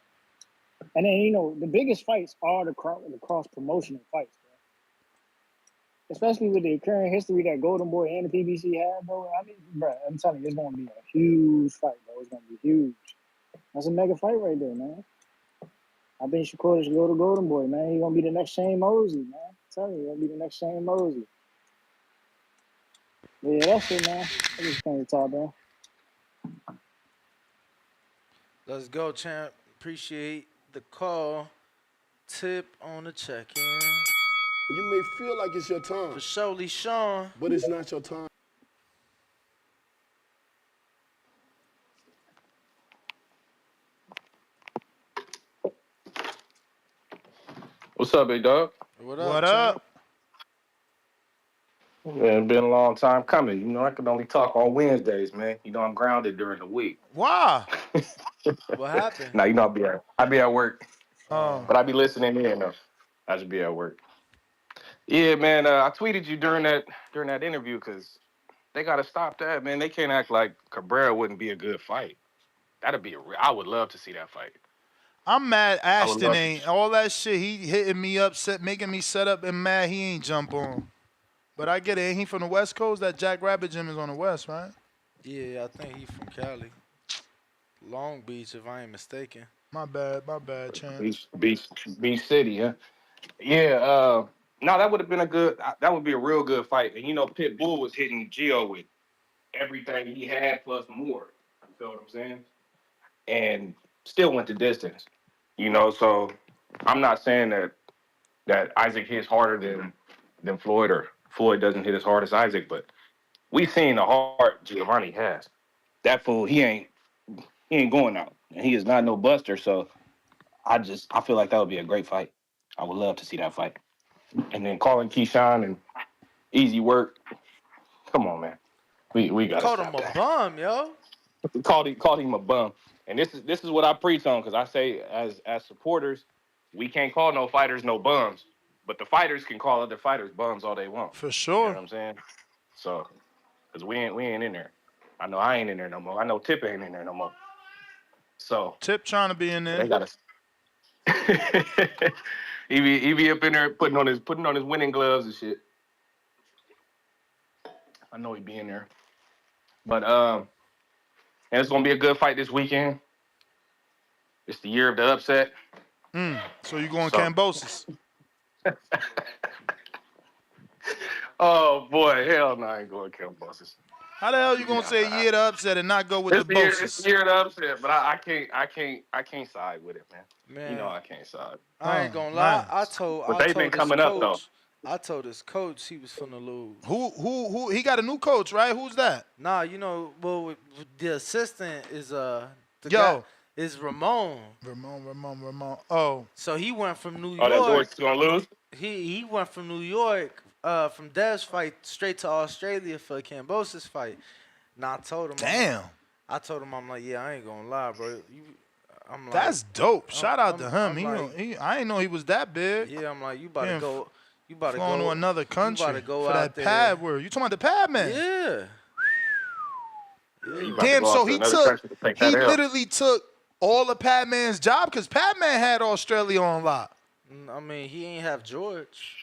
And then you know the biggest fights are the cross promotional fights, bro. Especially with the current history that Golden Boy and the PBC have, bro. I mean, bro, I'm telling you, it's gonna be a huge fight, bro. It's gonna be huge. That's a mega fight right there, man. I think Shakur should go to Golden Boy, man. He's gonna be the next Shane Mosley, man. I'm telling you, he's gonna be the next Shane Mosley. But yeah, that's it, man. I just came to talk, man. Let's go, champ. Appreciate the call. Tip on the check-in. You may feel like it's your time, For surely Sean. but it's not your time. What's up, big dog? What What up, champ? up? Man, it's been a long time coming. You know, I can only talk on Wednesdays, man. You know, I'm grounded during the week. Why? What happened? Now, you know, I be at work, Oh, but I be listening in though. I just be at work. Yeah, man. I tweeted you during that interview because they gotta stop that, man. They can't act like Cabrera wouldn't be a good fight. That'd be I would love to see that fight. I'm mad I would Ashton love to. ain't. All that shit, he hitting me up, making me set up and mad he ain't jump on. But I get it. Ain't he from the West Coast? That Jack Rabbit gym is on the West, right? Yeah, I think he from Cali. Long Beach, if I ain't mistaken. My bad, champ. Beach City, huh? Yeah. No, that would have been that would be a real good fight. And you know, Pitbull was hitting Gio with everything he had plus more. You feel what I'm saying? And still went the distance. You know, so I'm not saying that Isaac hits harder than Floyd or Floyd doesn't hit as hard as Isaac, but we seen the heart Giovanni has. That fool, he ain't going out. And he is not no buster, so I feel like that would be a great fight. I would love to see that fight. And then calling Keyshawn and easy work. Come on, man. We gotta Called him stop a that. bum, yo. Called him a bum. And this is what I preach on because I say as supporters, we can't call no fighters no bums, but the fighters can call other fighters bums all they want. For You know sure. what I'm saying? So, because we ain't in there. I know I ain't in there no more. I know Tip ain't in there no more. So Tip trying to be in they there. gotta. he be up in there putting on his winning gloves and shit. I know he be in there, but and it's gonna be a good fight this weekend. It's the year of the upset. So you going So- Cambosis? Oh boy, hell no, I ain't going kill bosses. How the hell you gonna say year to upset and not go with It's the the Boses? year of the upset, but I can't side with it, man. You know Man, I can't side. I ain't gonna lie. man. I told But they've been his coming up though. coach. I told his coach he was finna lose. Who? He got a new coach, right? Who's that? Nah, well, the assistant is the guy Yo, is Ramon. Ramon. Oh, So he went from New Oh, that York. Lord's gonna lose. He went from New York, from Dev's fight straight to Australia for Cambosis fight. Now damn. I told him I'm like, yeah, I ain't gonna lie, bro. I'm like, That's dope. Shout out to him. I'm like, I didn't know he was that big. yeah, I'm like, you about Yeah, to go, you about to Going go to another You country about to go for out that there. pad word. You talking about the pad man? Yeah. You about to Damn. go out So to he another took. country to take He that L. literally took all of Padman's job because Padman had Australia on lock. I mean, he ain't have George.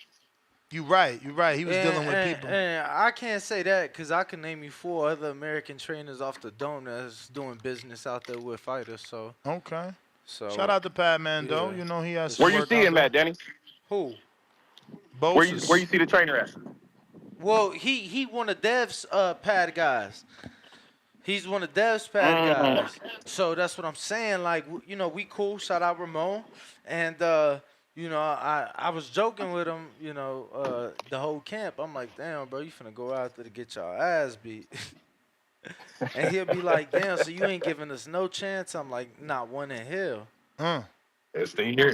You right. He was dealing with people. And I can't say that because I can name you 4 other American trainers off the dome that's doing business out there with fighters. So Okay. So Shout out to Padman though. yeah. You know he has. Where you see him at, Danny? Who? Where you see the trainer at? Well, he one of Dev's pad guys. He's one of Dev's pad guys. So that's what I'm saying. Like, we cool. Shout out Ramon. And I was joking with him, the whole camp. I'm like, damn, bro, you finna go out there to get your ass beat. And he'll be like, damn, so you ain't giving us no chance? I'm like, not one in hell. It's the year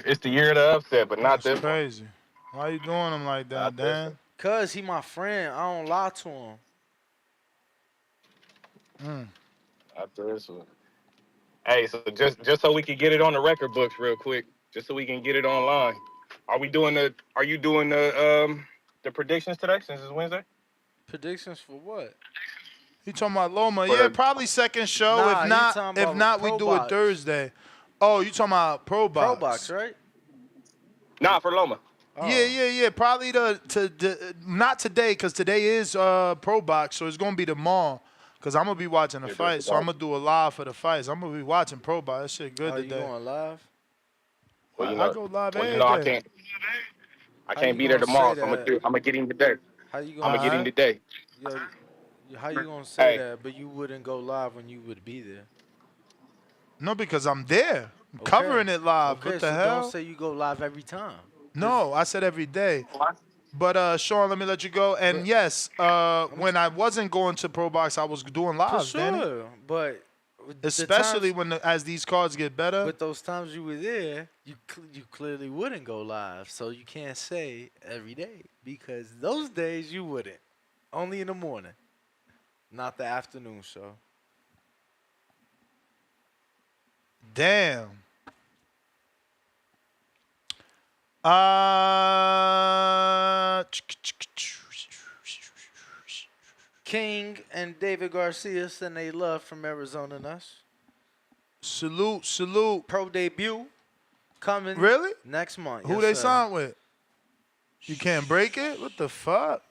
of the upset, but not this crazy. Why you doing him like that, Dan? Cause he my friend. I don't lie to him. Not this one. Hey, so just so we can get it on the record books real quick, just so we can get it online. Are you doing the predictions today since it's Wednesday? Predictions for what? He talking about Loma. Yeah, probably second show. Nah, if not, we do it Thursday. Oh, you talking about Pro Box? Pro Box, right? Nah, for Loma. Oh. Yeah. Probably not today because today is Pro Box, so it's gonna be tomorrow. Cause I'm gonna be watching the fight, so I'm gonna do a live for the fights. I'm gonna be watching Pro Box. That shit good today. You going live? Well, I go live every day. I can't be there tomorrow, so I'm gonna get him today. How you I'm gonna get him today. Yo, how you gonna say that, but you wouldn't go live when you would be there? No, because I'm there. I'm covering it live. Okay, What the so hell? don't say you go live every time. No, I said every day. But Sean, let me let you go. And yes, when I wasn't going to Pro Box, I was doing live. For sure, Danny. but especially as these cards get better. But those times you were there, you clearly wouldn't go live, so you can't say every day because those days you wouldn't. Only in the morning, not the afternoon show. Damn. King and David Garcia send they love from Arizona and us. Salute. Pro debut coming. Really? Next month. Who they signed with? You can't break it? What the fuck?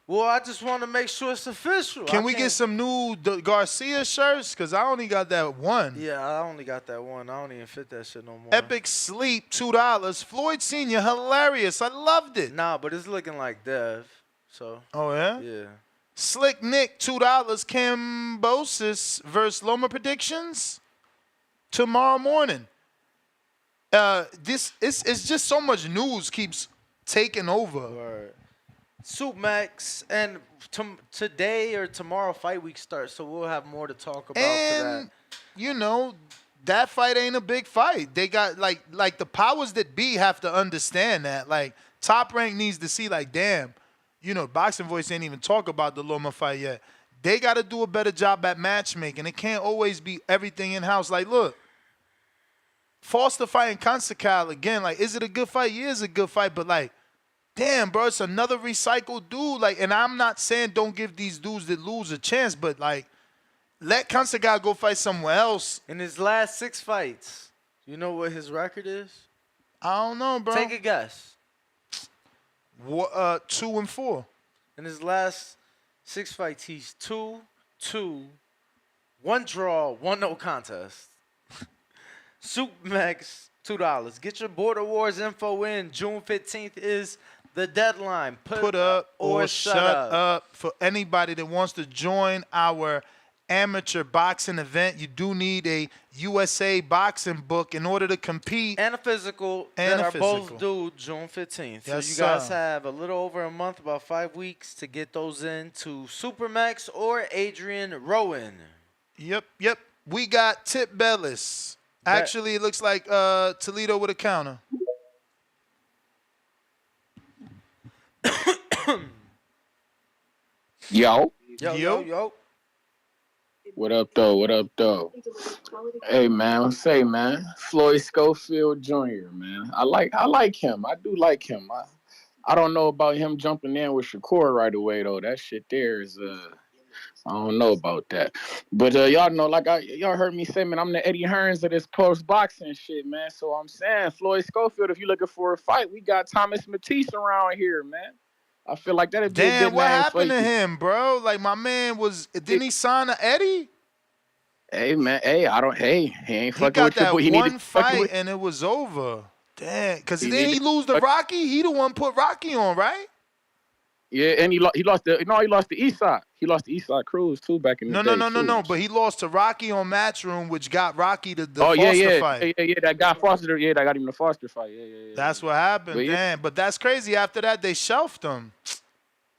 Well, I just want to make sure it's official. Can we get some new Garcia shirts? Because I only got that one. Yeah, I only got that one. I don't even fit that shit no more. Epic Sleep, $2. Floyd Sr., hilarious. I loved it. Nah, but it's looking like Dev. So. Oh, yeah? Yeah. Slick Nick, $2. Cambosis versus Loma predictions tomorrow morning. It's just so much news keeps taking over. Right. Soup Max, and today or tomorrow fight week starts, so we'll have more to talk about for that. You know, that fight ain't a big fight. They got like the powers that be have to understand that. Like Top Rank needs to see like, damn, you know, Boxing Voice ain't even talk about the Loma fight yet. They got to do a better job at matchmaking. It can't always be everything in house. Like, look, Foster fighting Consacal again. Like, is it a good fight? Yeah, it's a good fight, but like, damn, bro, it's another recycled dude. Like, and I'm not saying don't give these dudes that lose a chance, but like, let Consacal go fight somewhere else. In his last 6 fights, you know what his record is? I don't know, bro. Take a guess. 2-4. In his last 6 fights, he's 2-2, 1 draw, 1 no contest. Soup Max, $2. Get your Border Wars info in. June 15th is the deadline. Put up or shut up for anybody that wants to join our amateur boxing event, you do need a USA boxing book in order to compete. And a physical And that a are both physical. due June 15th. So Yes, you guys sir. have a little over a month, about 5 weeks, to get those in to Supermax or Adrian Rowan. Yep. We got Tip Bellis. Actually, it looks like Toledo with a counter. Yo. Yo. What up, though? What up, though? Hey, man. Say, man. Floyd Schofield Jr., man. I like him. I do like him. I don't know about him jumping in with Shakur right away, though. That shit there is, I don't know about that. But y'all know, y'all heard me say, man, I'm the Eddie Hearns of this post-boxing shit, man. So I'm saying, Floyd Schofield, if you're looking for a fight, we got Thomas Matisse around here, man. I feel like that'd be a Damn, good what name for happened you. to him, bro? Like, my man didn't he sign to Eddie? Hey, man. Hey, he ain't He fucking got with your that boy. He needed one to fucking fight with. and it was over. Damn, because He didn't he needed lose to Rocky? He the one put Rocky on, right? Yeah, and he lost to Eastside. He lost to Eastside Cruz too back in the day too. No. But he lost to Rocky on Matchroom, which got Rocky the Oh Foster fight. yeah. That got Foster. Yeah, that got him the Foster fight. Yeah. That's what happened. But yeah. Damn, but that's crazy. After that, they shelved him.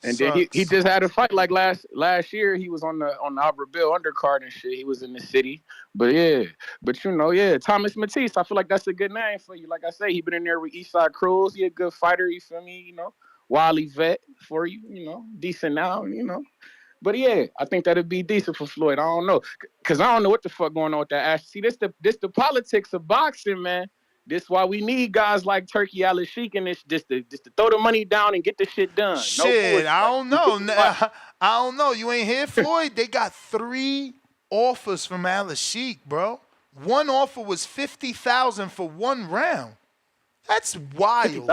And then he just had a fight like last year. He was on the Albert Bill undercard and shit. He was in the city. But Thomas Matisse. I feel like that's a good name for you. Like I say, he been in there with Eastside Cruz. He a good fighter. You feel me? You know, wily vet for you. You know, decent now. You know. But yeah, I think that'd be decent for Floyd. I don't know, cause I don't know what the fuck going on with that ass. See, this the politics of boxing, man. This why we need guys like Turkey Al Sheik and just to throw the money down and get the shit done. Shit, No bullshit. I don't know. I don't know. You ain't here, Floyd? They got 3 offers from Al Sheik, bro. One offer was $50,000 for 1 round. That's wild.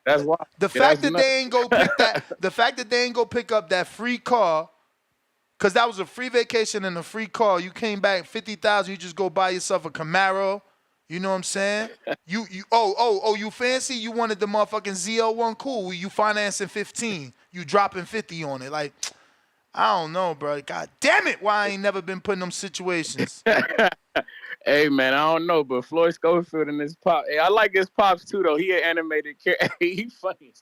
That's wild. The fact that they ain't go pick that. The fact that they ain't go pick up that free car, cause that was a free vacation and a free car. You came back $50,000. You just go buy yourself a Camaro. You know what I'm saying? You fancy? You wanted the motherfucking ZL1? Cool. You financing 15. You dropping 50 on it. Like, I don't know, bro. God damn it! Why I ain't never been put in them situations? Hey man, I don't know, but Floyd Schofield and his pop. Hey, I like his pops too, though. He an animated character. He funny.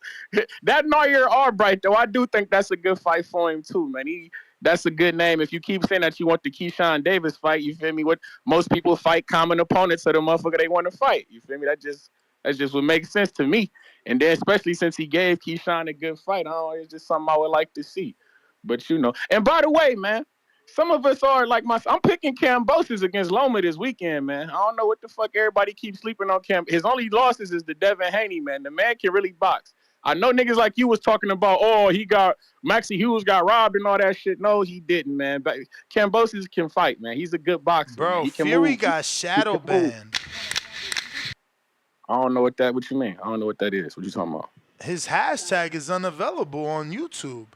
That Nair Albright, though, I do think that's a good fight for him too, man. That's a good name. If you keep saying that you want the Keyshawn Davis fight, you feel me? What most people fight common opponents of the motherfucker they want to fight. You feel me? That's just what makes sense to me. And then especially since he gave Keyshawn a good fight, it's just something I would like to see. But you know, and by the way, man. Some of us are like I'm picking Cambosis against Loma this weekend, man. I don't know what the fuck everybody keeps sleeping on Cam. His only losses is the Devin Haney, man. The man can really box. I know niggas like you was talking about, Maxie Hughes got robbed and all that shit. No, he didn't, man. But Cambosis can fight, man. He's a good boxer. Bro, man. He can Fury move. got shadow banned. I don't know what you mean. I don't know what that is. What you talking about? His hashtag is unavailable on YouTube.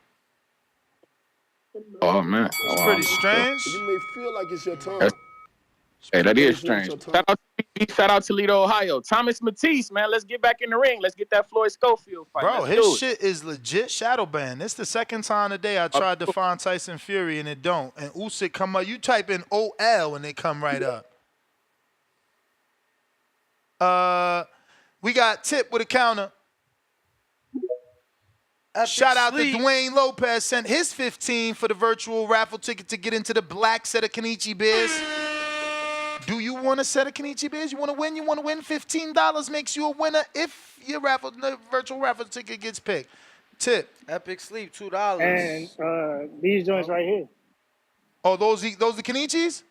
Oh man, it's pretty strange. You may feel like it's your turn. Hey, that is strange. Shout out Toledo, Ohio. Thomas Matisse, man. Let's get back in the ring. Let's get that Floyd Schofield fight. Bro, his shit is legit shadow banned. It's the second time today I tried to find Tyson Fury and it don't. And Usyk come up. You type in OL and it come right up. We got Tip with a counter. Shout out to Dwayne Lopez, sent his 15 for the virtual raffle ticket to get into the black set of Kenichi beers. Do you want a set of Kenichi beers? You want to win? You want to win? $15 makes you a winner if your virtual raffle ticket gets picked. Tip. Epic Sleep, $2. And these joints right here. Oh, those the Kenichis?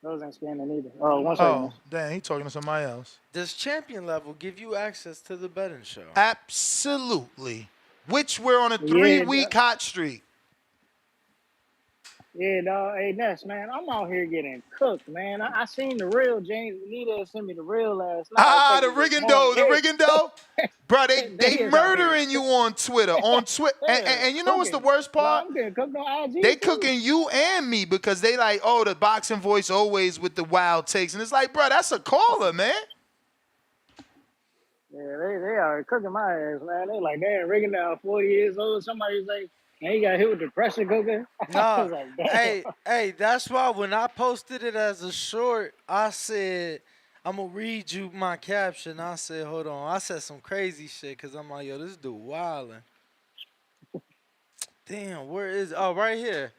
Those ain't scanning either. Oh, one second. Oh, damn, he talking to somebody else. Does champion level give you access to the betting show? Absolutely. Which we're on a 3-week hot streak. Yeah, dog. Hey, Ness, man, I'm out here getting cooked, man. I seen the real James Nita sent me the real last night. The Riggando. Bro, they murdering you on Twitter. And you know what's the worst part? I'm getting cooked on IG. They cooking you and me because they like, the boxing voice always with the wild takes. And it's like, bro, that's a caller, man. Yeah, they are cooking my ass, man. They like, damn, Riggando, 40 years old. Somebody's like, And he got hit with the pressure cooker. I Nah, was like, damn. hey, that's why when I posted it as a short, I said, I'm gonna read you my caption. I said, hold on. I said some crazy shit because I'm like, yo, this dude wildin'. Damn, where is oh right here.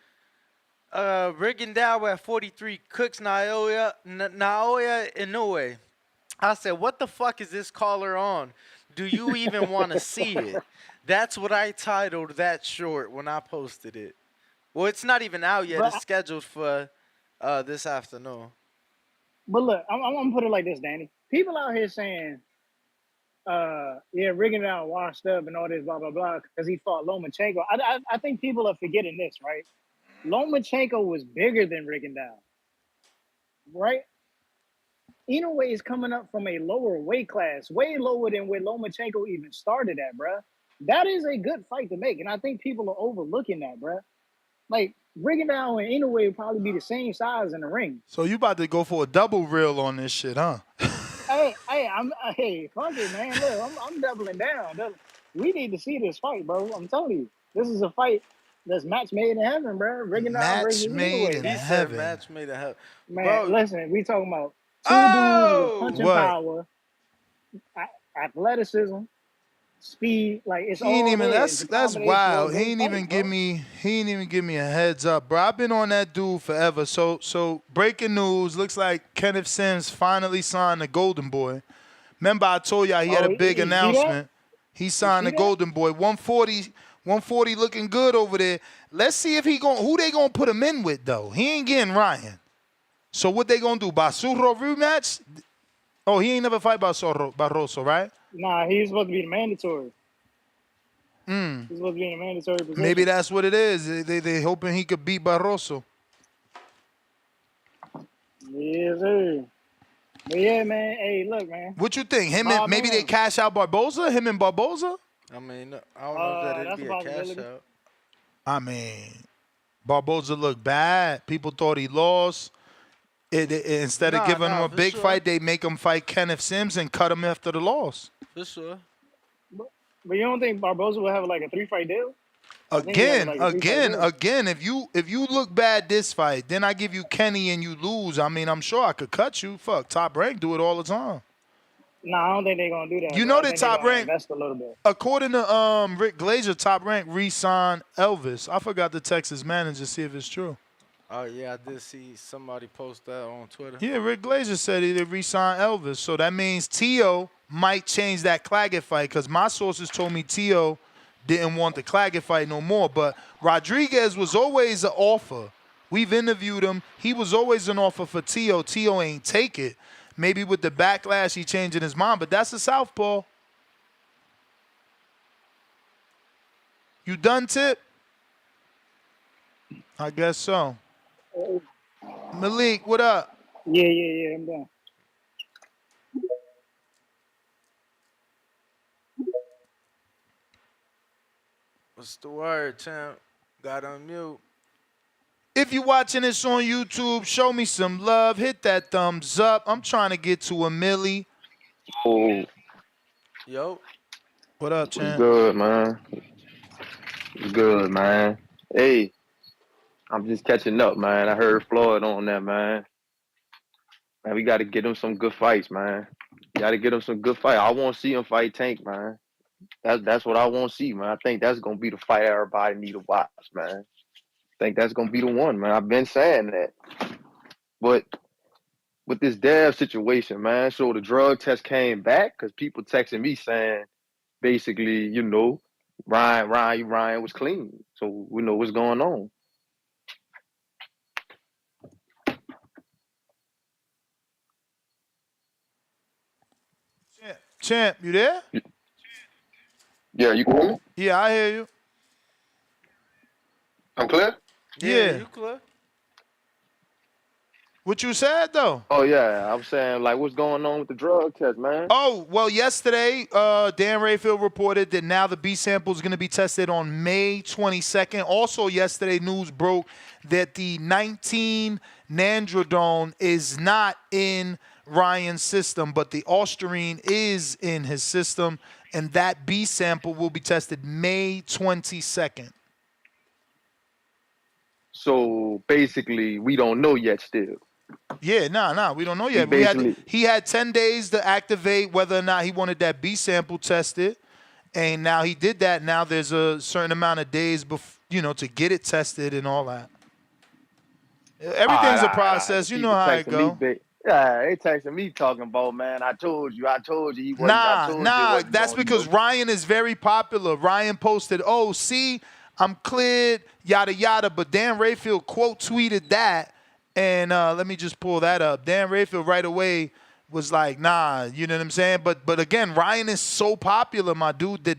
Rigondeaux at 43, Cooks Naoya Inoue. I said, what the fuck is this caller on? Do you even want to see it? That's what I titled that short when I posted it. Well, it's not even out yet. But It's scheduled for this afternoon. but look, I'm gonna put it like this, Danny. People out here saying, yeah, Rigondeaux washed up and all this blah blah blah because he fought Lomachenko. I think people are forgetting this, right? Lomachenko was bigger than Rigondeaux, right? Inoue is coming up from a lower weight class, way lower than where Lomachenko even started at, bruh. That is a good fight to make, and I think people are overlooking that, bruh. Like Rigondeaux and Inoue would probably be the same size in the ring. So you about to go for a double reel on this shit, huh? Hey, fuck it, man. Look, I'm doubling down. We need to see this fight, bro. I'm telling you, this is a fight that's match made in heaven, bro. Rigondeaux versus Match made Inoue, in man. He said heaven. match made in heaven. Man, Bro, listen, we talking about two dudes with oh! punching What? power, athleticism, speed. Like it's He ain't all even. there. It's a That's combination of a wild. He great ain't even fight, give bro. me. He ain't even give me a heads up, bro. I've been on that dude forever. So breaking news. Looks like Kenneth Sims finally signed the Golden Boy. Remember I told y'all he had Oh, a big you see that? announcement. He You signed see the that? Golden Boy. 140 looking good over there. Let's see if who they gonna put him in with though. He ain't getting Ryan. So what they gonna do? Basurro rematch? Oh, he ain't never fight Barroso, right? Nah, he's supposed to be the mandatory. He's supposed to be in a mandatory Maybe position. that's what it is. They hoping he could beat Barroso. Yes, sir. But yeah, man. Hey, look, man. What you think? Him and Bob maybe they Arum. cash out Barboza? Him and Barboza? I mean, I don't know if that'd That's a be a cash possibility. out. I mean, Barboza looked bad. People thought he lost. Instead of giving him Nah, a for big sure. fight, they make him fight Kenneth Sims and cut him after the loss. For sure. But you don't think Barboza will have like a 3-fight deal? I think he has like a 3-fight deal. Again, if you look bad this fight, then I give you Kenny and you lose. I mean, I'm sure I could cut you. Fuck, Top Rank do it all the time. Nah, I don't think they're gonna do that, You bro. know I that think they're Top gonna Rank, invest a little bit. according to Rick Glazier, Top Rank re-signed Elvis. I forgot to text his manager see if it's true. Oh yeah, I did see somebody post that on Twitter. Yeah, Rick Glazier said he re-signed Elvis. So that means Tio might change that Claggett fight because my sources told me Tio didn't want the Claggett fight no more. But Rodriguez was always an offer. We've interviewed him. He was always an offer for Tio. Tio ain't take it. Maybe with the backlash, he changing his mind. But that's a southpaw. You done, Tip? I guess so. Malik, what up? Yeah, I'm done. What's the word, champ? Got on mute. If you're watching this on YouTube, show me some love. Hit that thumbs up. I'm trying to get to a milli. Oh, Yo. What up, what's champ? good, man? What's good, man? Hey, I'm just catching up, man. I heard Floyd on that, man. Man, we got to get him some good fights, man. Got to get him some good fights. I want to see him fight Tank, man. That's what I want to see, man. I think that's gonna be the fight everybody need to watch, man. I think that's gonna be the one, man. I've been saying that, but with this Dev situation, man. So the drug test came back because people texting me saying basically, Ryan was clean. So we know what's going on. Champ, you there? Yeah, you can hear me? Yeah, I hear you. I'm clear? Yeah, you clear? What you said though? Oh yeah, I'm saying like what's going on with the drug test, man? Oh, well, yesterday, Dan Rayfield reported that now the B sample is going to be tested on May 22nd. Also, yesterday, news broke that the 19 nandrolone is not in Ryan's system, but the Ostarine is in his system, and that B sample will be tested May 22nd. So basically, we don't know yet. Still, Yeah, nah, we don't know we yet. But basically. he had 10 days to activate whether or not he wanted that B sample tested, and now he did that. Now there's a certain amount of days, to get it tested and all that. Everything's a All right. The process. You know people how it texting me, go. big. Yeah, they texting me talking about, man. I told you he wasn't. I told you it Nah, wasn't that's going. because Ryan is very popular. Ryan posted, "Oh, see, I'm cleared, yada yada." But Dan Rayfield quote tweeted that, and let me just pull that up. Dan Rayfield right away was like, "Nah," you know what I'm saying? But again, Ryan is so popular, my dude, that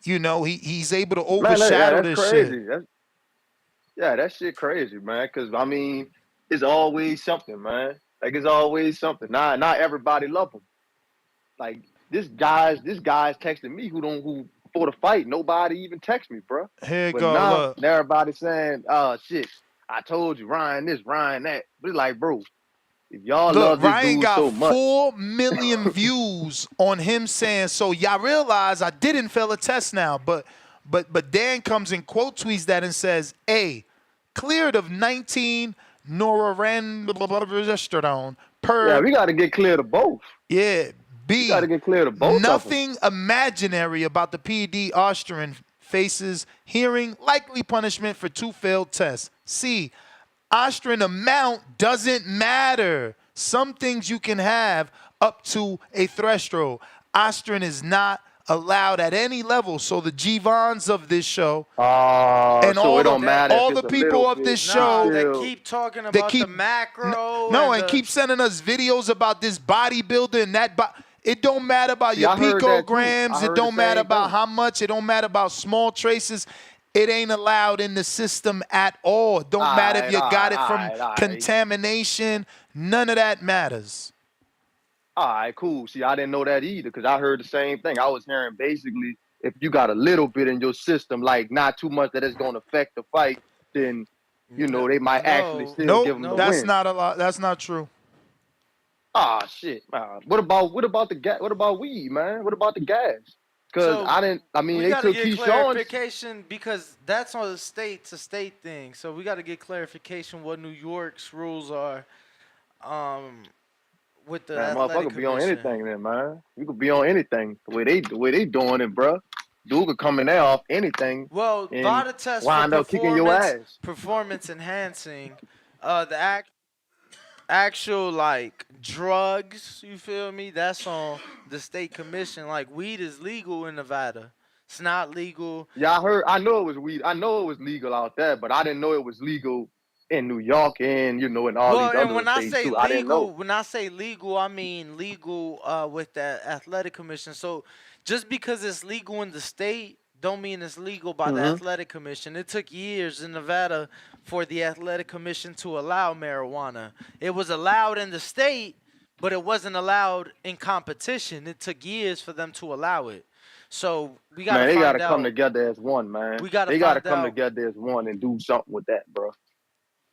he's able to Man, overshadow that's this shit. crazy. That shit crazy, man. Because I mean, it's always something, man. Like it's always something. Not everybody love him. Like this guy's texting me who for the fight. Nobody even text me, bro. Here you But go. now Look. everybody's saying, "Oh shit, I told you, Ryan this, Ryan that." But it's like, bro, if y'all Look, love this Ryan dude got so much, 4 million views on him saying, "So y'all realize I didn't fail a test now." But Dan comes and quote tweets that and says, "A, cleared of 19 noradrenaline yeah, per." we got to get clear to both. Yeah. We got to B, get clear to both of them. nothing imaginary about the PD Austrian faces hearing likely punishment for 2 failed tests. C, Austrian amount doesn't matter. Some things you can have up to a threshold. Austrian is not allowed at any level. So the Gvons of this show and So it all the don't matter if all the it's a little people of bit. this You show They still. keep talking they about the keep macro no and and the. keep sending us videos about this bodybuilder and that. It don't matter about See, your I heard that too. picograms. I It heard the don't matter same about thing. how much. It don't matter about small traces. It ain't allowed in the system at all. It don't matter if you got it from All right. contamination. None of that matters. All right, cool. See, I didn't know that either because I heard the same thing. I was hearing basically if you got a little bit in your system, like not too much that it's going to affect the fight, then No, they might actually no, still give Nope, them the that's win. not a lot. That's not true. Ah, shit. What about the gas? What about weed, man? What about the gas? Because So I mean, we they got to took get Keyshawn's. clarification because that's on the state to state thing. So we got to get clarification what New York's rules are um, with the Man, athletic motherfucker be on commission. anything then, man. You could be on anything the way they doing it, bro. Dude could come in there off anything Well, and VADA test for wind up kicking your ass. performance enhancing, the actual like drugs. You feel me? That's on the state commission. Like weed is legal in Nevada. It's not legal. Yeah, I know it was weed. I know it was legal out there, but I didn't know it was legal in New York and in all Well, these and other when I states say too. I didn't know. legal, I mean legal with the athletic commission. So just because it's legal in the state, don't mean it's legal by the Hmm. athletic commission. It took years in Nevada for the athletic commission to allow marijuana. It was allowed in the state, but it wasn't allowed in competition. It took years for them to allow it. So we got to Man, they gotta find come out. together as one, man. We got to They gotta find come out. together as one and do something with that, bro.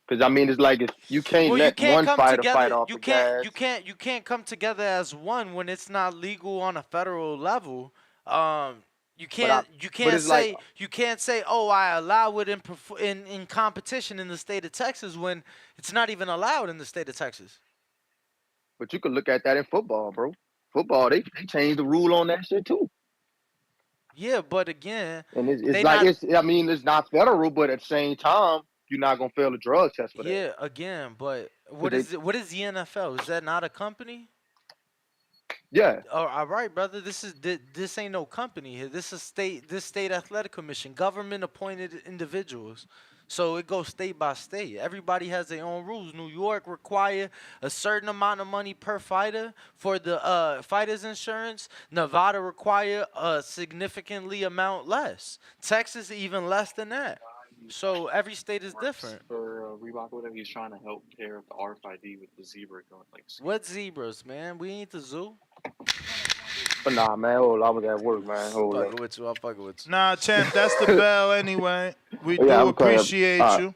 Because I mean, it's like if you can't Well, you let can't one come fighter fight together. off of gas. You can't come together as one when it's not legal on a federal level. You But I, can't but it's like, you can't say, oh, I allow it in competition in the state of Texas when it's not even allowed in the state of Texas. but you could look at that in football, bro. Football, they changed the rule on that shit too. Yeah, but again, And it's they like not. I mean, it's not federal, but at the same time, you're not gonna fail a drug test for that. Yeah, again, but what 'Cause is it? What is the NFL? Is that not a company? yeah, Oh, all right, brother. This ain't no company here. This state athletic commission, government appointed individuals. So it goes state by state. Everybody has their own rules. New York require a certain amount of money per fighter for the fighters insurance. Nevada require a significantly amount less. Texas even less than that. So every state is different. For Reebok, whatever, he's trying to help pair up the RFID with the zebra going like. What zebras, man? We ain't the zoo. but nah, man. Hold on, I was at work, man. Hold Fucking up. with you. I'm fucking with you. Nah, champ, that's the bell anyway. We Yeah, do I'm cutting up. appreciate All right. you.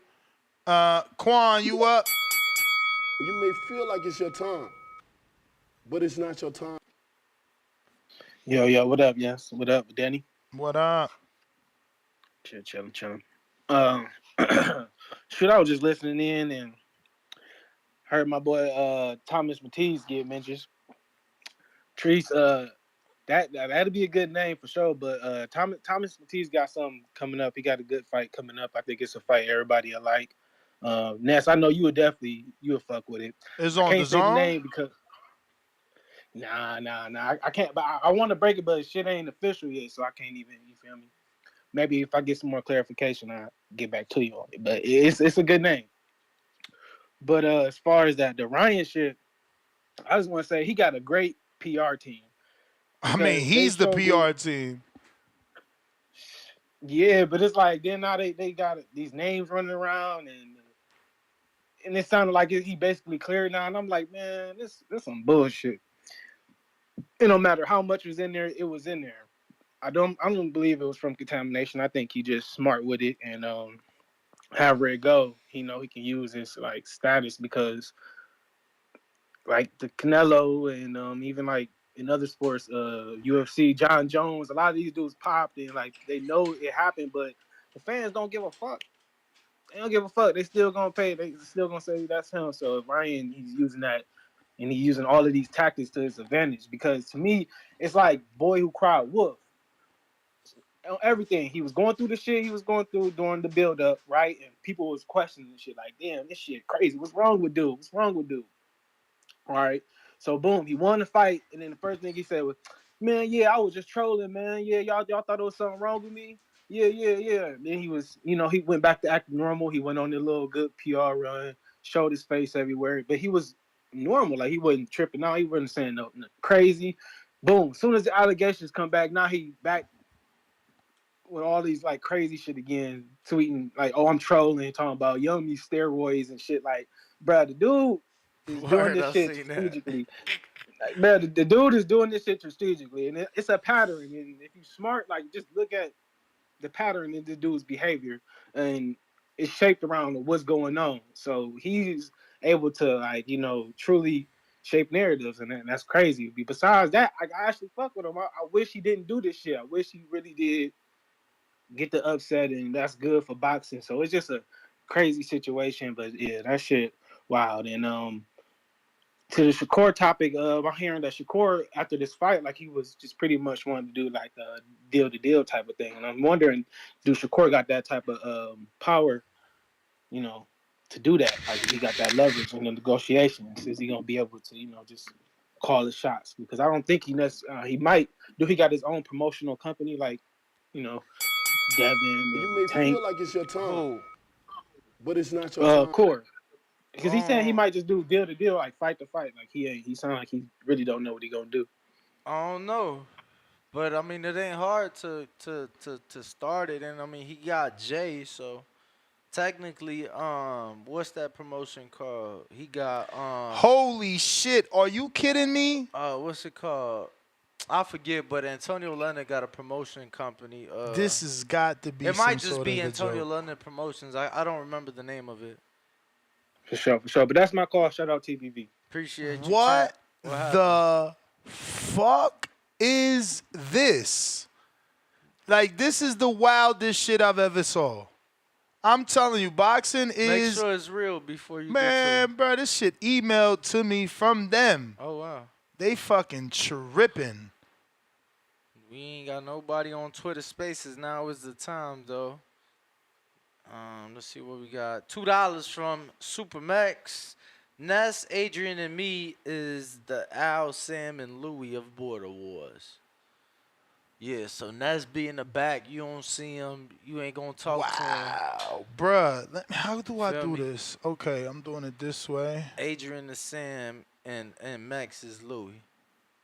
Quan, you up? You may feel like it's your time, but it's not your time. Yo, what up, yes? What up, Danny? What up? Chilling. Um, shit, I was just listening in and heard my boy Thomas Matisse get mentions. Treese, that'd be a good name for sure. But Thomas Matisse got something coming up. He got a good fight coming up. I think it's a fight everybody alike. Ness, I know you would fuck with it. It's I on can't say the DAZN? name because nah. I can't. But I want to break it, but shit ain't official yet, so I can't even. You feel me? Maybe if I get some more clarification, I'll get back to you on it. But it's a good name. But as far as that the Ryan shit, I just want to say he got a great PR team I mean, because they he's the showed this. PR team. Yeah, but it's like then now they got these names running around and it sounded like he basically cleared now, and I'm like, man, this some bullshit. It no matter how much was in there, it was in there. I don't believe it was from contamination. I think he just smart with it and however it go, he can use his like status because like the Canelo and even like in other sports, UFC, John Jones, a lot of these dudes popped and like they know it happened, but the fans don't give a fuck. They don't give a fuck. They still gonna pay. They still gonna say that's him. So if Ryan, he's using that and he's using all of these tactics to his advantage because to me, it's like boy who cried wolf. Everything he was going through the shit he was going through during the build up, right? And people was questioning the shit like, damn, this shit crazy. What's wrong with dude? What's wrong with dude? All right. So boom, he won the fight, and then the first thing he said was, "Man, yeah, I was just trolling, man. Yeah, y'all thought there was something wrong with me. Yeah. And then he was, he went back to acting normal. He went on a little good PR run, showed his face everywhere, but he was normal. Like he wasn't tripping out. He wasn't saying nothing crazy. Boom. As soon as the allegations come back, now he back with all these like crazy shit again, tweeting like, "Oh, I'm trolling," talking about young me steroids and shit. Like, bruh, the dude is doing Word, this I shit seen that. strategically. Like, man, the dude is doing this shit strategically, and it's a pattern. And if you're smart, like just look at the pattern in the dude's behavior, and it's shaped around what's going on. So he's able to like truly shape narratives, and that's crazy. Besides that, I actually fuck with him. I wish he didn't do this shit. I wish he really did get the upset, and that's good for boxing. So it's just a crazy situation, but yeah, that shit wild. And to the Shakur topic, I'm hearing that Shakur after this fight, like he was just pretty much wanting to do like a deal to deal type of thing, and I'm wondering, do Shakur got that type of power, you know, to do that? Like he got that leverage in the negotiations. Is he gonna be able to, just call the shots? Because I don't think he might. Do he got his own promotional company like, you know, Devin You and may feel Tank? like it's your time, Who? but it's not your time. Core. Because he's saying he Um, might just do deal to deal, like fight to fight. Like he sound like he really don't know what he gonna do. I don't know. But I mean, it ain't hard to start it, and I mean, he got Jay, so technically, what's that promotion called? He got Holy shit, are you kidding me? what's it called? I forget, but Antonio Leonard got a promotion company. This has got to be It might some just sort be of a Antonio joke. Leonard Promotions. I don't remember the name of it. For sure. But that's my call. Shout out TBV. Appreciate you, champ. What What happened? the fuck is this? Like, this is the wildest shit I've ever saw. I'm telling you, boxing Make is, sure it's real before you get to man, it. bro, this shit emailed to me from them. Oh wow. They fucking tripping. We ain't got nobody on Twitter Spaces. Now is the time though. Let's see what we got. $2 from Supermax. Ness, Adrian, and me is the Al, Sam, and Louie of Border Wars. Yeah, so Ness be in the back. You don't see him. You ain't gonna talk to him. Wow, bruh. How do I Feel do me? this? Okay, I'm doing it this way. Adrian is Sam, and Max is Louie.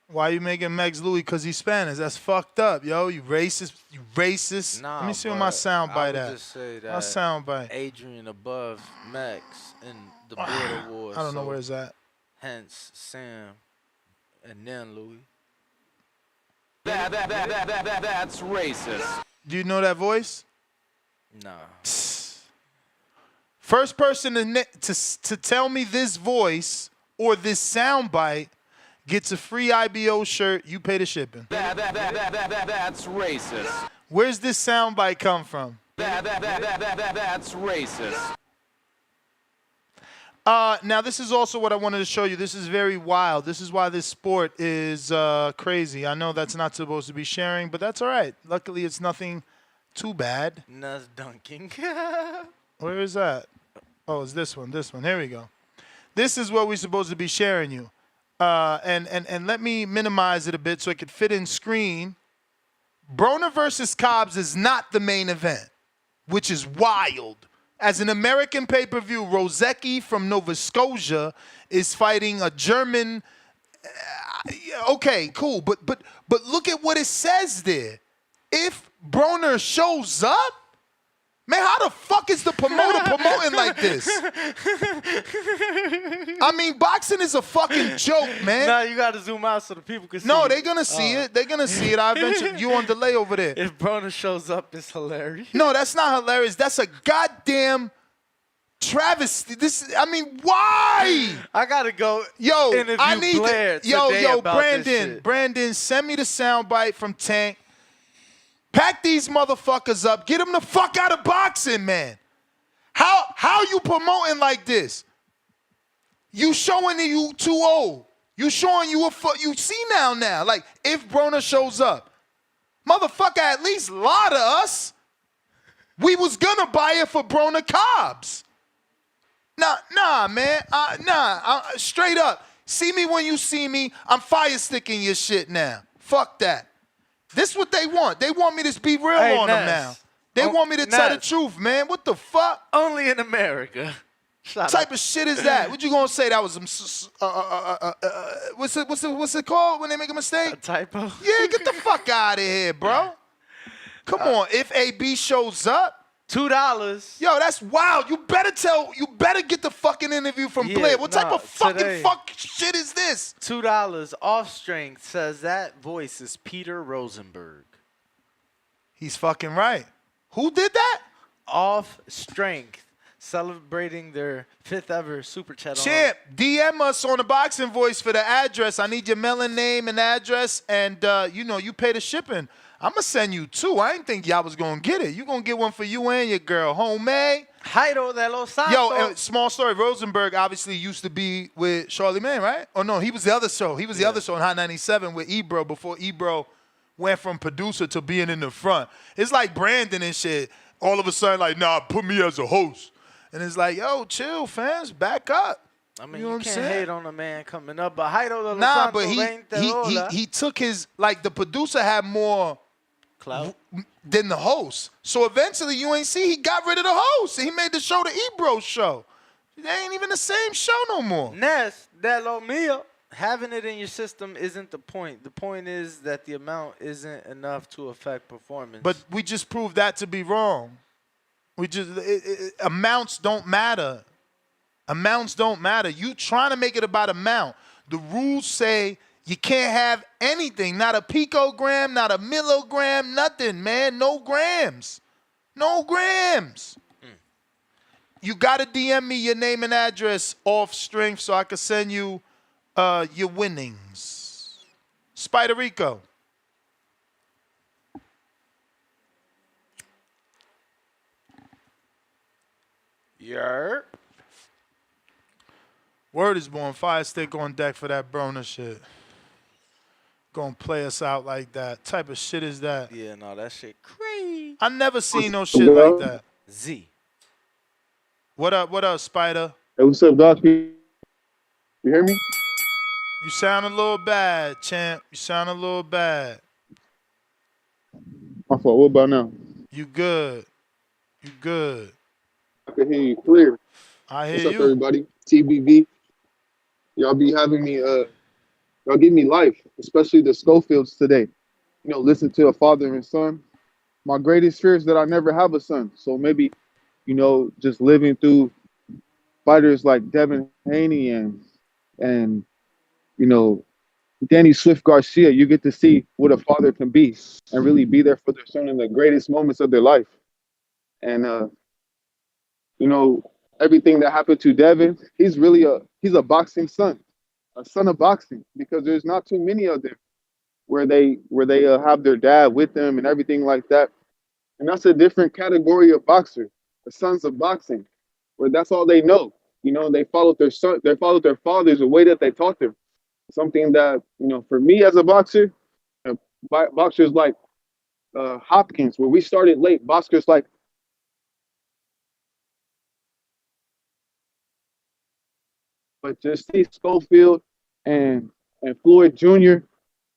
Why you making Max Louis? Because he's Spanish. That's fucked up, yo. You racist. You racist. Nah, Let me see what my sound I bite would at. just say My that sound bite. Adrian above Max in the Border Wars. I don't know so where it's at. hence Sam, and then Louie. That's racist. Do you know that voice? Nah. First person to tell me this voice or this sound bite gets a free IBO shirt. You pay the shipping. That's racist. Where's this sound bite come from? That's racist. Now this is also what I wanted to show you. This is very wild. This is why this sport is crazy. I know that's not supposed to be sharing, but that's all right. Luckily, it's nothing too bad. Nuz dunking. Where is that? Oh, it's this one. This one. Here we go. This is what we're supposed to be sharing you. And let me minimize it a bit so it could fit in screen. Broner versus Cobbs is not the main event, which is wild. As an American pay-per-view, Rozecki from Nova Scotia is fighting a German. Okay, cool, but look at what it says there. If Broner shows up, man, how the fuck is the promoter promoting like this? I mean, boxing is a fucking joke, man. Nah, you gotta zoom out so the people can see. No, they're gonna see it. They're gonna see it. I mentioned you on delay over there. If Broner shows up, it's hilarious. No, that's not hilarious. That's a goddamn travesty. I mean, why? I gotta go. Yo, interview I need Blair to, yo, today about this shit. Brandon, send me the soundbite from Tank. Pack these motherfuckers up. Get them the fuck out of boxing, man. How you promoting like this? You showing that you too old. You showing you you see now. Like, if Broner shows up, motherfucker, at least lie to us. We was gonna buy it for Broner Cobbs. Nah, man. Straight up. See me when you see me. I'm fire sticking your shit now. Fuck that. This what they want. They want me to be real on them now. They want me to tell the truth, man. What the fuck? Only in America. What type of shit is that? What you gonna say? That was what's it called when they make a mistake? A typo. Yeah, get the fuck out of here, bro. Come on. If AB shows up, $2. Yo, that's wild. You better get the fucking interview from Blair. What type of fucking shit is this? $2 off strength says that voice is Peter Rosenberg. He's fucking right. Who did that? Off strength, celebrating their 5th ever super chat. Champ, DM us on the Boxing Voice for the address. I need your mailing name and address, and you pay the shipping. I'm going to send you 2. I didn't think y'all was going to get it. You going to get one for you and your girl. Homemade. Jairo de los Santos. Yo, small story. Rosenberg obviously used to be with Charlemagne, right? Oh, no, he was the other show. He was the other show in Hot 97 with Ebro before Ebro went from producer to being in the front. It's like Brandon and shit. All of a sudden, like, nah, put me as a host. And it's like, yo, chill, fans. Back up. I mean, you can't hate on a man coming up, but Jairo de los Nah, Santos but he took his, like, the producer had more clout than the host. So eventually, you ain't see, he got rid of the host. He made the show the Ebro show. They ain't even the same show no more. Ness, de lo mío. Having it in your system isn't the point. The point is that the amount isn't enough to affect performance. But we just proved that to be wrong. Amounts don't matter. Amounts don't matter. You trying to make it about amount. The rules say you can't have anything. Not a picogram, not a milligram, nothing, man. No grams. No grams. You got to DM me your name and address off strength so I can send you your winnings. Spider Rico. Yer. Word is born. Fire stick on deck for that Broner shit. Gonna play us out like that. Type of shit is that? Yeah, no, that shit crazy. I never seen no shit like that. Z. What up, Spider? Hey, what's up, Doc? You hear me? You sound a little bad, champ. You sound a little bad. My fault. What about now? You good. You good. I can hear you clear. I hear what's up, you. everybody? TBV. Y'all be having me, y'all give me life, especially the Schofields today. Listen to a father and son. My greatest fear is that I never have a son. So maybe, just living through fighters like Devin Haney and Danny Swift Garcia, you get to see what a father can be and really be there for their son in the greatest moments of their life. And, everything that happened to Devin, he's a boxing son, a son of boxing, because there's not too many of them where they have their dad with them and everything like that. And that's a different category of boxer, the sons of boxing, where that's all they know. They followed their son, they followed their fathers, the way that they taught them. Something that, for me as a boxer, uh, boxers like Hopkins, where we started late, boxers like but just see Schofield and Floyd Jr.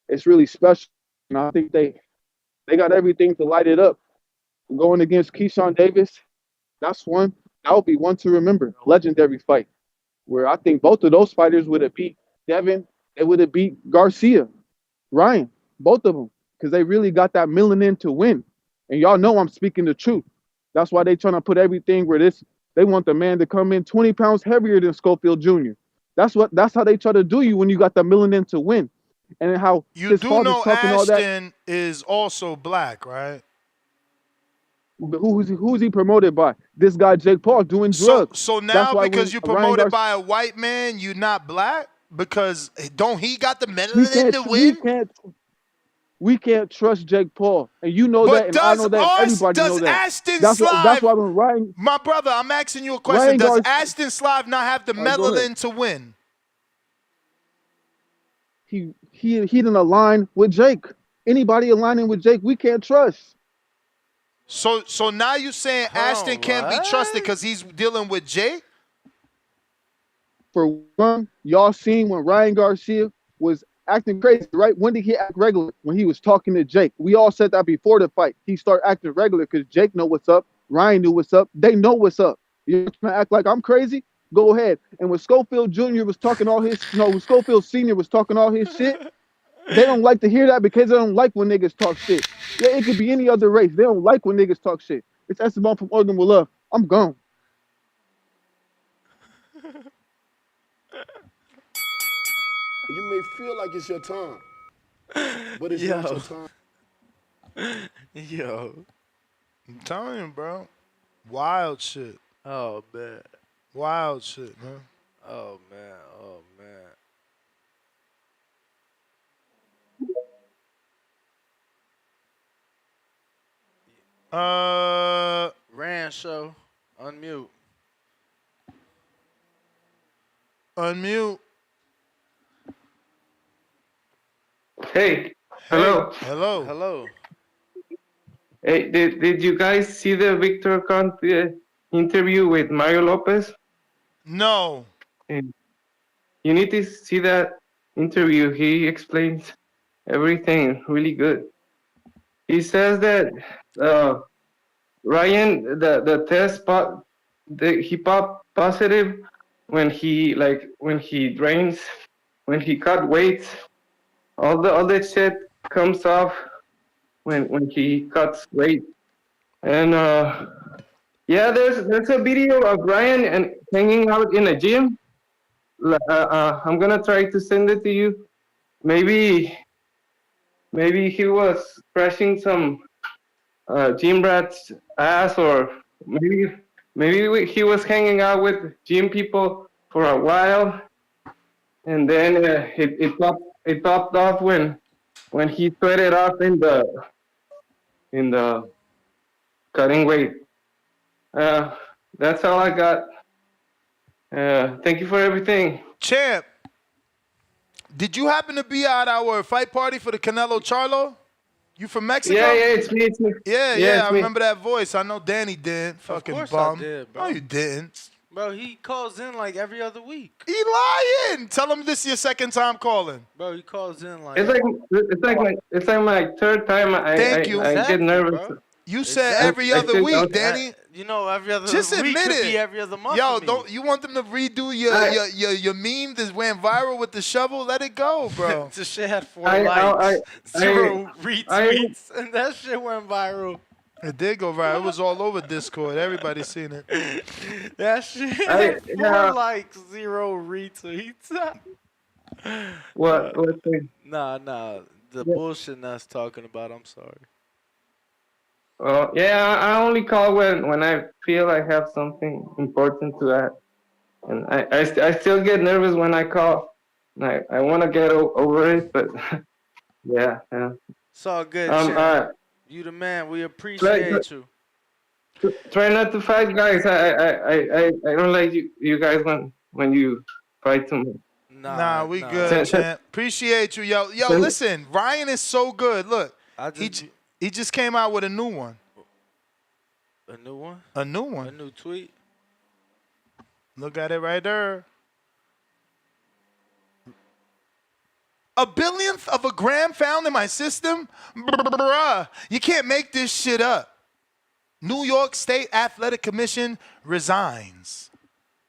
It's really special. And I think they got everything to light it up. Going against Keyshawn Davis, that's one. That would be one to remember. A legendary fight where I think both of those fighters would have beat Devin. They would have beat Garcia, Ryan, both of them, because they really got that melanin to win. And y'all know I'm speaking the truth. That's why they trying to put everything where they want the man to come in 20 pounds heavier than Schofield Jr. That's how they try to do you when you got the melanin to win. And how You his do father's know talking all that. Ashton is also black, right? Who's he promoted by? This guy Jake Paul doing drugs. So That's now why because when you're Ryan promoted Garcia, by a white man, you're not black? Because don't he got the we melanin can't to we win? can't we can't trust Jake Paul, and you know that, But and I know that, and everybody does know that. Ashton That's Slive, why when my brother, I'm asking you a question. Ryan Does Garcia, Ashton Slive not have the go ahead. melanin to win? He didn't align with Jake. Anybody aligning with Jake, we can't trust. So now you saying Ashton can't be trusted because he's dealing with Jake? For one, y'all seen when Ryan Garcia was acting crazy, right? When did he act regular? When he was talking to Jake. We all said that before the fight. He started acting regular because Jake know what's up. Ryan knew what's up. They know what's up. You're trying to act like I'm crazy? Go ahead. And when Schofield Jr. was talking all his, when Schofield Sr. was talking all his shit, they don't like to hear that because they don't like when niggas talk shit. Yeah, it could be any other race. They don't like when niggas talk shit. It's Esteban from Oregon with love. I'm gone. You may feel like it's your time, but it's not your time. Yo. I'm telling you, bro. Wild shit. Oh, man. Wild shit, man. Oh, man. Oh, man. Ran show. Unmute. Unmute. Hey, hello. Hello. Hello. Hey, did you guys see the Victor Conte interview with Mario Lopez? No. You need to see that interview. He explains everything really good. He says that Ryan, the test he popped positive when he drains, when he cut weights. All the shit comes off when he cuts weight. And yeah, there's a video of Ryan and hanging out in a gym. I'm gonna try to send it to you. Maybe he was crashing some gym rat's ass, or maybe he was hanging out with gym people for a while, and then it popped off when he sweated off in the cutting weight. That's all I got. Thank you for everything. Champ, did you happen to be at our fight party for the Canelo Charlo? You from Mexico? Yeah, it's me. Yeah, I me. remember that voice. I know Danny did. Fucking Of course bum. I did, bro. No, you didn't. Bro, he calls in like every other week. He lying. Tell him this is your second time calling. Bro, he calls in like. It's like my third time. Thank you. I get nervous. Bro. You said every other week, Danny. You know, every other Just week admit could it. be every other month. Yo, for me. don't you want them to redo your meme that went viral with the shovel? Let it go, bro. The shit had 4 likes, 0 retweets, and that shit went viral. It did go viral. It was all over Discord. Everybody seen it. That shit had 4 likes, 0 retweets. What thing? Nah. The bullshit that's talking about. I'm sorry. Yeah, I only call when I feel I have something important to add, and I still get nervous when I call. I want to get over it, but yeah. It's all good, champ. You the man. We Try, appreciate you. try not to fight, guys. I don't like you guys when you fight too much. Nah, we good, Send, send, champ. Appreciate you, yo. Yo, send, listen, Ryan is so good. Look, I he just he just came out with a new one. a new one. A new A one. new tweet. Look at it right there. A billionth of a gram found in my system? Bruh, you can't make this shit up. New York State Athletic Commission resigns.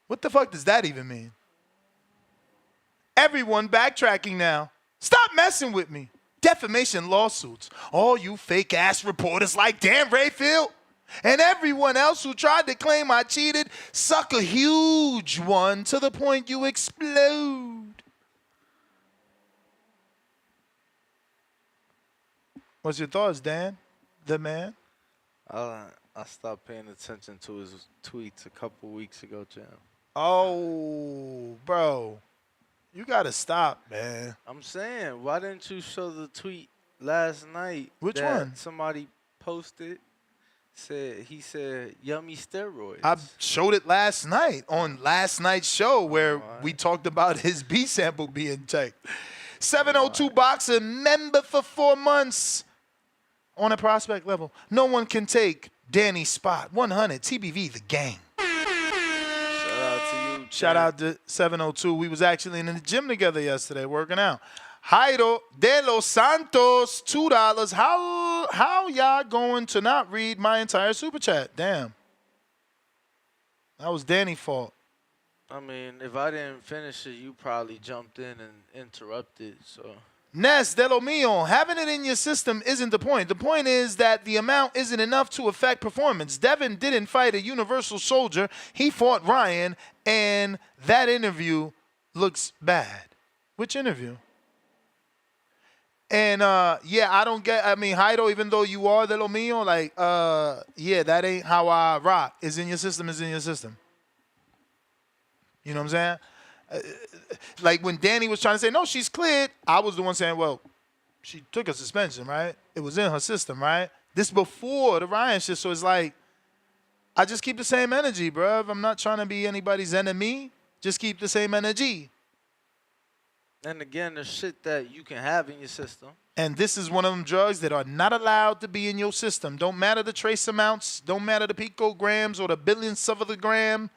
What the fuck does that even mean? Everyone backtracking now. Stop messing with me. Defamation lawsuits. All you fake ass reporters like Dan Rayfield and everyone else who tried to claim I cheated, suck a huge one to the point you explode. What's your thoughts, Dan? The man? I stopped paying attention to his tweets a couple weeks ago, champ. Oh, bro. You gotta stop, man. I'm saying, why didn't you show the tweet last night? Which that one? Somebody posted. He said yummy steroids. I showed it last night on last night's show where we talked about his B sample being checked. 702 boxer member for 4 months on a prospect level. No one can take Danny's spot. 100 TBV the gang. Shout out to you. Shout out to 702. We was actually in the gym together yesterday working out. Jairo de los Santos, $2. How y'all going to not read my entire super chat? Damn. That was Danny's fault. I mean, if I didn't finish it, you probably jumped in and interrupted. So Ness de lo mío, having it in your system isn't the point. The point is that the amount isn't enough to affect performance. Devin didn't fight a universal soldier. He fought Ryan, and that interview looks bad. Which interview? And, yeah, Jairo, even though you are de lo mío, yeah, that ain't how I rock. It's in your system, it's in your system. You know what I'm saying? Like when Danny was trying to say, no, she's cleared, I was the one saying, well, she took a suspension, right? It was in her system, right? This before the Ryan shit, so it's like, I just keep the same energy, bruv. I'm not trying to be anybody's enemy. Just keep the same energy. and again, there's shit that you can have in your system. And this is one of them drugs that are not allowed to be in your system. Don't matter the trace amounts. Don't matter the picograms or the billionths of the gram.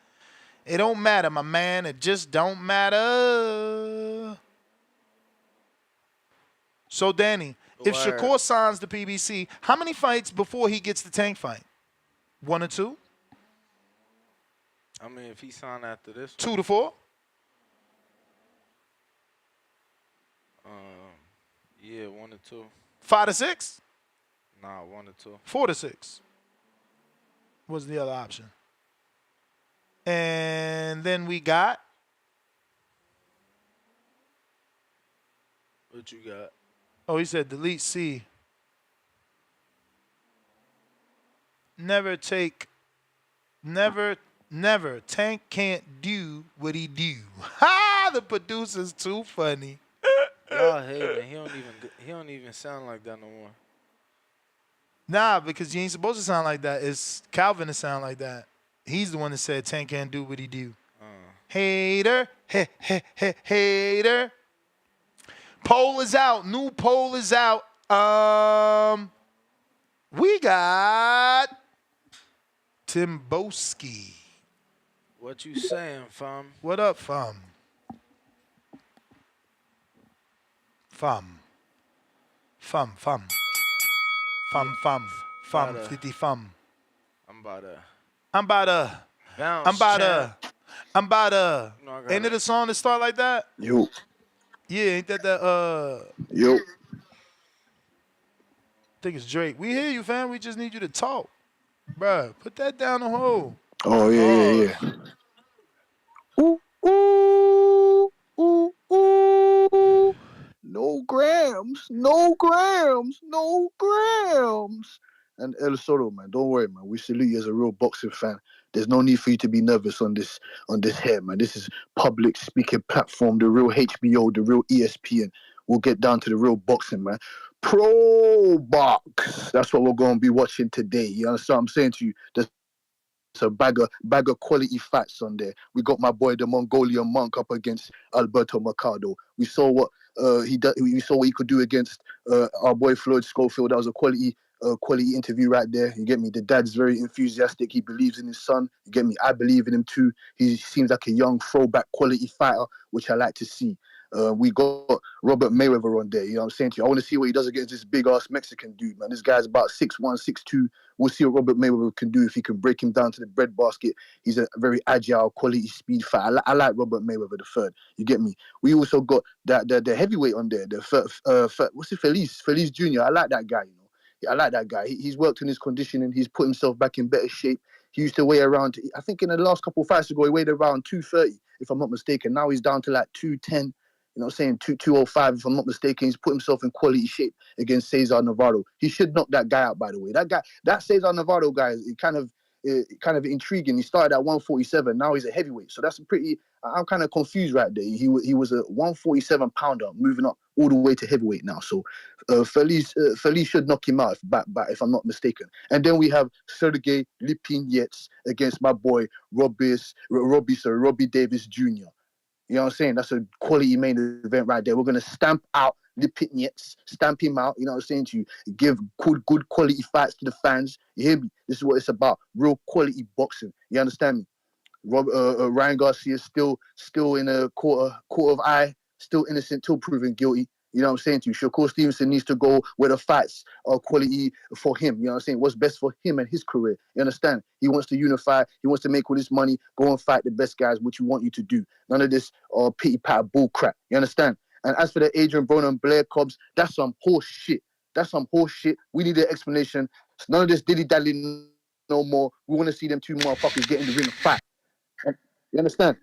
It don't matter, my man. It just don't matter. So, Danny, if Word. Shakur signs the PBC, how many fights before he gets the Tank fight? 1 or 2? I mean, if he signed after this 2 to 4? Yeah, 1 or 2. 5 to 6? Nah, 1 or 2. 4 to 6 was the other option. And then we got What you got? Oh, he said delete C. Never. Tank can't do what he do. Ha! The producer's too funny. Y'all hating. He don't even sound like that no more. Nah, because you ain't supposed to sound like that. It's Calvin to sound like that. He's the one that said Tank can't do what he do. Hater. Hater. Poll is out. New poll is out. We got Timboski. What you saying, fam? What up, fam? Fam. 50 fam. I'm about to Ain't it a song that start like that? Yo. Yeah, ain't that Yo. I think it's Drake. We hear you, fam. We just need you to talk. Bruh, put that down the hole. Oh, yeah. Ooh. No grams. And El Soro, man, don't worry, man. We salute you as a real boxing fan. There's no need for you to be nervous on this hair, man. This is public speaking platform, the real HBO, the real ESPN. We'll get down to the real boxing, man. Pro box. That's what we're going to be watching today. You understand what I'm saying to you? There's a bag of quality fats on there. We got my boy the Mongolian monk up against Alberto Mercado. We saw what we saw what he could do against our boy Floyd Schofield. That was a quality interview right there. You get me? The dad's very enthusiastic. He believes in his son. You get me? I believe in him too. He seems like a young throwback quality fighter, which I like to see. We got Robert Mayweather on there. You know what I'm saying to you? I want to see what he does against this big ass Mexican dude, man. This guy's about 6'1", 6'2". We'll see what Robert Mayweather can do if he can break him down to the breadbasket. He's a very agile, quality speed fighter. I like Robert Mayweather the third. You get me? We also got the heavyweight on there. What's it? Felice Jr. I like that guy. You know, I like that guy. He's worked on his conditioning. He's put himself back in better shape. He used to weigh around. I think in the last couple of fights ago, he weighed around 230, if I'm not mistaken. Now he's down to like 210. You know what I'm saying? 205, if I'm not mistaken. He's put himself in quality shape against Cesar Navarro. He should knock that guy out, by the way. That Cesar Navarro guy is kind of intriguing. He started at 147. Now he's a heavyweight. So that's I'm kind of confused right there. He was a 147 pounder moving up all the way to heavyweight now. So Felice should knock him out if I'm not mistaken. And then we have Sergey Lipinets against my boy Robbie Davis Jr. You know what I'm saying? That's a quality main event right there. We're going to stamp out Lipinets, stamp him out. You know what I'm saying to you? Give good quality fights to the fans. You hear me? This is what it's about. Real quality boxing. You understand me? Ryan Garcia is still in a court of eye, still innocent till proven guilty. You know what I'm saying to you? Shakur Stevenson needs to go where the fights are quality for him. You know what I'm saying? What's best for him and his career. You understand? He wants to unify. He wants to make all this money. Go and fight the best guys, which we want you to do. None of this pity pat bull crap. You understand? And as for the Adrian Broner Blair Cobbs, that's some horse shit. That's some horse shit. We need an explanation. None of this dilly-dally no more. We want to see them two motherfuckers get in the ring and fight. You understand?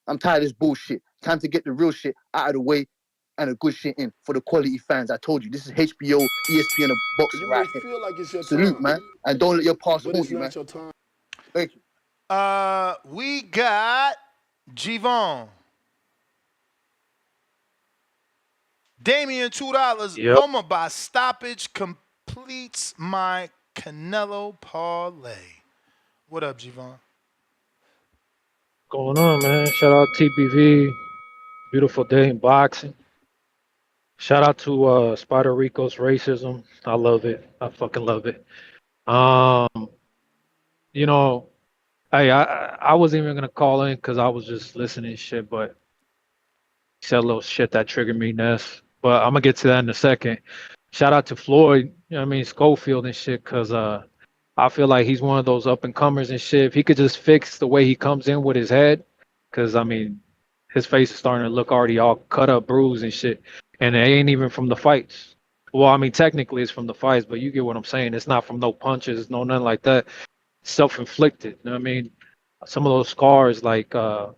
I'm tired of this bullshit. Time to get the real shit out of the way and a good shit in for the quality fans. I told you, this is HBO, ESPN, and boxing You right may here. feel like it's your Salute, time, man. And don't let your past but haunt it's you, man. not your time. Thank you. We got Gvon. Damian $2. Yep. Loma by stoppage completes my Canelo parlay. What up, Gvon? Going on, man. Shout out TBV. Beautiful day in boxing. Shout out to Spider Rico's racism. I love it. I fucking love it. Um, you know, I wasn't even gonna call in because I was just listening to shit, but he said a little shit that triggered me, Ness. But I'm gonna get to that in a second. Shout out to Floyd, you know what I mean, Schofield and shit, cause I feel like he's one of those up and comers and shit. If he could just fix the way he comes in with his head, cause I mean, his face is starting to look already all cut up, bruised and shit. And it ain't even from the fights. Well, I mean, technically it's from the fights, but you get what I'm saying. It's not from no punches, no nothing like that. Self-inflicted. You know what I mean? Some of those scars, like they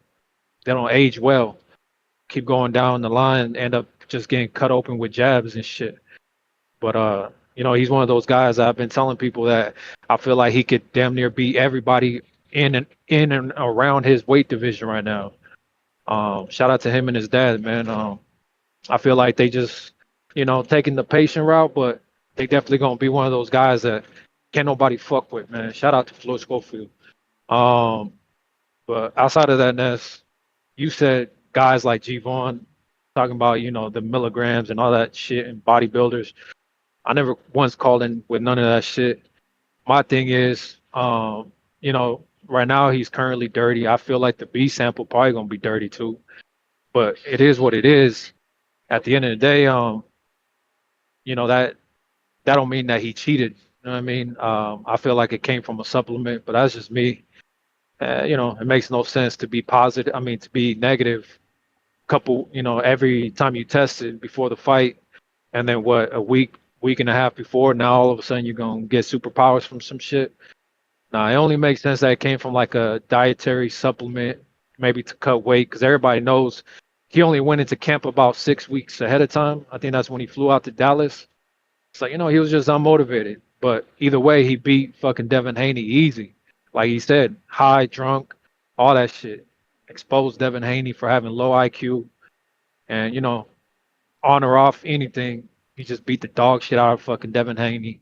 don't age well. Keep going down the line, end up just getting cut open with jabs and shit. But he's one of those guys that I've been telling people that I feel like he could damn near beat everybody in and around his weight division right now. Shout out to him and his dad, man. I feel like they just, taking the patient route, but they definitely gonna be one of those guys that can't nobody fuck with, man. Shout out to Floyd Schofield. But outside of that, Ness, you said guys like G Vaughn talking about, the milligrams and all that shit and bodybuilders. I never once called in with none of that shit. My thing is, right now he's currently dirty. I feel like the B sample probably gonna be dirty too. But it is what it is. At the end of the day, that don't mean that he cheated. You know what I mean? I feel like it came from a supplement, but that's just me. It makes no sense to be positive. I mean, to be negative. Couple, every time you test it before the fight, and then a week and a half before, now all of a sudden you're gonna get superpowers from some shit. Now it only makes sense that it came from like a dietary supplement, maybe to cut weight, because everybody knows he only went into camp about 6 weeks ahead of time. I think that's when he flew out to Dallas. So, he was just unmotivated. But either way, he beat fucking Devin Haney easy. Like he said, high, drunk, all that shit. Exposed Devin Haney for having low IQ and, on or off anything. He just beat the dog shit out of fucking Devin Haney.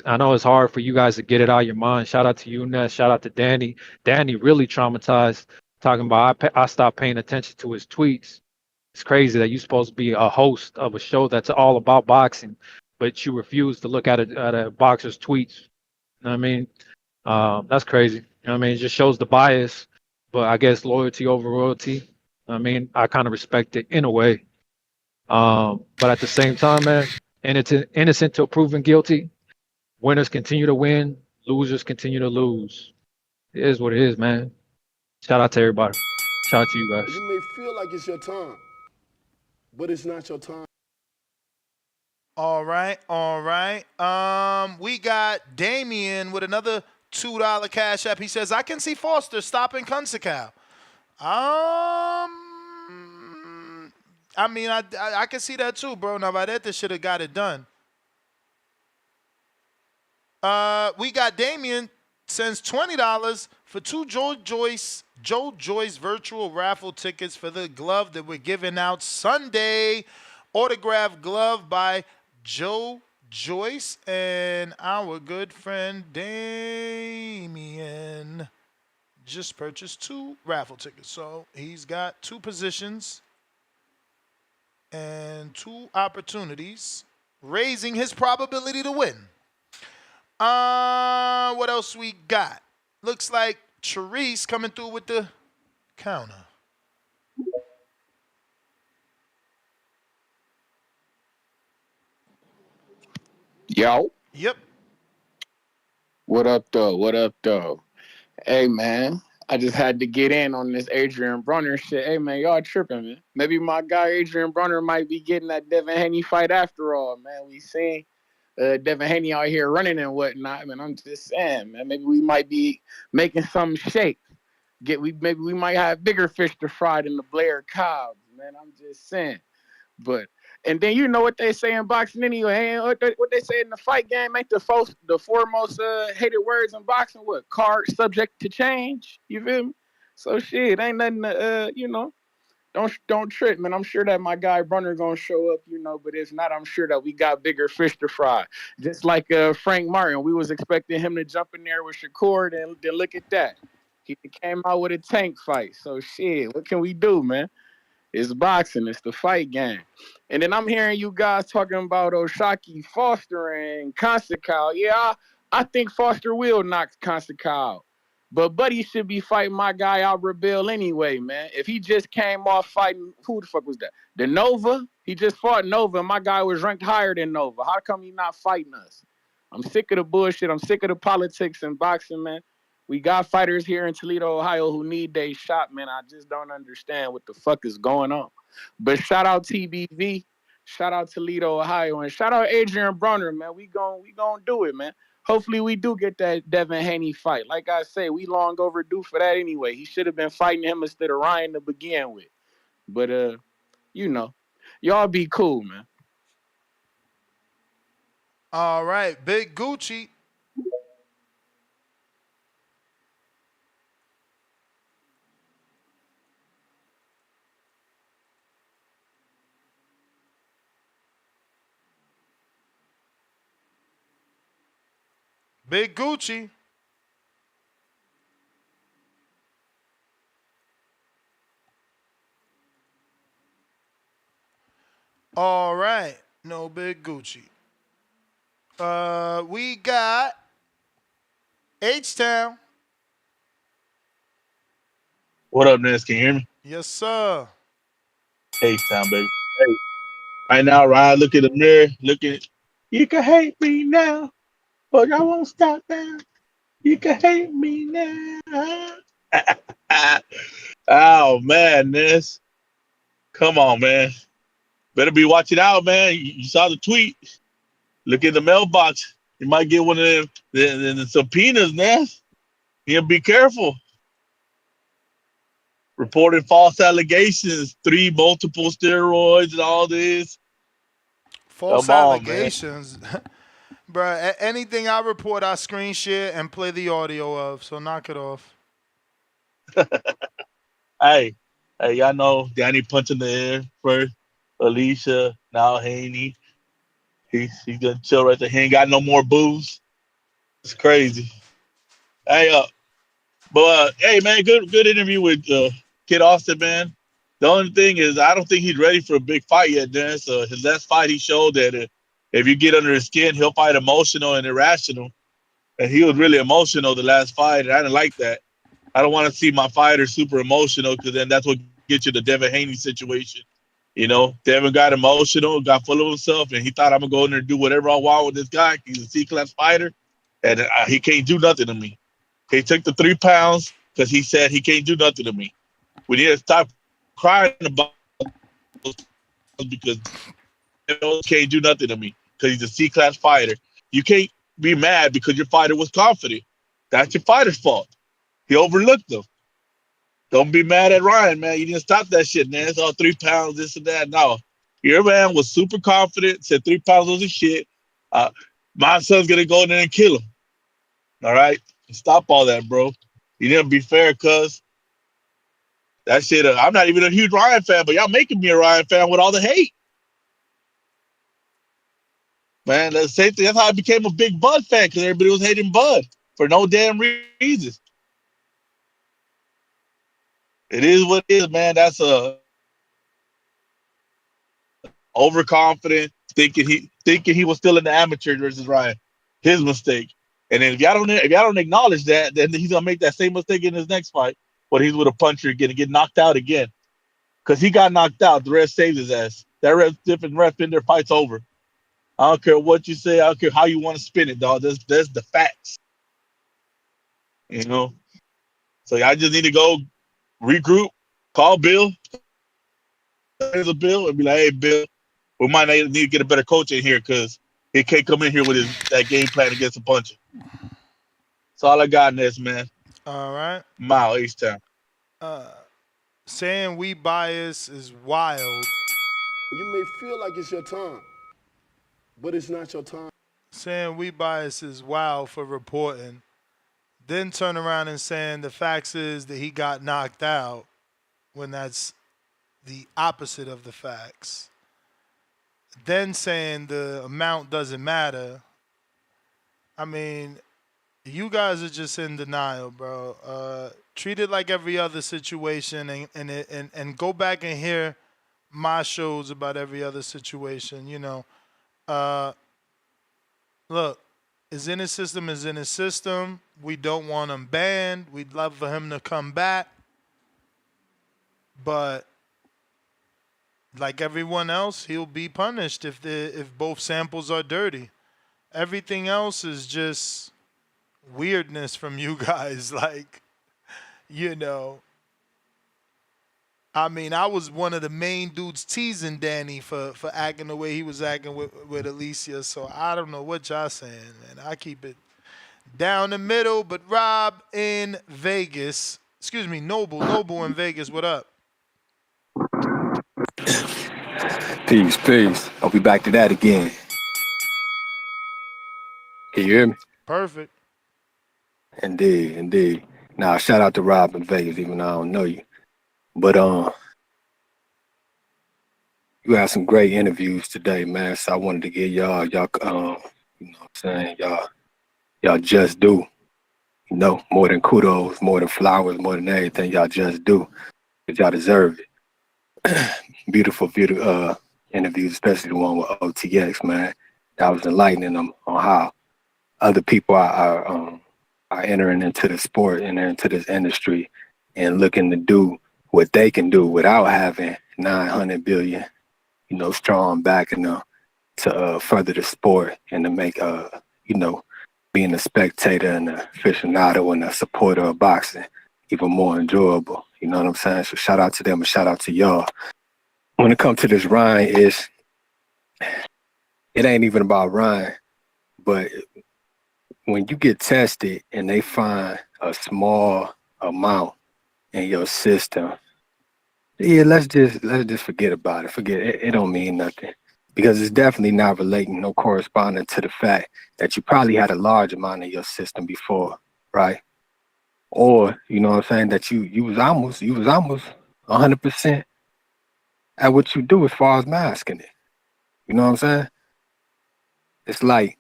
I know it's hard for you guys to get it out of your mind. Shout out to you, Ness. Shout out to Danny. Danny really traumatized, talking about I stopped paying attention to his tweets. It's crazy that you're supposed to be a host of a show that's all about boxing, but you refuse to look at a boxer's tweets. You know what I mean? That's crazy. You know what I mean? It just shows the bias, but I guess loyalty over royalty. I mean, I kind of respect it in a way. But at the same time, man, innocent till proven guilty. Winners continue to win, losers continue to lose. It is what it is, man. Shout out to everybody. Shout out to you guys. You may feel like it's your time, but it's not your time. All right, all right. We got Damien with another $2 cash app. He says, I can see Foster stopping Kunsakow. I mean, I can see that too, bro. Navarrete should have got it done. We got Damien sends $20 for two Joe Joyce virtual raffle tickets for the glove that we're giving out Sunday. Autographed glove by Joe Joyce and our good friend Damien just purchased 2 raffle tickets. So he's got 2 positions and 2 opportunities, raising his probability to win. What else we got? Looks like Therese coming through with the counter. Yo. Yep. What up, though? What up, though? Hey, man. I just had to get in on this Adrian Brunner shit. Hey, man, y'all tripping, man. Maybe my guy Adrian Brunner might be getting that Devin Haney fight after all, man. We seen Devin Haney out here running and whatnot, man. I'm just saying, man. Maybe we might be making some shake. Maybe we might have bigger fish to fry than the Blair Cobbs, man. I'm just saying. But and then you know what they say in boxing anyway. What they say in the fight game ain't the foremost hated words in boxing. What? Card subject to change. You feel me? So shit, ain't nothing to don't trip, man. I'm sure that my guy Brunner gonna show up, but if not, I'm sure that we got bigger fish to fry. Just like Frank Martin, we was expecting him to jump in there with Shakur, and then look at that. He came out with a tank fight. So shit, what can we do, man? It's boxing. It's the fight game. And then I'm hearing you guys talking about Oshaki Foster and Consical. Yeah, I think Foster will knock Consical out. But Buddy should be fighting my guy Albert Bill anyway, man. If he just came off fighting, who the fuck was that? The Nova? He just fought Nova, and my guy was ranked higher than Nova. How come he not fighting us? I'm sick of the bullshit. I'm sick of the politics in boxing, man. We got fighters here in Toledo, Ohio who need their shot, man. I just don't understand what the fuck is going on. But shout out TBV, shout out Toledo, Ohio, and shout out Adrian Brunner, man. We gon' do it, man. Hopefully we do get that Devin Haney fight. Like I say, we long overdue for that anyway. He should have been fighting him instead of Ryan to begin with. But y'all be cool, man. All right, Big Gucci. Big Gucci. All right. No Big Gucci. We got H-Town. What up, Ness? Can you hear me? Yes, sir. H-Town, baby. Hey, right now, Ryan, look in the mirror. You can hate me now, but I won't stop now. You can hate me now. Oh, man, Ness. Come on, man. Better be watching out, man. You saw the tweet. Look in the mailbox. You might get one of them the subpoenas, Ness. You be careful. Reporting false allegations, 3 multiple steroids and all this. False Come on, allegations. Bruh, anything I report, I screen share and play the audio of, so knock it off. Hey, y'all know Danny punching the air first, Alicia, now Haney. He's gonna chill right there. He ain't got no more booze. It's crazy. Hey, hey man, good interview with Kid Austin, man. The only thing is, I don't think he's ready for a big fight yet, Dan. So his last fight, he showed that if you get under his skin, he'll fight emotional and irrational. And he was really emotional the last fight, and I didn't like that. I don't want to see my fighter super emotional because then that's what gets you the Devin Haney situation. You know, Devin got emotional, got full of himself, and he thought I'm gonna go in there and do whatever I want with this guy. He's a C-class fighter, and he can't do nothing to me. He took the 3 pounds because he said he can't do nothing to me. We need to stop crying about because he can't do nothing to me because he's a C-class fighter. You can't be mad because your fighter was confident. That's your fighter's fault. He overlooked them. Don't be mad at Ryan, man. You didn't stop that shit, man. It's all 3 pounds, this and that. No. Your man was super confident, said 3 pounds was a shit. My son's going to go in there and kill him. All right? Stop all that, bro. You didn't be fair, cuz. That shit, I'm not even a huge Ryan fan, but y'all making me a Ryan fan with all the hate. Man, that's the same thing. That's how I became a big Bud fan, because everybody was hating Bud for no damn reason. It is what it is, man. That's overconfident, thinking he was still in the amateur versus Ryan. His mistake. And then if y'all don't acknowledge that, then he's gonna make that same mistake in his next fight, but he's with a puncher again and get knocked out again. Because he got knocked out, the ref saved his ass. That different ref in there, fight's over. I don't care what you say, I don't care how you want to spin it, dog. That's the facts. You know? So I just need to go regroup, call Bill, there's a Bill, and be like, hey Bill, we might need to get a better coach in here because he can't come in here with that game plan against a puncher. That's all I got in this, man. All right. Mile H-Town. Saying we bias is wild. You may feel like it's your time, but it's not your time. Saying we bias is wild for reporting. Then turn around and saying the facts is that he got knocked out when that's the opposite of the facts. Then saying the amount doesn't matter. I mean, you guys are just in denial, bro. Treat it like every other situation and go back and hear my shows about every other situation, you know. Look, is in his system. We don't want him banned. We'd love for him to come back. But like everyone else, he'll be punished if both samples are dirty. Everything else is just weirdness from you guys. Like, you know, I mean, I was one of the main dudes teasing Danny for acting the way he was acting with Alicia. So I don't know what y'all saying, man. I keep it down the middle. But Rob in Vegas, excuse me, Noble in Vegas, what up? Peace. I'll be back to that again. Can you hear me? Perfect. Indeed. Now, shout out to Rob in Vegas, even though I don't know you. But you had some great interviews today, man. So I wanted to give y'all, you know what I'm saying, y'all just do. You know, more than kudos, more than flowers, more than anything, y'all just do. Because y'all deserve it. Beautiful interviews, especially the one with OTX, man. That was enlightening them on how other people are entering into the sport and into this industry and looking to do what they can do without having 900 billion, you know, strong backing them to further the sport and to make, you know, being a spectator and an aficionado and a supporter of boxing even more enjoyable. You know what I'm saying? So shout out to them and shout out to y'all. When it comes to this Ryan, it ain't even about Ryan, but when you get tested and they find a small amount in your system, yeah, let's just forget about it. Forget it. It don't mean nothing because it's definitely not relating, no corresponding to the fact that you probably had a large amount in your system before, right? Or you know what I'm saying, that you was almost 100% at what you do as far as masking it. You know what I'm saying? It's like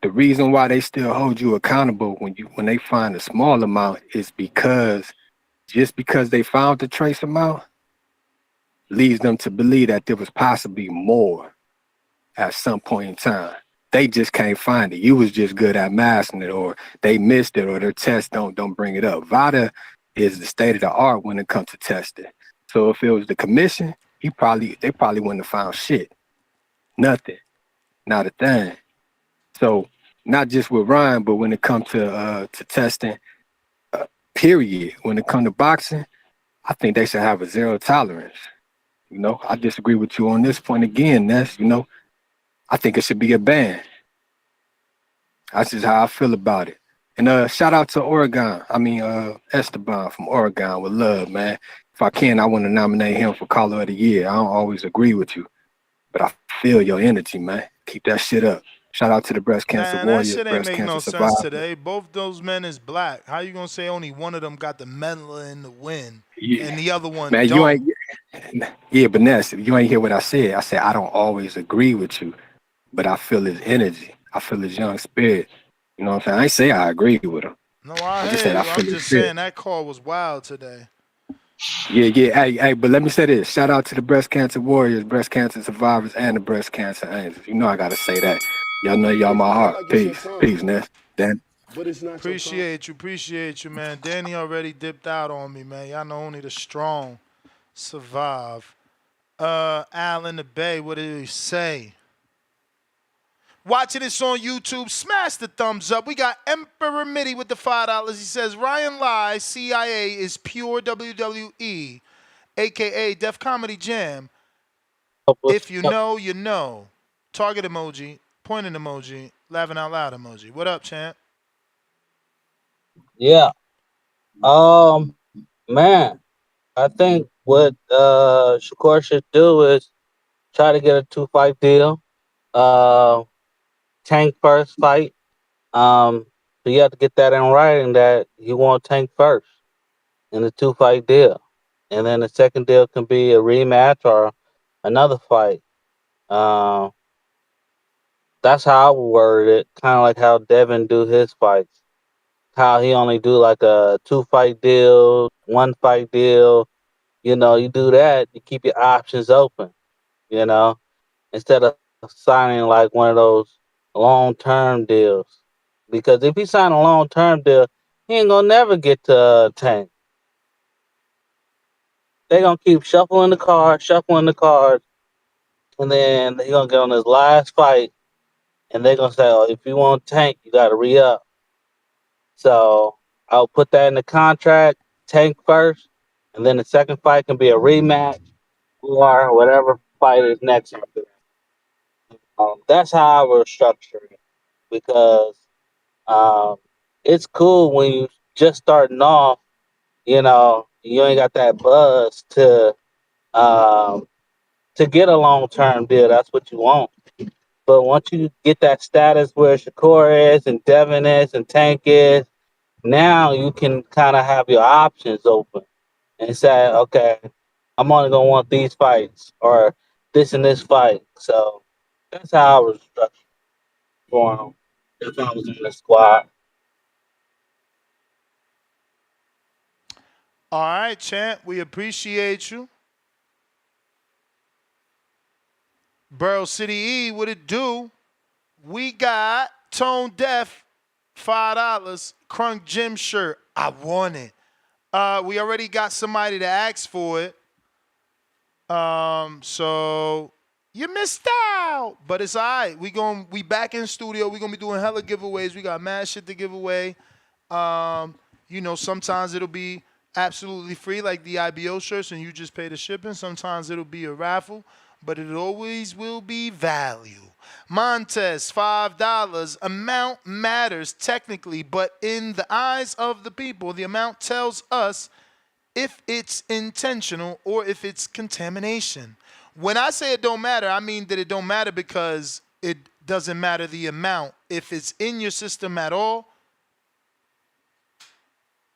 the reason why they still hold you accountable when they find a small amount is because just because they found the trace amount leads them to believe that there was possibly more at some point in time. They just can't find it. You was just good at masking it, or they missed it, or their tests don't bring it up. VADA is the state of the art when it comes to testing. So if it was the commission, they probably wouldn't have found shit. Nothing. Not a thing. So not just with Ryan, but when it comes to testing, period. When it comes to boxing, I think they should have a zero tolerance. I disagree with you on this point again. I think it should be a ban. That's just how I feel about it. And shout out to Oregon. Esteban from Oregon with love, man. If I can, I want to nominate him for Caller of the Year. I don't always agree with you, but I feel your energy, man. Keep that shit up. Shout out to the breast cancer Man, that warriors, shit ain't breast make cancer no sense survivors. today. Both those men is black. How you gonna say only one of them got the medal in the win Yeah. and the other one Man, you don't? ain't. Yeah, but Ness, you ain't hear what I said. I said I don't always agree with you, but I feel his energy. I feel his young spirit. You know what I'm saying? I ain't say I agree with him. No, I I just hear said I you. feel I'm his just spirit. saying that call was wild today. Yeah. Hey, but let me say this. Shout out to the breast cancer warriors, breast cancer survivors, and the breast cancer angels. You know I gotta say that. Y'all know y'all If you my feel heart. like it's your Peace. time, Peace, Ness. Dan. but it's not your time. Appreciate you, man. Danny already dipped out on me, man. Y'all know only the strong survive. Al in the Bay, what did he say? Watching this on YouTube, smash the thumbs up. We got Emperor Mitty with the $5. He says, Ryan Lai, CIA is pure WWE, a.k.a. Def Comedy Jam. If you know, you know. Target emoji, pointing emoji, laughing out loud emoji. What up, champ? Yeah. Man, I think what Shakur should do is try to get a 2-fight deal. Uh, Tank first fight. So you have to get that in writing that you want Tank first in the 2-fight deal, and then the second deal can be a rematch or another fight. Um, that's how I would word it. Kind of like how Devin do his fights. How he only do like a 2-fight deal, 1-fight deal. You do that, you keep your options open, instead of signing like one of those long-term deals. Because if he sign a long-term deal, he ain't gonna never get to Tank. They gonna keep shuffling the cards, and then he gonna get on his last fight, and they gonna say, "Oh, if you want Tank, you gotta re-up." So I'll put that in the contract. Tank first, and then the second fight can be a rematch or whatever fight is next after that. That's how I would structure it because um, it's cool when you just starting off. You ain't got that buzz um, to get a long term deal. That's what you want. But once you get that status where Shakur is and Devin is and Tank is, now you can kind of have your options open and say, okay, I'm only gonna want these fights or this and this fight. So that's how I was structured for him if I was in the squad. All right, champ. We appreciate you. Borough City E, what it do? We got Tone Deaf, $5. Crunk Gym shirt. I want it. We already got somebody to ask for it. So you missed out. But it's all right. We back in studio. We gonna be doing hella giveaways. We got mad shit to give away. Sometimes it'll be absolutely free, like the IBO shirts, and you just pay the shipping. Sometimes it'll be a raffle, but it always will be value. Montez, $5. Amount matters technically, but in the eyes of the people, the amount tells us if it's intentional or if it's contamination. When I say it don't matter, I mean that it don't matter because it doesn't matter the amount. If it's in your system at all,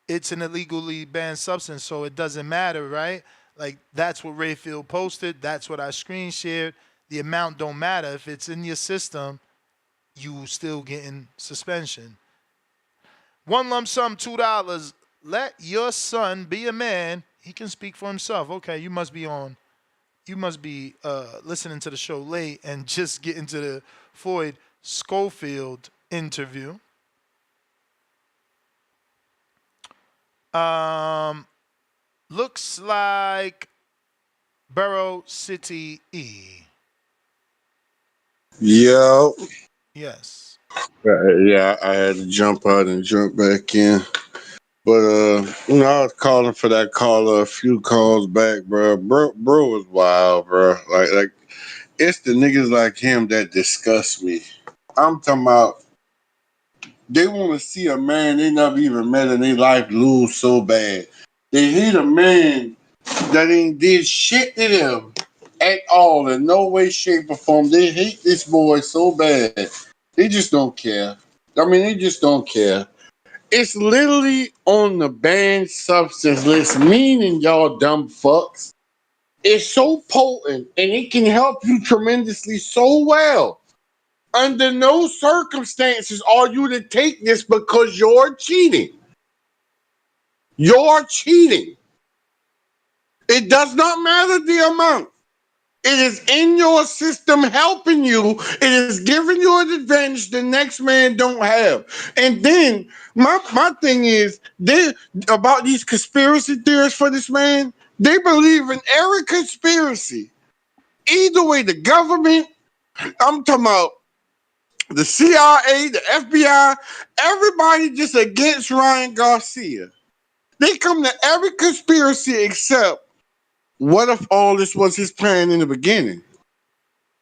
it's an illegally banned substance, so it doesn't matter, right? Like, that's what Rayfield posted. That's what I screen shared. The amount don't matter. If it's in your system, you still getting suspension. One lump sum, $2. Let your son be a man. He can speak for himself. Okay, you must be listening to the show late and just getting to the Floyd Schofield interview. Looks like Borough City E. Yo. Yes. Yeah, I had to jump out and jump back in. But I was calling for that caller a few calls back, bro. Bro was wild, bro. Like it's the niggas like him that disgust me. I'm talking about they want to see a man they never even met in their life lose so bad. They hate a man that ain't did shit to them at all in no way, shape, or form. They hate this boy so bad. They just don't care. I mean, they just don't care. It's literally on the banned substance list, meaning y'all dumb fucks. It's so potent and it can help you tremendously so well. Under no circumstances are you to take this because you're cheating. You're cheating. It does not matter the amount. It is in your system helping you. It is giving you an advantage the next man don't have. And then my thing is they about these conspiracy theories for this man. They believe in every conspiracy. Either way, the government, I'm talking about the CIA, the FBI, everybody just against Ryan Garcia. They come to every conspiracy except what if all this was his plan in the beginning?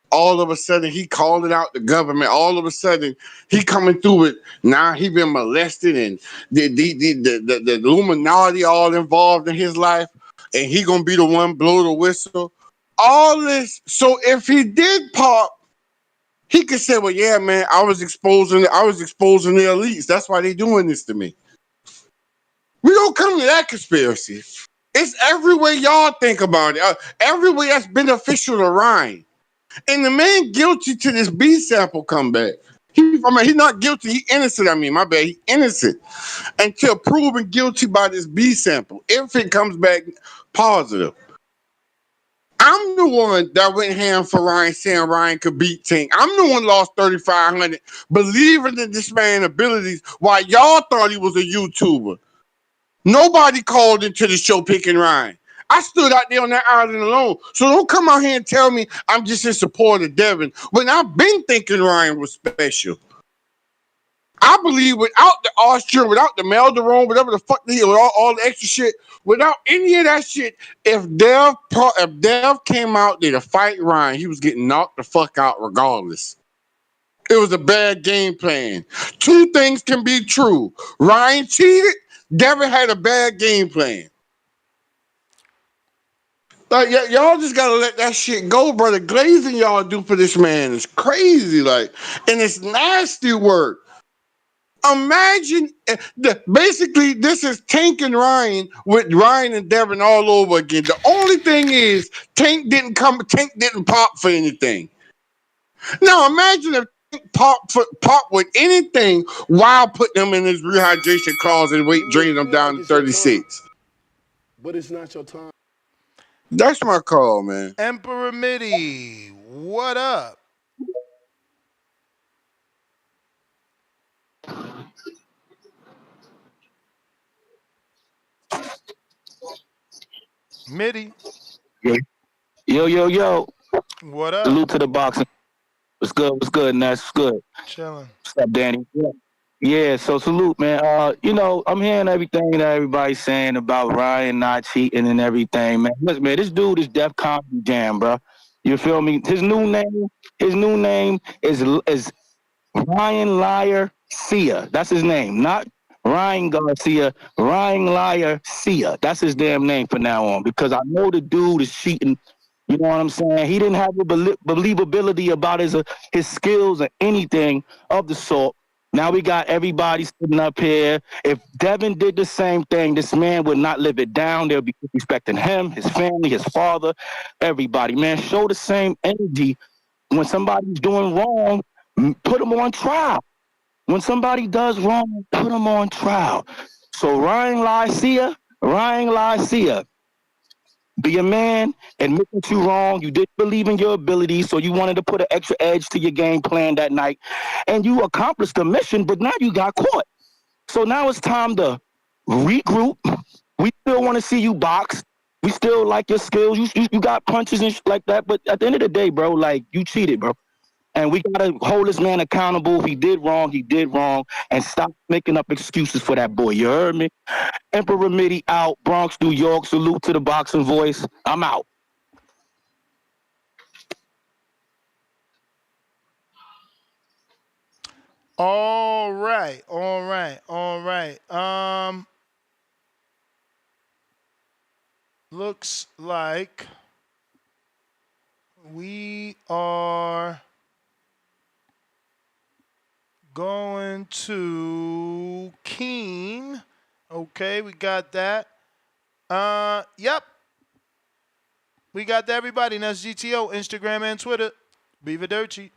All of a sudden he calling out the government. All of a sudden he coming through it. Now he been molested and the Illuminati all involved in his life, and he gonna be the one blow the whistle. All this. So if he did pop, he could say, "Well, yeah, man, I was exposing the elites. That's why they doing this to me." We don't come to that conspiracy. It's every way y'all think about it. Every way that's beneficial to Ryan. And the man guilty to this B sample comeback. He's not guilty. He innocent. My bad. He innocent until proven guilty by this B sample. If it comes back positive, I'm the one that went ham for Ryan, saying Ryan could beat Tank. I'm the one lost 3,500, believing in this man's abilities while y'all thought he was a YouTuber. Nobody called into the show picking Ryan. I stood out there on that island alone. So don't come out here and tell me I'm just in support of Devin when I've been thinking Ryan was special. I believe without the Austrian, without the Melderone, whatever the fuck they all the extra shit, without any of that shit, if Dev came out there to fight Ryan, he was getting knocked the fuck out regardless. It was a bad game plan. Two things can be true. Ryan cheated. Devin had a bad game plan. Like y'all just gotta let that shit go, bro. The glazing y'all do for this man is crazy, and it's nasty work. Imagine, basically, this is Tank and Ryan with Ryan and Devin all over again. The only thing is, Tank didn't pop for anything. Now imagine if Tank pop with anything while putting them in his rehydration clause and draining them down to 36. But it's not your time. That's my call, man. Emperor Mitty, what up? Mitty. Yo. What up? Salute to the boxing. What's good? What's good, Ness? What's good? Chilling. What's up, Danny? Yeah, so salute, man. I'm hearing everything that everybody's saying about Ryan not cheating and everything, man. Listen, man, this dude is Def Comedy Jam, bro. You feel me? His new name is Ryan Liar Sia. That's his name, not Ryan Garcia. Ryan Liar Sia. That's his damn name from now on, because I know the dude is cheating. You know what I'm saying? He didn't have the believability about his skills or anything of the sort. Now we got everybody sitting up here. If Devin did the same thing, this man would not live it down. They'll be respecting him, his family, his father, everybody. Man, show the same energy when somebody's doing wrong. Put them on trial. When somebody does wrong, put them on trial. So Ryan Lycia, be a man, admit that you wrong. You didn't believe in your ability, so you wanted to put an extra edge to your game plan that night. And you accomplished the mission, but now you got caught. So now it's time to regroup. We still want to see you box. We still like your skills. You got punches and shit like that. But at the end of the day, bro, like, you cheated, bro. And we got to hold this man accountable. He did wrong. And stop making up excuses for that boy. You heard me? Emperor Mitty out. Bronx, New York. Salute to the boxing voice. I'm out. All right. Looks like we are going to Keen. Okay, we got that. Yep. We got that, everybody. And that's GTO, Instagram and Twitter. Beaver Dirty.